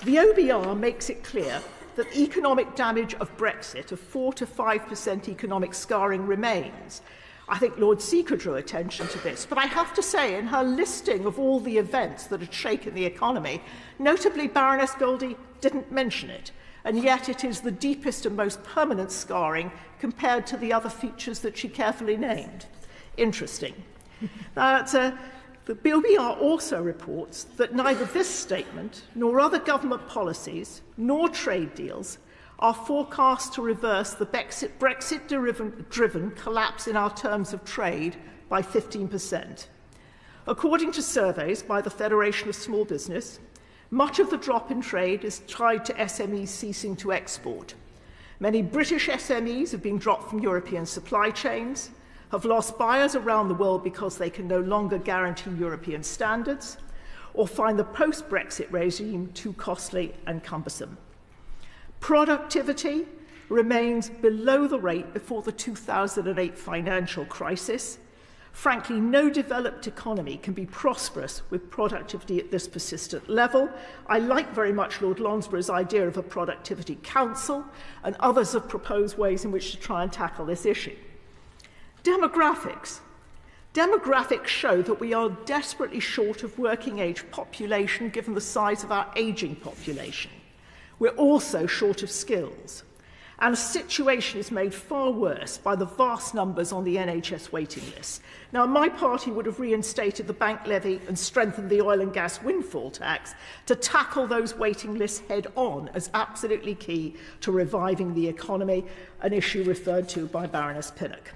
The OBR makes it clear that the economic damage of Brexit, of 4 to 5% economic scarring, remains. I think Lord Seeker drew attention to this, but I have to say, in her listing of all the events that had shaken the economy, notably Baroness Goldie didn't mention it, and yet it is the deepest and most permanent scarring compared to the other features that she carefully named. Interesting. The BOBR also reports that neither this statement nor other government policies nor trade deals are forecast to reverse the Brexit-driven collapse in our terms of trade by 15%. According to surveys by the Federation of Small Business, much of the drop in trade is tied to SMEs ceasing to export. Many British SMEs have been dropped from European supply chains, have lost buyers around the world because they can no longer guarantee European standards, or find the post-Brexit regime too costly and cumbersome. Productivity remains below the rate before the 2008 financial crisis. Frankly, no developed economy can be prosperous with productivity at this persistent level. I like very much Lord Lonsborough's idea of a productivity council, and others have proposed ways in which to try and tackle this issue. Demographics. Demographics show that we are desperately short of working-age population given the size of our ageing population. We're also short of skills. And the situation is made far worse by the vast numbers on the NHS waiting list. Now, my party would have reinstated the bank levy and strengthened the oil and gas windfall tax to tackle those waiting lists head on as absolutely key to reviving the economy, an issue referred to by Baroness Pinnock.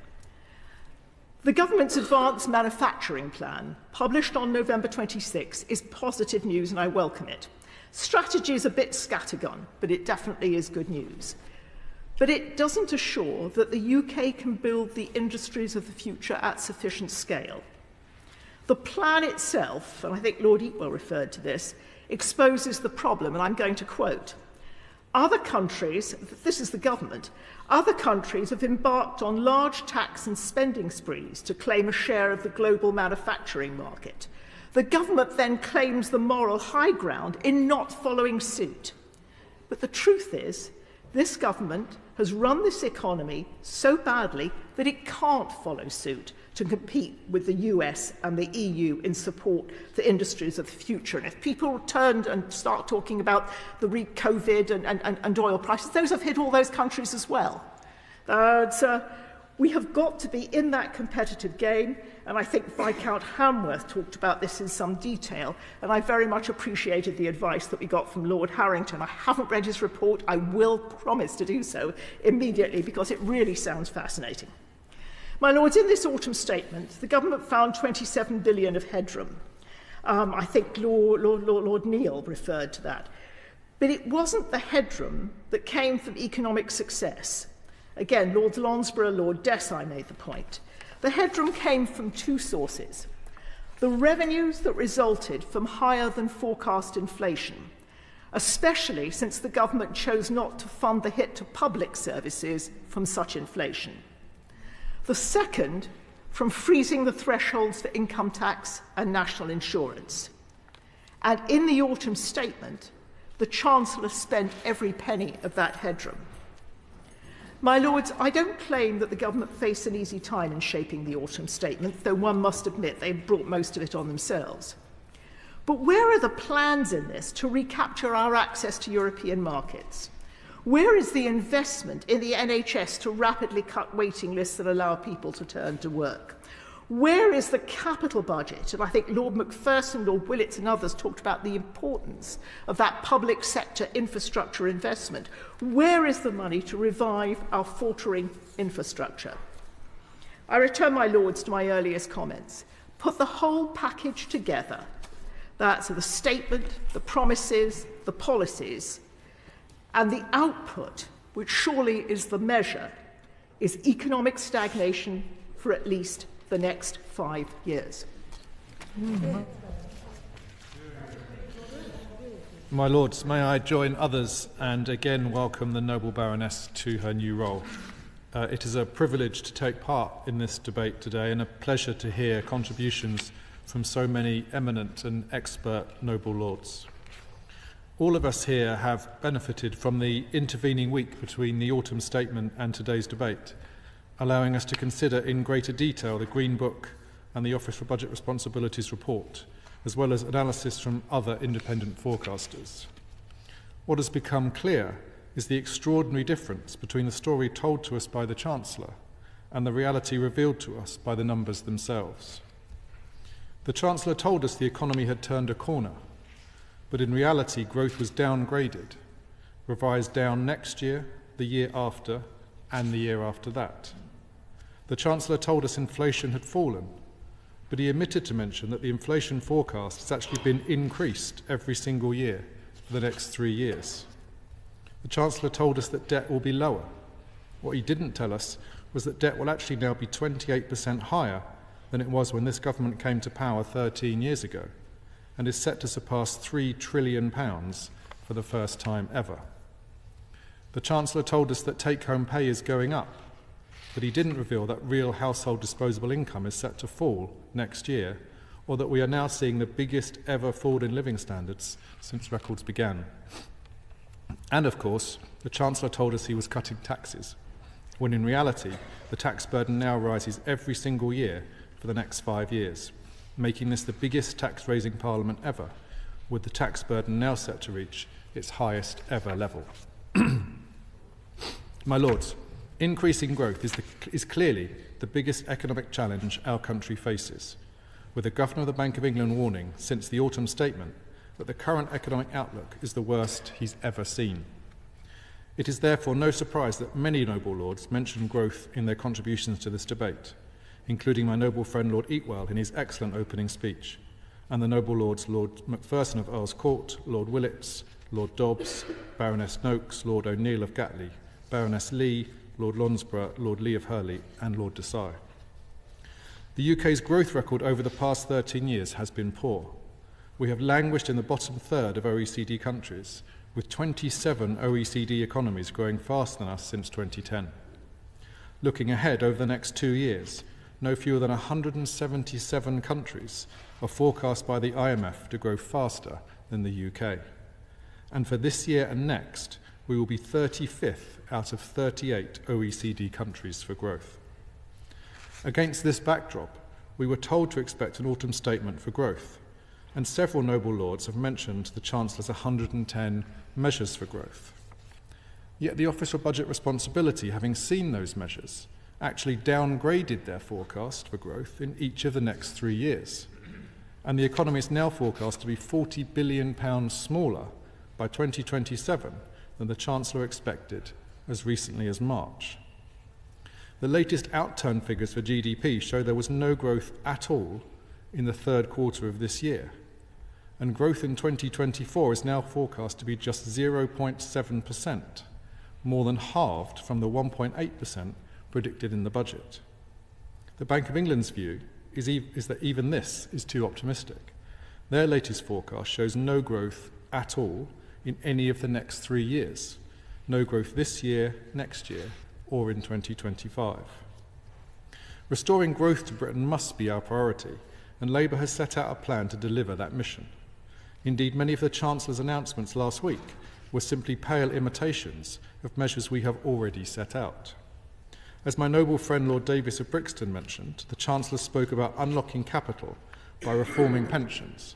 The government's advanced manufacturing plan, published on November 26, is positive news and I welcome it. Strategy is a bit scattergun, but it definitely is good news. But it doesn't assure that the UK can build the industries of the future at sufficient scale. The plan itself, and I think Lord Eatwell referred to this, exposes the problem, and I'm going to quote, "Other countries," this is the government, "other countries have embarked on large tax and spending sprees to claim a share of the global manufacturing market. The government then claims the moral high ground in not following suit. But the truth is, this government has run this economy so badly that it can't follow suit to compete with the US and the EU in support for industries of the future." And if people turn and start talking about the COVID and oil prices, those have hit all those countries as well. We have got to be in that competitive game, and I think Viscount Hamworth talked about this in some detail, and I very much appreciated the advice that we got from Lord Harrington. I haven't read his report. I will promise to do so immediately because it really sounds fascinating. My Lords, in this autumn statement, the government found 27 billion of headroom. I think Lord Neil referred to that. But it wasn't the headroom that came from economic success. Again, Lord Lonsborough, Lord Desai made the point. The headroom came from two sources. The revenues that resulted from higher than forecast inflation, especially since the government chose not to fund the hit to public services from such inflation. The second, from freezing the thresholds for income tax and national insurance. And in the autumn statement, the Chancellor spent every penny of that headroom. My Lords, I don't claim that the government faced an easy time in shaping the autumn statement, though one must admit they brought most of it on themselves. But where are the plans in this to recapture our access to European markets? Where is the investment in the NHS to rapidly cut waiting lists that allow people to turn to work? Where is the capital budget? And I think Lord Macpherson, Lord Willits and others talked about the importance of that public sector infrastructure investment. Where is the money to revive our faltering infrastructure? I return, my Lords, to my earliest comments. Put the whole package together. That's the statement, the promises, the policies, and the output, which surely is the measure, is economic stagnation for at least the next 5 years. My Lords, may I join others and again welcome the noble Baroness to her new role. It is a privilege to take part in this debate today and a pleasure to hear contributions from so many eminent and expert noble lords. All of us here have benefited from the intervening week between the autumn statement and today's debate, allowing us to consider in greater detail the Green Book and the Office for Budget Responsibilities report, as well as analysis from other independent forecasters. What has become clear is the extraordinary difference between the story told to us by the Chancellor and the reality revealed to us by the numbers themselves. The Chancellor told us the economy had turned a corner, but in reality growth was downgraded, revised down next year, the year after, and the year after that. The Chancellor told us inflation had fallen, but he omitted to mention that the inflation forecast has actually been increased every single year for the next 3 years. The Chancellor told us that debt will be lower. What he didn't tell us was that debt will actually now be 28% higher than it was when this government came to power 13 years ago, and is set to surpass £3 trillion for the first time ever. The Chancellor told us that take-home pay is going up, but he didn't reveal that real household disposable income is set to fall next year, or that we are now seeing the biggest ever fall in living standards since records began. And of course, the Chancellor told us he was cutting taxes, when in reality the tax burden now rises every single year for the next 5 years, making this the biggest tax-raising parliament ever, with the tax burden now set to reach its highest ever level. My Lords, increasing growth is clearly the biggest economic challenge our country faces, with the Governor of the Bank of England warning since the autumn statement that the current economic outlook is the worst he's ever seen. It is therefore no surprise that many noble lords mention growth in their contributions to this debate, including my noble friend Lord Eatwell in his excellent opening speech, and the noble lords Lord Macpherson of Earl's Court, Lord Willits, Lord Dobbs, Baroness Noakes, Lord O'Neill of Gatley, Baroness Lee, Lord Lonsborough, Lord Lee of Hurley, and Lord Desai. The UK's growth record over the past 13 years has been poor. We have languished in the bottom third of OECD countries, with 27 OECD economies growing faster than us since 2010. Looking ahead over the next 2 years, no fewer than 177 countries are forecast by the IMF to grow faster than the UK. And for this year and next, we will be 35th out of 38 OECD countries for growth. Against this backdrop, we were told to expect an autumn statement for growth, and several noble lords have mentioned the Chancellor's 110 measures for growth. Yet the Office for Budget Responsibility, having seen those measures, actually downgraded their forecast for growth in each of the next 3 years. And the economy is now forecast to be £40 billion smaller by 2027 than the Chancellor expected as recently as March. The latest outturn figures for GDP show there was no growth at all in the third quarter of this year, and growth in 2024 is now forecast to be just 0.7%, more than halved from the 1.8% predicted in the budget. The Bank of England's view is that even this is too optimistic. Their latest forecast shows no growth at all in any of the next 3 years. No growth this year, next year, or in 2025. Restoring growth to Britain must be our priority, and Labour has set out a plan to deliver that mission. Indeed, many of the Chancellor's announcements last week were simply pale imitations of measures we have already set out. As my noble friend Lord Davis of Brixton mentioned, the Chancellor spoke about unlocking capital by reforming pensions.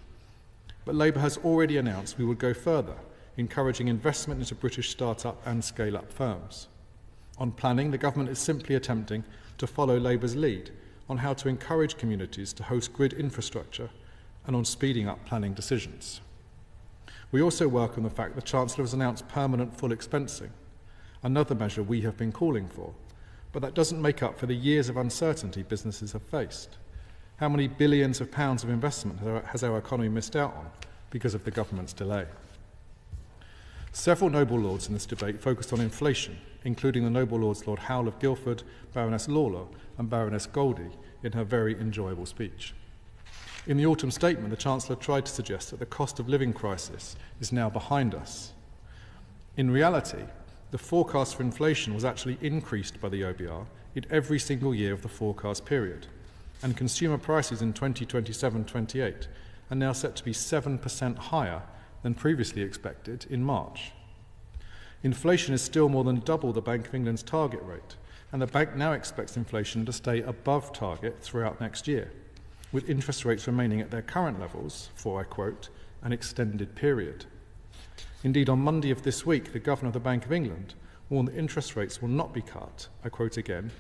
But Labour has already announced we would go further, encouraging investment into British start-up and scale-up firms. On planning, the government is simply attempting to follow Labour's lead on how to encourage communities to host grid infrastructure and on speeding up planning decisions. We also welcome the fact the Chancellor has announced permanent full expensing, another measure we have been calling for, but that doesn't make up for the years of uncertainty businesses have faced. How many billions of pounds of investment has our economy missed out on because of the government's delay? Several noble lords in this debate focused on inflation, including the noble lords Lord Howell of Guildford, Baroness Lawler and Baroness Goldie in her very enjoyable speech. In the autumn statement, the Chancellor tried to suggest that the cost of living crisis is now behind us. In reality, the forecast for inflation was actually increased by the OBR in every single year of the forecast period, and consumer prices in 2027-28 are now set to be 7% higher than previously expected in March. Inflation is still more than double the Bank of England's target rate, and the bank now expects inflation to stay above target throughout next year, with interest rates remaining at their current levels for, I quote, an extended period. Indeed, on Monday of this week, the Governor of the Bank of England warned that interest rates will not be cut, I quote again,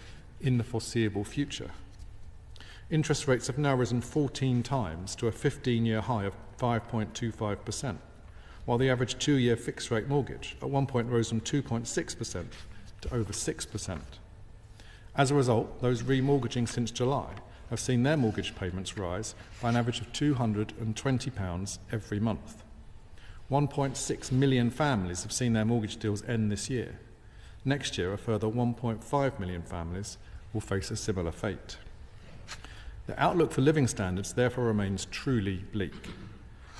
in the foreseeable future. Interest rates have now risen 14 times to a 15-year high of 5.25%, while the average 2-year fixed-rate mortgage at one point rose from 2.6% to over 6%. As a result, those remortgaging since July have seen their mortgage payments rise by an average of £220 every month. 1.6 million families have seen their mortgage deals end this year. Next year, a further 1.5 million families will face a similar fate. The outlook for living standards therefore remains truly bleak.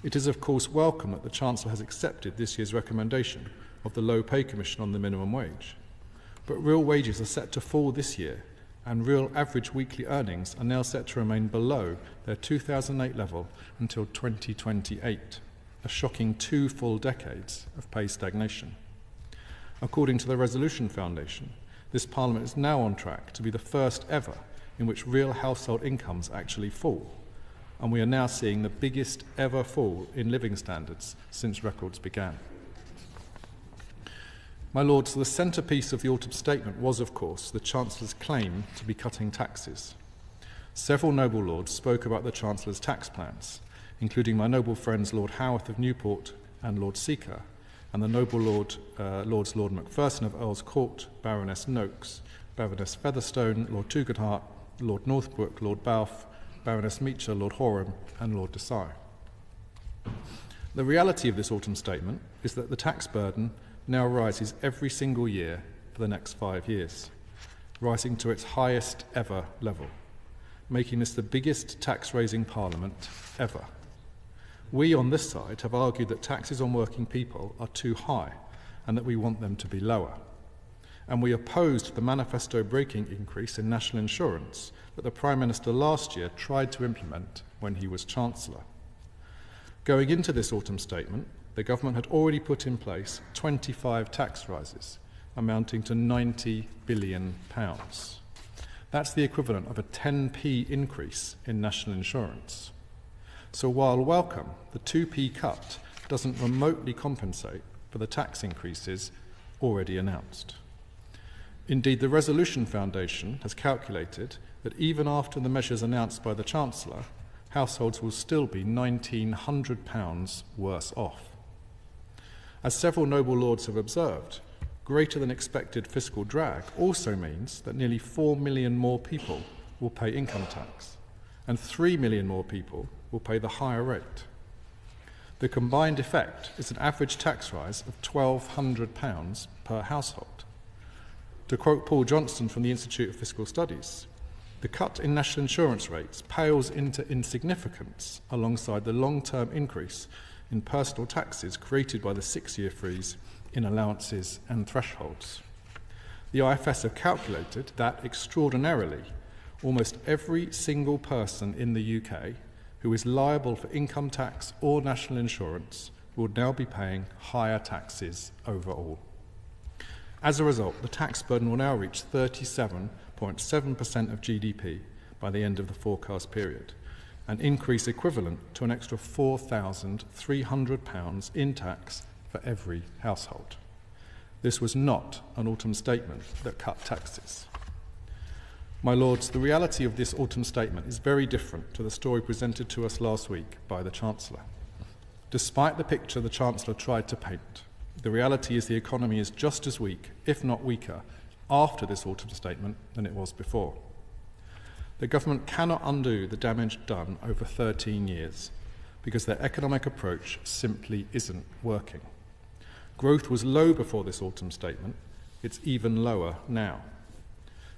It is of course welcome that the Chancellor has accepted this year's recommendation of the Low Pay Commission on the minimum wage. But real wages are set to fall this year, and real average weekly earnings are now set to remain below their 2008 level until 2028, a shocking 2 full decades of pay stagnation. According to the Resolution Foundation, this Parliament is now on track to be the first ever in which real household incomes actually fall, and we are now seeing the biggest ever fall in living standards since records began. My Lords, the centrepiece of the autumn statement was, of course, the Chancellor's claim to be cutting taxes. Several noble lords spoke about the Chancellor's tax plans, including my noble friends Lord Howarth of Newport and Lord Seeker, and the noble Lords Lord Macpherson of Earl's Court, Baroness Noakes, Baroness Featherstone, Lord Tugendhat, Lord Northbrook, Lord Balfe, Baroness Meacher, Lord Horam, and Lord Desai. The reality of this autumn statement is that the tax burden now rises every single year for the next 5 years, rising to its highest ever level, making this the biggest tax-raising Parliament ever. We on this side have argued that taxes on working people are too high and that we want them to be lower. And we opposed the manifesto-breaking increase in national insurance that the Prime Minister last year tried to implement when he was Chancellor. Going into this autumn statement, the government had already put in place 25 tax rises, amounting to £90 billion. That's the equivalent of a 10p increase in national insurance. So while welcome, the 2p cut doesn't remotely compensate for the tax increases already announced. Indeed, the Resolution Foundation has calculated that even after the measures announced by the Chancellor, households will still be £1,900 worse off. As several noble lords have observed, greater than expected fiscal drag also means that nearly 4 million more people will pay income tax, and 3 million more people will pay the higher rate. The combined effect is an average tax rise of £1,200 per household. To quote Paul Johnston from the Institute of Fiscal Studies, the cut in national insurance rates pales into insignificance alongside the long-term increase in personal taxes created by the 6-year freeze in allowances and thresholds. The IFS have calculated that, extraordinarily, almost every single person in the UK who is liable for income tax or national insurance would now be paying higher taxes overall. As a result, the tax burden will now reach 37.7% of GDP by the end of the forecast period, an increase equivalent to an extra £4,300 in tax for every household. This was not an autumn statement that cut taxes. My Lords, the reality of this autumn statement is very different to the story presented to us last week by the Chancellor. Despite the picture the Chancellor tried to paint, the reality is the economy is just as weak, if not weaker, after this autumn statement than it was before. The government cannot undo the damage done over 13 years because their economic approach simply isn't working. Growth was low before this autumn statement. It's even lower now.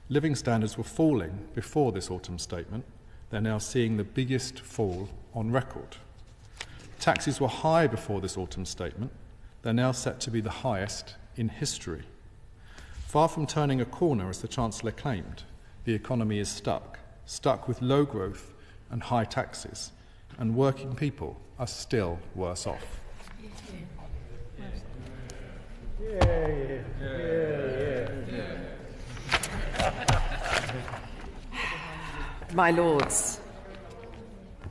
Living standards were falling before this autumn statement. They're now seeing the biggest fall on record. Taxes were high before this autumn statement. They're now set to be the highest in history. Far from turning a corner, as the Chancellor claimed, the economy is stuck with low growth and high taxes, and working people are still worse off. My Lords,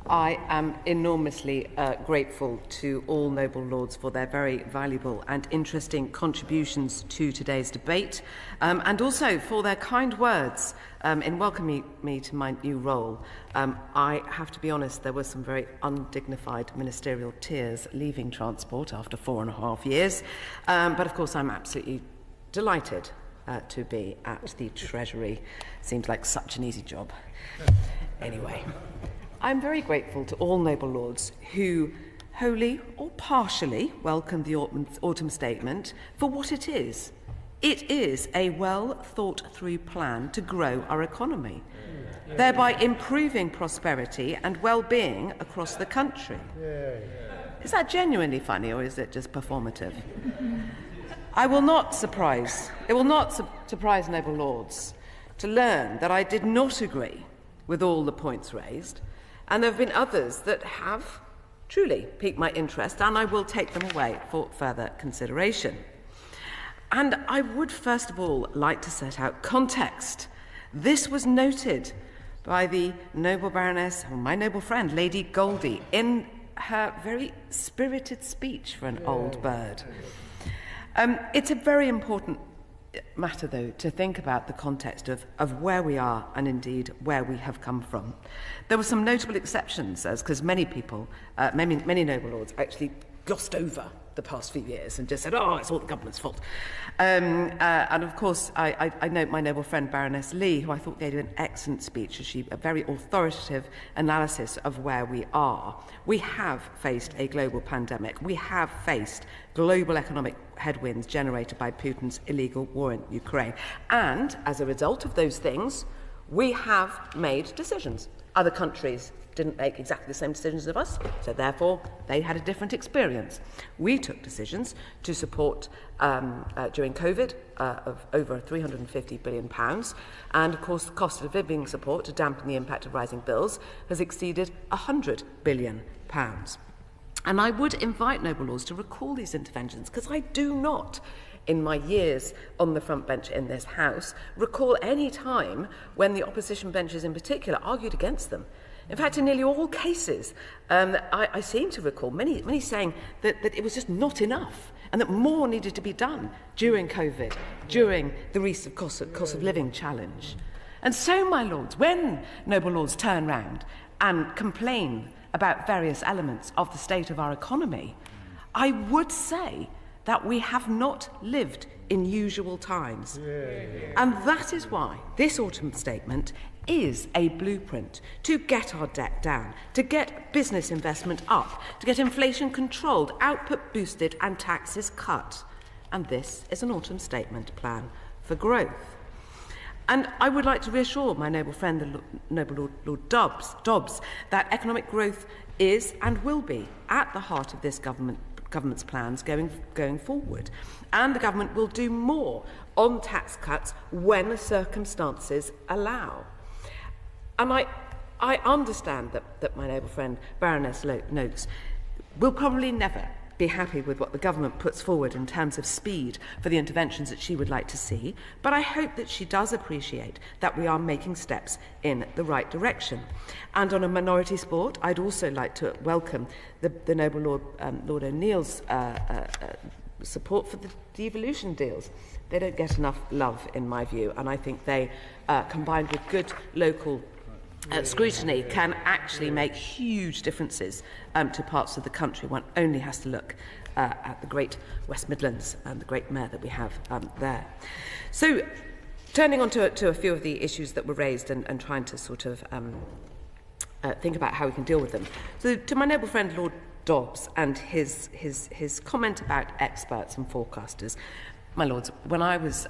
I am enormously grateful to all noble lords for their very valuable and interesting contributions to today's debate, and also for their kind words in welcoming me to my new role. I have to be honest, there were some very undignified ministerial tears leaving transport after 4.5 years, but of course I'm absolutely delighted to be at the Treasury. Seems like such an easy job. Anyway, I'm very grateful to all noble lords who wholly or partially welcomed the autumn statement for what it is. It is a well-thought-through plan to grow our economy, thereby improving prosperity and well-being across the country. Is that genuinely funny, or is it just performative? It will not surprise noble lords to learn that I did not agree with all the points raised, and there have been others that have truly piqued my interest, and I will take them away for further consideration. And I would first of all like to set out context. This was noted by the noble Baroness, or my noble friend, Lady Goldie, in her very spirited speech for an old bird. It's a very important matter, though, to think about the context of where we are and indeed where we have come from. There were some notable exceptions, because many people, many noble lords actually glossed over the past few years and just said, oh, it's all the government's fault. And of course, I note my noble friend Baroness Lee, who I thought gave an excellent speech, a very authoritative analysis of where we are. We have faced a global pandemic. We have faced global economic headwinds generated by Putin's illegal war in Ukraine. And as a result of those things, we have made decisions. Other countries didn't make exactly the same decisions as us, so therefore they had a different experience. We took decisions to support, during COVID, of over £350 billion, and of course the cost of living support to dampen the impact of rising bills has exceeded £100 billion. And I would invite noble lords to recall these interventions, because I do not, in my years on the front bench in this House, recall any time when the opposition benches in particular argued against them. In fact, in nearly all cases, I seem to recall many saying that it was just not enough and that more needed to be done during COVID, during the recent cost of living challenge. And so, my lords, when noble lords turn round and complain about various elements of the state of our economy, I would say that we have not lived in usual times. And that is why this autumn statement is a blueprint to get our debt down, to get business investment up, to get inflation controlled, output boosted and taxes cut. And this is an autumn statement plan for growth. And I would like to reassure my noble friend, the noble Lord Dobbs, that economic growth is and will be at the heart of this government's plans going forward. And the government will do more on tax cuts when circumstances allow. And I understand that my noble friend Baroness notes we'll probably never be happy with what the government puts forward in terms of speed for the interventions that she would like to see, but I hope that she does appreciate that we are making steps in the right direction. And on a minority sport, I'd also like to welcome the Noble Lord, Lord O'Neill's support for the devolution deals. They don't get enough love, in my view, and I think they, combined with good local scrutiny, can actually make huge differences to parts of the country. One only has to look at the great West Midlands and the great mayor that we have there. So, turning on to a few of the issues that were raised and trying to sort of think about how we can deal with them. So, to my noble friend Lord Dobbs and his comment about experts and forecasters, my lords, when I was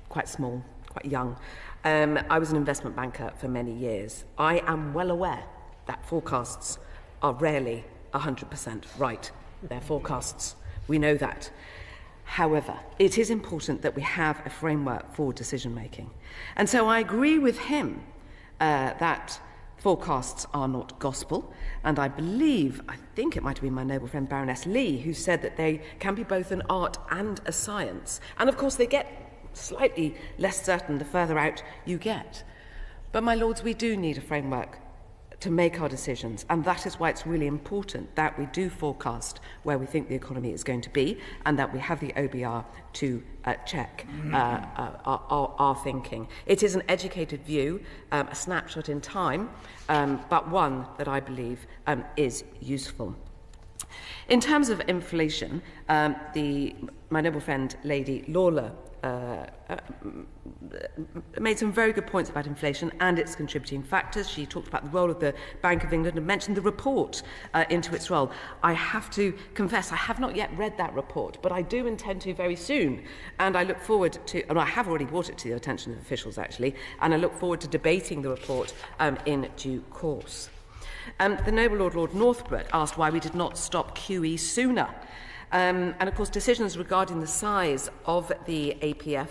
quite small, quite young, I was an investment banker for many years. I am well aware that forecasts are rarely 100% right. They're forecasts. We know that. However, it is important that we have a framework for decision making. And so I agree with him that forecasts are not gospel, and I think it might have been my noble friend Baroness Lee who said that they can be both an art and a science. And of course they get slightly less certain the further out you get. But my lords, we do need a framework to make our decisions, and that is why it's really important that we do forecast where we think the economy is going to be, and that we have the OBR to check our thinking. It is an educated view, a snapshot in time, but one that I believe is useful. In terms of inflation, my noble friend Lady Lawler made some very good points about inflation and its contributing factors. She talked about the role of the Bank of England and mentioned the report into its role. I have to confess, I have not yet read that report, but I do intend to very soon. And I look forward to, and I have already brought it to the attention of officials actually, and I look forward to debating the report in due course. The noble Lord Northbrook asked why we did not stop QE sooner. And of course, decisions regarding the size of the APF,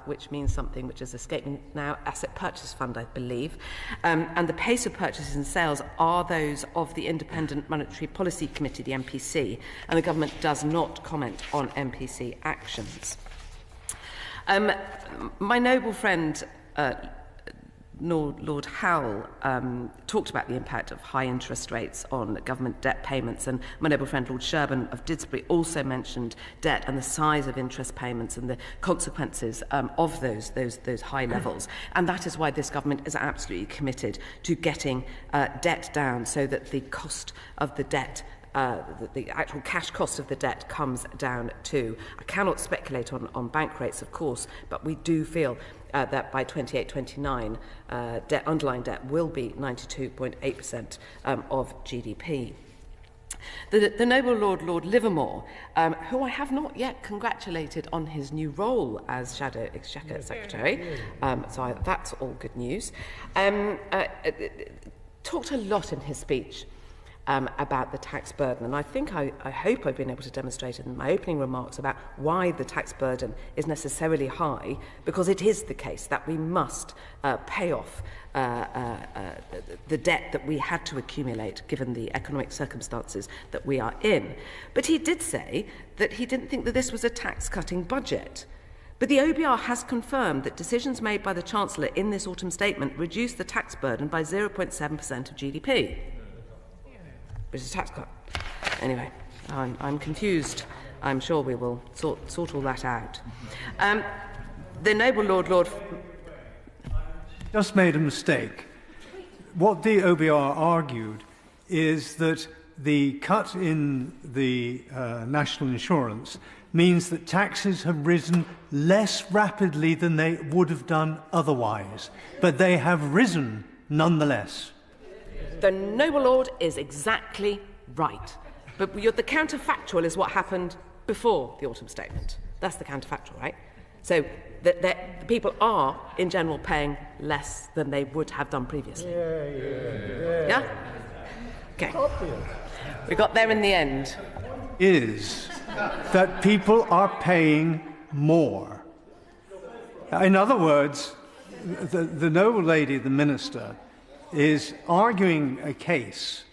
which means something which is escaping now, Asset Purchase Fund, I believe, and the pace of purchases and sales are those of the Independent Monetary Policy Committee, the MPC, and the government does not comment on MPC actions. My noble friend Lord Howell talked about the impact of high interest rates on government debt payments, and my noble friend Lord Sherburn of Didsbury also mentioned debt and the size of interest payments and the consequences of those high levels. And that is why this government is absolutely committed to getting debt down so that the cost of the debt the actual cash cost of the debt comes down too. I cannot speculate on bank rates, of course, but we do feel that by 28-29, underlying debt will be 92.8% of GDP. The noble Lord Livermore, who I have not yet congratulated on his new role as Shadow Exchequer Secretary, so that's all good news, talked a lot in his speech about the tax burden, and I think I hope I've been able to demonstrate in my opening remarks about why the tax burden is necessarily high, because it is the case that we must pay off the debt that we had to accumulate given the economic circumstances that we are in. But he did say that he didn't think that this was a tax-cutting budget. But the OBR has confirmed that decisions made by the Chancellor in this autumn statement reduced the tax burden by 0.7% of GDP. But it's a tax cut. Anyway, I'm confused. I'm sure we will sort all that out. The noble Lord just made a mistake. What the OBR argued is that the cut in the national insurance means that taxes have risen less rapidly than they would have done otherwise, but they have risen nonetheless. The noble lord is exactly right. But the counterfactual is what happened before the autumn statement. That's the counterfactual, right? So the people are, in general, paying less than they would have done previously. Yeah? Okay. We got there in the end. Is that people are paying more. In other words, the noble lady, the minister, is arguing a case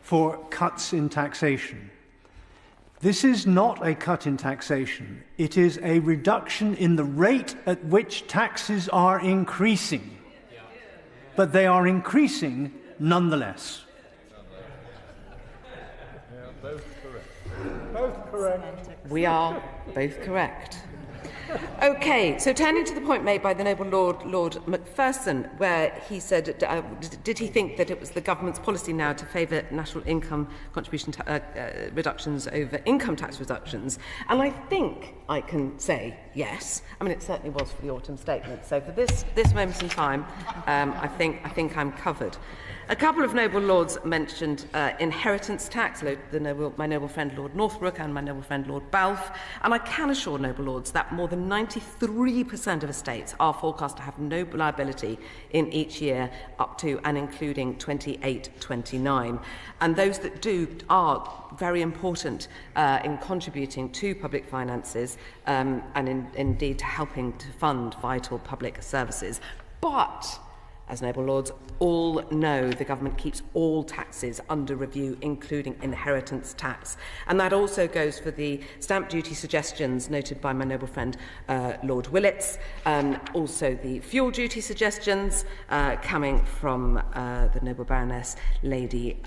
for cuts in taxation. This is not a cut in taxation. It is a reduction in the rate at which taxes are increasing. But they are increasing nonetheless. Both correct. We are both correct. Okay, so turning to the point made by the noble Lord Macpherson, where he said, did he think that it was the government's policy now to favour national income contribution reductions over income tax reductions? And I think I can say yes. I mean, it certainly was for the autumn statement. So for this moment in time, I think I'm covered. A couple of noble lords mentioned inheritance tax, my noble friend Lord Northbrook and my noble friend Lord Balfe, and I can assure noble lords that more than 93% of estates are forecast to have no liability in each year up to and including 28-29. And those that do are very important in contributing to public finances and indeed to helping to fund vital public services. But as noble lords all know, the government keeps all taxes under review, including inheritance tax. And that also goes for the stamp duty suggestions noted by my noble friend Lord Willits, also the fuel duty suggestions coming from the noble Baroness Lady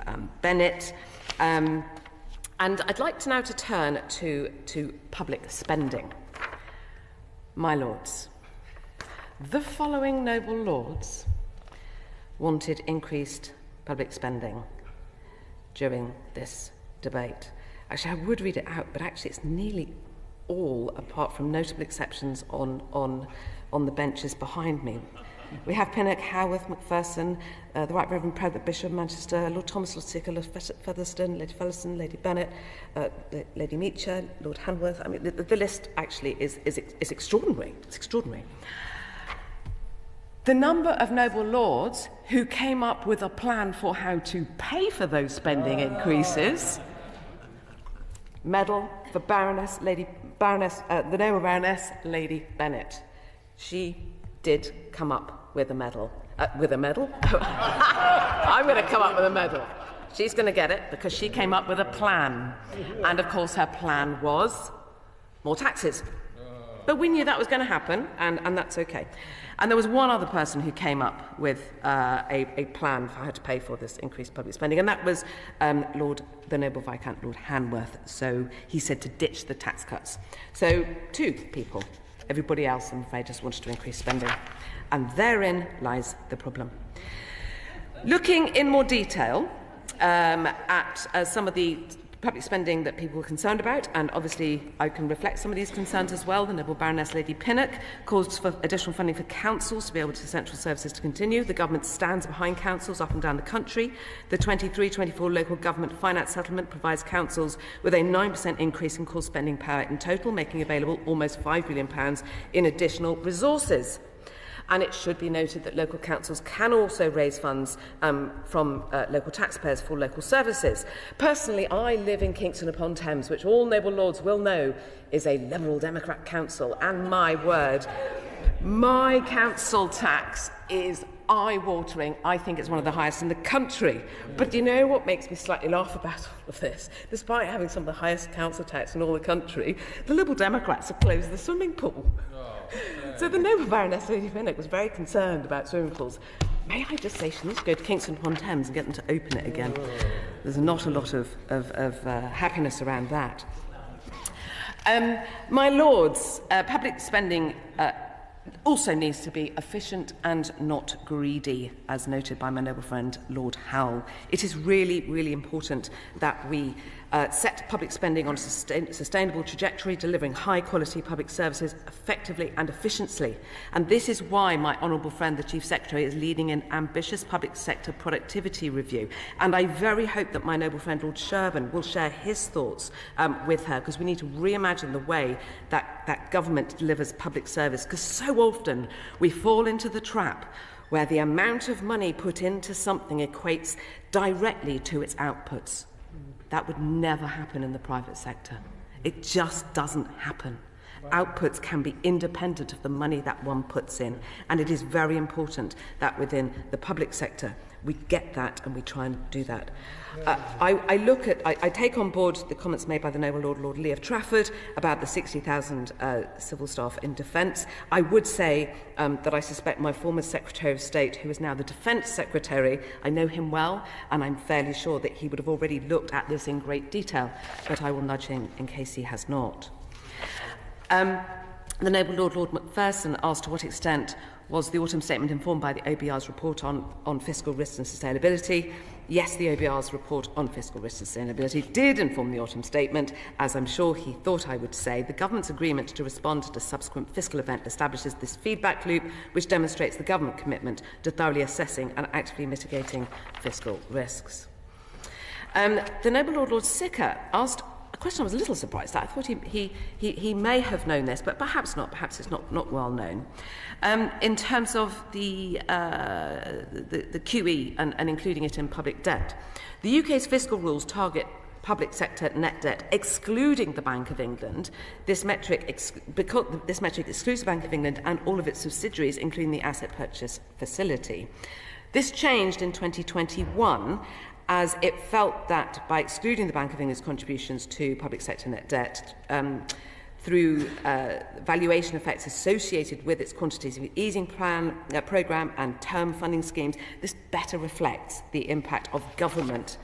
Bennet. And I'd like to now to turn to public spending. My lords, the following noble lords wanted increased public spending during this debate. Actually, I would read it out, but actually it's nearly all, apart from notable exceptions, on the benches behind me. We have Pinnock, Haworth, Macpherson, the Right Reverend Prout, Bishop of Manchester, Lord Thomas, Lord Sicker, Lord Featherstone, Lady Fellowson, Lady Bennet, Lady Meacher, Lord Hanworth. I mean, the list actually is extraordinary. It's extraordinary. The number of noble lords who came up with a plan for how to pay for those spending increases. Medal for the noble Baroness Lady Bennet. She did come up with a medal. With a medal? I'm going to come up with a medal. She's going to get it because she came up with a plan. And of course her plan was more taxes. But we knew that was going to happen, and that's okay. And there was one other person who came up with a plan for how to pay for this increased public spending, and that was the noble Viscount Lord Hanworth. So he said to ditch the tax cuts. So two people. Everybody else, I'm afraid, just wanted to increase spending. And therein lies the problem. Looking in more detail at some of the public spending that people were concerned about, and obviously I can reflect some of these concerns as well. The noble Baroness Lady Pinnock calls for additional funding for councils to be able to central services to continue. The government stands behind councils up and down the country. The 23-24 local government finance settlement provides councils with a 9% increase in core spending power in total, making available almost £5 billion in additional resources. And it should be noted that local councils can also raise funds from local taxpayers for local services. Personally, I live in Kingston upon Thames, which all noble lords will know is a Liberal Democrat council. And my word, my council tax is eye-watering. I think it's one of the highest in the country. But you know what makes me slightly laugh about all of this? Despite having some of the highest council tax in all the country, the Liberal Democrats have closed the swimming pool. So the noble Baroness Lady Pinnock was very concerned about swimming pools. May I just say, she needs to go to Kingston upon Thames and get them to open it again. There's not a lot of happiness around that. My lords, public spending also needs to be efficient and not greedy, as noted by my noble friend Lord Howell. It is really, really important that we set public spending on a sustainable trajectory, delivering high-quality public services effectively and efficiently. And this is why my honourable friend, the Chief Secretary, is leading an ambitious public sector productivity review. And I very hope that my noble friend Lord Sherburn will share his thoughts with her, because we need to reimagine the way that government delivers public service, because so often we fall into the trap where the amount of money put into something equates directly to its outputs. That would never happen in the private sector. It just doesn't happen. Outputs can be independent of the money that one puts in, and it is very important that within the public sector We get that and we try and do that. I take on board the comments made by the Noble Lord Lee of Trafford about the 60,000 civil staff in defence. I would say that I suspect my former Secretary of State, who is now the Defence Secretary, I know him well, and I'm fairly sure that he would have already looked at this in great detail, but I will nudge him in case he has not. The Noble Lord Macpherson asked to what extent was the autumn statement informed by the OBR's report on fiscal risks and sustainability. Yes, the OBR's report on fiscal risks and sustainability did inform the autumn statement. As I'm sure he thought I would say, the government's agreement to respond to the subsequent fiscal event establishes this feedback loop, which demonstrates the government commitment to thoroughly assessing and actively mitigating fiscal risks. The Noble Lord Sicker asked a question I was a little surprised at. I thought he may have known this, but perhaps not. Perhaps it's not well known. In terms of the QE and including it in public debt, the UK's fiscal rules target public sector net debt, excluding the Bank of England. This metric excludes the Bank of England and all of its subsidiaries, including the asset purchase facility. This changed in 2021, as it felt that by excluding the Bank of England's contributions to public sector net debt through valuation effects associated with its quantitative easing programme and term funding schemes, this better reflects the impact of government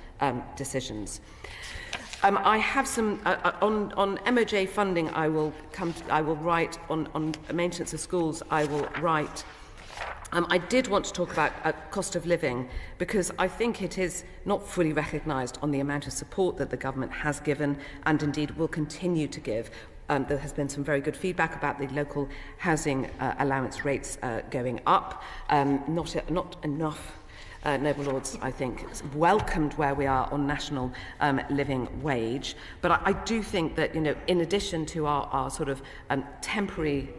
decisions. I have some on MOJ funding. I will write on maintenance of schools. I will write. I did want to talk about cost of living, because I think it is not fully recognised on the amount of support that the government has given and indeed will continue to give. There has been some very good feedback about the local housing allowance rates going up. Not enough Noble Lords, I think, welcomed where we are on national living wage. But I do think that, in addition to our sort of temporary...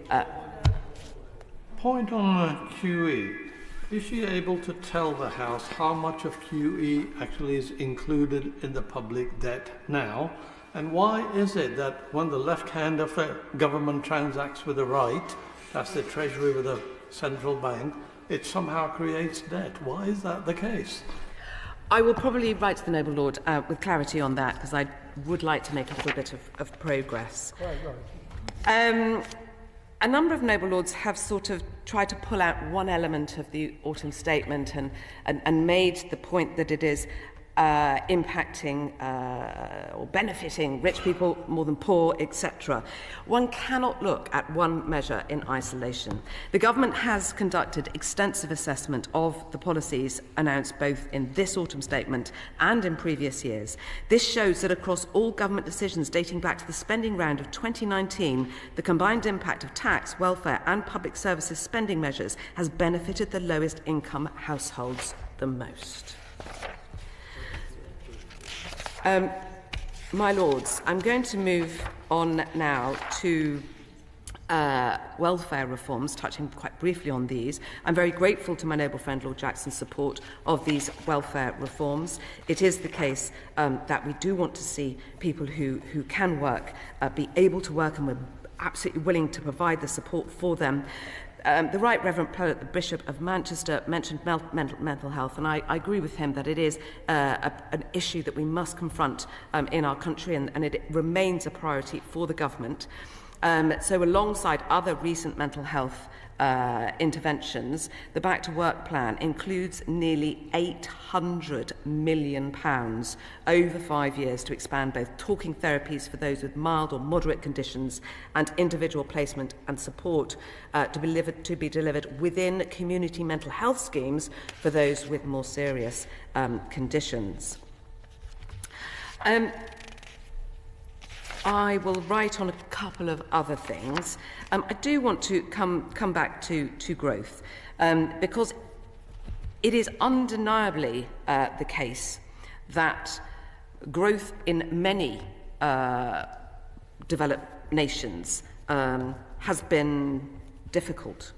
Point on QE. Is she able to tell the House how much of QE actually is included in the public debt now? And why is it that when the left hand of the government transacts with the right, that's the Treasury with the central bank, it somehow creates debt? Why is that the case? I will probably write to the Noble Lord with clarity on that, because I would like to make a little bit of progress. A number of Noble Lords have sort of tried to pull out one element of the autumn statement and made the point that it is impacting or benefiting rich people more than poor, etc. One cannot look at one measure in isolation. The government has conducted extensive assessment of the policies announced both in this autumn statement and in previous years. This shows that across all government decisions dating back to the spending round of 2019, the combined impact of tax, welfare and public services spending measures has benefited the lowest income households the most. My Lords, I'm going to move on now to welfare reforms, touching quite briefly on these. I'm very grateful to my noble friend Lord Jackson's support of these welfare reforms. It is the case that we do want to see people who can work be able to work, and we're absolutely willing to provide the support for them. The Right Reverend Prelate, the Bishop of Manchester, mentioned mental health, and I agree with him that it is an issue that we must confront in our country, and it remains a priority for the government. So alongside other recent mental health interventions, the Back to Work plan includes nearly £800 million over 5 years to expand both talking therapies for those with mild or moderate conditions and individual placement and support to be delivered within community mental health schemes for those with more serious conditions. I will write on a couple of other things. I do want to come back to growth, because it is undeniably the case that growth in many developed nations has been difficult.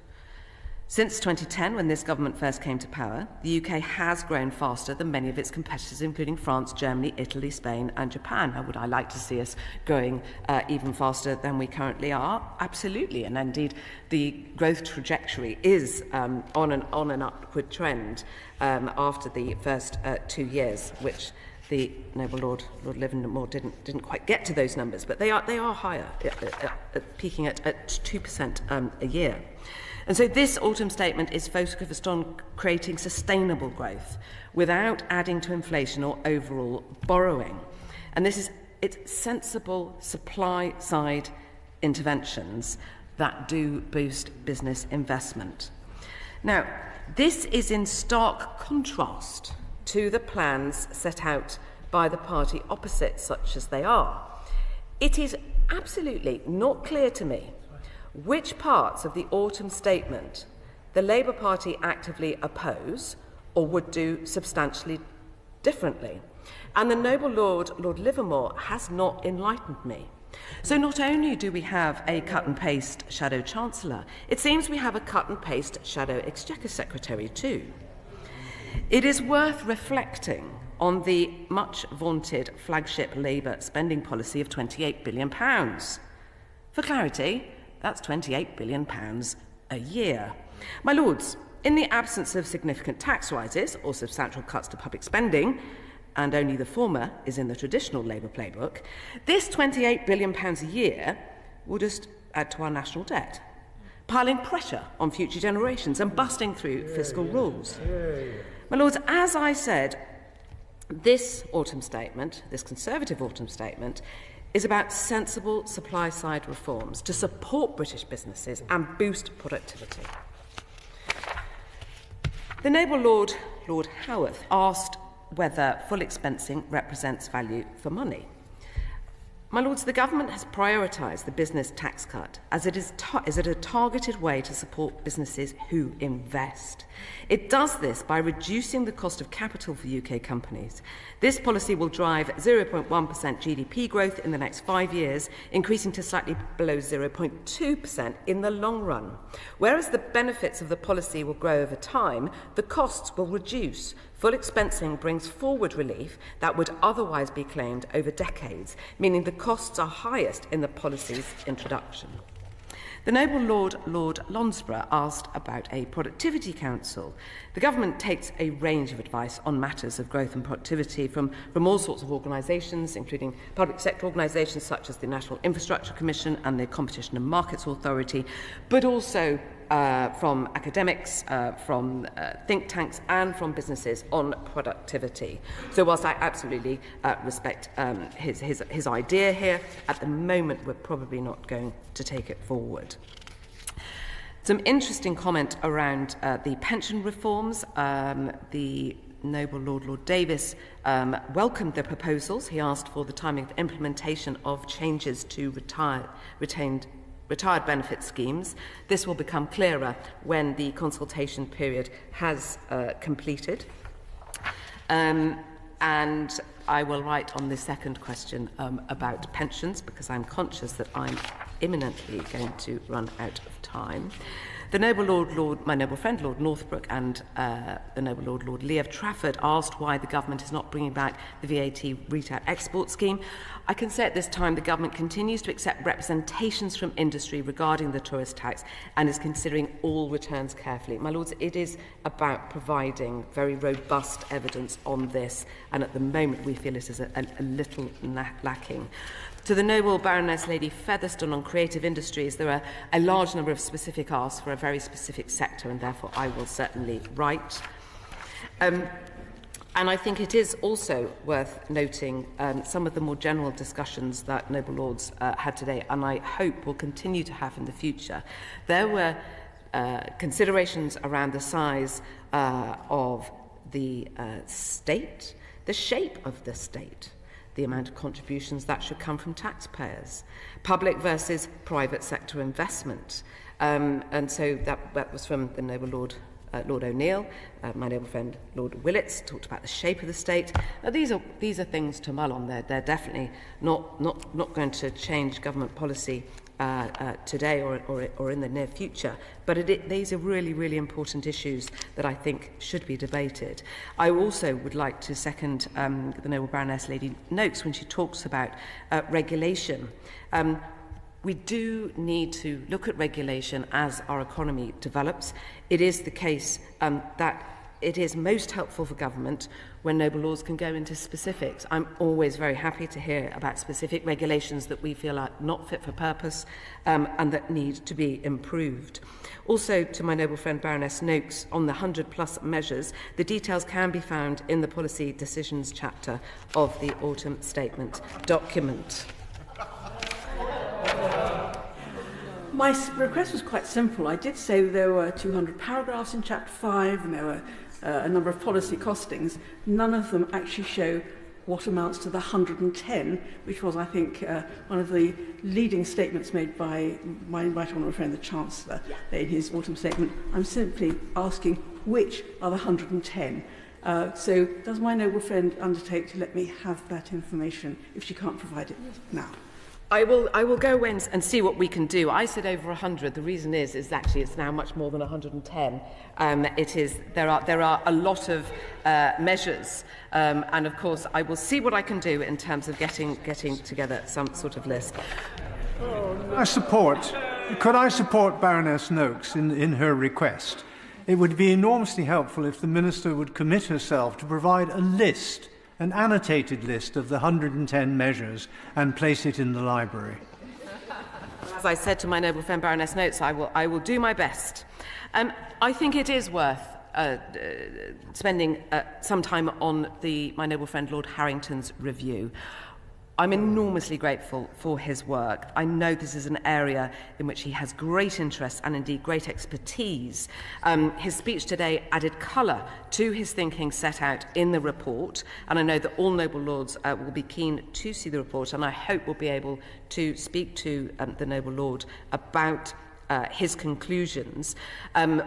Since 2010, when this government first came to power, the UK has grown faster than many of its competitors, including France, Germany, Italy, Spain and Japan. Now, would I like to see us growing even faster than we currently are? Absolutely. And indeed, the growth trajectory is on an upward trend after the first 2 years, which the noble Lord Livermore didn't quite get to those numbers, but they are higher, peaking at 2% a year. And so this autumn statement is focused on creating sustainable growth without adding to inflation or overall borrowing. And it's sensible supply-side interventions that do boost business investment. Now, this is in stark contrast to the plans set out by the party opposite, such as they are. It is absolutely not clear to me which parts of the autumn statement the Labour Party actively oppose or would do substantially differently. And the noble Lord Livermore has not enlightened me. So not only do we have a cut-and-paste Shadow Chancellor, it seems we have a cut-and-paste Shadow Exchequer Secretary too. It is worth reflecting on the much-vaunted flagship Labour spending policy of £28 billion. For clarity, that's £28 billion a year. My Lords, in the absence of significant tax rises or substantial cuts to public spending, and only the former is in the traditional Labour playbook, this £28 billion a year will just add to our national debt, piling pressure on future generations and busting through fiscal rules. My Lords, as I said, this autumn statement, this Conservative autumn statement, is about sensible supply-side reforms to support British businesses and boost productivity. The noble Lord Howarth, asked whether full expensing represents value for money. My Lords, the government has prioritised the business tax cut as it is a targeted way to support businesses who invest. It does this by reducing the cost of capital for UK companies. This policy will drive 0.1% GDP growth in the next 5 years, increasing to slightly below 0.2% in the long run. Whereas the benefits of the policy will grow over time, the costs will reduce. Full expensing brings forward relief that would otherwise be claimed over decades, meaning the costs are highest in the policy's introduction. The noble Lord Lonsborough asked about a productivity council. The government takes a range of advice on matters of growth and productivity from all sorts of organisations, including public sector organisations such as the National Infrastructure Commission and the Competition and Markets Authority, but also from academics, from think tanks and from businesses on productivity. So whilst I absolutely respect his idea here, at the moment we're probably not going to take it forward. Some interesting comment around the pension reforms. The noble Lord Davis welcomed the proposals. He asked for the timing of implementation of changes to retired benefit schemes. This will become clearer when the consultation period has completed. And I will write on the second question about pensions, because I'm conscious that I'm imminently going to run out of time. The noble my noble friend Lord Northbrook and the noble Lord Lee of Trafford asked why the government is not bringing back the VAT retail export scheme. I can say at this time the government continues to accept representations from industry regarding the tourist tax and is considering all returns carefully. My Lords, it is about providing very robust evidence on this, and at the moment we feel it is a little lacking. To the noble Baroness Lady Featherstone on creative industries, there are a large number of specific asks for a very specific sector, and therefore I will certainly write. And I think it is also worth noting some of the more general discussions that noble lords had today, and I hope will continue to have in the future. There were considerations around the size of the state, the shape of the state, the amount of contributions that should come from taxpayers, public versus private sector investment. And so that was from the noble Lord O'Neill. My noble friend Lord Willits talked about the shape of the state. Now, these are things to mull on. They're definitely not going to change government policy today or in the near future, but these are really, really important issues that I think should be debated. I also would like to second the Noble Baroness Lady Noakes when she talks about regulation. We do need to look at regulation as our economy develops. It is the case that it is most helpful for government when Noble Lords can go into specifics. I'm always very happy to hear about specific regulations that we feel are not fit for purpose and that need to be improved. Also, to my noble friend Baroness Noakes, on the 100+ measures, the details can be found in the policy decisions chapter of the autumn statement document. My request was quite simple. I did say there were 200 paragraphs in Chapter 5 and there were a number of policy costings. None of them actually show what amounts to the 110, which was, I think, one of the leading statements made by my right honourable friend, the Chancellor, in his autumn statement. I'm simply asking which are the 110. So does my noble friend undertake to let me have that information if she can't provide it now? I will go and see what we can do. I said over 100. The reason is actually it's now much more than 110. There are a lot of measures, and of course I will see what I can do in terms of getting together some sort of list. Could I support Baroness Noakes in her request? It would be enormously helpful if the Minister would commit herself to provide a list, an annotated list of the 110 measures, and place it in the library. As I said to my noble friend Baroness Noakes, I will do my best. I think it is worth spending some time on my noble friend Lord Harrington's review. I'm enormously grateful for his work. I know this is an area in which he has great interest and indeed great expertise. His speech today added colour to his thinking set out in the report, and I know that all noble lords will be keen to see the report, and I hope we'll be able to speak to the noble lord about his conclusions.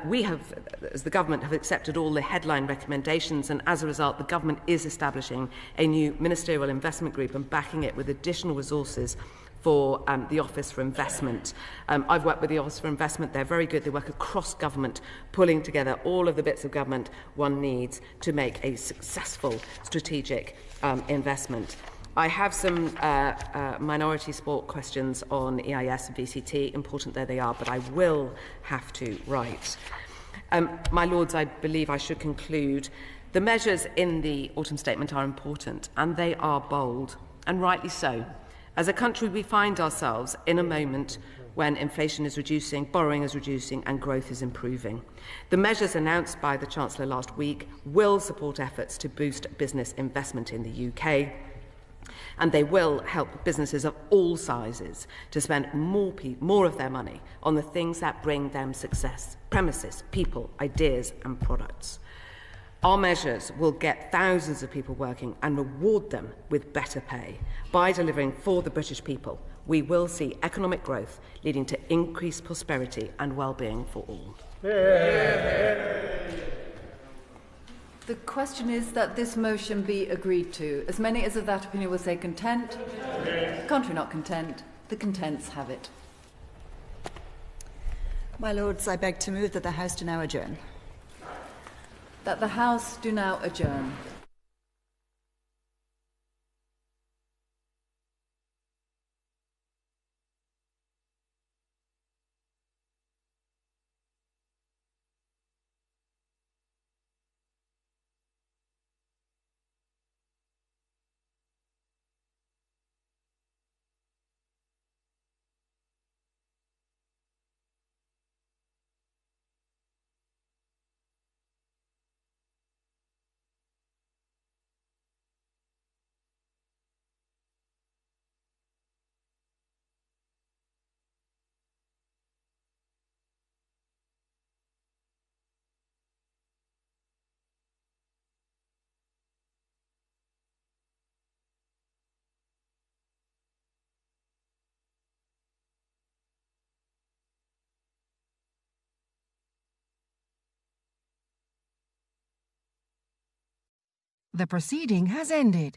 We have, as the government, have accepted all the headline recommendations, and as a result the government is establishing a new ministerial investment group and backing it with additional resources for the Office for Investment. I've worked with the Office for Investment. They're very good. They work across government, pulling together all of the bits of government one needs to make a successful strategic investment. I have some minority sport questions on EIS and VCT, important though they are, but I will have to write. My Lords, I believe I should conclude. The measures in the autumn statement are important, and they are bold, and rightly so. As a country, we find ourselves in a moment when inflation is reducing, borrowing is reducing, and growth is improving. The measures announced by the Chancellor last week will support efforts to boost business investment in the UK, and they will help businesses of all sizes to spend more of their money on the things that bring them success: premises, people, ideas and products. Our measures will get thousands of people working and reward them with better pay. By delivering for the British people, we will see economic growth leading to increased prosperity and well-being for all. The question is that this motion be agreed to. As many as of that opinion will say content. Contrary not content. The contents have it. My Lords, I beg to move that the House do now adjourn. That the House do now adjourn. The proceeding has ended.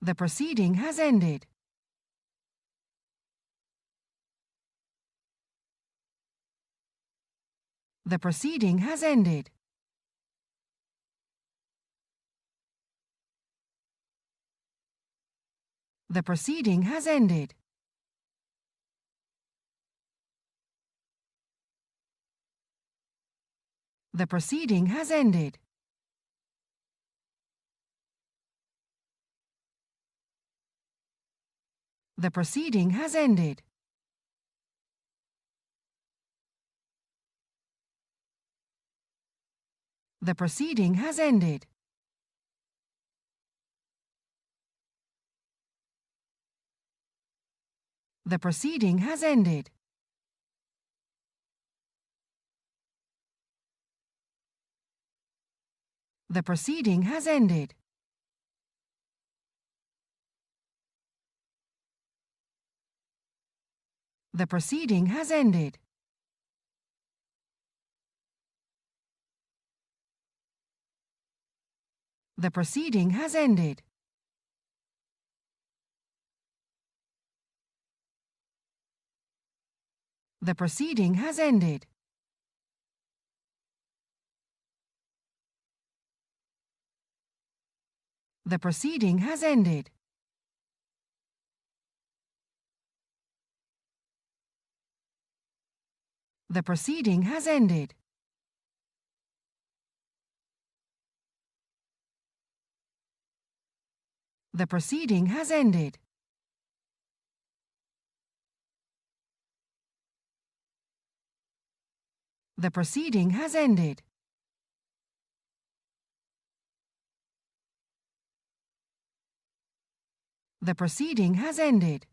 The proceeding has ended. The proceeding has ended. The proceeding has ended. The proceeding has ended. The proceeding has ended. The proceeding has ended. The proceeding has ended. The proceeding has ended. The proceeding has ended. The proceeding has ended. The proceeding has ended. The proceeding has ended. The proceeding has ended. The proceeding has ended. The proceeding has ended. The proceeding has ended.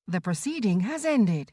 The proceeding has ended.